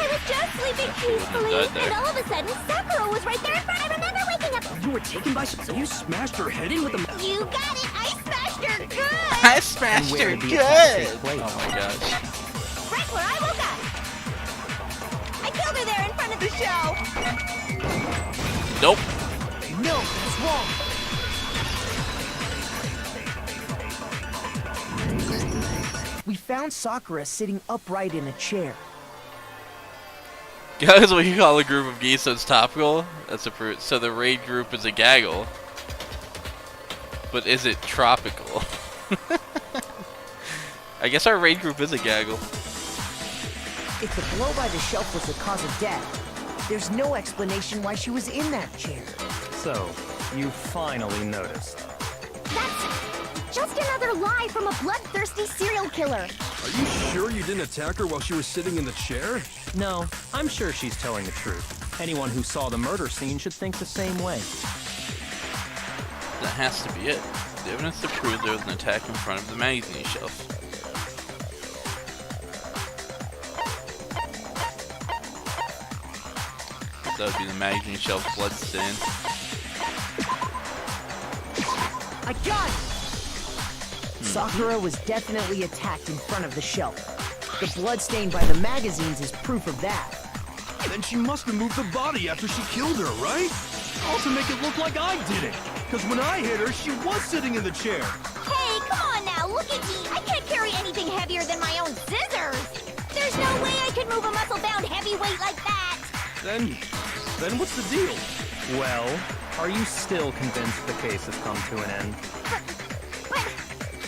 Speaker 4: I was just sleeping peacefully, and all of a sudden, Sakura was right there in front. I remember waking up.
Speaker 3: You were taken by surprise. You smashed her head in with the...
Speaker 4: You got it! I smashed her good!
Speaker 1: I smashed
Speaker 6: And where
Speaker 1: her
Speaker 6: did the attack take
Speaker 1: good!
Speaker 6: place?
Speaker 1: Oh my gosh.
Speaker 4: Right where I woke up! I killed her there in front of the shelf!
Speaker 1: Nope.
Speaker 7: No, that's wrong. We found Sakura sitting upright in a chair.
Speaker 1: That's what you call a group of geese that's topical? That's a fruit. So the raid group is a gaggle. But is it tropical? I guess our raid group is a gaggle.
Speaker 7: If the blow by the shelf was the cause of death, there's no explanation why she was in that chair.
Speaker 6: So, you finally noticed.
Speaker 4: That's just another lie from a bloodthirsty serial killer.
Speaker 3: Are you sure you didn't attack her while she was sitting in the chair?
Speaker 6: No, I'm sure she's telling the truth. Anyone who saw the murder scene should think the same way.
Speaker 1: That has to be it. The evidence to prove there was an attack in front of the magazine shelf. That would be the magazine shelf blood stain.
Speaker 7: I got it! Sakura was definitely attacked in front of the shelf. The blood stain by the magazines is proof of that.
Speaker 3: Then she must have moved the body after she killed her, right? Also make it look like I did it. Because when I hit her, she was sitting in the chair.
Speaker 4: Hey, come on now, look at me! I can't carry anything heavier than my own scissors! There's no way I could move a muscle-bound heavyweight like that!
Speaker 3: Then what's the deal?
Speaker 6: Well, are you still convinced the case has come to an end?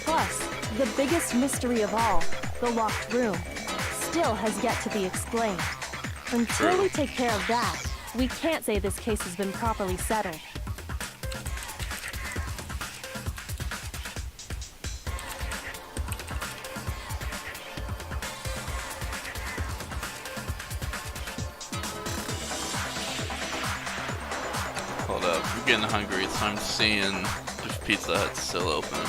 Speaker 8: Plus, the biggest mystery of all, the locked room, still has yet to be explained. Until we take care of that, we can't say this case has been properly settled.
Speaker 1: Hold up, I'm getting hungry, so I'm seeing if Pizza Hut's still open.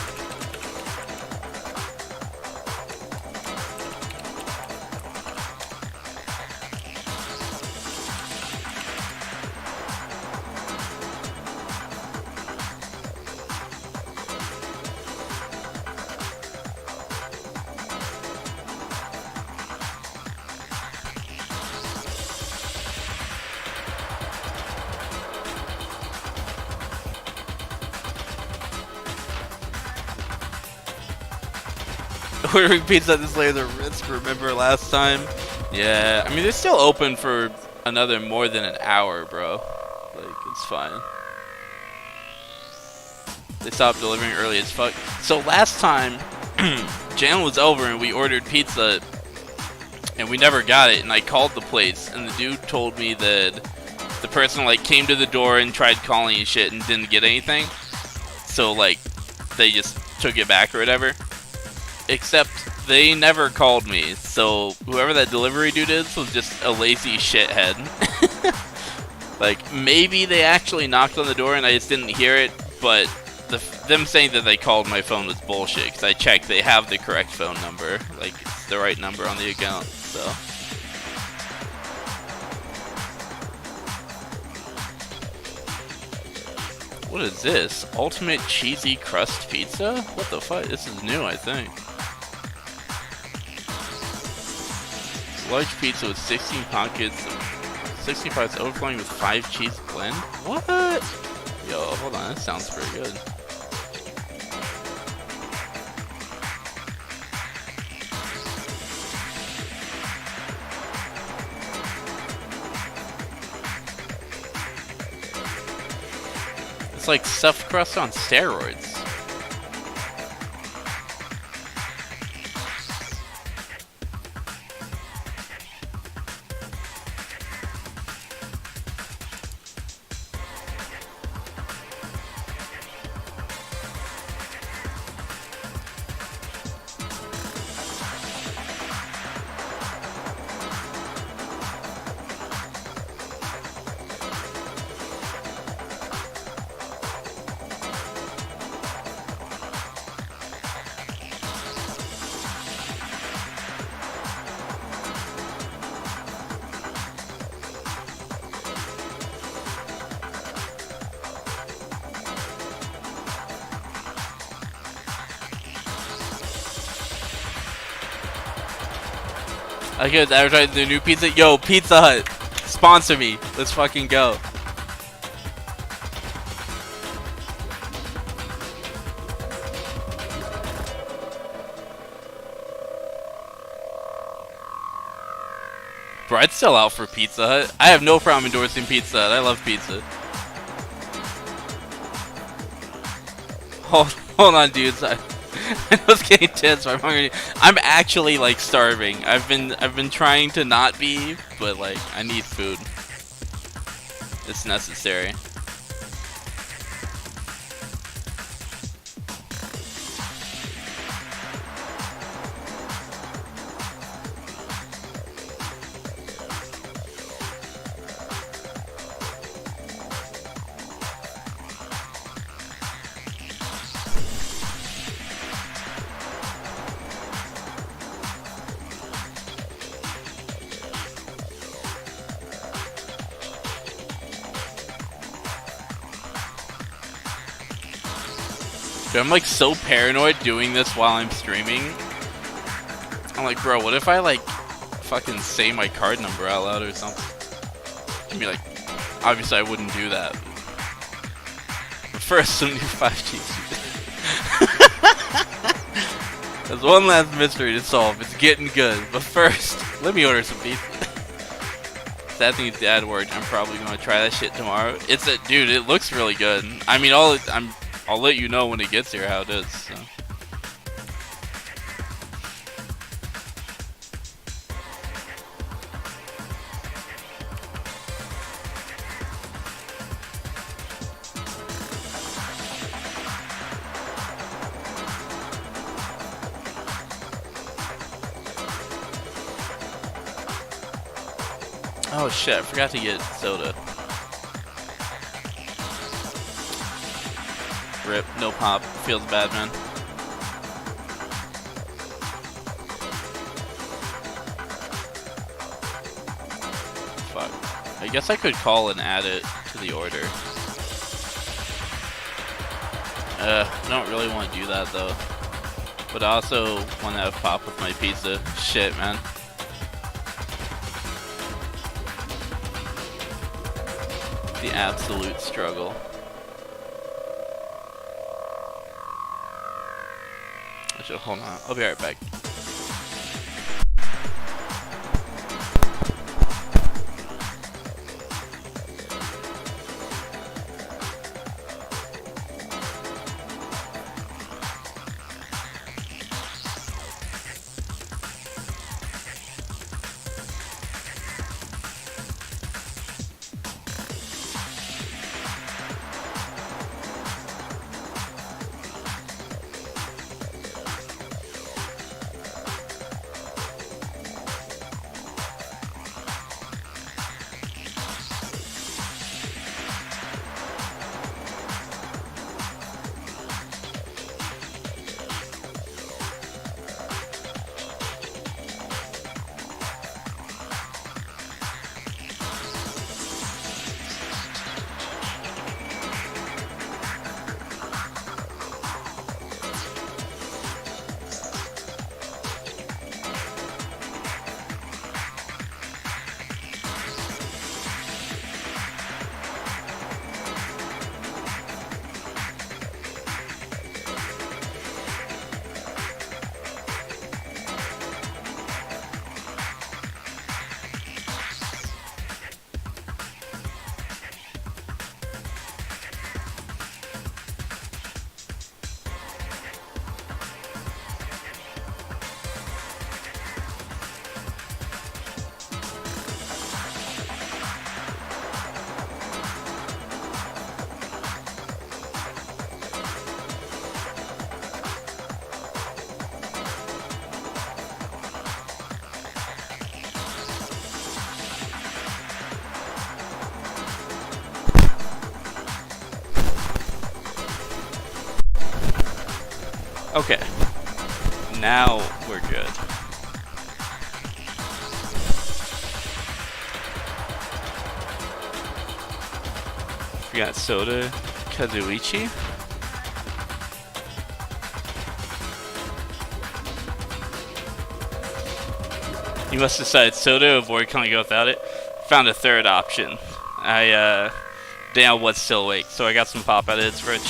Speaker 1: Ordering pizza this late, the risk. Remember last time? Yeah, I mean they're still open for another more than an hour, bro. Like it's fine. They stopped delivering early as fuck. So last time, Jan was over and we ordered pizza and we never got it. And I called the place, and the dude told me that the person like came to the door and tried calling and shit and didn't get anything. So like they just took it back or whatever. Except they never called me. So whoever that delivery dude is was just a lazy shithead. Like maybe they actually knocked on the door and I just didn't hear it, but them saying that they called my phone was bullshit, because I checked, they have the correct phone number, like it's the right number on the account, so. What is this? Ultimate cheesy crust pizza? What the fuck? This is new, I think. Large pizza with 16 pockets, 16 pockets overflowing with 5 cheese blend? What? Yo, hold on, that sounds pretty good. It's like stuffed crust on steroids. I guess advertising the new pizza. Yo, Pizza Hut, sponsor me. Let's fucking go. Bro, I'd sell out for Pizza Hut. I have no problem endorsing Pizza Hut. I love pizza. Hold on, dudes. I know it's getting tense, but I'm actually like starving. I've been trying to not be, but like I need food. It's necessary. I'm like so paranoid doing this while I'm streaming. I'm like, bro, what if I like fucking say my card number out loud or something? I'd be like, obviously I wouldn't do that. But first, some new 5G. There's one last mystery to solve. It's getting good. But first, let me order some pizza. Sad thing is Dad worked. I'm probably gonna try that shit tomorrow. Dude, it looks really good. I mean, I'll let you know when it gets here how it is. So. Oh shit, I forgot to get soda. Rip, no pop. Feels bad, man. Fuck. I guess I could call and add it to the order. I don't really want to do that though. But I also want to have pop with my pizza. Shit, man. The absolute struggle. Hold on, I'll be right back. Okay. Now we're good. We got Soda Kazuichi. You must decide Soda, avoid can't go without it. Found a third option. Daniel was still awake, so I got some pop out of his fridge.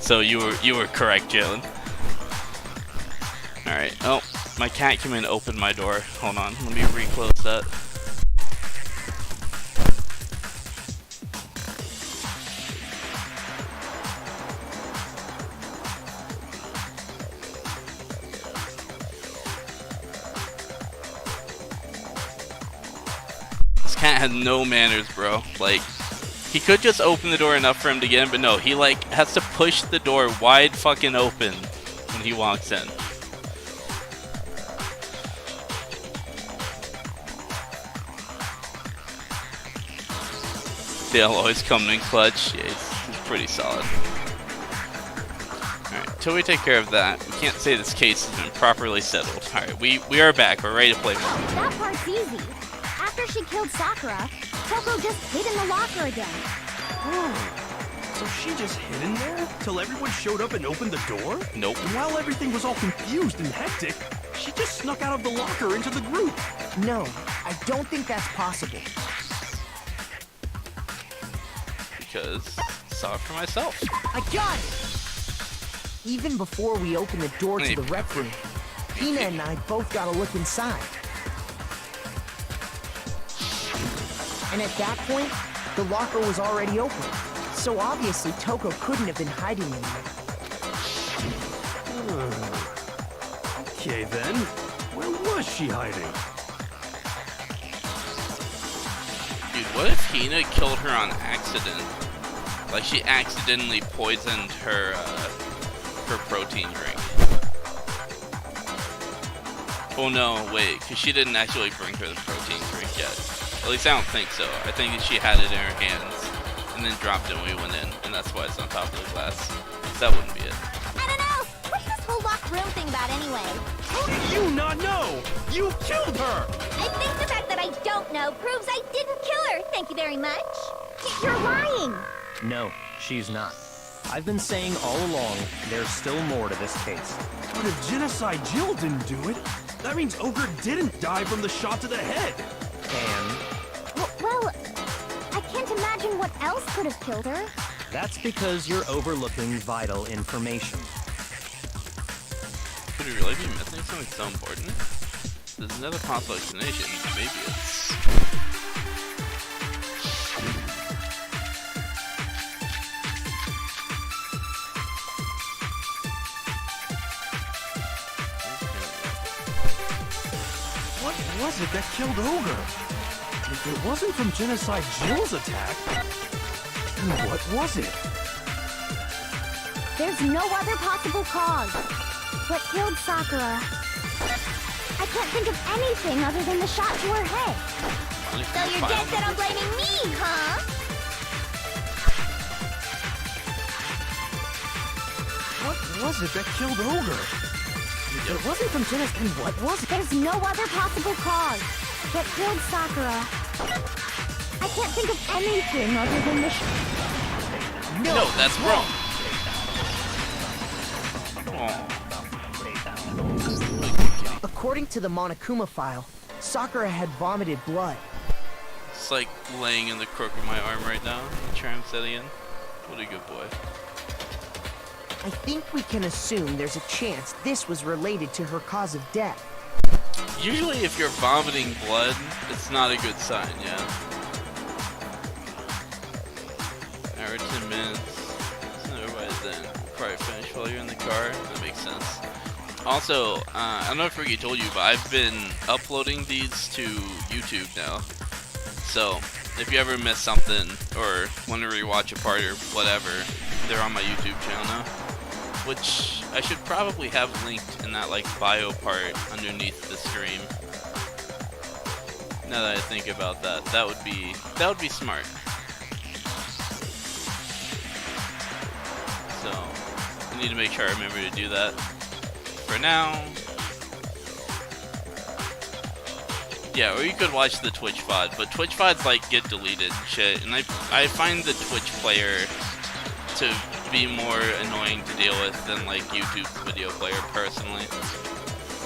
Speaker 1: So you were correct, Jalen. Alright. Oh, my cat came in and opened my door. Hold on, let me reclose that. This cat has no manners, bro. Like, he could just open the door enough for him to get in, but no, he like has to push the door wide fucking open when he walks in. They'll always come in clutch. Yeah, he's pretty solid. Alright, till we take care of that, we can't say this case has been properly settled. Alright, we are back. We're ready to play more.
Speaker 4: That part's easy. After she killed Sakura, Toko just hid in the locker again.
Speaker 3: Oh, so she just hid in there till everyone showed up and opened the door?
Speaker 1: Nope.
Speaker 3: And while everything was all confused and hectic, she just snuck out of the locker into the group.
Speaker 7: No, I don't think that's possible.
Speaker 1: Because I saw it for myself.
Speaker 7: I got it! Even before we opened the door to the rec room, Hina and I both got a look inside. And at that point, the locker was already open. So obviously Toko couldn't have been hiding in there.
Speaker 3: Okay then, where was she hiding?
Speaker 1: Dude, what if Hina killed her on accident? Like she accidentally poisoned her protein drink. Oh no, wait, because she didn't actually bring her the protein drink yet. At least I don't think so. I think that she had it in her hands and then dropped it when we went in, and that's why it's on top of the glass. That wouldn't be it.
Speaker 4: I don't know! What's this whole locked room thing about anyway?
Speaker 3: How did you not know? You killed her!
Speaker 4: I think the fact that I don't know proves I didn't kill her. Thank you very much. You're lying.
Speaker 6: No, she's not. I've been saying all along, there's still more to this case.
Speaker 3: But if Genocide Jill didn't do it, that means Ogre didn't die from the shot to the head.
Speaker 6: And
Speaker 4: Well, I can't imagine what else could have killed her.
Speaker 6: that's because you're overlooking vital information.
Speaker 1: Could we really be missing something so important? There's another possible explanation. Maybe it's...
Speaker 3: What was it that killed Ogre? If it wasn't from Genocide Jill's attack, then what was it?
Speaker 4: There's no other possible cause. What killed Sakura? I can't think of anything other than the shot to her head. So you're dead set on blaming me, huh?
Speaker 3: What was it that killed Ogre? If it wasn't from Genocide, then what was it?
Speaker 4: There's no other possible cause. What killed Sakura? I can't think of anything other than the
Speaker 1: No, that's wrong.
Speaker 7: According to the Monokuma file, Sakura had vomited blood.
Speaker 1: It's like laying in the crook of my arm right now. The charm setting in. What a good boy.
Speaker 7: I think we can assume there's a chance this was related to her cause of death.
Speaker 1: Usually if you're vomiting blood, it's not a good sign, yeah? Hour 10 minutes. So everybody's then. We'll probably finish while you're in the car. That makes sense. Also, I don't know if Ricky told you, but I've been uploading these to YouTube now. So, if you ever miss something, or want to rewatch a part or whatever, they're on my YouTube channel now. Which I should probably have linked in that like bio part underneath the stream. Now that I think about that, that would be smart. So I need to make sure I remember to do that. For now, yeah, or you could watch the Twitch VOD, but Twitch VODs like get deleted and shit, and I find the Twitch player to be more annoying to deal with than like YouTube video player personally.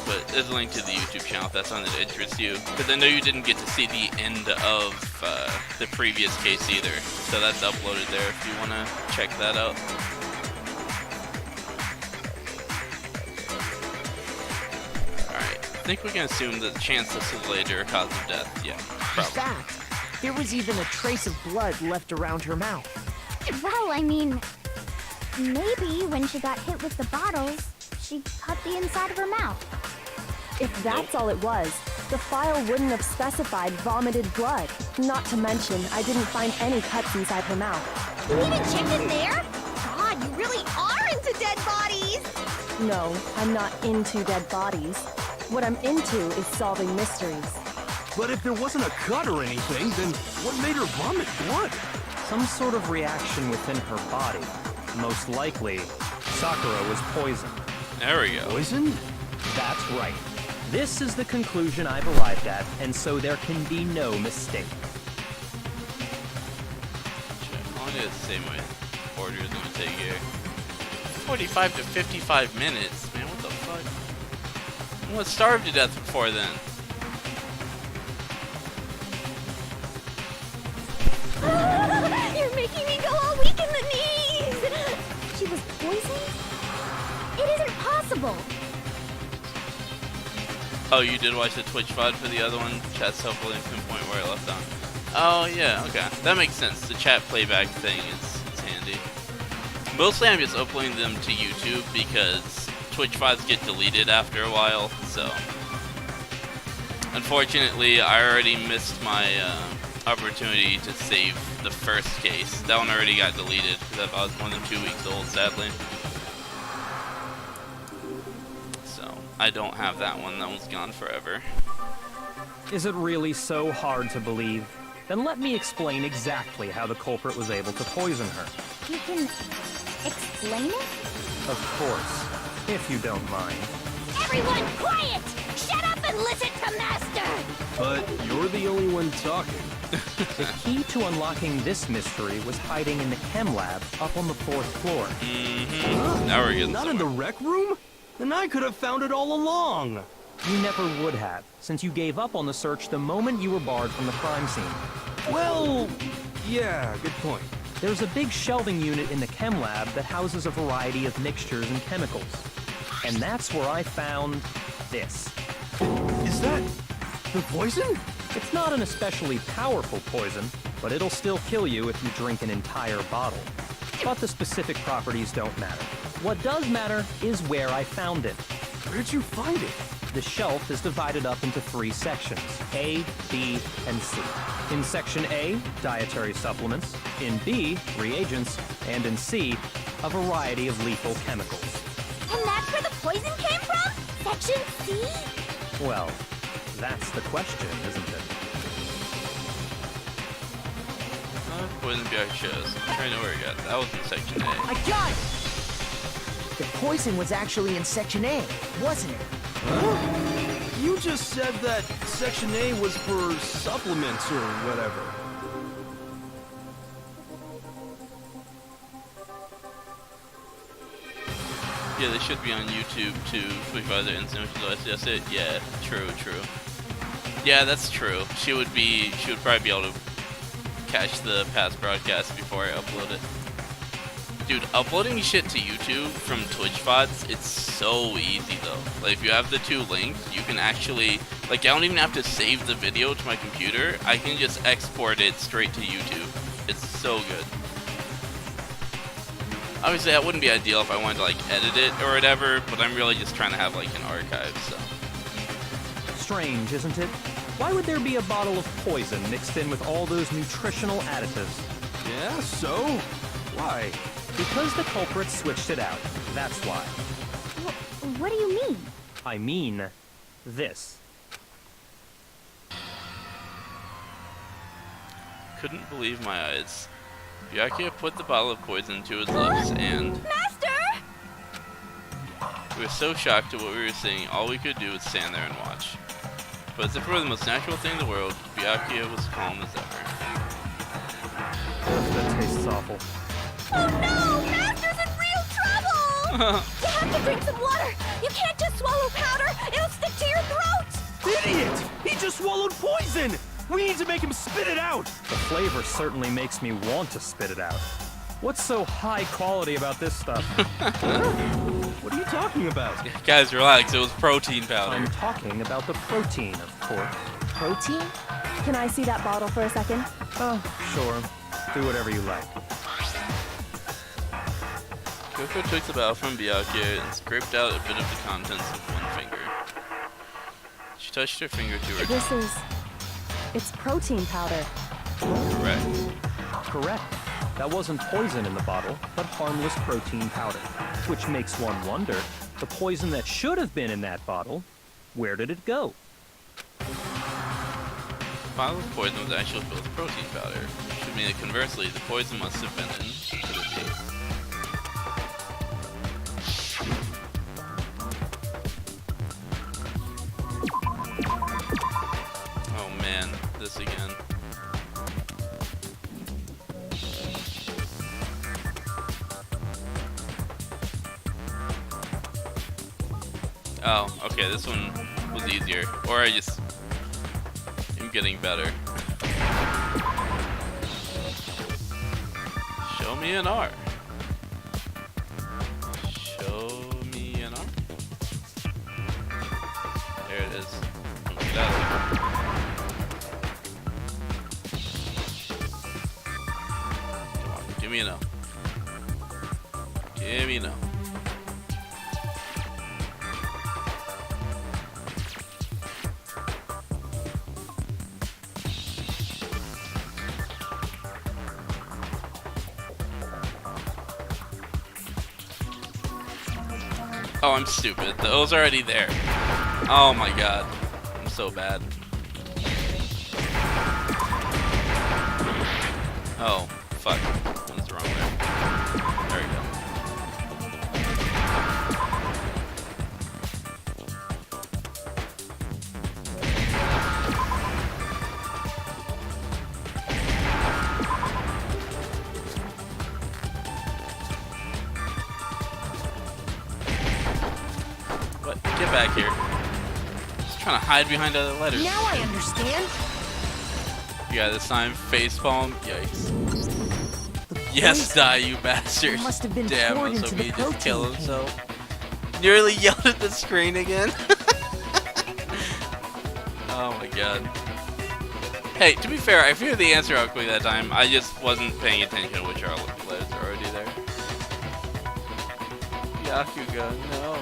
Speaker 1: But there's a link to the YouTube channel if that's something that interests you, because I know you didn't get to see the end of the previous case either, so that's uploaded there if you want to check that out. I think we can assume that the chance this is later cause of death. Yeah,
Speaker 7: In
Speaker 1: probably.
Speaker 7: fact, there was even a trace of blood left around her mouth.
Speaker 4: Well, I mean, maybe when she got hit with the bottles, she cut the inside of her mouth.
Speaker 8: If that's all it was, the file wouldn't have specified vomited blood. Not to mention, I didn't find any cuts inside her mouth.
Speaker 4: You even checked in there? God, you really are into dead bodies!
Speaker 8: No, I'm not into dead bodies. What I'm into is solving mysteries.
Speaker 3: But if there wasn't a cut or anything, then what made her vomit blood?
Speaker 6: Some sort of reaction within her body. Most likely, Sakura was poisoned.
Speaker 1: There we go.
Speaker 3: Poisoned?
Speaker 6: That's right. This is the conclusion I've arrived at, and so there can be no mistake.
Speaker 1: How long is the same way order is going to take here? 45 to 55 minutes. Man, what the fuck? I'm going to starve to death before then.
Speaker 4: You're making me go all weak in the knees! She was poisoned? It isn't possible!
Speaker 1: Oh, you did watch the Twitch VOD for the other one? Chat's hopefully pinpoint where I left on. Oh, yeah, okay. That makes sense. The chat playback thing is handy. Mostly I'm just uploading them to YouTube because Twitch VODs get deleted after a while, so. Unfortunately, I already missed my opportunity to save the first case. That one already got deleted because that was more than 2 weeks old, sadly. So, I don't have that one. That one's gone forever.
Speaker 6: Is it really so hard to believe? Then let me explain exactly how the culprit was able to poison her.
Speaker 4: You can explain it?
Speaker 6: Of course, if you don't mind.
Speaker 4: Everyone quiet! Shut up and listen to Master!
Speaker 3: But you're the only one talking.
Speaker 6: The key to unlocking this mystery was hiding in the chem lab up on the 4th floor.
Speaker 1: Now we're getting
Speaker 3: Not in the rec room? Then I could have found it all along.
Speaker 6: You never would have, since you gave up on the search the moment you were barred from the crime scene.
Speaker 3: Well, yeah, good point.
Speaker 6: There's a big shelving unit in the chem lab that houses a variety of mixtures and chemicals. And that's where I found this.
Speaker 3: Is that the poison?
Speaker 6: It's not an especially powerful poison, but it'll still kill you if you drink an entire bottle. But the specific properties don't matter. What does matter is where I found it.
Speaker 3: Where'd you find it?
Speaker 6: The shelf is divided up into 3 sections, A, B, and C. In Section A, dietary supplements. In B, reagents. And in C, a variety of lethal chemicals.
Speaker 4: And that's where the poison came from? Section C?
Speaker 6: Well, that's the question, isn't it?
Speaker 1: Poison BR shows. I'm trying to know where I got it. That was in Section A.
Speaker 7: I got it! The poison was actually in Section A, wasn't it?
Speaker 3: Huh? You just said that Section A was for supplements or whatever.
Speaker 1: Yeah, they should be on YouTube too. 25 other incidents. That's it. Yeah, true. Yeah, that's true. She would probably be able to catch the past broadcast before I upload it. Dude, uploading shit to YouTube from Twitch VODs, it's so easy though. Like, if you have the 2 links, you can actually, like, I don't even have to save the video to my computer. I can just export it straight to YouTube. It's so good. Obviously, that wouldn't be ideal if I wanted to, like, edit it or whatever, but I'm really just trying to have, like, an archive, so.
Speaker 6: Strange, isn't it? Why would there be a bottle of poison mixed in with all those nutritional additives?
Speaker 3: Yeah, so? Why?
Speaker 6: Because the culprit switched it out. That's why.
Speaker 4: What do you mean?
Speaker 6: I mean, this.
Speaker 1: couldn't believe my eyes. Byakuya put the bottle of poison to his lips and...
Speaker 4: Master!
Speaker 1: We were so shocked at what we were seeing, all we could do was stand there and watch. But as if it were the most natural thing in the world, Byakuya was calm as ever.
Speaker 6: That tastes awful.
Speaker 4: Oh no! Master's in real trouble! You have to drink some water! You can't just swallow powder! It'll stick to your throat!
Speaker 3: Idiot! He just swallowed poison! We need to make him spit it out!
Speaker 6: The flavor certainly makes me want to spit it out. What's so high quality about this stuff?
Speaker 3: What are you talking about?
Speaker 1: Guys, relax, it was protein powder.
Speaker 6: I'm talking about the protein, of course.
Speaker 7: Protein?
Speaker 8: Can I see that bottle for a second?
Speaker 6: Sure. Do whatever you like.
Speaker 1: Coco took the bottle from Byakuya and scraped out a bit of the contents with one finger. She touched her finger to her
Speaker 8: This
Speaker 1: tongue.
Speaker 8: is... It's protein powder.
Speaker 1: Correct.
Speaker 6: Correct. That wasn't poison in the bottle, but harmless protein powder. Which makes one wonder, the poison that should have been in that bottle, where did it go?
Speaker 1: The bottle of poison was actually filled with protein powder, which would mean that conversely, the poison must have been in the tea. Oh man, this again. Oh, okay, this one was easier. Or I just am getting better. Show me an R. Show me an R. There it is. Get out of here. Come on, give me an O. Give me an O. Oh, I'm stupid. The O's already there. Oh my god. I'm so bad. Oh, fuck. One's wrong there. There we go. What? Get back here. Just trying to hide behind other letters.
Speaker 7: Now I understand.
Speaker 1: Yeah, this time facepalm. Yikes.
Speaker 7: The
Speaker 1: Yes,
Speaker 7: poison
Speaker 1: die, you bastard.
Speaker 7: must have been
Speaker 1: Damn, I
Speaker 7: poured
Speaker 1: was
Speaker 7: into
Speaker 1: hoping
Speaker 7: the
Speaker 1: he'd just kill
Speaker 7: protein
Speaker 1: himself. Nearly yelled at the screen again. Oh my god. Hey, to be fair, I figured the answer out quickly that time. I just wasn't paying attention to which letters are already there. Yakuga, no.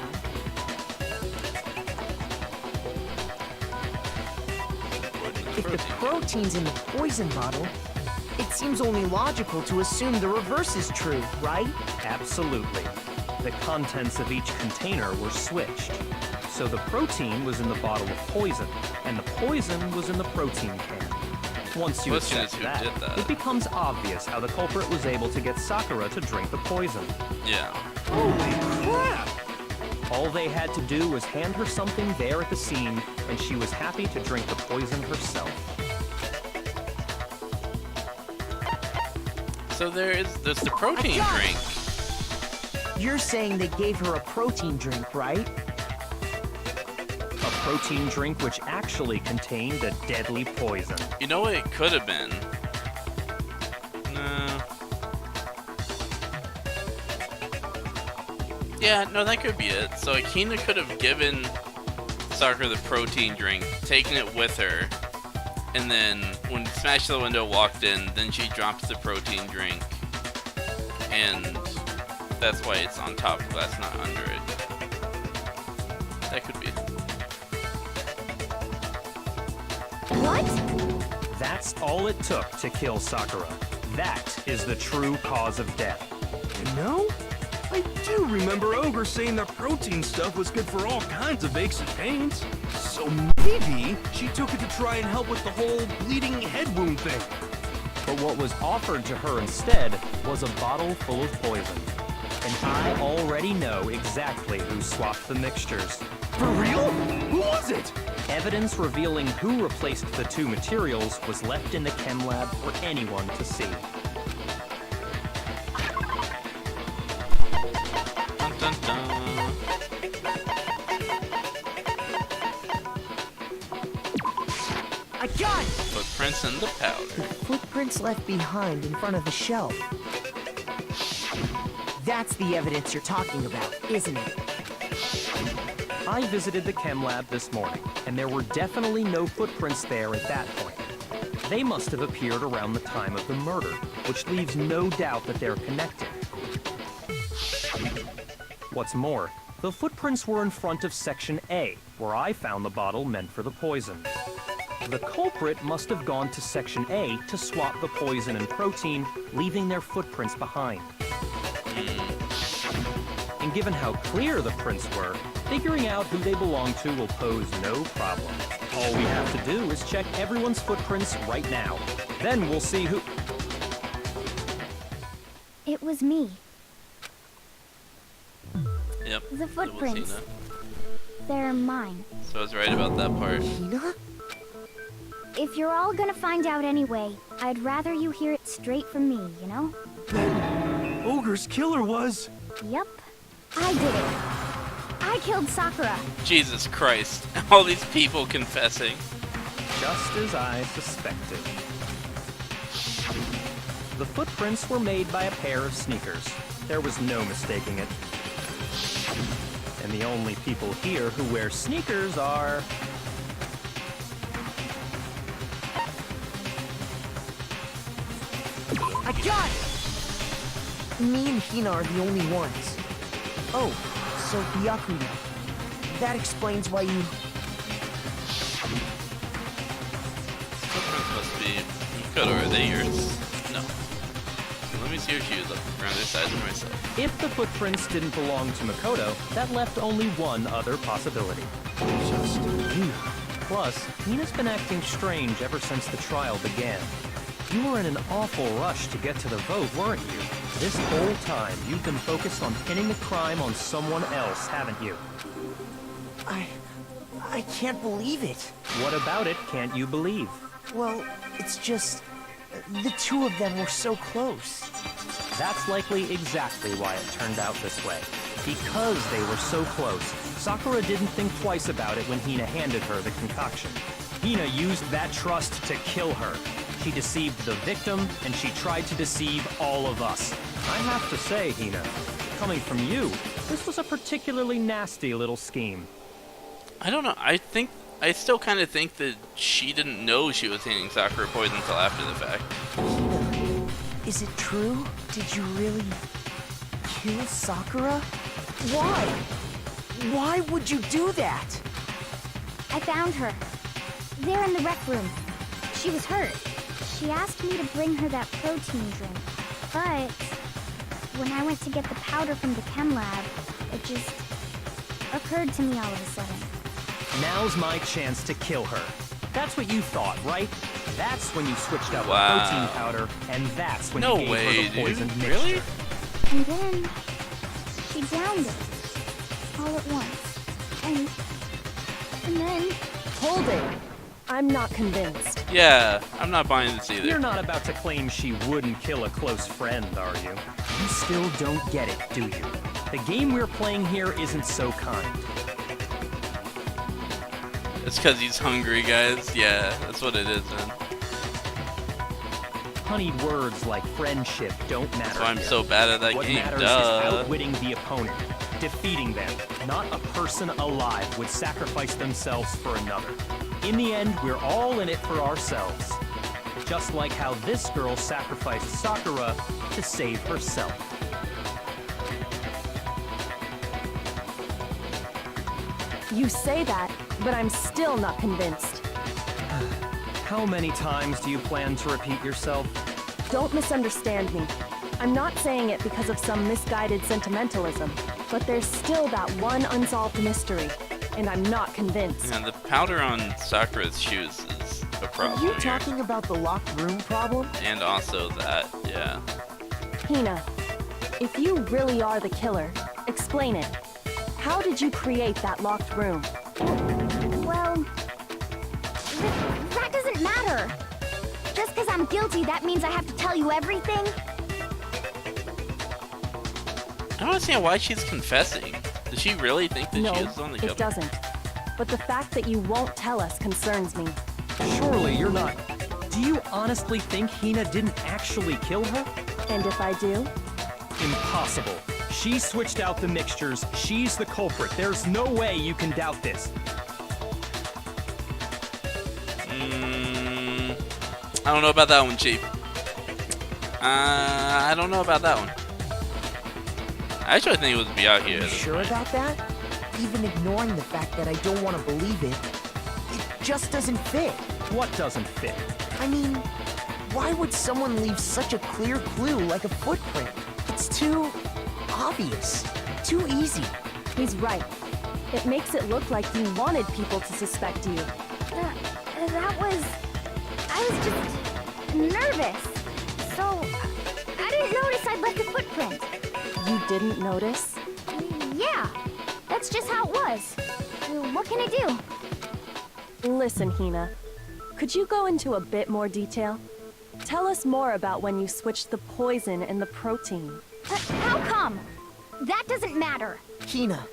Speaker 7: If the protein's in the poison bottle, it seems only logical to assume the reverse is true, right?
Speaker 6: Absolutely. The contents of each container were switched. So the protein was in the bottle of poison, and the poison was in the protein can. Once you
Speaker 1: Question
Speaker 6: accept
Speaker 1: is, who did that?
Speaker 6: it becomes obvious how the culprit was able to get Sakura to drink the poison.
Speaker 1: Yeah.
Speaker 3: Holy crap!
Speaker 6: All they had to do was hand her something there at the scene, and she was happy to drink the poison herself.
Speaker 1: So there's the protein
Speaker 7: got it.
Speaker 1: drink.
Speaker 7: You're saying they gave her a protein drink, right?
Speaker 6: A protein drink which actually contained a deadly poison.
Speaker 1: You know what it could have been? No. Yeah, no, that could be it. So Akina could have given Sakura the protein drink, taken it with her, and then when Smash the Window walked in, then she dropped the protein drink, and that's why it's on top. That's not under it. That could be it.
Speaker 4: What?
Speaker 6: That's all it took to kill Sakura. That is the true cause of death.
Speaker 3: You know, I do remember Ogre saying that protein stuff was good for all kinds of aches and pains. So maybe she took it to try and help with the whole bleeding head wound thing.
Speaker 6: But what was offered to her instead was a bottle full of poison. And I already know exactly who swapped the mixtures.
Speaker 3: For real? Who was it?
Speaker 6: Evidence revealing who replaced the two materials was left in the chem lab for anyone to see.
Speaker 1: Dun, dun, dun.
Speaker 7: I got it!
Speaker 1: Footprints in the powder.
Speaker 7: Footprints left behind in front of the shelf. That's the evidence you're talking about, isn't it?
Speaker 6: I visited the chem lab this morning, and there were definitely no footprints there at that point. They must have appeared around the time of the murder, which leaves no doubt that they're connected. What's more, the footprints were in front of Section A, where I found the bottle meant for the poison. The culprit must have gone to Section A to swap the poison and protein, leaving their footprints behind. And given how clear the prints were, figuring out who they belong to will pose no problem. All we have to do is check everyone's footprints right now. Then we'll see who...
Speaker 4: It was me.
Speaker 1: Yep.
Speaker 4: The
Speaker 1: it was
Speaker 4: footprints.
Speaker 1: Hina.
Speaker 4: They're mine.
Speaker 1: So I was right about that part.
Speaker 7: Hina?
Speaker 4: If you're all gonna find out anyway, I'd rather you hear it straight from me, you know?
Speaker 3: Then Ogre's killer was...
Speaker 4: Yep. I did it. I killed Sakura.
Speaker 1: Jesus Christ. All these people confessing.
Speaker 6: Just as I suspected. The footprints were made by a pair of sneakers. There was no mistaking it. And the only people here who wear sneakers are...
Speaker 7: I got it! Me and Hina are the only ones. Oh, so Byakuya. That explains why you...
Speaker 1: Footprints must be Makoto. Are they yours? No. Let me see her shoes. Look around their sides for myself.
Speaker 6: If the footprints didn't belong to Makoto, that left only one other possibility.
Speaker 3: Just Hina.
Speaker 6: Plus, Hina's been acting strange ever since the trial began. You were in an awful rush to get to the vote, weren't you? This whole time, you've been focused on pinning the crime on someone else, haven't you?
Speaker 7: I can't believe it.
Speaker 6: What about it can't you believe?
Speaker 7: Well, it's just... the two of them were so close.
Speaker 6: That's likely exactly why it turned out this way. Because they were so close, Sakura didn't think twice about it when Hina handed her the concoction. Hina used that trust to kill her. She deceived the victim, and she tried to deceive all of us. I have to say, Hina, coming from you, this was a particularly nasty little scheme.
Speaker 1: I don't know. I still kind of think that she didn't know she was handing Sakura poison until after the fact.
Speaker 7: Hina, is it true? Did you really... kill Sakura? Why? Why would you do that?
Speaker 4: I found her. There in the rec room. She was hurt. She asked me to bring her that protein drink. But when I went to get the powder from the chem lab, it just occurred to me all of a sudden.
Speaker 6: Now's my chance to kill her. That's what you thought, right? That's when you switched out
Speaker 1: Wow.
Speaker 6: the protein powder, and that's when
Speaker 1: No
Speaker 6: you gave
Speaker 1: way,
Speaker 6: her the poison
Speaker 1: dude.
Speaker 6: mixture.
Speaker 1: Really?
Speaker 4: And then she downed it all at once. And then
Speaker 8: Hold it. I'm not convinced.
Speaker 1: Yeah, I'm not buying this either.
Speaker 6: You're not about to claim she wouldn't kill a close friend, are you? You still don't get it, do you? The game we're playing here isn't so kind.
Speaker 1: It's because he's hungry, guys. Yeah, that's what it is, man.
Speaker 6: Honeyed words like friendship don't matter.
Speaker 1: That's why I'm
Speaker 6: here.
Speaker 1: so bad at that
Speaker 6: What
Speaker 1: game.
Speaker 6: matters
Speaker 1: Duh.
Speaker 6: is outwitting the opponent, defeating them. Not a person alive would sacrifice themselves for another. In the end, we're all in it for ourselves. Just like how this girl sacrificed Sakura to save herself.
Speaker 8: You say that, but I'm still not convinced.
Speaker 6: How many times do you plan to repeat yourself?
Speaker 8: Don't misunderstand me. I'm not saying it because of some misguided sentimentalism, but there's still that one unsolved mystery, and I'm not convinced.
Speaker 1: Man, the powder on Sakura's shoes is a
Speaker 7: Are
Speaker 1: problem
Speaker 7: you
Speaker 1: here.
Speaker 7: talking about the locked room problem?
Speaker 1: And also that, yeah.
Speaker 8: Hina, if you really are the killer, explain it. How did you create that locked room?
Speaker 4: Well, that doesn't matter. Just because I'm guilty, that means I have to tell you everything?
Speaker 1: I don't understand why she's confessing. Does she really think that
Speaker 8: No,
Speaker 1: she is on the killer?
Speaker 8: it doesn't. But the fact that you won't tell us concerns me.
Speaker 6: Surely you're not... Do you honestly think Hina didn't actually kill her?
Speaker 8: And if I do?
Speaker 6: Impossible. She switched out the mixtures. She's the culprit. There's no way you can doubt this.
Speaker 1: I don't know about that one, Chief. I don't know about that one. I actually think it was Byakuya.
Speaker 7: Are you sure about that? Even ignoring the fact that I don't want to believe it, it just doesn't fit.
Speaker 6: What doesn't fit?
Speaker 7: I mean, why would someone leave such a clear clue like a footprint? It's too obvious, too easy.
Speaker 8: He's right. It makes it look like you wanted people to suspect you.
Speaker 4: I was just nervous. So, I didn't notice I'd left a footprint.
Speaker 8: You didn't notice?
Speaker 4: Yeah, that's just how it was. What can I do?
Speaker 8: Listen, Hina. Could you go into a bit more detail? Tell us more about when you switched the poison and the protein.
Speaker 4: How come? That doesn't matter.
Speaker 7: Hina,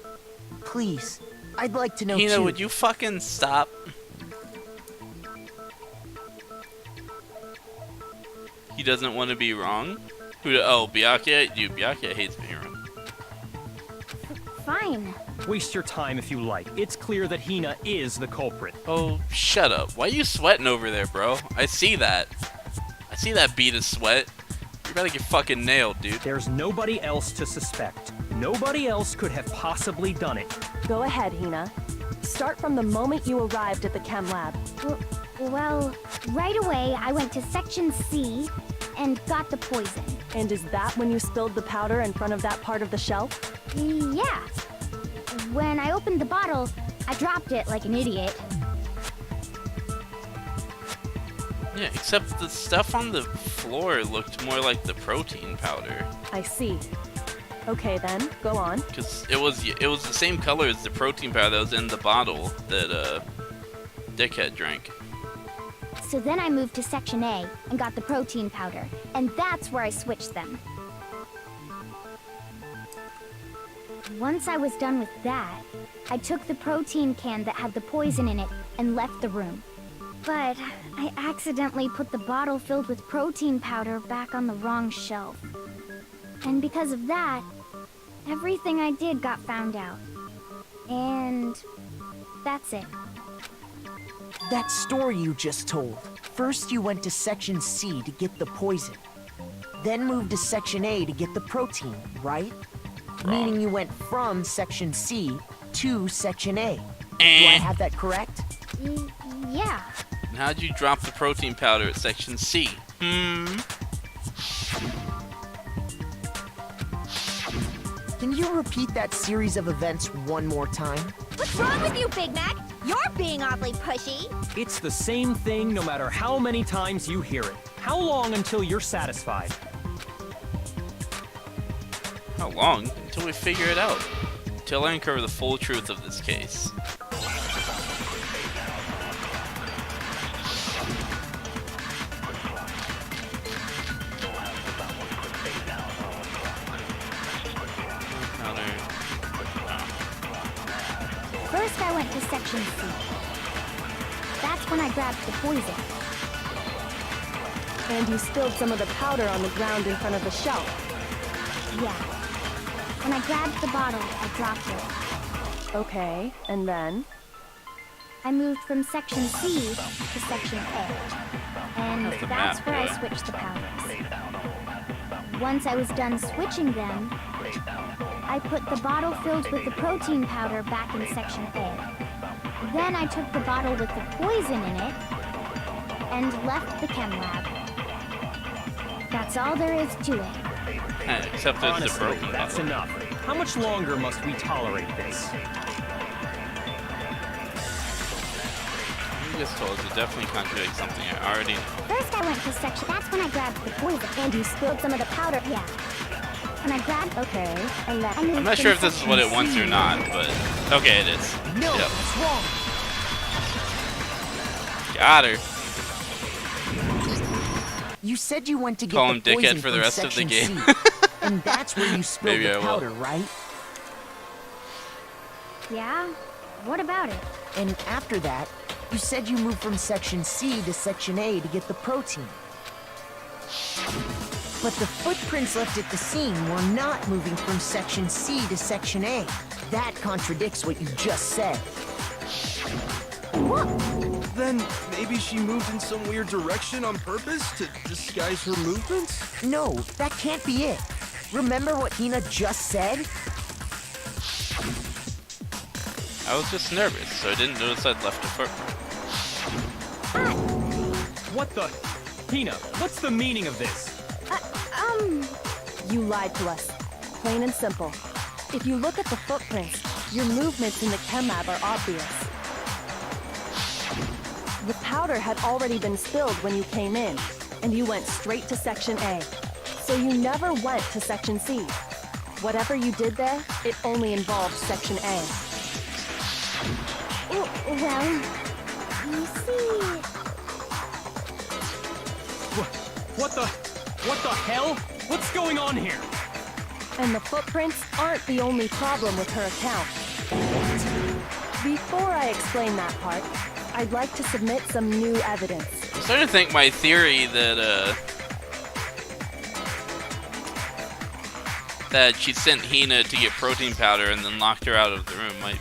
Speaker 7: please, I'd like to know
Speaker 1: Hina,
Speaker 7: too.
Speaker 1: would you fucking stop? He doesn't want to be wrong? Oh, Byakuya? Dude, Byakuya hates being wrong.
Speaker 4: Fine.
Speaker 6: Waste your time if you like. It's clear that Hina is the culprit.
Speaker 1: Oh, shut up. Why are you sweating over there, bro? I see that. I see that bead of sweat. You're about to get fucking nailed, dude.
Speaker 6: There's nobody else to suspect. Nobody else could have possibly done it.
Speaker 8: Go ahead, Hina. Start from the moment you arrived at the chem lab.
Speaker 4: Well, right away I went to Section C and got the poison.
Speaker 8: And is that when you spilled the powder in front of that part of the shelf?
Speaker 4: Yeah. When I opened the bottle, I dropped it like an idiot.
Speaker 1: Yeah, except the stuff on the floor looked more like the protein powder.
Speaker 8: I see. Okay then, go on.
Speaker 1: Because it was the same color as the protein powder that was in the bottle that Dickhead drank.
Speaker 4: So then I moved to Section A and got the protein powder, and that's where I switched them. Once I was done with that, I took the protein can that had the poison in it and left the room. But I accidentally put the bottle filled with protein powder back on the wrong shelf. And because of that, everything I did got found out. And that's it.
Speaker 7: That story you just told. First you went to Section C to get the poison. Then moved to Section A to get the protein, right?
Speaker 1: Wrong.
Speaker 7: Meaning you went from Section C to Section A. Do I have that correct?
Speaker 4: Yeah.
Speaker 1: And how'd you drop the protein powder at Section C?
Speaker 7: Can you repeat that series of events one more time?
Speaker 4: What's wrong with you, Big Mac? You're being oddly pushy.
Speaker 6: It's the same thing no matter how many times you hear it. How long until you're satisfied?
Speaker 1: How long? Until we figure it out. Until I uncover the full truth of this case.
Speaker 4: First, I went to Section C. That's when I grabbed the poison.
Speaker 8: And you spilled some of the powder on the ground in front of the shelf.
Speaker 4: Yeah. When I grabbed the bottle, I dropped it.
Speaker 8: Okay, and then?
Speaker 4: I moved from Section C to Section A. And
Speaker 1: That's the
Speaker 4: that's
Speaker 1: map,
Speaker 4: where I
Speaker 1: boy.
Speaker 4: switched the powders. Once I was done switching them, I put the bottle filled with the protein powder back in Section A. Then I took the bottle with the poison in it and left the chem lab. That's all there is to it.
Speaker 1: Except it's the
Speaker 6: Honestly,
Speaker 1: broken
Speaker 6: that's
Speaker 1: bottle.
Speaker 6: enough. How much longer must we tolerate this?
Speaker 1: you just told would definitely contradict something I already know.
Speaker 4: First I went to section. That's when I grabbed the poison. And you spilled some of the powder. Yeah. And I grabbed. Okay. And that.
Speaker 1: I'm not sure if this is what it wants or not, but okay, it is.
Speaker 7: No,
Speaker 1: Yep.
Speaker 7: that's wrong.
Speaker 1: Got her.
Speaker 7: You said you went to get
Speaker 1: Call
Speaker 7: the
Speaker 1: him dickhead
Speaker 7: poison
Speaker 1: for the
Speaker 7: from
Speaker 1: rest of the
Speaker 7: section
Speaker 1: game.
Speaker 7: C. And that's where you spilled
Speaker 1: Maybe I
Speaker 7: the
Speaker 1: will.
Speaker 7: powder, right?
Speaker 4: Yeah? What about it?
Speaker 7: And after that, you said you moved from section C to section A to get the protein. But the footprints left at the scene were not moving from section C to section A. That contradicts what you just said.
Speaker 3: Then maybe she moved in some weird direction on purpose to disguise her movements?
Speaker 7: No, that can't be it. Remember what Hina just said?
Speaker 1: I was just nervous, so I didn't notice I'd left a footprint.
Speaker 6: What the? Hina, what's the meaning of this?
Speaker 8: You lied to us. Plain and simple. If you look at the footprints, your movements in the chem lab are obvious. The powder had already been spilled when you came in, and you went straight to Section A. So you never went to Section C. Whatever you did there, it only involved Section A.
Speaker 4: Well, you see...
Speaker 6: What the hell? What's going on here?
Speaker 8: And the footprints aren't the only problem with her account. Before I explain that part, I'd like to submit some new evidence.
Speaker 1: I'm starting to think my theory that that she sent Hina to get protein powder and then locked her out of the room might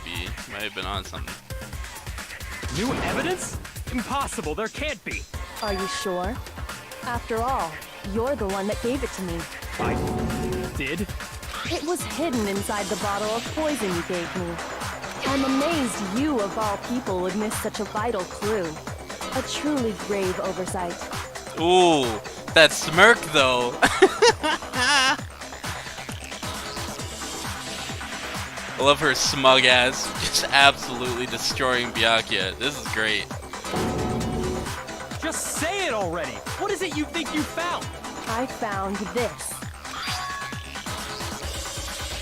Speaker 1: have been on something.
Speaker 6: New evidence? Impossible, there can't be.
Speaker 8: Are you sure? After all, you're the one that gave it to me.
Speaker 6: I did?
Speaker 8: It was hidden inside the bottle of poison you gave me. I'm amazed you, of all people, would miss such a vital clue. A truly grave oversight.
Speaker 1: Ooh, that smirk though. I love her smug ass, just absolutely destroying Byakuya. This is great.
Speaker 6: Just say it already! What is it you think you found?
Speaker 8: I found this.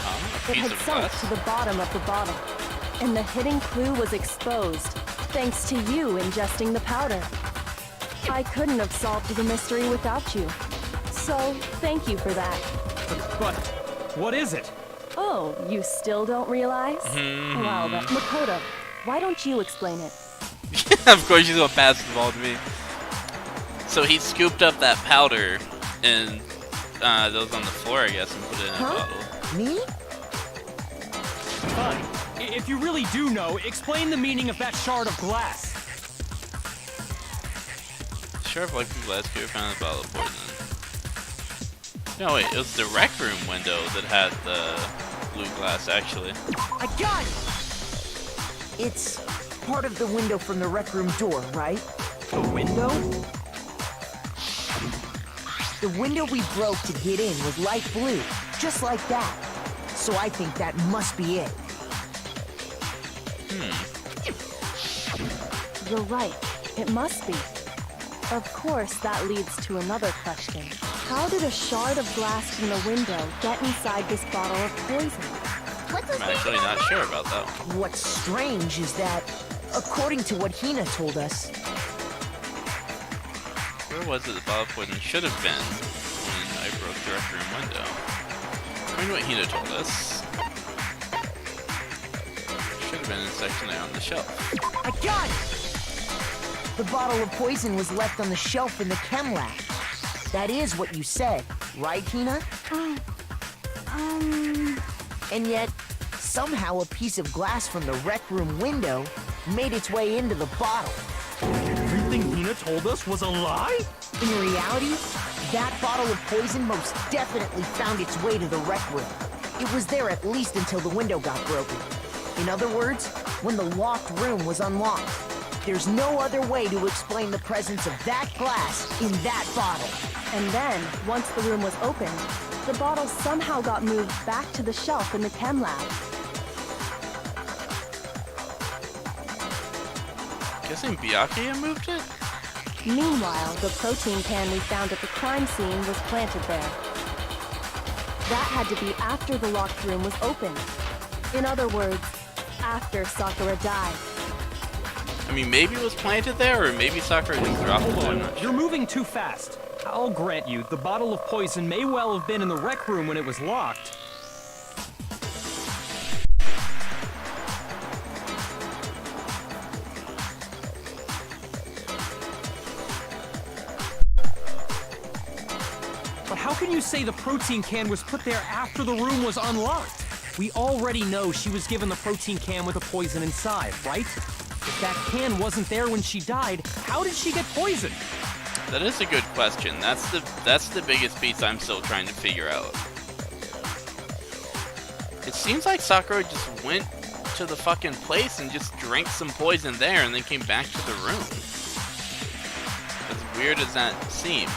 Speaker 1: Oh, a
Speaker 8: It
Speaker 1: piece
Speaker 8: had
Speaker 1: of
Speaker 8: sunk
Speaker 1: glass.
Speaker 8: to the bottom of the bottle, and the hidden clue was exposed, thanks to you ingesting the powder. I couldn't have solved the mystery without you. So, thank you for that.
Speaker 6: But what is it?
Speaker 8: Oh, you still don't realize? Well then, Makoto, why don't you explain it?
Speaker 1: Of course she's gonna pass the ball to me. So he scooped up that powder and that was on the floor, I guess, and put it in a bottle.
Speaker 7: Me?
Speaker 6: Fine. If you really do know, explain the meaning of that shard of glass.
Speaker 1: Sharp electric glass cube found in the bottle of poison. No, wait, it was the rec room window that had the blue glass, actually.
Speaker 7: I got it! It's part of the window from the rec room door, right?
Speaker 6: The window?
Speaker 7: The window we broke to get in was light blue, just like that. So I think that must be it.
Speaker 8: You're right. It must be. Of course, that leads to another question. How did a shard of glass from the window get inside this bottle of poison?
Speaker 1: I'm actually not sure about that one.
Speaker 7: What's strange is that, according to what Hina told us,
Speaker 1: Where was it the bottle of poison should have been when I broke the rec room window? According to what Hina told us, it should have been in section A on the shelf.
Speaker 7: I got it! The bottle of poison was left on the shelf in the chem lab. That is what you said, right, Hina? And yet, somehow a piece of glass from the rec room window made its way into the bottle.
Speaker 3: Everything Hina told us was a lie?
Speaker 7: In reality, that bottle of poison most definitely found its way to the rec room. It was there at least until the window got broken. In other words, when the locked room was unlocked. There's no other way to explain the presence of that glass in that bottle.
Speaker 8: And then, once the room was opened, the bottle somehow got moved back to the shelf in the chem lab.
Speaker 1: Guessing Byakuya moved it?
Speaker 8: Meanwhile, the protein can we found at the crime scene was planted there. That had to be after the locked room was opened. In other words, after Sakura died.
Speaker 1: I mean, maybe it was planted there, or maybe Sakura just dropped it. I'm not
Speaker 6: You're
Speaker 1: sure.
Speaker 6: moving too fast. I'll grant you, the bottle of poison may well have been in the rec room when it was locked. But how can you say the protein can was put there after the room was unlocked? We already know she was given the protein can with the poison inside, right? If that can wasn't there when she died, how did she get poisoned?
Speaker 1: That is a good question. That's the biggest piece I'm still trying to figure out. It seems like Sakura just went to the fucking place and just drank some poison there and then came back to the room. As weird as that seems.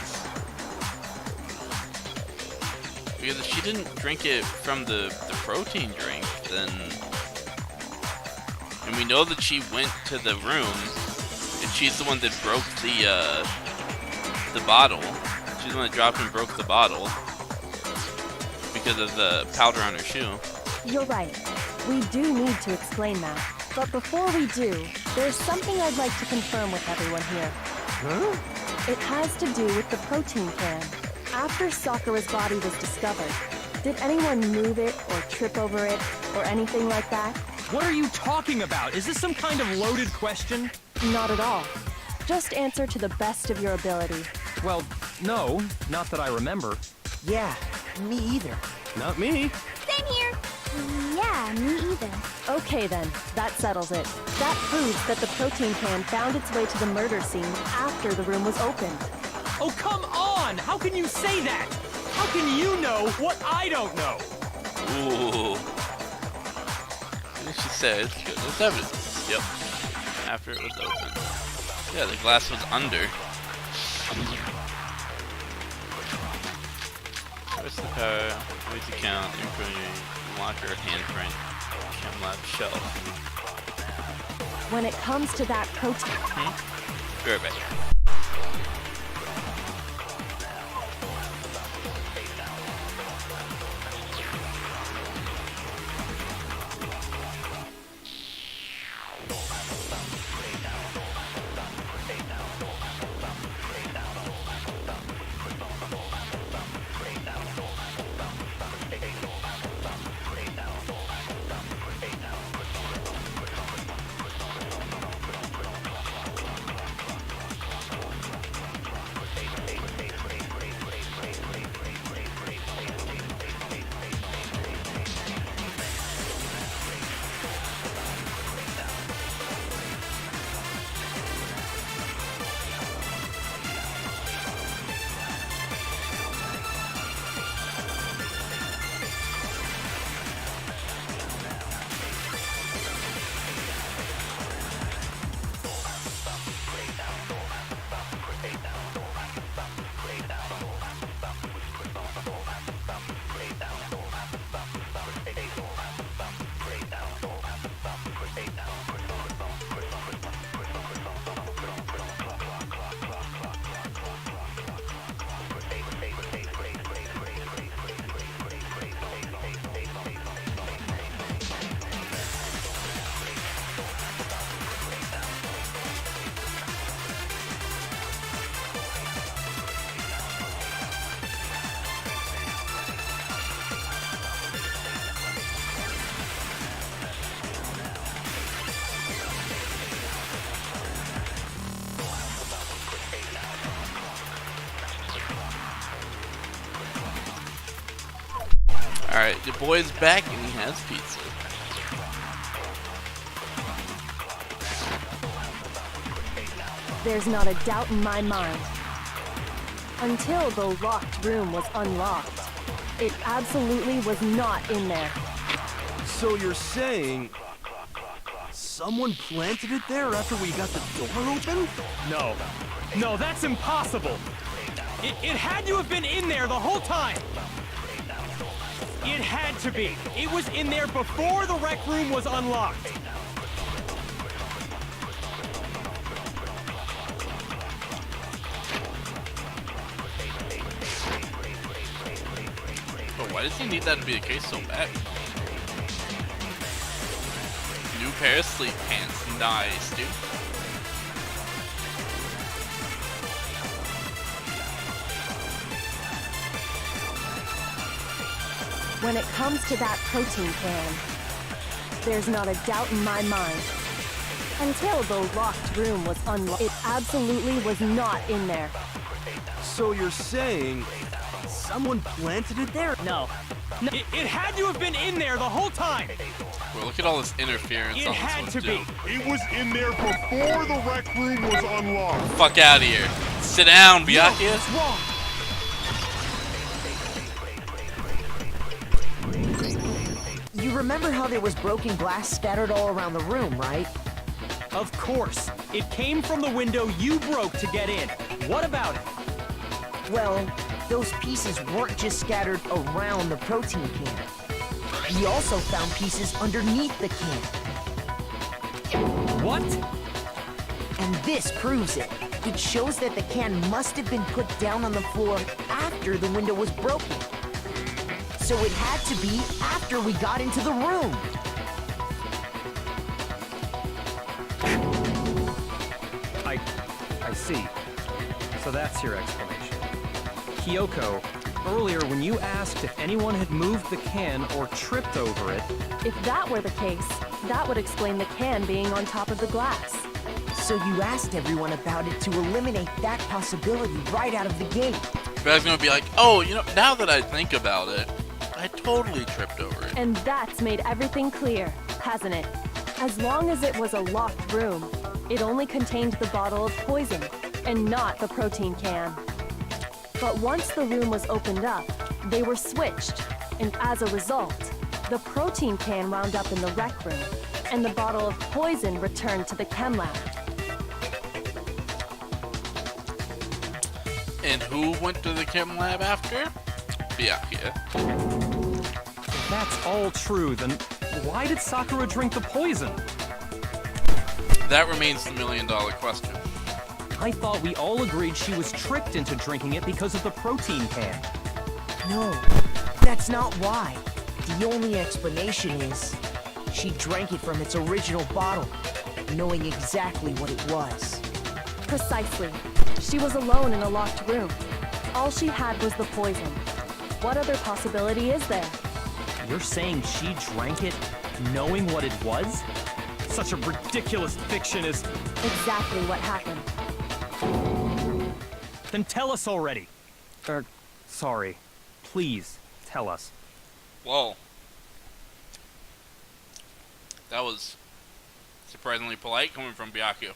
Speaker 1: Because if she didn't drink it from the protein drink, then... And we know that she went to the room, and she's the one that broke the bottle. She's the one that dropped and broke the bottle because of the powder on her shoe.
Speaker 8: You're right. We do need to explain that. But before we do, there's something I'd like to confirm with everyone here.
Speaker 3: Huh?
Speaker 8: It has to do with the protein can. After Sakura's body was discovered, did anyone move it or trip over it or anything like that?
Speaker 6: What are you talking about? Is this some kind of loaded question?
Speaker 8: Not at all. Just answer to the best of your ability.
Speaker 6: Well, no, not that I remember.
Speaker 7: Yeah, me either.
Speaker 3: Not me.
Speaker 4: Same here. Yeah, me either.
Speaker 8: Okay then, that settles it. That proves that the protein can found its way to the murder scene after the room was opened.
Speaker 6: Oh, come on! How can you say that? How can you know what I don't know?
Speaker 1: Ooh. What did she say? It's good. There's evidence. Yep. After it was open. Yeah, the glass was under. Where's the power? Where's the count? Input locker, handprint, chem lab shelf.
Speaker 8: When it comes to that protein...
Speaker 1: Be right back. Alright, the boy's back and he has pizza.
Speaker 8: There's not a doubt in my mind. Until the locked room was unlocked, it absolutely was not in there.
Speaker 3: So you're saying someone planted it there after we got the door open?
Speaker 6: No. No, that's impossible. It had to have been in there the whole time. It had to be. It was in there before the rec room was unlocked.
Speaker 1: Why does he need that to be the case so bad? New pair of sleep pants. Nice, dude.
Speaker 8: When it comes to that protein can, there's not a doubt in my mind. Until the locked room was unlocked, it absolutely was not in there.
Speaker 3: So you're saying someone planted it there?
Speaker 6: No. It had to have been in there the whole time.
Speaker 1: Bro, look at all this interference.
Speaker 6: It
Speaker 1: on this
Speaker 6: had
Speaker 1: one,
Speaker 6: to
Speaker 1: dude.
Speaker 6: be.
Speaker 11: It was in there before the rec room was unlocked.
Speaker 1: Fuck out of here. Sit down, Byakuya.
Speaker 7: What's wrong? You remember how there was broken glass scattered all around the room, right?
Speaker 6: Of course. It came from the window you broke to get in. What about it?
Speaker 7: Well, those pieces weren't just scattered around the protein can. We also found pieces underneath the can.
Speaker 6: What?
Speaker 7: And this proves it. It shows that the can must have been put down on the floor after the window was broken. So it had to be after we got into the room.
Speaker 6: I see. So that's your explanation. Kyoko, earlier when you asked if anyone had moved the can or tripped over it...
Speaker 8: If that were the case, that would explain the can being on top of the glass.
Speaker 7: So you asked everyone about it to eliminate that possibility right out of the gate.
Speaker 1: But I was gonna be like, oh, you know, now that I think about it, I totally tripped over it.
Speaker 8: And that's made everything clear, hasn't it? As long as it was a locked room, it only contained the bottle of poison, and not the protein can. But once the room was opened up, they were switched, and as a result, the protein can wound up in the rec room, and the bottle of poison returned to the chem lab.
Speaker 1: And who went to the chem lab after? Byakuya.
Speaker 6: If that's all true, then why did Sakura drink the poison?
Speaker 1: That remains the million-dollar question.
Speaker 6: I thought we all agreed she was tricked into drinking it because of the protein can.
Speaker 7: No, that's not why. The only explanation is she drank it from its original bottle, knowing exactly what it was.
Speaker 8: Precisely. She was alone in a locked room. All she had was the poison. What other possibility is there?
Speaker 6: You're saying she drank it knowing what it was? Such a ridiculous fiction is...
Speaker 8: Exactly what happened.
Speaker 6: Then tell us already. Sorry. Please, tell us.
Speaker 1: Whoa. That was surprisingly polite coming from Byakuya.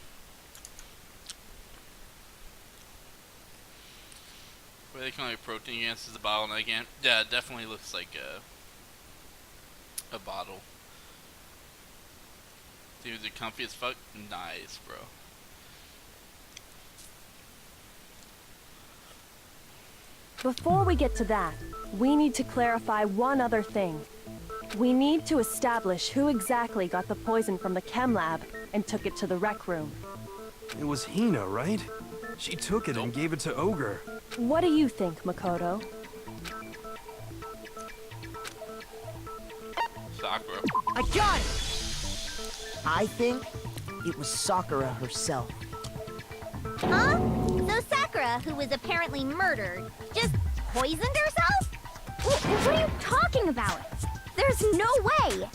Speaker 1: What are they calling it? Protein against the bottleneck again? Yeah, it definitely looks like a bottle. Dude, they're comfy as fuck. Nice, bro.
Speaker 8: Before we get to that, we need to clarify one other thing. We need to establish who exactly got the poison from the chem lab and took it to the rec room.
Speaker 3: It was Hina, right? She took it and gave it to Ogre.
Speaker 8: What do you think, Makoto?
Speaker 1: Sakura.
Speaker 7: I got it! I think it was Sakura herself.
Speaker 4: Huh? So Sakura, who was apparently murdered, just poisoned herself? What are you talking about? There's no way!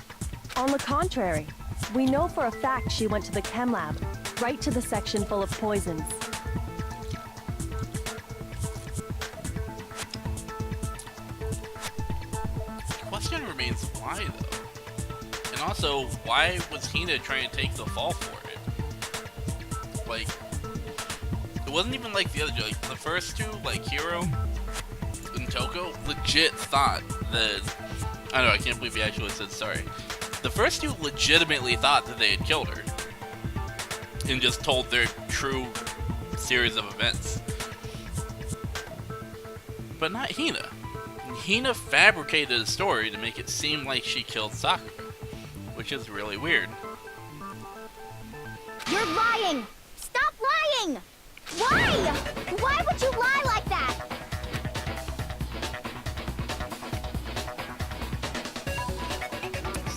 Speaker 8: On the contrary, we know for a fact she went to the chem lab, right to the section full of poisons.
Speaker 1: The question remains why, though? And also, why was Hina trying to take the fall for it? Like, it wasn't even like the other two. Like, the first two, like Hiro and Toko, legit thought that... I don't know, I can't believe he actually said sorry. The first two legitimately thought that they had killed her. And just told their true series of events. But not Hina. Hina fabricated a story to make it seem like she killed Sakura. Which is really weird.
Speaker 4: You're lying! Stop lying! Why? Why would you lie like that?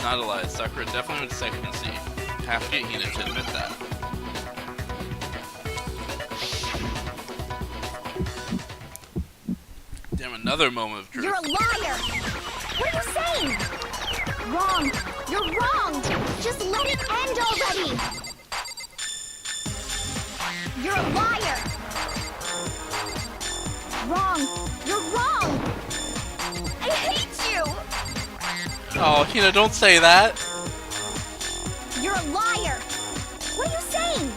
Speaker 1: not a lie. Sakura definitely went second in C. Have to get Hina to admit that. Damn, another moment of truth.
Speaker 4: You're a liar! What are you saying? Wrong! You're wrong! Just let it end already! You're a liar! Wrong! You're wrong! I hate you!
Speaker 1: Oh, Hina, don't say that.
Speaker 4: You're a liar! What are you saying?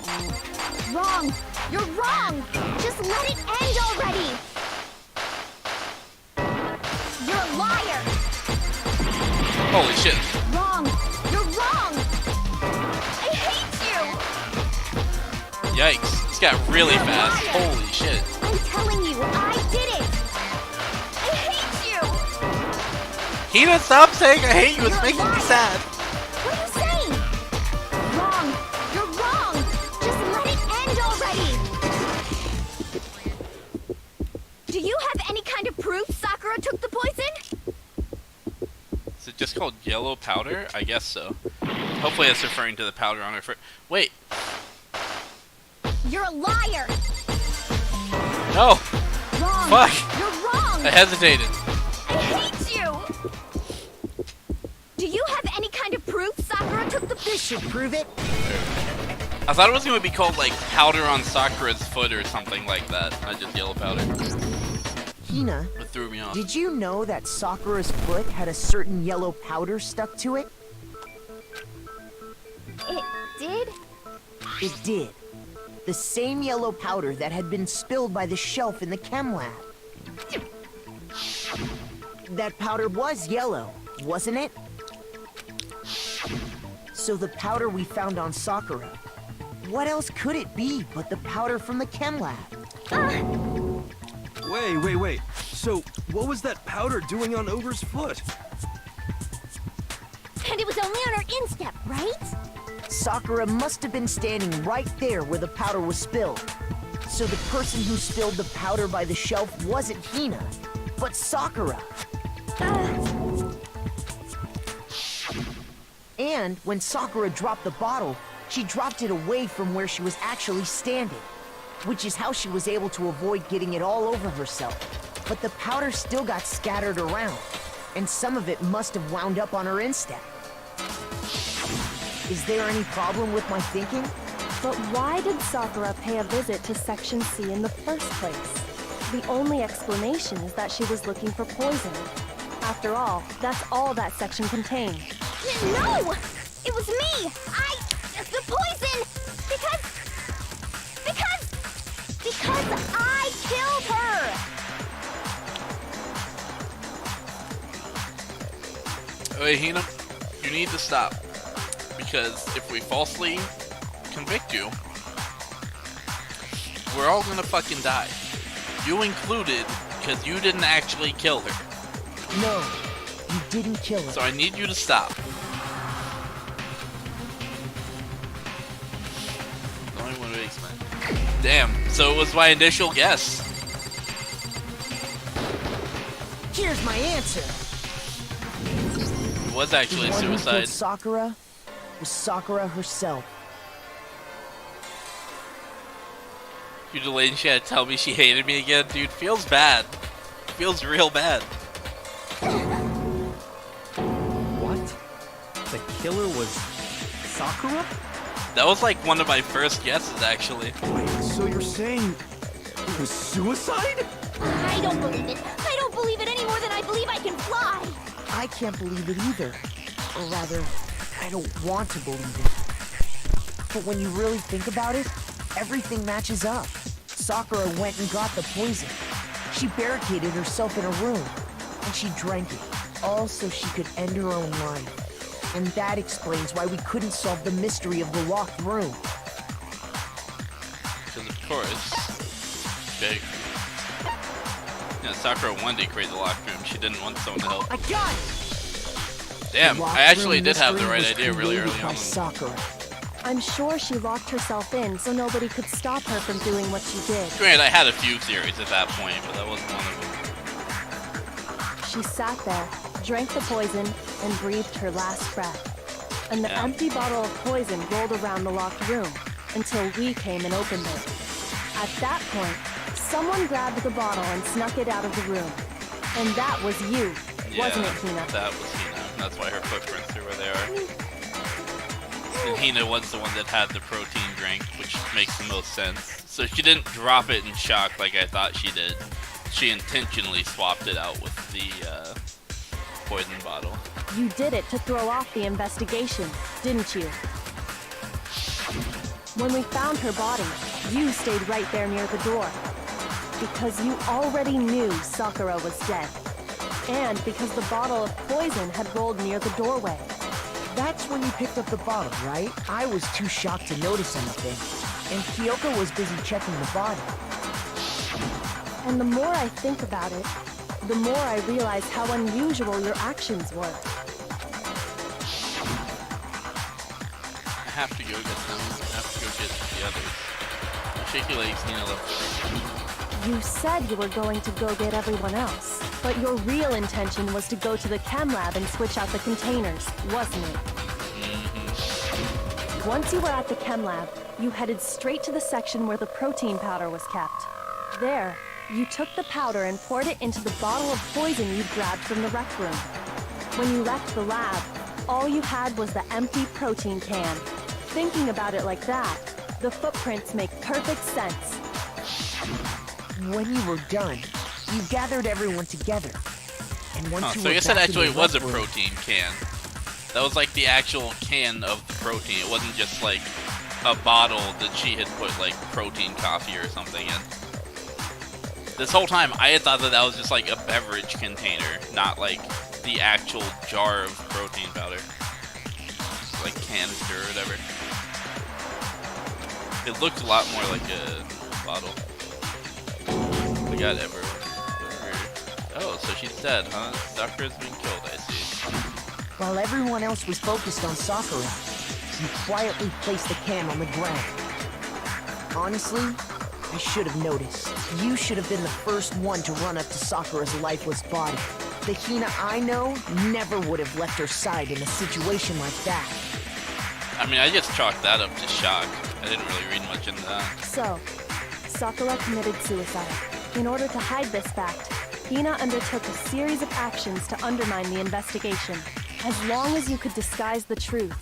Speaker 4: Wrong! You're wrong! Just let it end already! You're a liar!
Speaker 1: Holy shit.
Speaker 4: Wrong! You're wrong! I hate you!
Speaker 1: Yikes. This got really
Speaker 4: You're a
Speaker 1: fast.
Speaker 4: liar.
Speaker 1: Holy shit.
Speaker 4: I'm telling you, I did it! I hate you!
Speaker 1: Hina, stop saying I hate you. It's
Speaker 4: You're a
Speaker 1: making me
Speaker 4: liar.
Speaker 1: sad.
Speaker 4: What are you saying? Wrong! You're wrong! Just let it end already! Do you have any kind of proof Sakura took the poison?
Speaker 1: Is it just called yellow powder? I guess so. Hopefully it's referring to the powder on her foot. Wait.
Speaker 4: You're a liar!
Speaker 1: No.
Speaker 4: Wrong!
Speaker 1: Fuck.
Speaker 4: You're wrong!
Speaker 1: I hesitated.
Speaker 4: I hate you! Do you have any kind of proof Sakura took the
Speaker 7: This should prove it.
Speaker 1: I thought it was going to be called like powder on Sakura's foot or something like that. Not just yellow powder.
Speaker 7: Hina,
Speaker 1: It threw me off.
Speaker 7: did you know that Sakura's foot had a certain yellow powder stuck to it?
Speaker 4: It did?
Speaker 7: It did. The same yellow powder that had been spilled by the shelf in the chem lab. That powder was yellow, wasn't it? So the powder we found on Sakura, what else could it be but the powder from the chem lab?
Speaker 3: Wait. So, what was that powder doing on Ogre's foot?
Speaker 4: And it was only on her instep, right?
Speaker 7: Sakura must have been standing right there where the powder was spilled. So the person who spilled the powder by the shelf wasn't Hina, but Sakura. And when Sakura dropped the bottle, she dropped it away from where she was actually standing, which is how she was able to avoid getting it all over herself. But the powder still got scattered around, and some of it must have wound up on her instep. Is there any problem with my thinking?
Speaker 8: But why did Sakura pay a visit to Section C in the first place? The only explanation is that she was looking for poison. After all, that's all that section contained.
Speaker 4: No! It was me! The poison! Because I killed her!
Speaker 1: Wait, Hina, you need to stop. Because if we falsely convict you, we're all gonna fucking die. You included, because you didn't actually kill her.
Speaker 7: No, you didn't kill her.
Speaker 1: So I need you to stop. Only one makes sense. Damn, so it was my initial guess.
Speaker 7: Here's my answer.
Speaker 1: It was actually
Speaker 7: The one who
Speaker 1: suicide.
Speaker 7: killed Sakura was Sakura herself.
Speaker 1: You delayed and she had to tell me she hated me again. Dude, feels bad. Feels real bad.
Speaker 6: What? The killer was Sakura?
Speaker 1: That was like one of my first guesses, actually.
Speaker 3: Wait, so you're saying it was suicide?
Speaker 4: I don't believe it. I don't believe it any more than I believe I can fly.
Speaker 7: I can't believe it either. Or rather, I don't want to believe it. But when you really think about it, everything matches up. Sakura went and got the poison. She barricaded herself in a room, and she drank it, all so she could end her own life. And that explains why we couldn't solve the mystery of the locked room.
Speaker 1: Because of course, okay. Yeah, Sakura wanted to create the locked room. She didn't want someone to help.
Speaker 7: I got it!
Speaker 1: Damn,
Speaker 7: The locked
Speaker 1: I actually
Speaker 7: room
Speaker 1: did have the
Speaker 7: mystery
Speaker 1: right
Speaker 7: was
Speaker 1: idea really
Speaker 7: created
Speaker 1: early
Speaker 7: by
Speaker 1: on.
Speaker 7: Sakura.
Speaker 8: I'm sure she locked herself in so nobody could stop her from doing what she did.
Speaker 1: Granted, I had a few theories at that point, but that wasn't one of them.
Speaker 8: She sat there, drank the poison, and breathed her last breath. And the empty bottle of poison rolled around the locked room until we came and opened it. At that point, someone grabbed the bottle and snuck it out of the room. And that was you, wasn't it, Hina?
Speaker 1: That was Hina. That's why her footprints are where they are. And Hina was the one that had the protein drink, which makes the most sense. So she didn't drop it in shock like I thought she did. She intentionally swapped it out with the poison bottle.
Speaker 8: You did it to throw off the investigation, didn't you? When we found her body, you stayed right there near the door. Because you already knew Sakura was dead. And because the bottle of poison had rolled near the doorway.
Speaker 7: That's when you picked up the bottle, right? I was too shocked to notice anything. And Kyoko was busy checking the body.
Speaker 8: And the more I think about it, the more I realize how unusual your actions were.
Speaker 1: I have to go get them. I have to go get the others. Shaky legs, Hina left.
Speaker 8: You said you were going to go get everyone else, but your real intention was to go to the chem lab and switch out the containers, wasn't it? Once you were at the chem lab, you headed straight to the section where the protein powder was kept. There, you took the powder and poured it into the bottle of poison you'd grabbed from the rec room. When you left the lab, all you had was the empty protein can. Thinking about it like that, the footprints make perfect sense.
Speaker 7: When you were done, you gathered everyone together. And once you
Speaker 1: so I
Speaker 7: were
Speaker 1: guess that
Speaker 7: back in
Speaker 1: actually
Speaker 7: the
Speaker 1: was a
Speaker 7: rec room,
Speaker 1: protein can. That was like the actual can of the protein. It wasn't just like a bottle that she had put like protein coffee or something in. This whole time I had thought that that was just like a beverage container, not like the actual jar of protein powder. Like canister or whatever. It looked a lot more like a bottle. We got everyone. Oh, so she's dead, huh? Sakura's been killed, I see.
Speaker 7: while everyone else was focused on Sakura, you quietly placed the can on the ground. Honestly, I should have noticed. You should have been the first one to run up to Sakura's lifeless body. The Hina I know never would have left her side in a situation like that.
Speaker 1: I mean, I just chalked that up to shock. I didn't really read much into that.
Speaker 8: So, Sakura committed suicide. In order to hide this fact, Hina undertook a series of actions to undermine the investigation. As long as you could disguise the truth,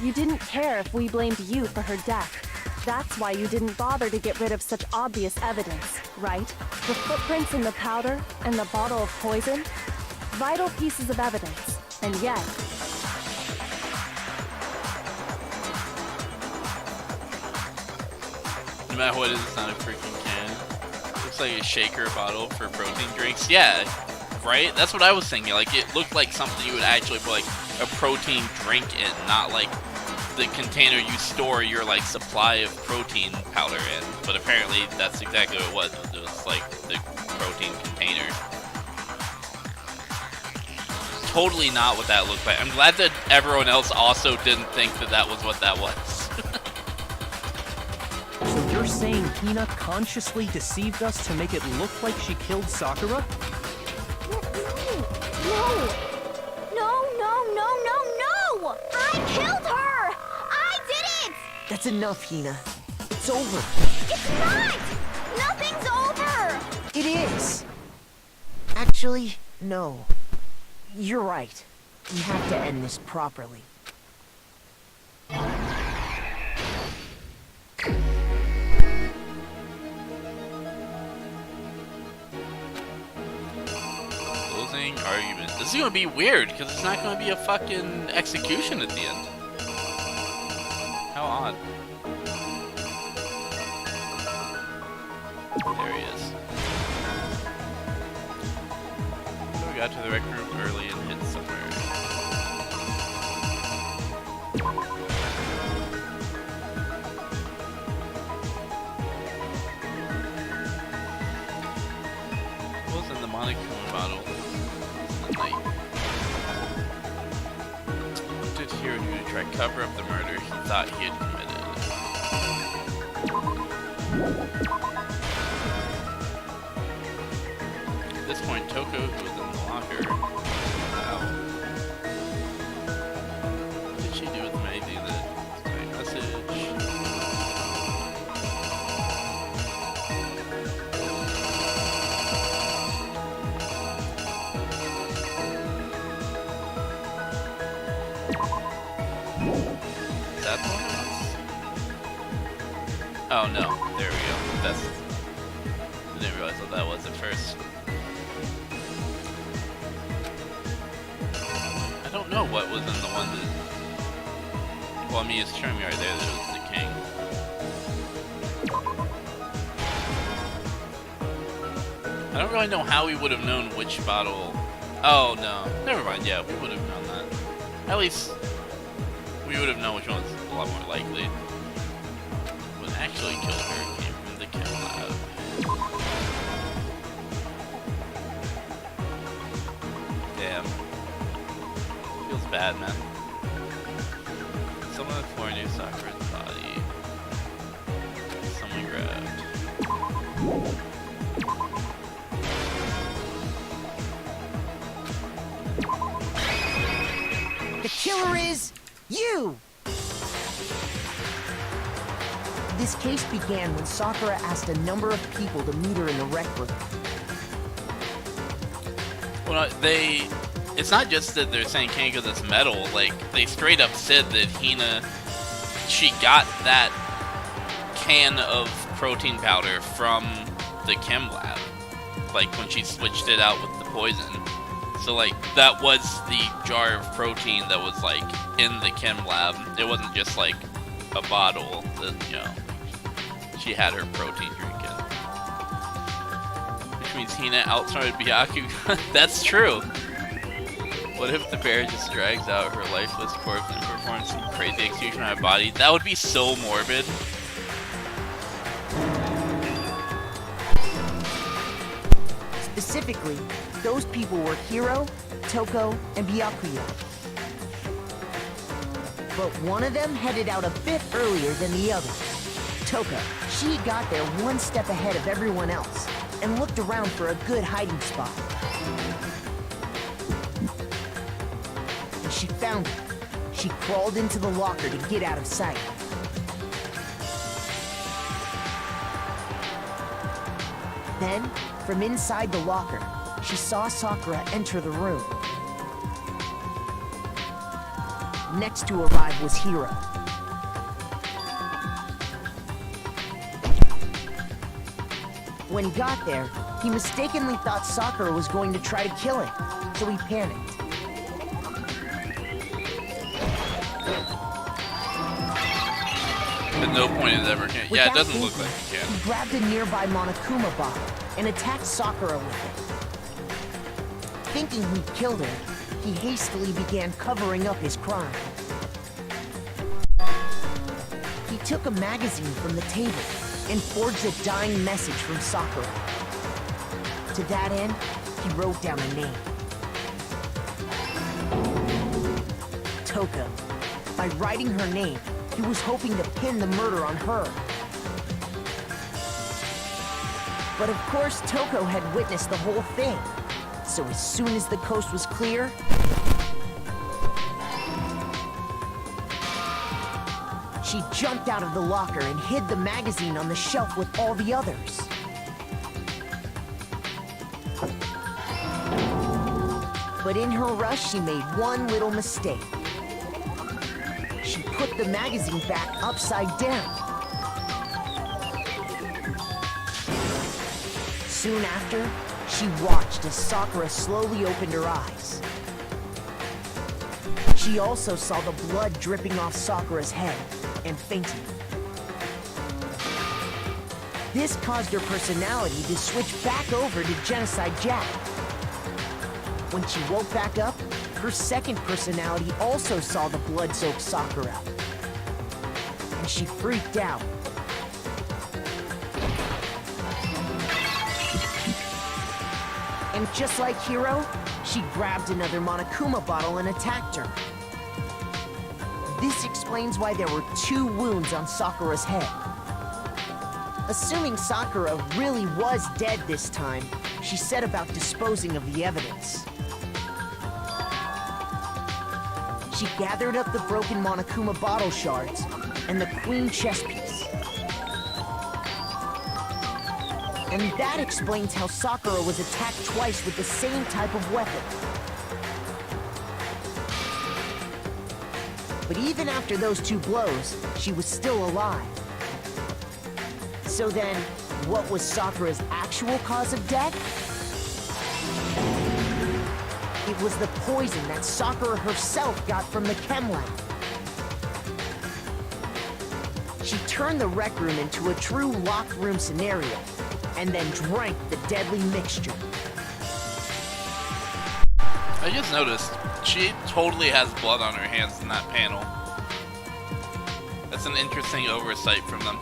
Speaker 8: you didn't care if we blamed you for her death. That's why you didn't bother to get rid of such obvious evidence, right? The footprints in the powder and the bottle of poison? Vital pieces of evidence, and yet...
Speaker 1: No matter what it is, it's not a freaking can. Looks like a shaker bottle for protein drinks. Yeah, right? That's what I was thinking. Like, it looked like something you would actually put, like, a protein drink in, not like the container you store your, like, supply of protein powder in. But apparently, that's exactly what it was. It was, like, the protein container. Totally not what that looked like. I'm glad that everyone else also didn't think that that was what that was.
Speaker 6: So you're saying Hina consciously deceived us to make it look like she killed Sakura?
Speaker 4: No! I killed her! I did it!
Speaker 7: That's enough, Hina. It's over.
Speaker 4: It's not! Nothing's over!
Speaker 7: It is. Actually, no. You're right. We have to end this properly.
Speaker 1: Closing argument. This is gonna be weird because it's not gonna be a fucking execution at the end. How odd. There he is. So we got to the rec room early and hid somewhere. What was in the Monokuma bottle? In the night. What did Hiro do to try to cover up the murder he thought he had committed? At this point, Toko, who was in the locker, wow. Is that the one it was? Oh no, there we go. That's. I didn't realize what that was at first. I don't know what was in the one that. Well, I mean, it's showing me right there that it was the king. I don't really know how we would have known which bottle. Oh no, never mind. Yeah, we would have known that. At least we would have known which one was a lot more likely. What actually killed her came from the chem lab. Damn. Feels bad, man. Someone with 4 new Sakura's body. Someone grabbed.
Speaker 7: The killer is you! This case began when Sakura asked a number of people to meet her in the rec room.
Speaker 1: Well, it's not just that they're saying can't because it's metal, like, they straight up said that Hina, she got that can of protein powder from the chem lab, like, when she switched it out with the poison. So, like, that was the jar of protein that was, like, in the chem lab. It wasn't just, like, a bottle that, you know, she had her protein drink in. Which means Hina outsmarted Byakugan. That's true. What if the bear just drags out her lifeless corpse and performs some crazy execution on her body? That would be so morbid.
Speaker 7: Specifically, those people were Hiro, Toko, and Byakuya. But one of them headed out a bit earlier than the other. Toko, she got there one step ahead of everyone else and looked around for a good hiding spot. And she found it. She crawled into the locker to get out of sight. Then, from inside the locker, she saw Sakura enter the room. Next to arrive was Hiro. When he got there, he mistakenly thought Sakura was going to try to kill him, so he panicked.
Speaker 1: At no point is ever can. Yeah, it doesn't look like he can.
Speaker 7: He grabbed a nearby Monokuma bottle and attacked Sakura with it. Thinking he'd killed her, he hastily began covering up his crime. He took a magazine from the table and forged a dying message from Sakura. To that end, he wrote down a name. Toko. By writing her name, he was hoping to pin the murder on her. But of course, Toko had witnessed the whole thing. So as soon as the coast was clear, she jumped out of the locker and hid the magazine on the shelf with all the others. But in her rush, she made one little mistake. She put the magazine back upside down. Soon after, she watched as Sakura slowly opened her eyes. She also saw the blood dripping off Sakura's head and fainted. This caused her personality to switch back over to Genocide Jack. When she woke back up, her second personality also saw the blood-soaked Sakura. And she freaked out. And just like Hiro, she grabbed another Monokuma bottle and attacked her. This explains why there were 2 wounds on Sakura's head. Assuming Sakura really was dead this time, she set about disposing of the evidence. She gathered up the broken Monokuma bottle shards and the queen chess piece. And that explains how Sakura was attacked twice with the same type of weapon. But even after those 2 blows, she was still alive. So then, what was Sakura's actual cause of death? It was the poison that Sakura herself got from the chem lab. She turned the rec room into a true locked room scenario, and then drank the deadly mixture.
Speaker 1: I just noticed, she totally has blood on her hands in that panel. That's an interesting oversight from them.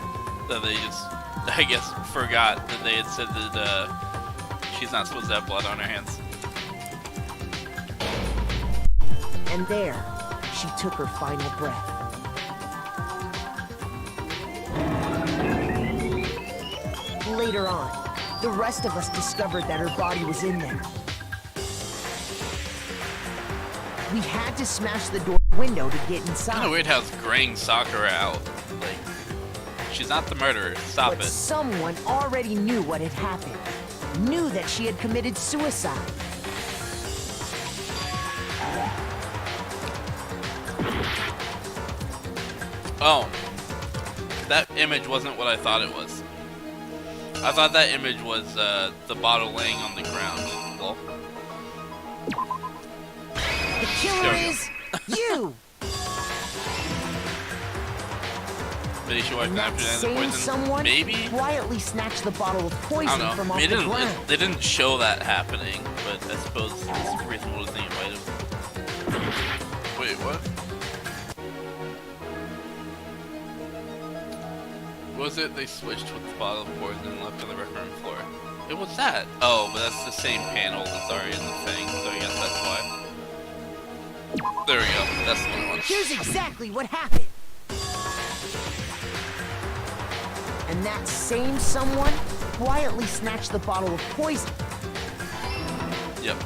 Speaker 1: That they just, I guess, forgot that they had said that she's not supposed to have blood on her hands.
Speaker 7: And there, she took her final breath. Later on, the rest of us discovered that her body was in there. We had to smash the door window to get inside.
Speaker 1: Kinda weird how it's graying Sakura out. Like, she's not the murderer. Stop
Speaker 7: But
Speaker 1: it.
Speaker 7: someone already knew what had happened. Knew that she had committed suicide.
Speaker 1: Oh. That image wasn't what I thought it was. I thought that image was the bottle laying on the ground. Well,
Speaker 7: The killer is you!
Speaker 1: maybe she wiped
Speaker 7: And that
Speaker 1: after the
Speaker 7: same
Speaker 1: poison.
Speaker 7: someone
Speaker 1: Maybe?
Speaker 7: quietly snatched the bottle of
Speaker 1: I
Speaker 7: poison
Speaker 1: don't know.
Speaker 7: from off
Speaker 1: They
Speaker 7: the
Speaker 1: didn't,
Speaker 7: ground.
Speaker 1: they didn't show that happening, but I suppose it's reasonable to think it might have. Wait, what? Was it they switched with the bottle of poison and left on the rec room floor? It was that. Oh, but that's the same panel that's already in the thing, so I guess that's why. There we go. That's the one.
Speaker 7: Here's exactly what happened. And that same someone quietly snatched the bottle of poison.
Speaker 1: Yep.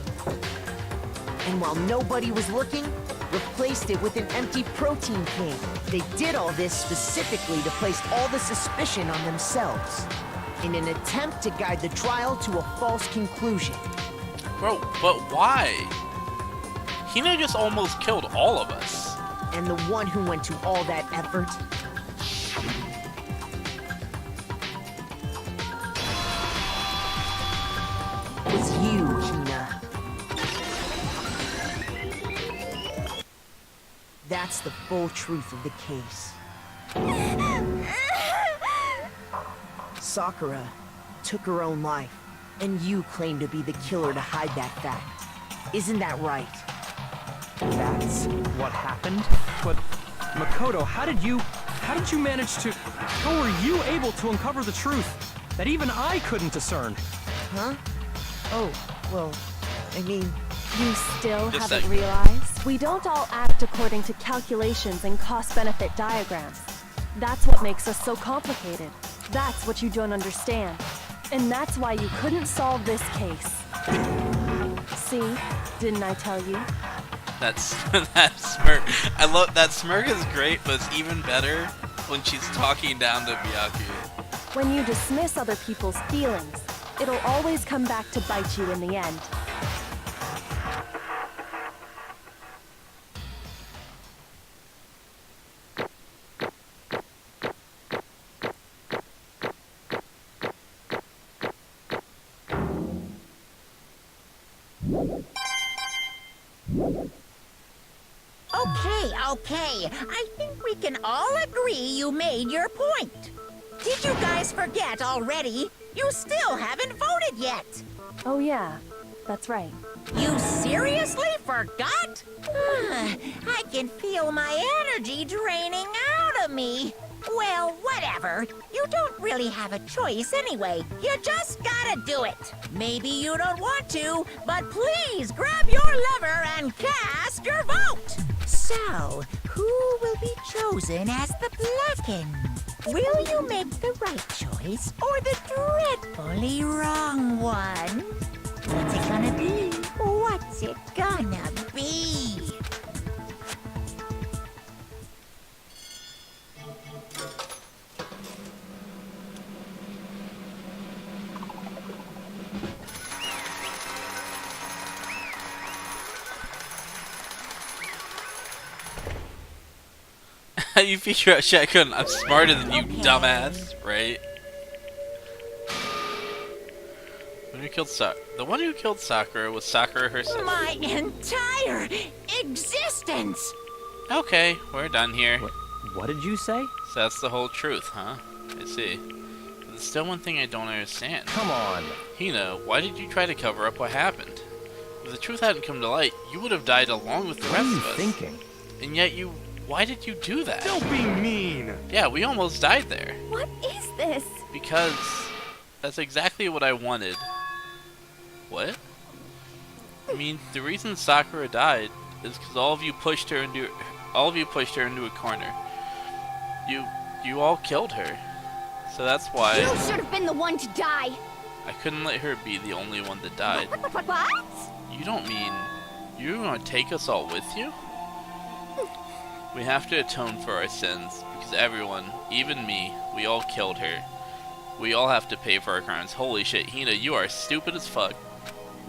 Speaker 7: And while nobody was looking, replaced it with an empty protein can. They did all this specifically to place all the suspicion on themselves, in an attempt to guide the trial to a false conclusion.
Speaker 1: Bro, but why? Hina just almost killed all of us.
Speaker 7: And the one who went to all that effort was you, Hina. That's the full truth of the case. Sakura took her own life, and you claim to be the killer to hide that fact. Isn't that right?
Speaker 6: That's what happened? But Makoto, how did you manage to... How were you able to uncover the truth that even I couldn't discern?
Speaker 7: Huh? Oh, well, I mean...
Speaker 8: You still
Speaker 1: Just
Speaker 8: haven't
Speaker 1: saying.
Speaker 8: realized? We don't all act according to calculations and cost-benefit diagrams. That's what makes us so complicated. That's what you don't understand. And that's why you couldn't solve this case. See? Didn't I tell you?
Speaker 1: That's that smirk. I love that smirk is great, but it's even better when she's talking down to Byaku.
Speaker 8: When you dismiss other people's feelings, it'll always come back to bite you in the end.
Speaker 2: Okay. I think we can all agree you made your point. Did you guys forget already? You still haven't voted yet.
Speaker 8: Oh yeah, that's right.
Speaker 2: You seriously forgot? I can feel my energy draining out of me. Well, whatever. You don't really have a choice anyway. You just gotta do it. Maybe you don't want to, but please grab your lever and cast your vote. So, who will be chosen as the blackened? Will you make the right choice or the dreadfully wrong one? What's it gonna be? What's it gonna be?
Speaker 1: How do you figure out shit I couldn't? I'm smarter than you, dumbass, right? The one who killed Sakura was Sakura herself.
Speaker 2: My entire existence!
Speaker 1: Okay, we're done here.
Speaker 6: What did you say?
Speaker 1: So that's the whole truth, huh? I see. But there's still one thing I don't understand.
Speaker 6: Come on.
Speaker 1: Hina, why did you try to cover up what happened? If the truth hadn't come to light, you would have died along with the
Speaker 6: What are
Speaker 1: rest
Speaker 6: you
Speaker 1: of us.
Speaker 6: thinking?
Speaker 1: And yet why did you do that?
Speaker 3: Don't be mean!
Speaker 1: Yeah, we almost died there.
Speaker 4: What is this?
Speaker 1: Because that's exactly what I wanted. What? I mean, the reason Sakura died is because all of you pushed her into a corner. You all killed her. So that's why
Speaker 4: You should have been the one to die.
Speaker 1: I couldn't let her be the only one that died.
Speaker 4: What?
Speaker 1: You don't mean you're gonna take us all with you? We have to atone for our sins because everyone, even me, we all killed her. We all have to pay for our crimes. Holy shit, Hina, you are stupid as fuck.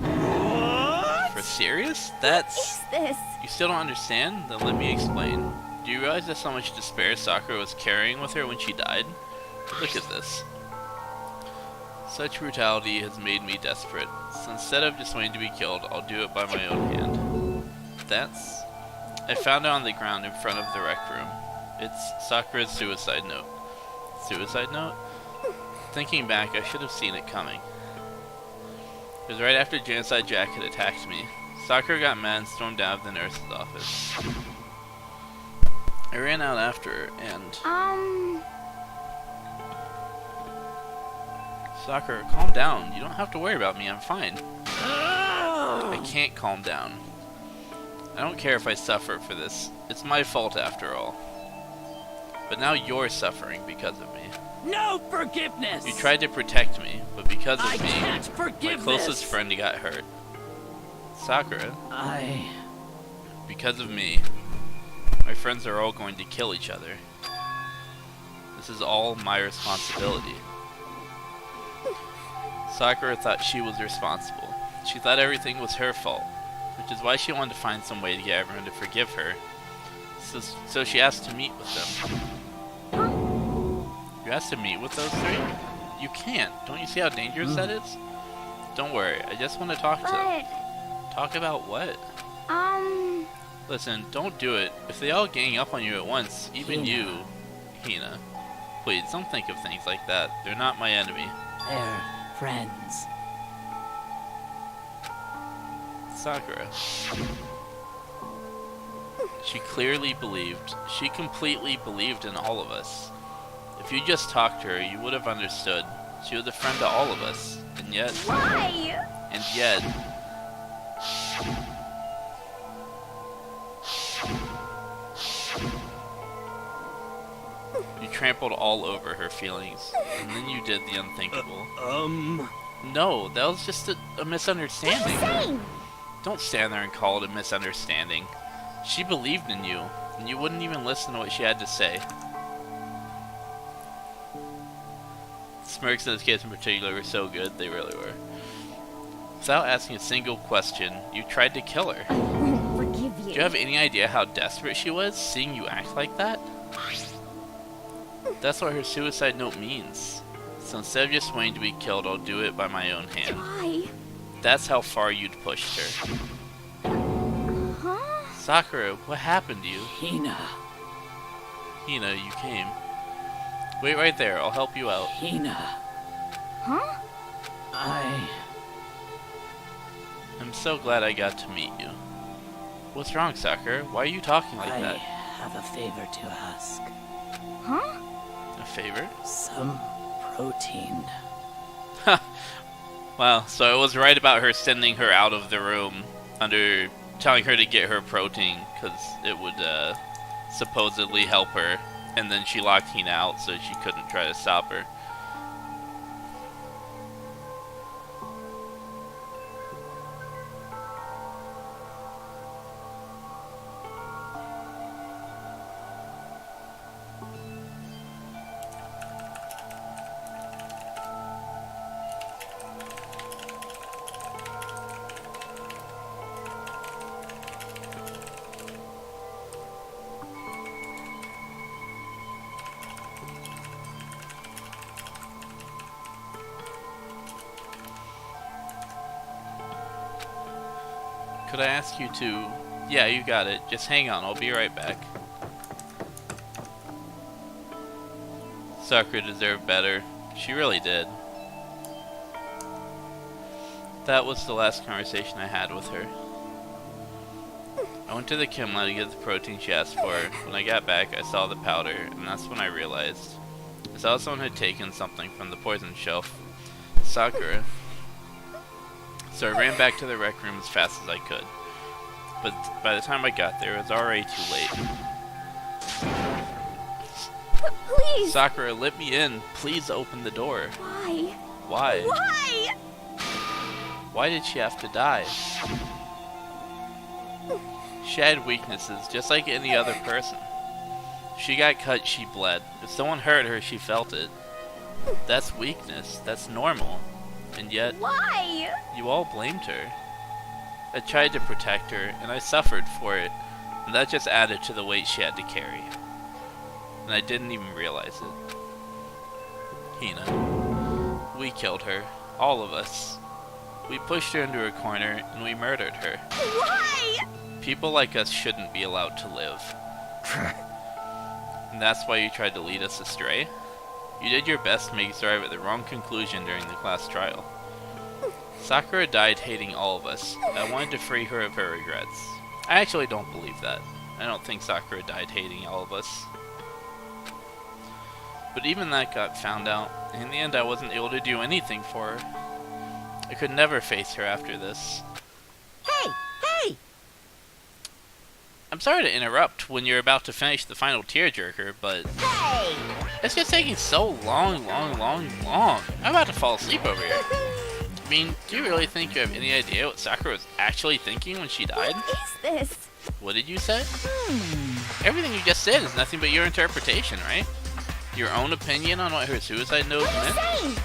Speaker 3: What?
Speaker 1: For serious?
Speaker 4: What
Speaker 1: That's...
Speaker 4: is this?
Speaker 1: You still don't understand? Then let me explain. Do you realize just how much despair Sakura was carrying with her when she died? Look at this. Such brutality has made me desperate. So instead of just waiting to be killed, I'll do it by my own hand. That's... I found it on the ground in front of the rec room. It's Sakura's suicide note. Suicide note? Thinking back, I should have seen it coming. It was right after Genocide Jack had attacked me. Sakura got mad and stormed out of the nurse's office. I ran out after her and... Sakura, calm down. You don't have to worry about me, I'm fine. I can't calm down. I don't care if I suffer for this. It's my fault after all. But now you're suffering because of me.
Speaker 5: No forgiveness!
Speaker 1: You tried to protect me, but because of
Speaker 5: I
Speaker 1: me,
Speaker 5: can't
Speaker 1: my
Speaker 5: forgive
Speaker 1: closest
Speaker 5: this.
Speaker 1: friend got hurt. Sakura, because of me, my friends are all going to kill each other. This is all my responsibility. Sakura thought she was responsible. She thought everything was her fault, which is why she wanted to find some way to get everyone to forgive her. So she asked to meet with them. You asked to meet with those three? You can't. Don't you see how dangerous that is? Don't worry, I just want to talk to them. Talk about what? Listen, don't do it. If they all gang up on you at once, even you, Hina. Please, don't think of things like that. They're not my enemy.
Speaker 5: They're friends.
Speaker 1: Sakura. She clearly believed. She completely believed in all of us. If you just talked to her, you would have understood. She was a friend to all of us. And yet...
Speaker 4: Why?
Speaker 1: And yet... You trampled all over her feelings. And then you did the unthinkable. No, that was just a misunderstanding.
Speaker 4: What are you saying?
Speaker 1: Don't stand there and call it a misunderstanding. She believed in you, and you wouldn't even listen to what she had to say. Smirks in this case in particular were so good, they really were. Without asking a single question, you tried to kill her.
Speaker 4: I won't forgive you.
Speaker 1: Do you have any idea how desperate she was, seeing you act like that? That's what her suicide note means. So instead of just waiting to be killed, I'll do it by my own hand.
Speaker 4: Why?
Speaker 1: That's how far you'd pushed her.
Speaker 4: Huh?
Speaker 1: Sakura, what happened to you?
Speaker 5: Hina.
Speaker 1: Hina, you came. Wait right there, I'll help you out.
Speaker 5: Hina.
Speaker 4: Huh?
Speaker 1: I'm so glad I got to meet you. What's wrong, Sakura? Why are you talking like that?
Speaker 5: have a favor to ask.
Speaker 4: Huh?
Speaker 1: A favor?
Speaker 5: Some protein.
Speaker 1: Well, so I was right about her sending her out of the room under telling her to get her protein because it would supposedly help her, and then she locked Hina out so she couldn't try to stop her. Could I ask you to... Yeah, you got it. Just hang on, I'll be right back. Sakura deserved better. She really did. That was the last conversation I had with her. I went to the Kimla to get the protein she asked for. When I got back, I saw the powder, and that's when I realized. I saw someone had taken something from the poison shelf. Sakura. So I ran back to the rec room as fast as I could. But by the time I got there, it was already too late.
Speaker 4: Please!
Speaker 1: Sakura, let me in. Please open the door.
Speaker 4: Why?
Speaker 1: Why?
Speaker 4: Why?
Speaker 1: Why did she have to die? She had weaknesses, just like any other person. If she got cut, she bled. If someone hurt her, she felt it. That's weakness. That's normal. And yet,
Speaker 4: Why?
Speaker 1: you all blamed her. I tried to protect her, and I suffered for it, and that just added to the weight she had to carry. And I didn't even realize it. Hina. We killed her. All of us. We pushed her into a corner, and we murdered her.
Speaker 4: Why?
Speaker 1: People like us shouldn't be allowed to live. And that's why you tried to lead us astray? You did your best to make us arrive at the wrong conclusion during the class trial. Sakura died hating all of us. I wanted to free her of her regrets. I actually don't believe that. I don't think Sakura died hating all of us. But even that got found out. In the end, I wasn't able to do anything for her. I could never face her after this.
Speaker 2: Hey! Hey!
Speaker 1: I'm sorry to interrupt when you're about to finish the final tearjerker, but
Speaker 2: Hey!
Speaker 1: it's just taking so long. I'm about to fall asleep over here. I mean, do you really think you have any idea what Sakura was actually thinking when she died?
Speaker 4: What is this?
Speaker 1: What did you say? Everything you just said is nothing but your interpretation, right? Your own opinion on what her suicide note meant?
Speaker 2: Insane!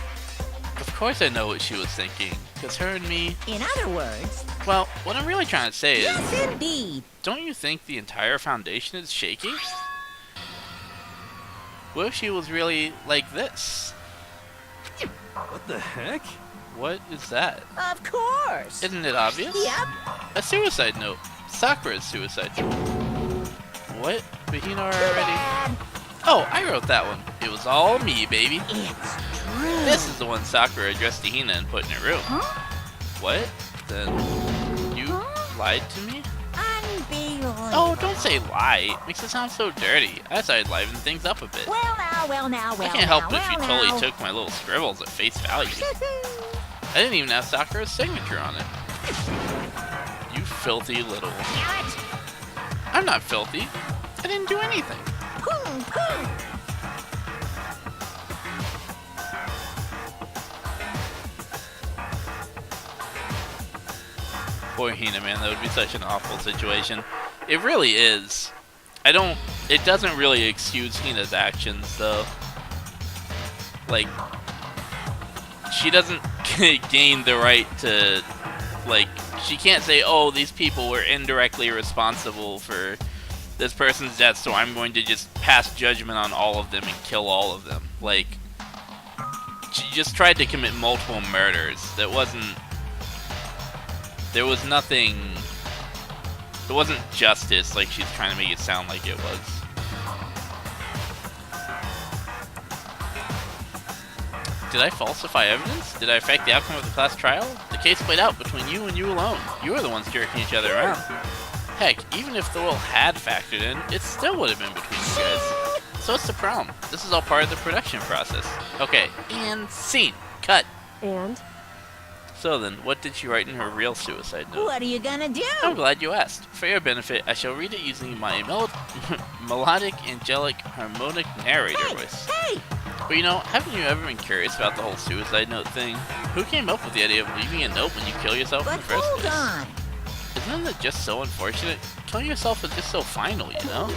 Speaker 1: Of course I know what she was thinking, because her and me...
Speaker 2: In other words,
Speaker 1: Well, what I'm really trying to say is...
Speaker 2: yes indeed.
Speaker 1: Don't you think the entire foundation is shaky? What if she was really like this?
Speaker 3: What the heck?
Speaker 1: What is that?
Speaker 2: Of course.
Speaker 1: Isn't it obvious?
Speaker 2: Yep.
Speaker 1: A suicide note. Sakura's suicide note. What? But you know her already?
Speaker 2: Bad.
Speaker 1: Oh, I wrote that one. It was all me, baby.
Speaker 2: It's true.
Speaker 1: This is the one Sakura addressed to Hina and put in her room.
Speaker 2: Huh?
Speaker 1: What? Then you lied to me?
Speaker 2: Unbelievable.
Speaker 1: Oh, don't say lie. Makes it sound so dirty. I decided to liven things up a bit.
Speaker 2: Well now.
Speaker 1: I can't help it if you totally took my little scribbles at face value. I didn't even have Sakura's signature on it. You filthy little...
Speaker 2: Damn it.
Speaker 1: I'm not filthy. I didn't do anything. Poor Hina, man, that would be such an awful situation. It really is. It doesn't really excuse Hina's actions, though. Like, she doesn't gain the right to, like, she can't say, oh, these people were indirectly responsible for this person's death, so I'm going to just pass judgment on all of them and kill all of them. Like, she just tried to commit multiple murders. There was nothing, it wasn't justice like she's trying to make it sound like it was. Did I falsify evidence? Did I affect the outcome of the class trial? The case played out between you and you alone. You were the ones jerking each other around. Heck, even if the will had factored in, it still would have been between you guys. So what's the problem? This is all part of the production process. Okay, and scene. Cut.
Speaker 8: And?
Speaker 1: So then, what did she write in her real suicide note?
Speaker 2: What are you gonna do?
Speaker 1: I'm glad you asked. For your benefit, I shall read it using my melodic, angelic, harmonic narrator voice.
Speaker 2: Hey!
Speaker 1: But you know, haven't you ever been curious about the whole suicide note thing? Who came up with the idea of leaving a note when you kill yourself in
Speaker 2: But
Speaker 1: the first
Speaker 2: hold
Speaker 1: place?
Speaker 2: on.
Speaker 1: Isn't that just so unfortunate? Killing yourself is just so final, you know?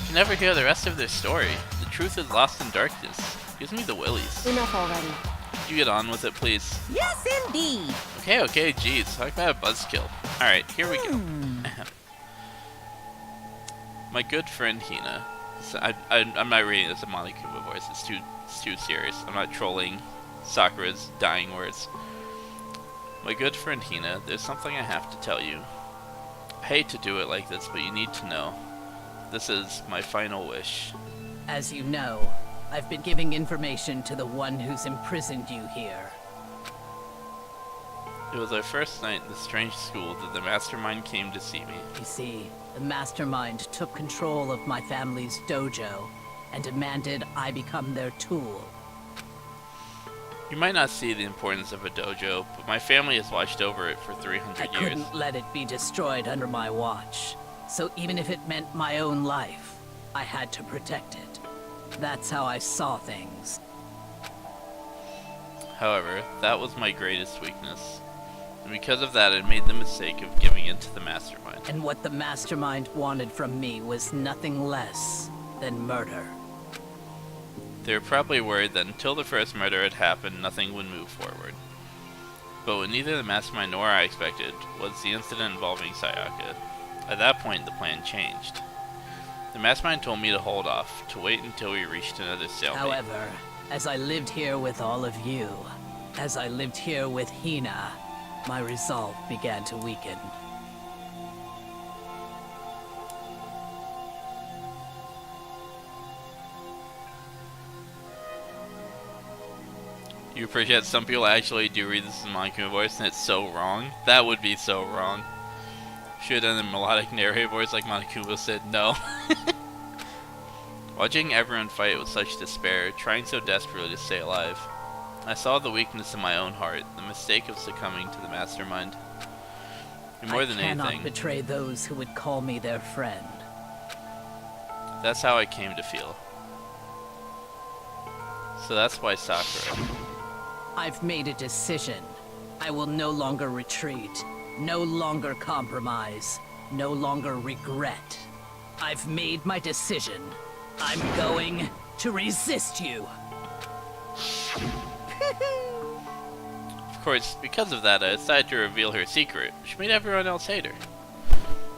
Speaker 1: You never hear the rest of their story. The truth is lost in darkness. Gives me the willies.
Speaker 8: Enough already.
Speaker 1: You get on with it, please.
Speaker 2: Yes, indeed.
Speaker 1: Okay, geez. Talk about a buzzkill. Alright, here we go. My good friend Hina. So I'm not reading this in Monokuma voice. It's too serious. I'm not trolling Sakura's dying words. My good friend Hina, there's something I have to tell you. I hate to do it like this, but you need to know. This is my final wish.
Speaker 5: As you know, I've been giving information to the one who's imprisoned you here.
Speaker 1: It was our first night in the strange school that the mastermind came to see me.
Speaker 5: You see, the mastermind took control of my family's dojo and demanded I become their tool.
Speaker 1: You might not see the importance of a dojo, but my family has watched over it for 300
Speaker 5: I
Speaker 1: years.
Speaker 5: couldn't let it be destroyed under my watch. So even if it meant my own life, I had to protect it. That's how I saw things.
Speaker 1: However, that was my greatest weakness. And because of that, I made the mistake of giving in to the mastermind.
Speaker 5: And what the mastermind wanted from me was nothing less than murder.
Speaker 1: They were probably worried that until the first murder had happened, nothing would move forward. But what neither the mastermind nor I expected was the incident involving Sayaka. At that point, the plan changed. The mastermind told me to hold off, to wait until we reached another stalemate.
Speaker 5: However, as I lived here with all of you, as I lived here with Hina, my resolve began to weaken.
Speaker 1: You appreciate some people actually do read this in Monokuma voice and it's so wrong? That would be so wrong. Should have done a melodic narrative voice like Monokuma said no. Watching everyone fight with such despair, trying so desperately to stay alive, I saw the weakness in my own heart, the mistake of succumbing to the mastermind. And more than
Speaker 5: I cannot
Speaker 1: anything,
Speaker 5: betray those who would call me their friend.
Speaker 1: that's how I came to feel. So that's why Sakura.
Speaker 5: I've made a decision. I will no longer retreat, no longer compromise, no longer regret. I've made my decision. I'm going to resist you.
Speaker 1: Of course, because of that, I decided to reveal her secret, which made everyone else hate her.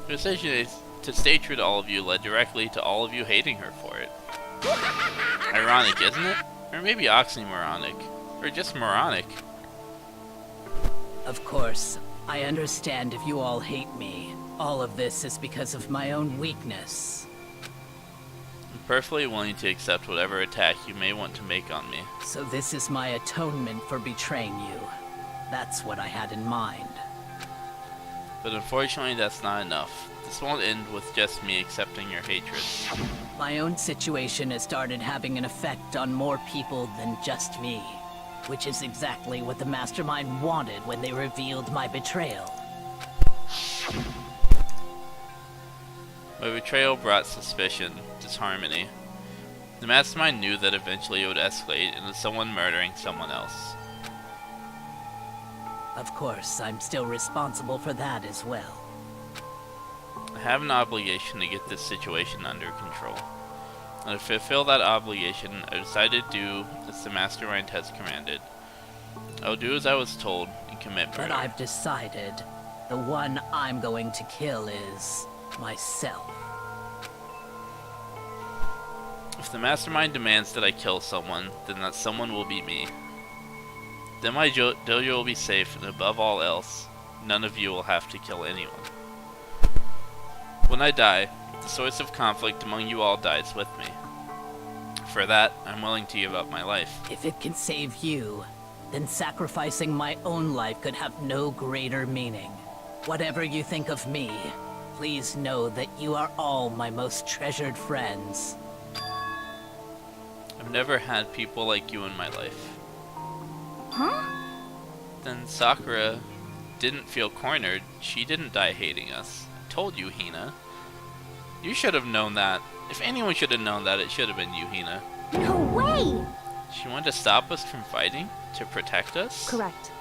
Speaker 1: The decision to stay true to all of you led directly to all of you hating her for it. Ironic, isn't it? Or maybe oxymoronic. Or just moronic.
Speaker 5: Of course, I understand if you all hate me. All of this is because of my own weakness.
Speaker 1: I'm perfectly willing to accept whatever attack you may want to make on me.
Speaker 5: So this is my atonement for betraying you. That's what I had in mind.
Speaker 1: But unfortunately, that's not enough. This won't end with just me accepting your hatred.
Speaker 5: My own situation has started having an effect on more people than just me. Which is exactly what the mastermind wanted when they revealed my betrayal.
Speaker 1: My betrayal brought suspicion, disharmony. The mastermind knew that eventually it would escalate into someone murdering someone else.
Speaker 5: Of course, I'm still responsible for that as well.
Speaker 1: I have an obligation to get this situation under control. And to fulfill that obligation, I decided to do as the mastermind has commanded. I'll do as I was told and commit murder.
Speaker 5: But I've decided the one I'm going to kill is myself.
Speaker 1: If the mastermind demands that I kill someone, then that someone will be me. Then my dojo will be safe, and above all else, none of you will have to kill anyone. When I die, the source of conflict among you all dies with me. For that, I'm willing to give up my life.
Speaker 5: If it can save you, then sacrificing my own life could have no greater meaning. Whatever you think of me, please know that you are all my most treasured friends.
Speaker 1: I've never had people like you in my life.
Speaker 10: Huh?
Speaker 1: Then Sakura didn't feel cornered. She didn't die hating us. I told you, Hina. You should have known that. If anyone should have known that, it should have been you, Hina.
Speaker 8: No way!
Speaker 1: She wanted to stop us from fighting? To protect us?
Speaker 8: Correct.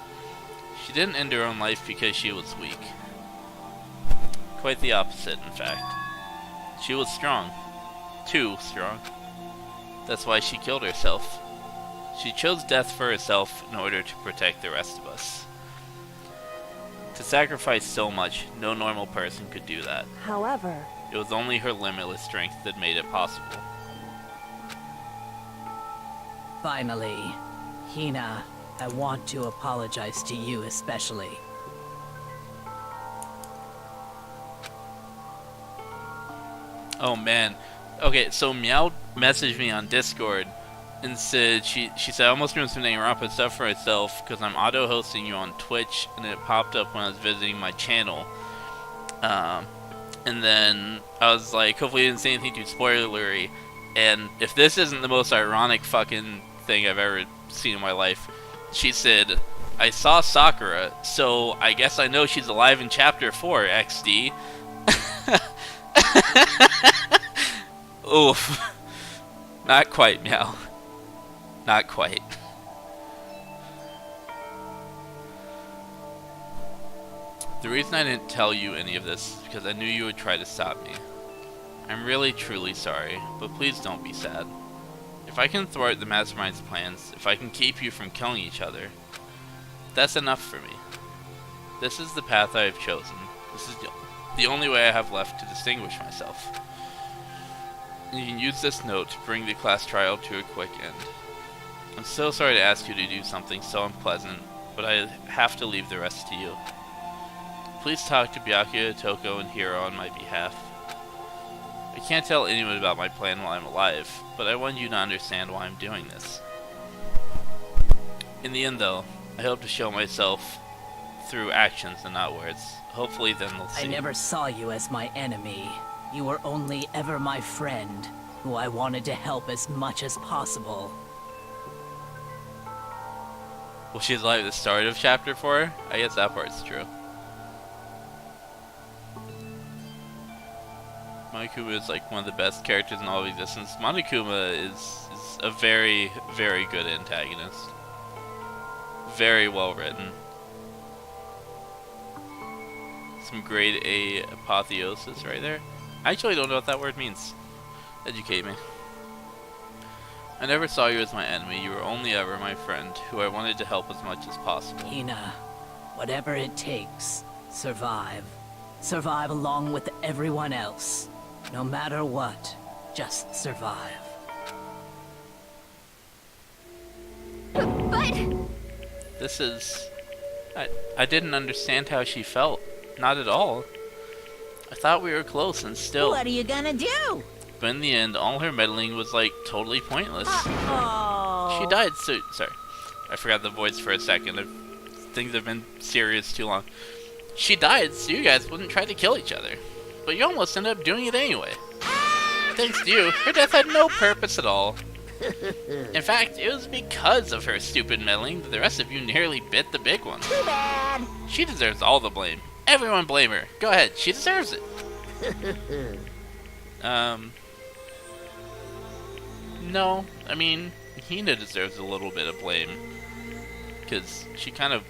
Speaker 1: She didn't end her own life because she was weak. Quite the opposite, in fact. She was strong. Too strong. That's why she killed herself. She chose death for herself in order to protect the rest of us. To sacrifice so much, no normal person could do that.
Speaker 8: However,
Speaker 1: It was only her limitless strength that made it possible.
Speaker 5: Finally, Hina, I want to apologize to you especially.
Speaker 1: Oh man. Okay, so Meow messaged me on Discord and said she said I almost doing some Danganronpa stuff for myself because I'm auto hosting you on Twitch, and it popped up when I was visiting my channel. And then I was like, hopefully you didn't say anything too spoilery. And if this isn't the most ironic fucking thing I've ever seen in my life, she said, I saw Sakura, so I guess I know she's alive in Chapter 4, XD. Oof. Not quite, Meow. Not quite. The reason I didn't tell you any of this is because I knew you would try to stop me. I'm really truly sorry, but please don't be sad. If I can thwart the Mastermind's plans, if I can keep you from killing each other, that's enough for me. This is the path I have chosen. This is the only way I have left to distinguish myself. You can use this note to bring the class trial to a quick end. I'm so sorry to ask you to do something so unpleasant, but I have to leave the rest to you. Please talk to Byakuya, Toko, and Hiro on my behalf. I can't tell anyone about my plan while I'm alive, but I want you to understand why I'm doing this. In the end, though, I hope to show myself through actions and not words. Hopefully then they'll see.
Speaker 5: I never saw you as my enemy. You were only ever my friend, who I wanted to help as much as possible.
Speaker 1: Well, she's like the start of Chapter 4? I guess that part's true. Monokuma is like one of the best characters in all of existence. Monokuma is a very, very good antagonist. Very well written. Some grade A apotheosis right there. I actually don't know what that word means. Educate me. I never saw you as my enemy. You were only ever my friend, who I wanted to help as much as possible.
Speaker 5: Hina, whatever it takes, survive. Survive along with everyone else. No matter what, just survive.
Speaker 4: But...
Speaker 1: This is... I didn't understand how she felt. Not at all. I thought we were close and still...
Speaker 2: What are you gonna do?
Speaker 1: But in the end, all her meddling was like totally pointless.
Speaker 2: Oh.
Speaker 1: She died so... Sorry. I forgot the voice for a second. Things have been serious too long. She died so you guys wouldn't try to kill each other. But you almost ended up doing it anyway. Thanks to you, her death had no purpose at all. In fact, it was because of her stupid meddling that the rest of you nearly bit the big one.
Speaker 2: Too bad.
Speaker 1: She deserves all the blame. Everyone blame her. Go ahead, she deserves it. No, I mean, Hina deserves a little bit of blame. Because she kind of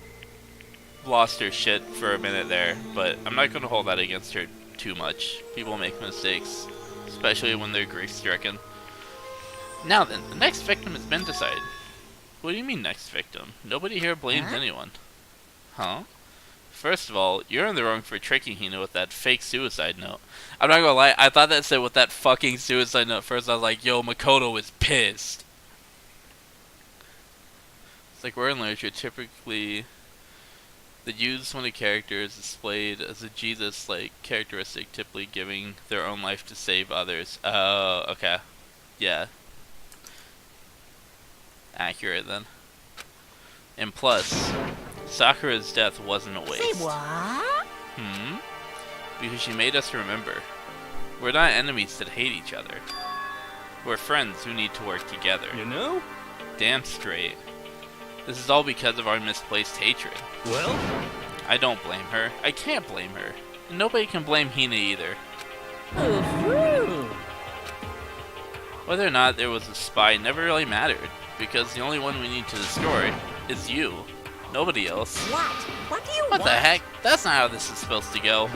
Speaker 1: lost her shit for a minute there, but I'm not going to hold that against her too much. People make mistakes, especially when they're grief-stricken. Now then, the next victim has been decided. What do you mean next victim? Nobody here blames anyone. Huh? First of all, you're in the wrong for tricking Hina with that fake suicide note. I'm not gonna lie, I thought that said with that fucking suicide note first. I was like, yo, Makoto is pissed. It's like we're in literature, typically the use when a character is displayed as a Jesus-like characteristic, typically giving their own life to save others. Oh, okay. Yeah. Accurate then. And plus, Sakura's death wasn't a waste.
Speaker 2: Say what?
Speaker 1: Because she made us remember. We're not enemies that hate each other. We're friends who need to work together.
Speaker 3: You know?
Speaker 1: Damn straight. This is all because of our misplaced hatred.
Speaker 3: Well?
Speaker 1: I don't blame her. I can't blame her. And nobody can blame Hina either. Whether or not there was a spy never really mattered, because the only one we need to destroy is you. Nobody else.
Speaker 2: What? What do you
Speaker 1: What
Speaker 2: want?
Speaker 1: the heck? That's not how this is supposed to go.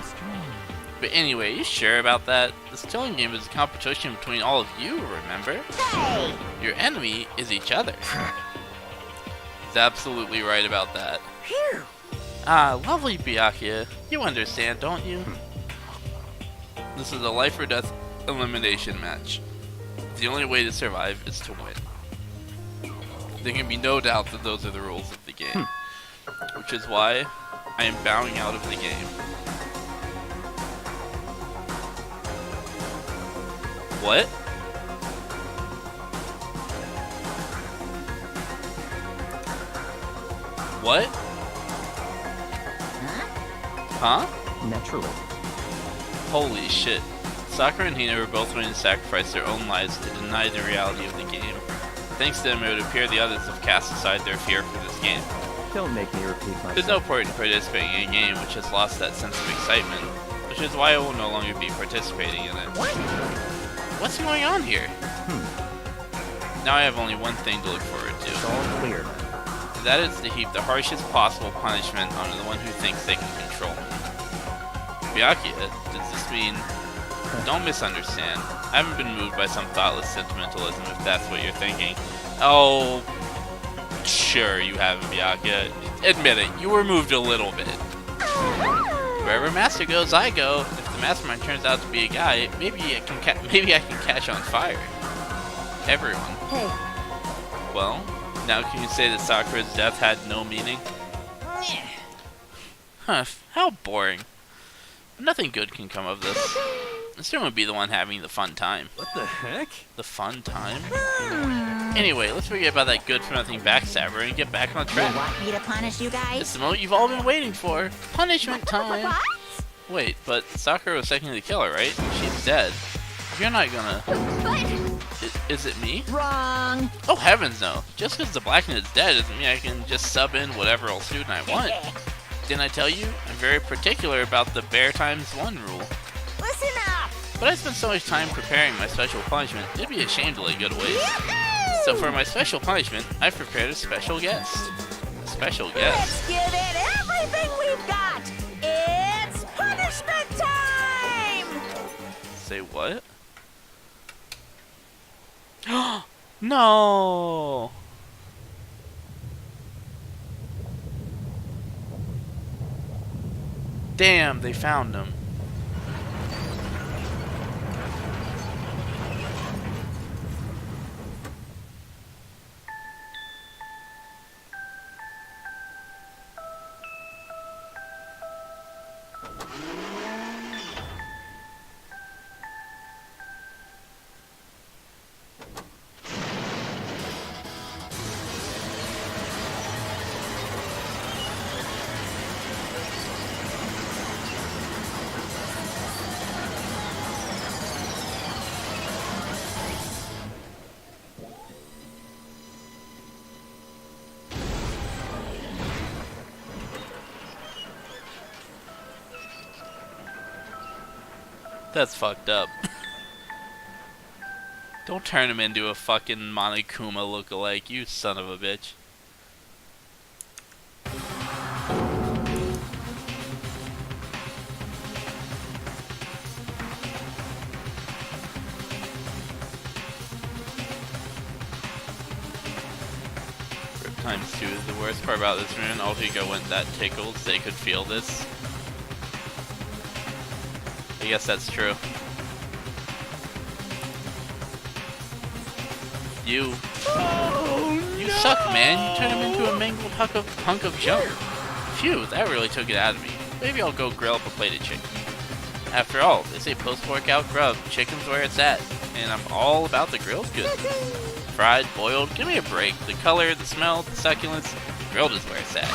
Speaker 1: But anyway, you sure about that? This killing game is a competition between all of you, remember?
Speaker 2: Hey!
Speaker 1: Your enemy is each other. He's absolutely right about that.
Speaker 2: Phew!
Speaker 1: Ah, lovely Byakuya. You understand, don't you? This is a life or death elimination match. The only way to survive is to win. There can be no doubt that those are the rules of the game. Which is why I am bowing out of the game. What? What? Huh?
Speaker 6: Naturally.
Speaker 1: Holy shit. Sakura and Hina were both willing to sacrifice their own lives to deny the reality of the game. Thanks to them, it would appear the others have cast aside their fear for this game.
Speaker 6: Don't make me repeat myself.
Speaker 1: There's no point in participating in a game which has lost that sense of excitement, which is why I will no longer be participating in it.
Speaker 7: What?
Speaker 1: What's going on here? Now I have only one thing to look forward
Speaker 6: It's
Speaker 1: to.
Speaker 6: all clear.
Speaker 1: That is to heap the harshest possible punishment on the one who thinks they can control me. Byakuya, does this mean... Don't misunderstand. I haven't been moved by some thoughtless sentimentalism if that's what you're thinking. Oh... Sure you haven't, Byakuya. Admit it, you were moved a little bit. Wherever Master goes, I go. If the mastermind turns out to be a guy, maybe I can catch on fire. Everyone.
Speaker 7: Hey.
Speaker 1: Well, now can you say that Sakura's death had no meaning? Huh, how boring. Nothing good can come of this. This would be the one having the fun time.
Speaker 3: What the heck?
Speaker 1: The fun time? Anyway, let's forget about that good-for-nothing backstabber and get back on track.
Speaker 2: You want me to punish you guys?
Speaker 1: It's the moment you've all been waiting for. Punishment time! Wait, but Sakura was technically the killer, right? She's dead. You're not gonna... Is it me?
Speaker 7: Wrong.
Speaker 1: Oh, heavens no. Just because the Blacknet is dead doesn't mean I can just sub in whatever old student I want. Didn't I tell you? I'm very particular about the bear times one rule.
Speaker 2: Listen up!
Speaker 1: But I spent so much time preparing my special punishment, it'd be a shame to let go to waste. So for my special punishment, I've prepared a special guest. A special guest?
Speaker 2: Let's give it everything we've got! It's punishment time!
Speaker 1: Say what? No! Damn, they found him. That's fucked up. Don't turn him into a fucking Monokuma lookalike, you son of a bitch. Rip times 2 is the worst part about this rune. Ultigo went that tickled, they could feel this. I guess that's true. You suck, man. You turned him into a mangled hunk of junk. Phew, that really took it out of me. Maybe I'll go grill up a plate of chicken. After all, they say post-workout grub, chicken's where it's at. And I'm all about the grilled goods. Fried, boiled, give me a break. The color, the smell, the succulence, grilled is where it's at.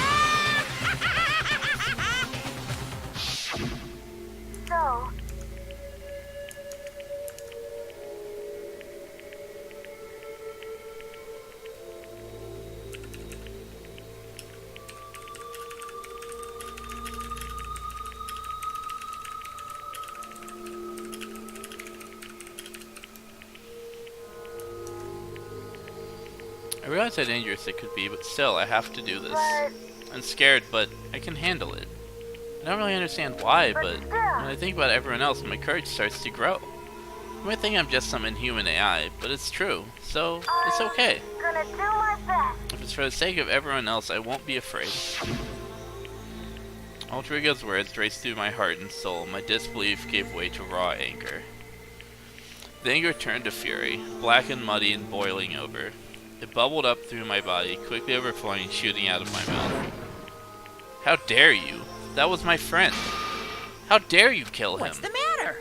Speaker 2: So,
Speaker 1: I realize how dangerous it could be, but still, I have to do this. I'm scared, but I can handle it. I don't really understand why, but when I think about everyone else, my courage starts to grow. You might think I'm just some inhuman AI, but it's true, so it's okay.
Speaker 2: gonna do my best.
Speaker 1: If it's for the sake of everyone else, I won't be afraid. Ultrigo's words raced through my heart and soul. My disbelief gave way to raw anger. The anger turned to fury, black and muddy and boiling over. It bubbled up through my body, quickly overflowing and shooting out of my mouth. How dare you? That was my friend. How dare you kill him?
Speaker 7: What's the matter?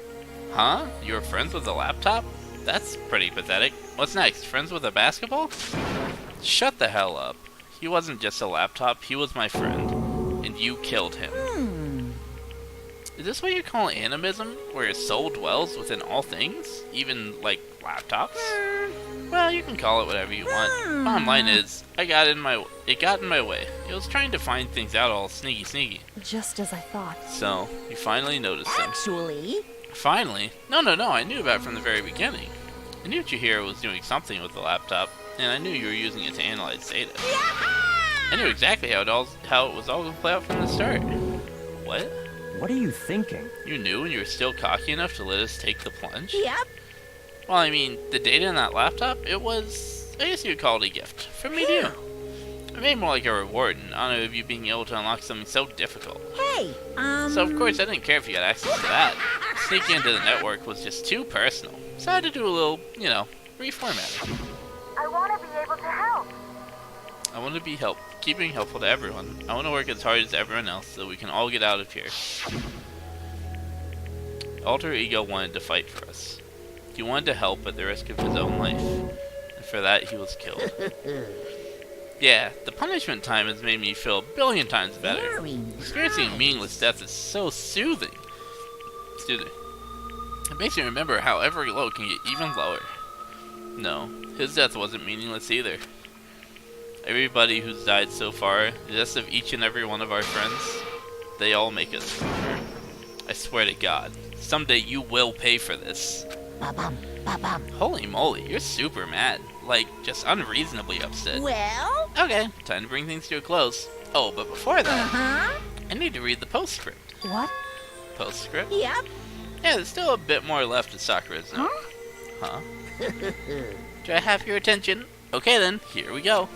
Speaker 1: Huh? You were friends with the laptop? That's pretty pathetic. What's next? Friends with a basketball? Shut the hell up. He wasn't just a laptop, he was my friend. And you killed him. Is this what you call animism? Where your soul dwells within all things? Even, like, laptops? Well, you can call it whatever you want. Bottom line is, it got in my way. It was trying to find things out all sneaky.
Speaker 8: Just as I thought.
Speaker 1: So, you finally noticed them.
Speaker 7: Actually,
Speaker 1: Finally? No, I knew about it from the very beginning. I knew Chihiro was doing something with the laptop, and I knew you were using it to analyze data. I knew exactly how it was all going to play out from the start. What?
Speaker 6: What are you thinking?
Speaker 1: You knew and you were still cocky enough to let us take the plunge?
Speaker 7: yep.
Speaker 1: Well, I mean, the data in that laptop, it was, I guess you would call it a gift. From me to you. I made more like a reward in honor of you being able to unlock something so difficult.
Speaker 7: Hey,
Speaker 1: So of course I didn't care if you had access to that. Sneaking into the network was just too personal. So I had to do a little, reformatting.
Speaker 2: I want to be able to help.
Speaker 1: I want to be keeping helpful to everyone. I want to work as hard as everyone else so we can all get out of here. Alter Ego wanted to fight for us. He wanted to help at the risk of his own life. And for that he was killed. Yeah, the punishment time has made me feel a billion times better. Experiencing a meaningless death is so soothing. It makes me remember how every low can get even lower. No, his death wasn't meaningless either. Everybody who's died so far, the deaths of each and every one of our friends, they all make us stronger. I swear to God, someday you will pay for this.
Speaker 7: Ba-bum, ba-bum.
Speaker 1: Holy moly, you're super mad. Like, just unreasonably upset.
Speaker 7: Well,
Speaker 1: Okay, time to bring things to a close. Oh, but before that,
Speaker 7: uh-huh.
Speaker 1: I need to read the postscript.
Speaker 8: What?
Speaker 1: Postscript?
Speaker 7: Yep.
Speaker 1: Yeah, there's still a bit more left of Sakura's note. Huh? Do I have your attention? Okay then, here we go.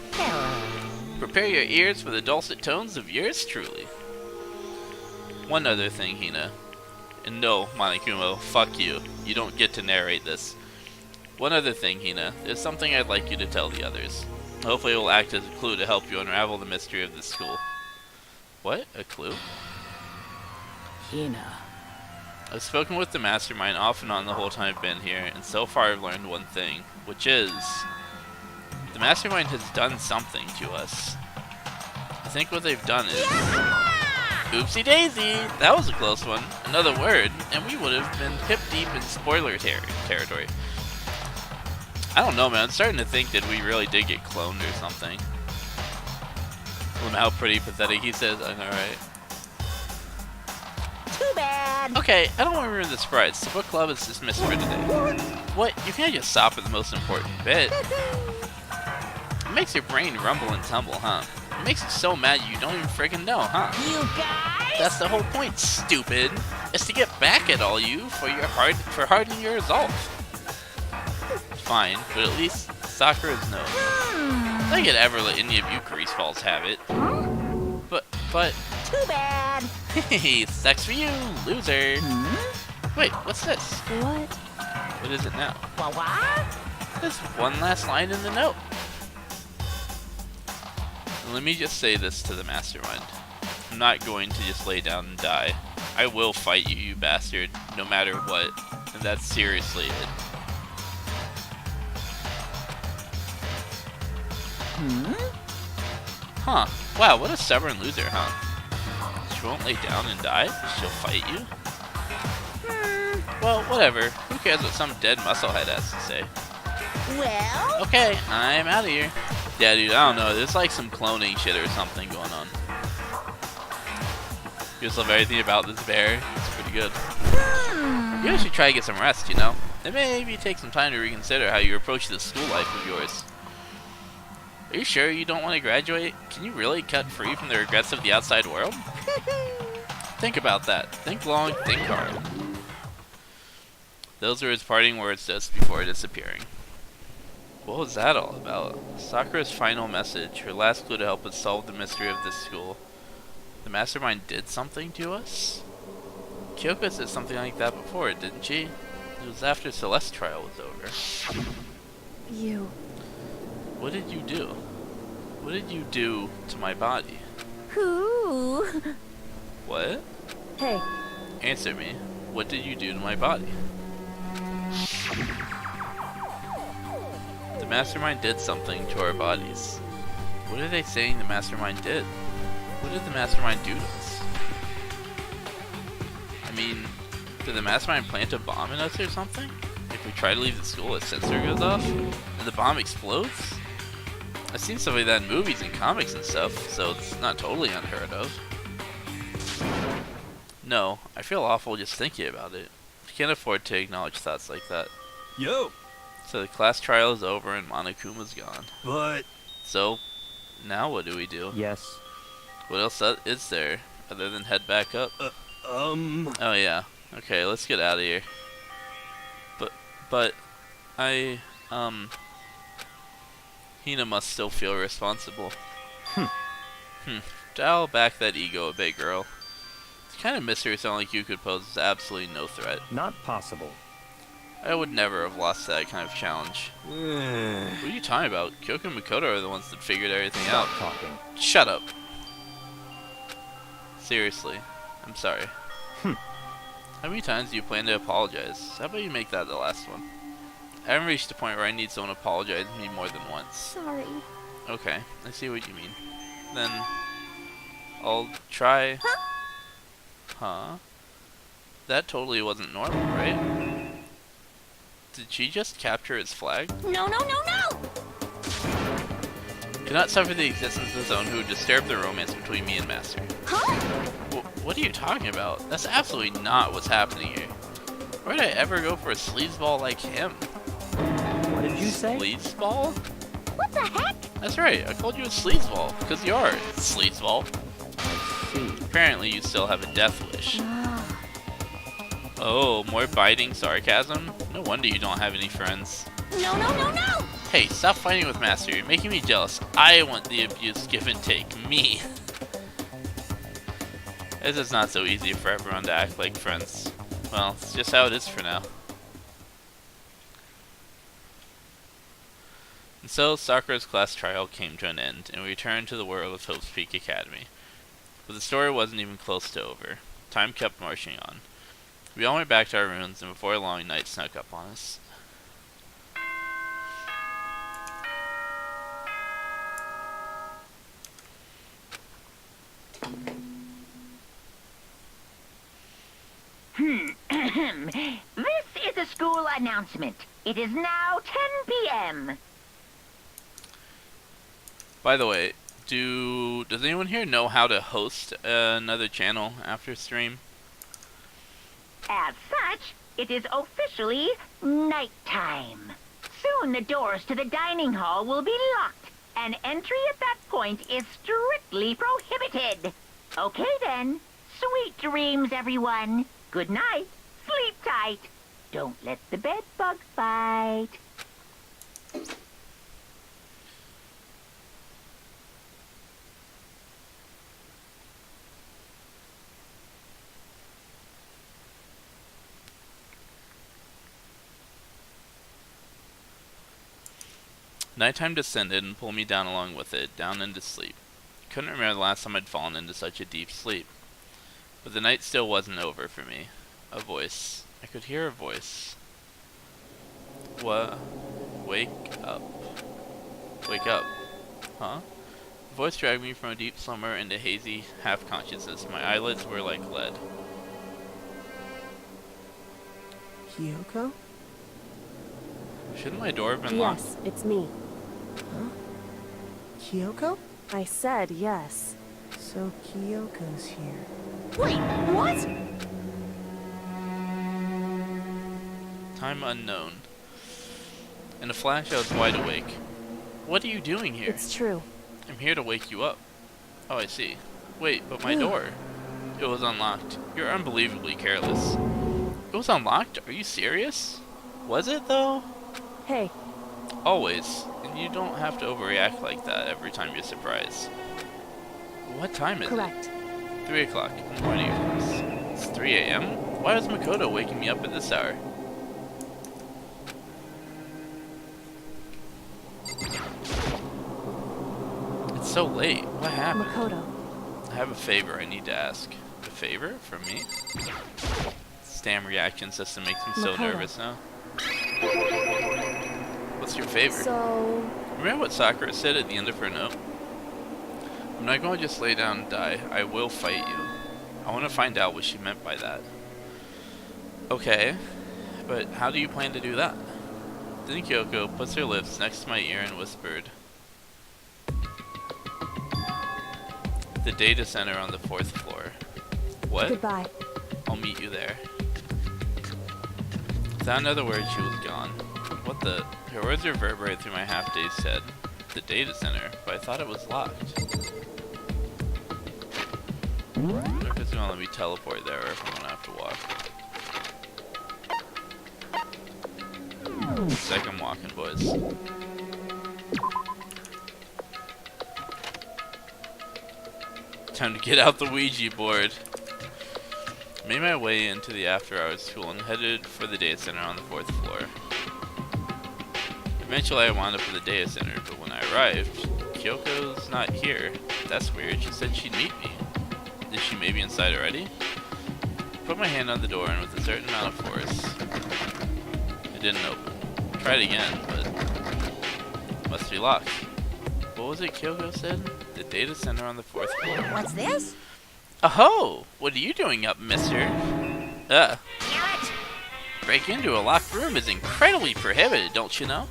Speaker 1: Prepare your ears for the dulcet tones of yours truly. One other thing, Hina. And no, Monokuma, fuck you. You don't get to narrate this. One other thing, Hina. There's something I'd like you to tell the others. Hopefully it will act as a clue to help you unravel the mystery of this school. What? A clue?
Speaker 5: Hina.
Speaker 1: I've spoken with the mastermind off and on the whole time I've been here, and so far I've learned one thing, which is... the mastermind has done something to us. I think what they've done is... Oopsie daisy! That was a close one. Another word, and we would have been hip deep in spoiler territory. I don't know, man. I'm starting to think that we really did get cloned or something. Look how pretty pathetic he says. I know, right?
Speaker 7: Too bad.
Speaker 1: Okay, I don't want to ruin the surprise. The book club is dismissed for today. What? You can't just stop at the most important bit. It makes your brain rumble and tumble, huh? It makes you so mad you don't even friggin' know, huh?
Speaker 7: You guys?
Speaker 1: That's the whole point, stupid. It's to get back at all you for hardening your resolve. Fine, but at least Sakura's knows. I think I'd ever let any of you grease balls have it. But
Speaker 7: Too bad.
Speaker 1: hey, sex for you, loser. Wait, what's this?
Speaker 8: What?
Speaker 1: What is it now?
Speaker 7: What?
Speaker 1: There's one last line in the note. Let me just say this to the mastermind. I'm not going to just lay down and die. I will fight you, you bastard, no matter what. And that's seriously it. Huh. Wow, what a stubborn loser, huh? She won't lay down and die? She'll fight you? Well, whatever. Who cares what some dead musclehead has to say?
Speaker 7: Well,
Speaker 1: Okay, I'm out of here. Yeah, dude, I don't know. There's like some cloning shit or something going on. You just love everything about this bear. It's pretty good. You should try to get some rest, you know? And maybe take some time to reconsider how you approach this school life of yours. Are you sure you don't want to graduate? Can you really cut free from the regrets of the outside world? Think about that. Think long, think hard. Those were his parting words just before disappearing. What was that all about? Sakura's final message, her last clue to help us solve the mystery of this school. The mastermind did something to us? Kyoko said something like that before, didn't she? It was after Celeste's trial was over.
Speaker 8: You.
Speaker 1: What did you do? What did you do to my body?
Speaker 7: who?
Speaker 1: What?
Speaker 8: Hey,
Speaker 1: Answer me. What did you do to my body? mastermind did something to our bodies. What are they saying the mastermind did? What did the mastermind do to us? I mean, did the mastermind plant a bomb in us or something? If we try to leave the school, a sensor goes off, and the bomb explodes? I've seen stuff like that in movies and comics and stuff, so it's not totally unheard of. No, I feel awful just thinking about it. I can't afford to acknowledge thoughts like that.
Speaker 3: Yo!
Speaker 1: So the class trial is over and Monokuma's gone.
Speaker 3: But...
Speaker 1: So, now what do we do?
Speaker 6: Yes.
Speaker 1: What else is there, other than head back up? Oh yeah. Okay, let's get out of here. But, Hina must still feel responsible. Dial back that ego a bit, girl. It's kind of mystery sound like you could pose absolutely no threat.
Speaker 6: Not possible.
Speaker 1: I would never have lost that kind of challenge. What are you talking about? Kyoko and Makoto are the ones that figured everything out.
Speaker 6: Stop talking.
Speaker 1: Shut up. Seriously. I'm sorry. How many times do you plan to apologize? How about you make that the last one? I haven't reached the point where I need someone to apologize to me more than once.
Speaker 8: Sorry.
Speaker 1: Okay, I see what you mean. Then, I'll try... Huh? That totally wasn't normal, right? Did she just capture his flag?
Speaker 4: No, no, no, no!
Speaker 1: Do not suffer the existence of someone who would disturb the romance between me and Master.
Speaker 4: Huh?
Speaker 1: What are you talking about? That's absolutely not what's happening here. Why would I ever go for a sleazeball like him?
Speaker 6: What did you say?
Speaker 1: Sleazeball?
Speaker 4: What the heck?
Speaker 1: That's right, I called you a sleazeball, because you are a sleazeball.
Speaker 6: I see.
Speaker 1: Apparently you still have a death wish. Oh, more biting sarcasm? No wonder you don't have any friends.
Speaker 4: No, no, no, no!
Speaker 1: Hey, stop fighting with Master, you're making me jealous. I want the abuse, give and take. Me. This is not so easy for everyone to act like friends. Well, it's just how it is for now. And so, Sakura's class trial came to an end, and we returned to the world of Hope's Peak Academy. But the story wasn't even close to over. Time kept marching on. We all went back to our rooms, and before long, night snuck up on us.
Speaker 2: This is a school announcement. It is now 10 p.m.
Speaker 1: By the way, does anyone here know how to host another channel after stream?
Speaker 2: As such, it is officially nighttime. Soon the doors to the dining hall will be locked, and entry at that point is strictly prohibited. Okay then. Sweet dreams, everyone. Good night. Sleep tight. Don't let the bed bug bite.
Speaker 1: Nighttime descended and pulled me down along with it, down into sleep. Couldn't remember the last time I'd fallen into such a deep sleep. But the night still wasn't over for me. A voice. I could hear a voice. What? Wake up. Wake up. Huh? The voice dragged me from a deep slumber into hazy half-consciousness. My eyelids were like lead.
Speaker 7: Kyoko?
Speaker 1: Shouldn't my door have been locked?
Speaker 8: Yes, it's me.
Speaker 7: Huh? Kyoko?
Speaker 8: I said yes.
Speaker 7: So Kyoko's here.
Speaker 4: Wait, what?
Speaker 1: Time unknown. In a flash, I was wide awake. What are you doing here?
Speaker 8: It's true.
Speaker 1: I'm here to wake you up. Oh, I see. Wait, but my door. It was unlocked. You're unbelievably careless. It was unlocked? Are you serious? Was it, though?
Speaker 8: Hey,
Speaker 1: Always. And you don't have to overreact like that every time you're surprised. What time is
Speaker 8: correct.
Speaker 1: it? 3 o'clock in the morning, of course. It's 3 a.m.? Why was Makoto waking me up at this hour? It's so late. What happened?
Speaker 8: Makoto.
Speaker 1: I have a favor I need to ask. A favor? From me? This damn reaction system makes me so
Speaker 8: Makoto.
Speaker 1: nervous now. What's What's your favor?
Speaker 8: So,
Speaker 1: Remember what Sakura said at the end of her note? I'm not going to just lay down and die. I will fight you. I want to find out what she meant by that. Okay, but how do you plan to do that? Then Kyoko puts her lips next to my ear and whispered, "The data center on the 4th floor." What?
Speaker 8: goodbye.
Speaker 1: I'll meet you there. Without another word, she was gone. What the? Her words reverberated through my half-dazed head. The data center, but I thought it was locked. I wonder if it's gonna let me teleport there or if I'm gonna have to walk. Looks like I'm walking, boys. Time to get out the Ouija board. Made my way into the after-hours school and headed for the data center on the 4th floor. Eventually I wound up at the data center, but when I arrived, Kyoko's not here. That's weird. She said she'd meet me. Is she maybe inside already? Put my hand on the door and with a certain amount of force, it didn't open. Tried again, but it must be locked. What was it Kyoko said? The data center on the 4th floor.
Speaker 2: What's this?
Speaker 1: Oh, what are you doing up, mister? Break into a locked room is incredibly prohibited, don't you know?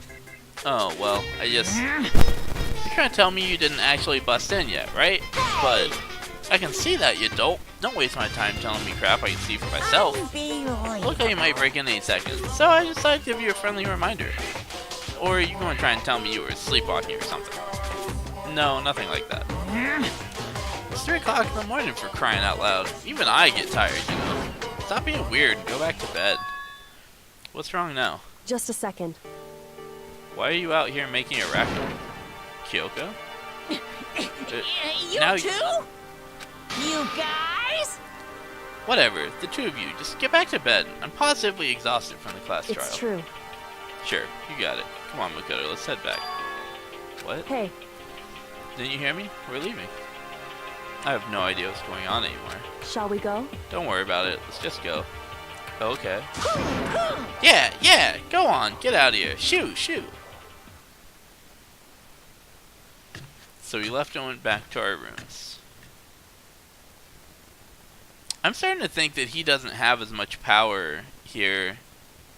Speaker 1: Oh, well, you're trying to tell me you didn't actually bust in yet, right? But I can see that, you dope. Don't waste my time telling me crap I can see for myself. Look like you might break in any second, so I decided to give you a friendly reminder. Or are you going to try and tell me you were sleepwalking or something? No, nothing like that. It's 3 o'clock in the morning for crying out loud. Even I get tired, you know. Stop being weird and go back to bed. What's wrong now?
Speaker 8: Just a second.
Speaker 1: Why are you out here making a racket? Kyoko?
Speaker 2: You
Speaker 1: now
Speaker 2: too? You guys?
Speaker 1: Whatever, the two of you, just get back to bed. I'm positively exhausted from the class trial.
Speaker 8: It's true.
Speaker 1: Sure, you got it. Come on, Makoto, let's head back. What?
Speaker 8: Hey,
Speaker 1: Didn't you hear me? We're leaving. I have no idea what's going on anymore.
Speaker 8: shall we go?
Speaker 1: Don't worry about it, let's just go. Okay. Yeah, go on, get out of here. Shoot. So we left and went back to our rooms. I'm starting to think that he doesn't have as much power here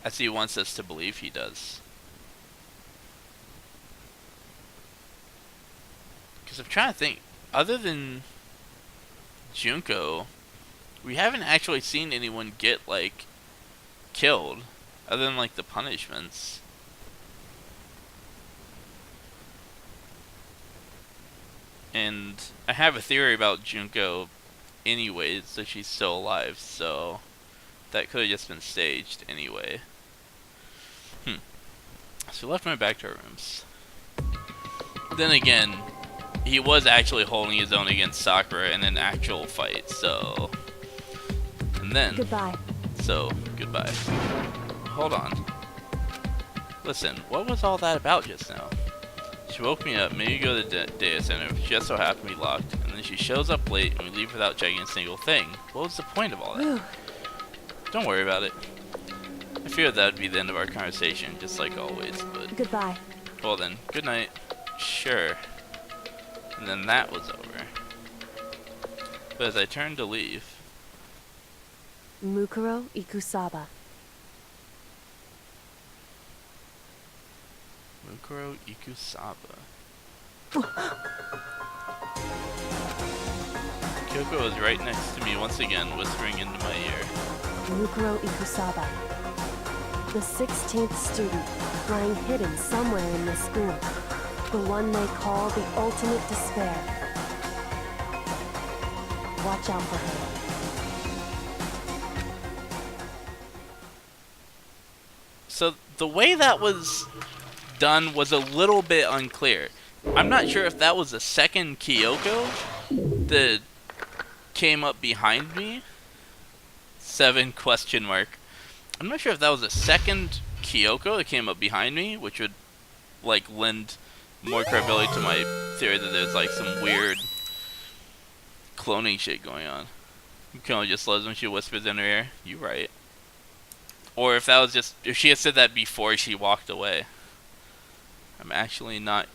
Speaker 1: as he wants us to believe he does. Because I'm trying to think, other than Junko, we haven't actually seen anyone get, like, killed, other than, like, the punishments. And I have a theory about Junko anyways, that she's still alive, so that could have just been staged anyway. So we left and went back to our rooms. Then again, he was actually holding his own against Sakura in an actual fight, so... And then...
Speaker 8: Goodbye.
Speaker 1: So, goodbye. Hold on. Listen, what was all that about just now? She woke me up, made me go to the data center, which just so happened to be locked, and then she shows up late and we leave without checking a single thing. What was the point of all that? Don't worry about it. I feared that would be the end of our conversation, just like always, but...
Speaker 8: Goodbye.
Speaker 1: Well then, good night. Sure. And then that was over. But as I turned to leave...
Speaker 8: Mukuro Ikusaba.
Speaker 1: Mukuro Ikusaba. Kyoko was right next to me once again, whispering into my ear.
Speaker 8: Mukuro Ikusaba. The 16th student, lying hidden somewhere in this school. The one they call the ultimate despair. Watch out for her.
Speaker 1: So the way that was done was a little bit unclear. I'm not sure if that was a second Kyoko that came up behind me. 7 question mark. I'm not sure if that was a second Kyoko that came up behind me, which would like lend more credibility to my theory that there's like some weird cloning shit going on. Kyoko just loves when she whispers in her ear. You right. Or if that was just, if she had said that before she walked away. I'm actually not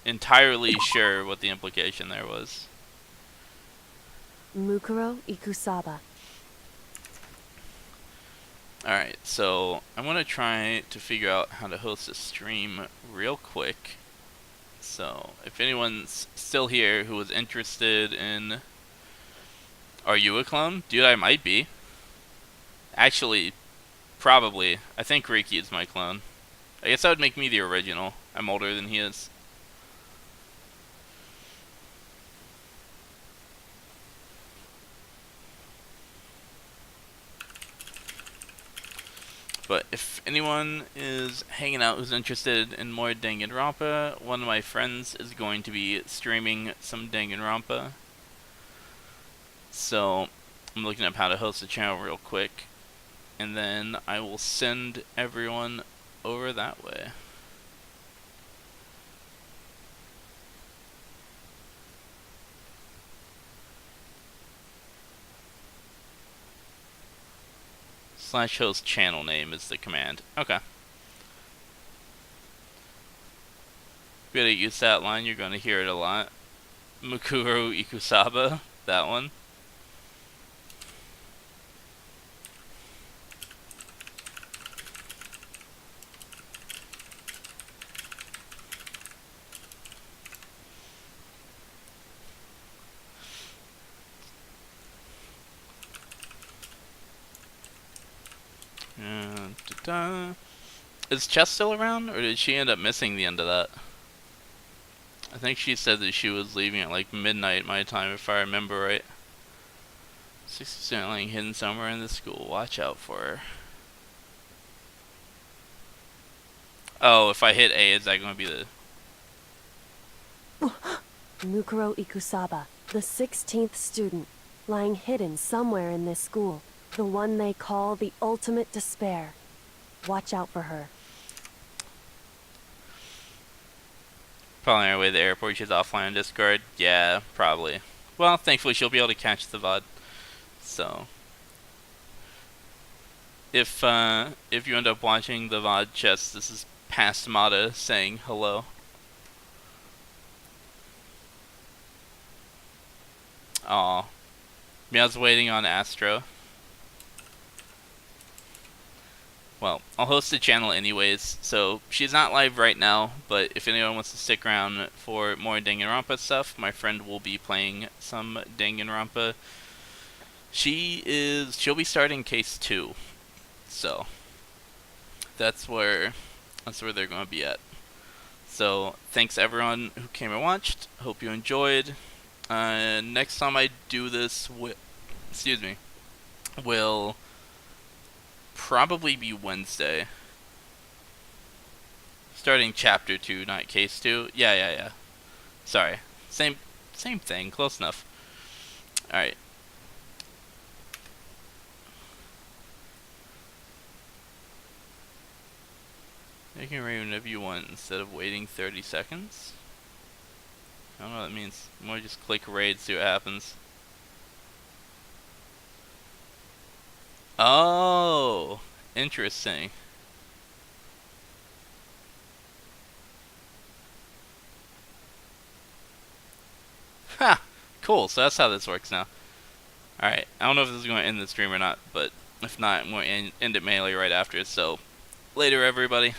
Speaker 1: entirely sure what the implication there was.
Speaker 8: Mukuro Ikusaba.
Speaker 1: Alright, so I'm gonna try to figure out how to host a stream real quick. So, if anyone's still here who was interested in... Are you a clone? Dude, I might be. Actually, probably. I think Riki is my clone. I guess that would make me the original. I'm older than he is. But if anyone is hanging out who's interested in more Danganronpa, one of my friends is going to be streaming some Danganronpa. So, I'm looking up how to host the channel real quick. And then I will send everyone over that way. /host channel name is the command. Okay. If you gotta use that line, you're gonna hear it a lot. Mukuro Ikusaba, that one. Is Chess still around, or did she end up missing the end of that? I think she said that she was leaving at like midnight my time, if I remember right. 60% lying hidden somewhere in the school. Watch out for her. Oh, if I hit A, is that going to be the...
Speaker 8: Mukuro Ikusaba, the 16th student, lying hidden somewhere in this school. The one they call the ultimate despair. Watch out for her.
Speaker 1: Probably on her way to the airport. She's offline on Discord. Yeah, probably. Well, thankfully she'll be able to catch the VOD. So, if you end up watching the VOD, Chess, this is past Mata saying hello. Aw. I was waiting on Astro. Well, I'll host the channel anyways, so she's not live right now, but if anyone wants to stick around for more Danganronpa stuff, my friend will be playing some Danganronpa. She'll be starting case 2, so that's where they're going to be at. So, thanks everyone who came and watched, hope you enjoyed. Next time I do this, will probably be Wednesday. Starting chapter 2, not case 2. Yeah. Sorry. Same thing. Close enough. Alright. You can rate whenever you want instead of waiting 30 seconds. I don't know what that means. I'm gonna just click raid, see what happens. Oh, interesting. Ha! Cool, so that's how this works now. Alright, I don't know if this is going to end the stream or not, but if not, I'm going to end it manually right after. So, later everybody.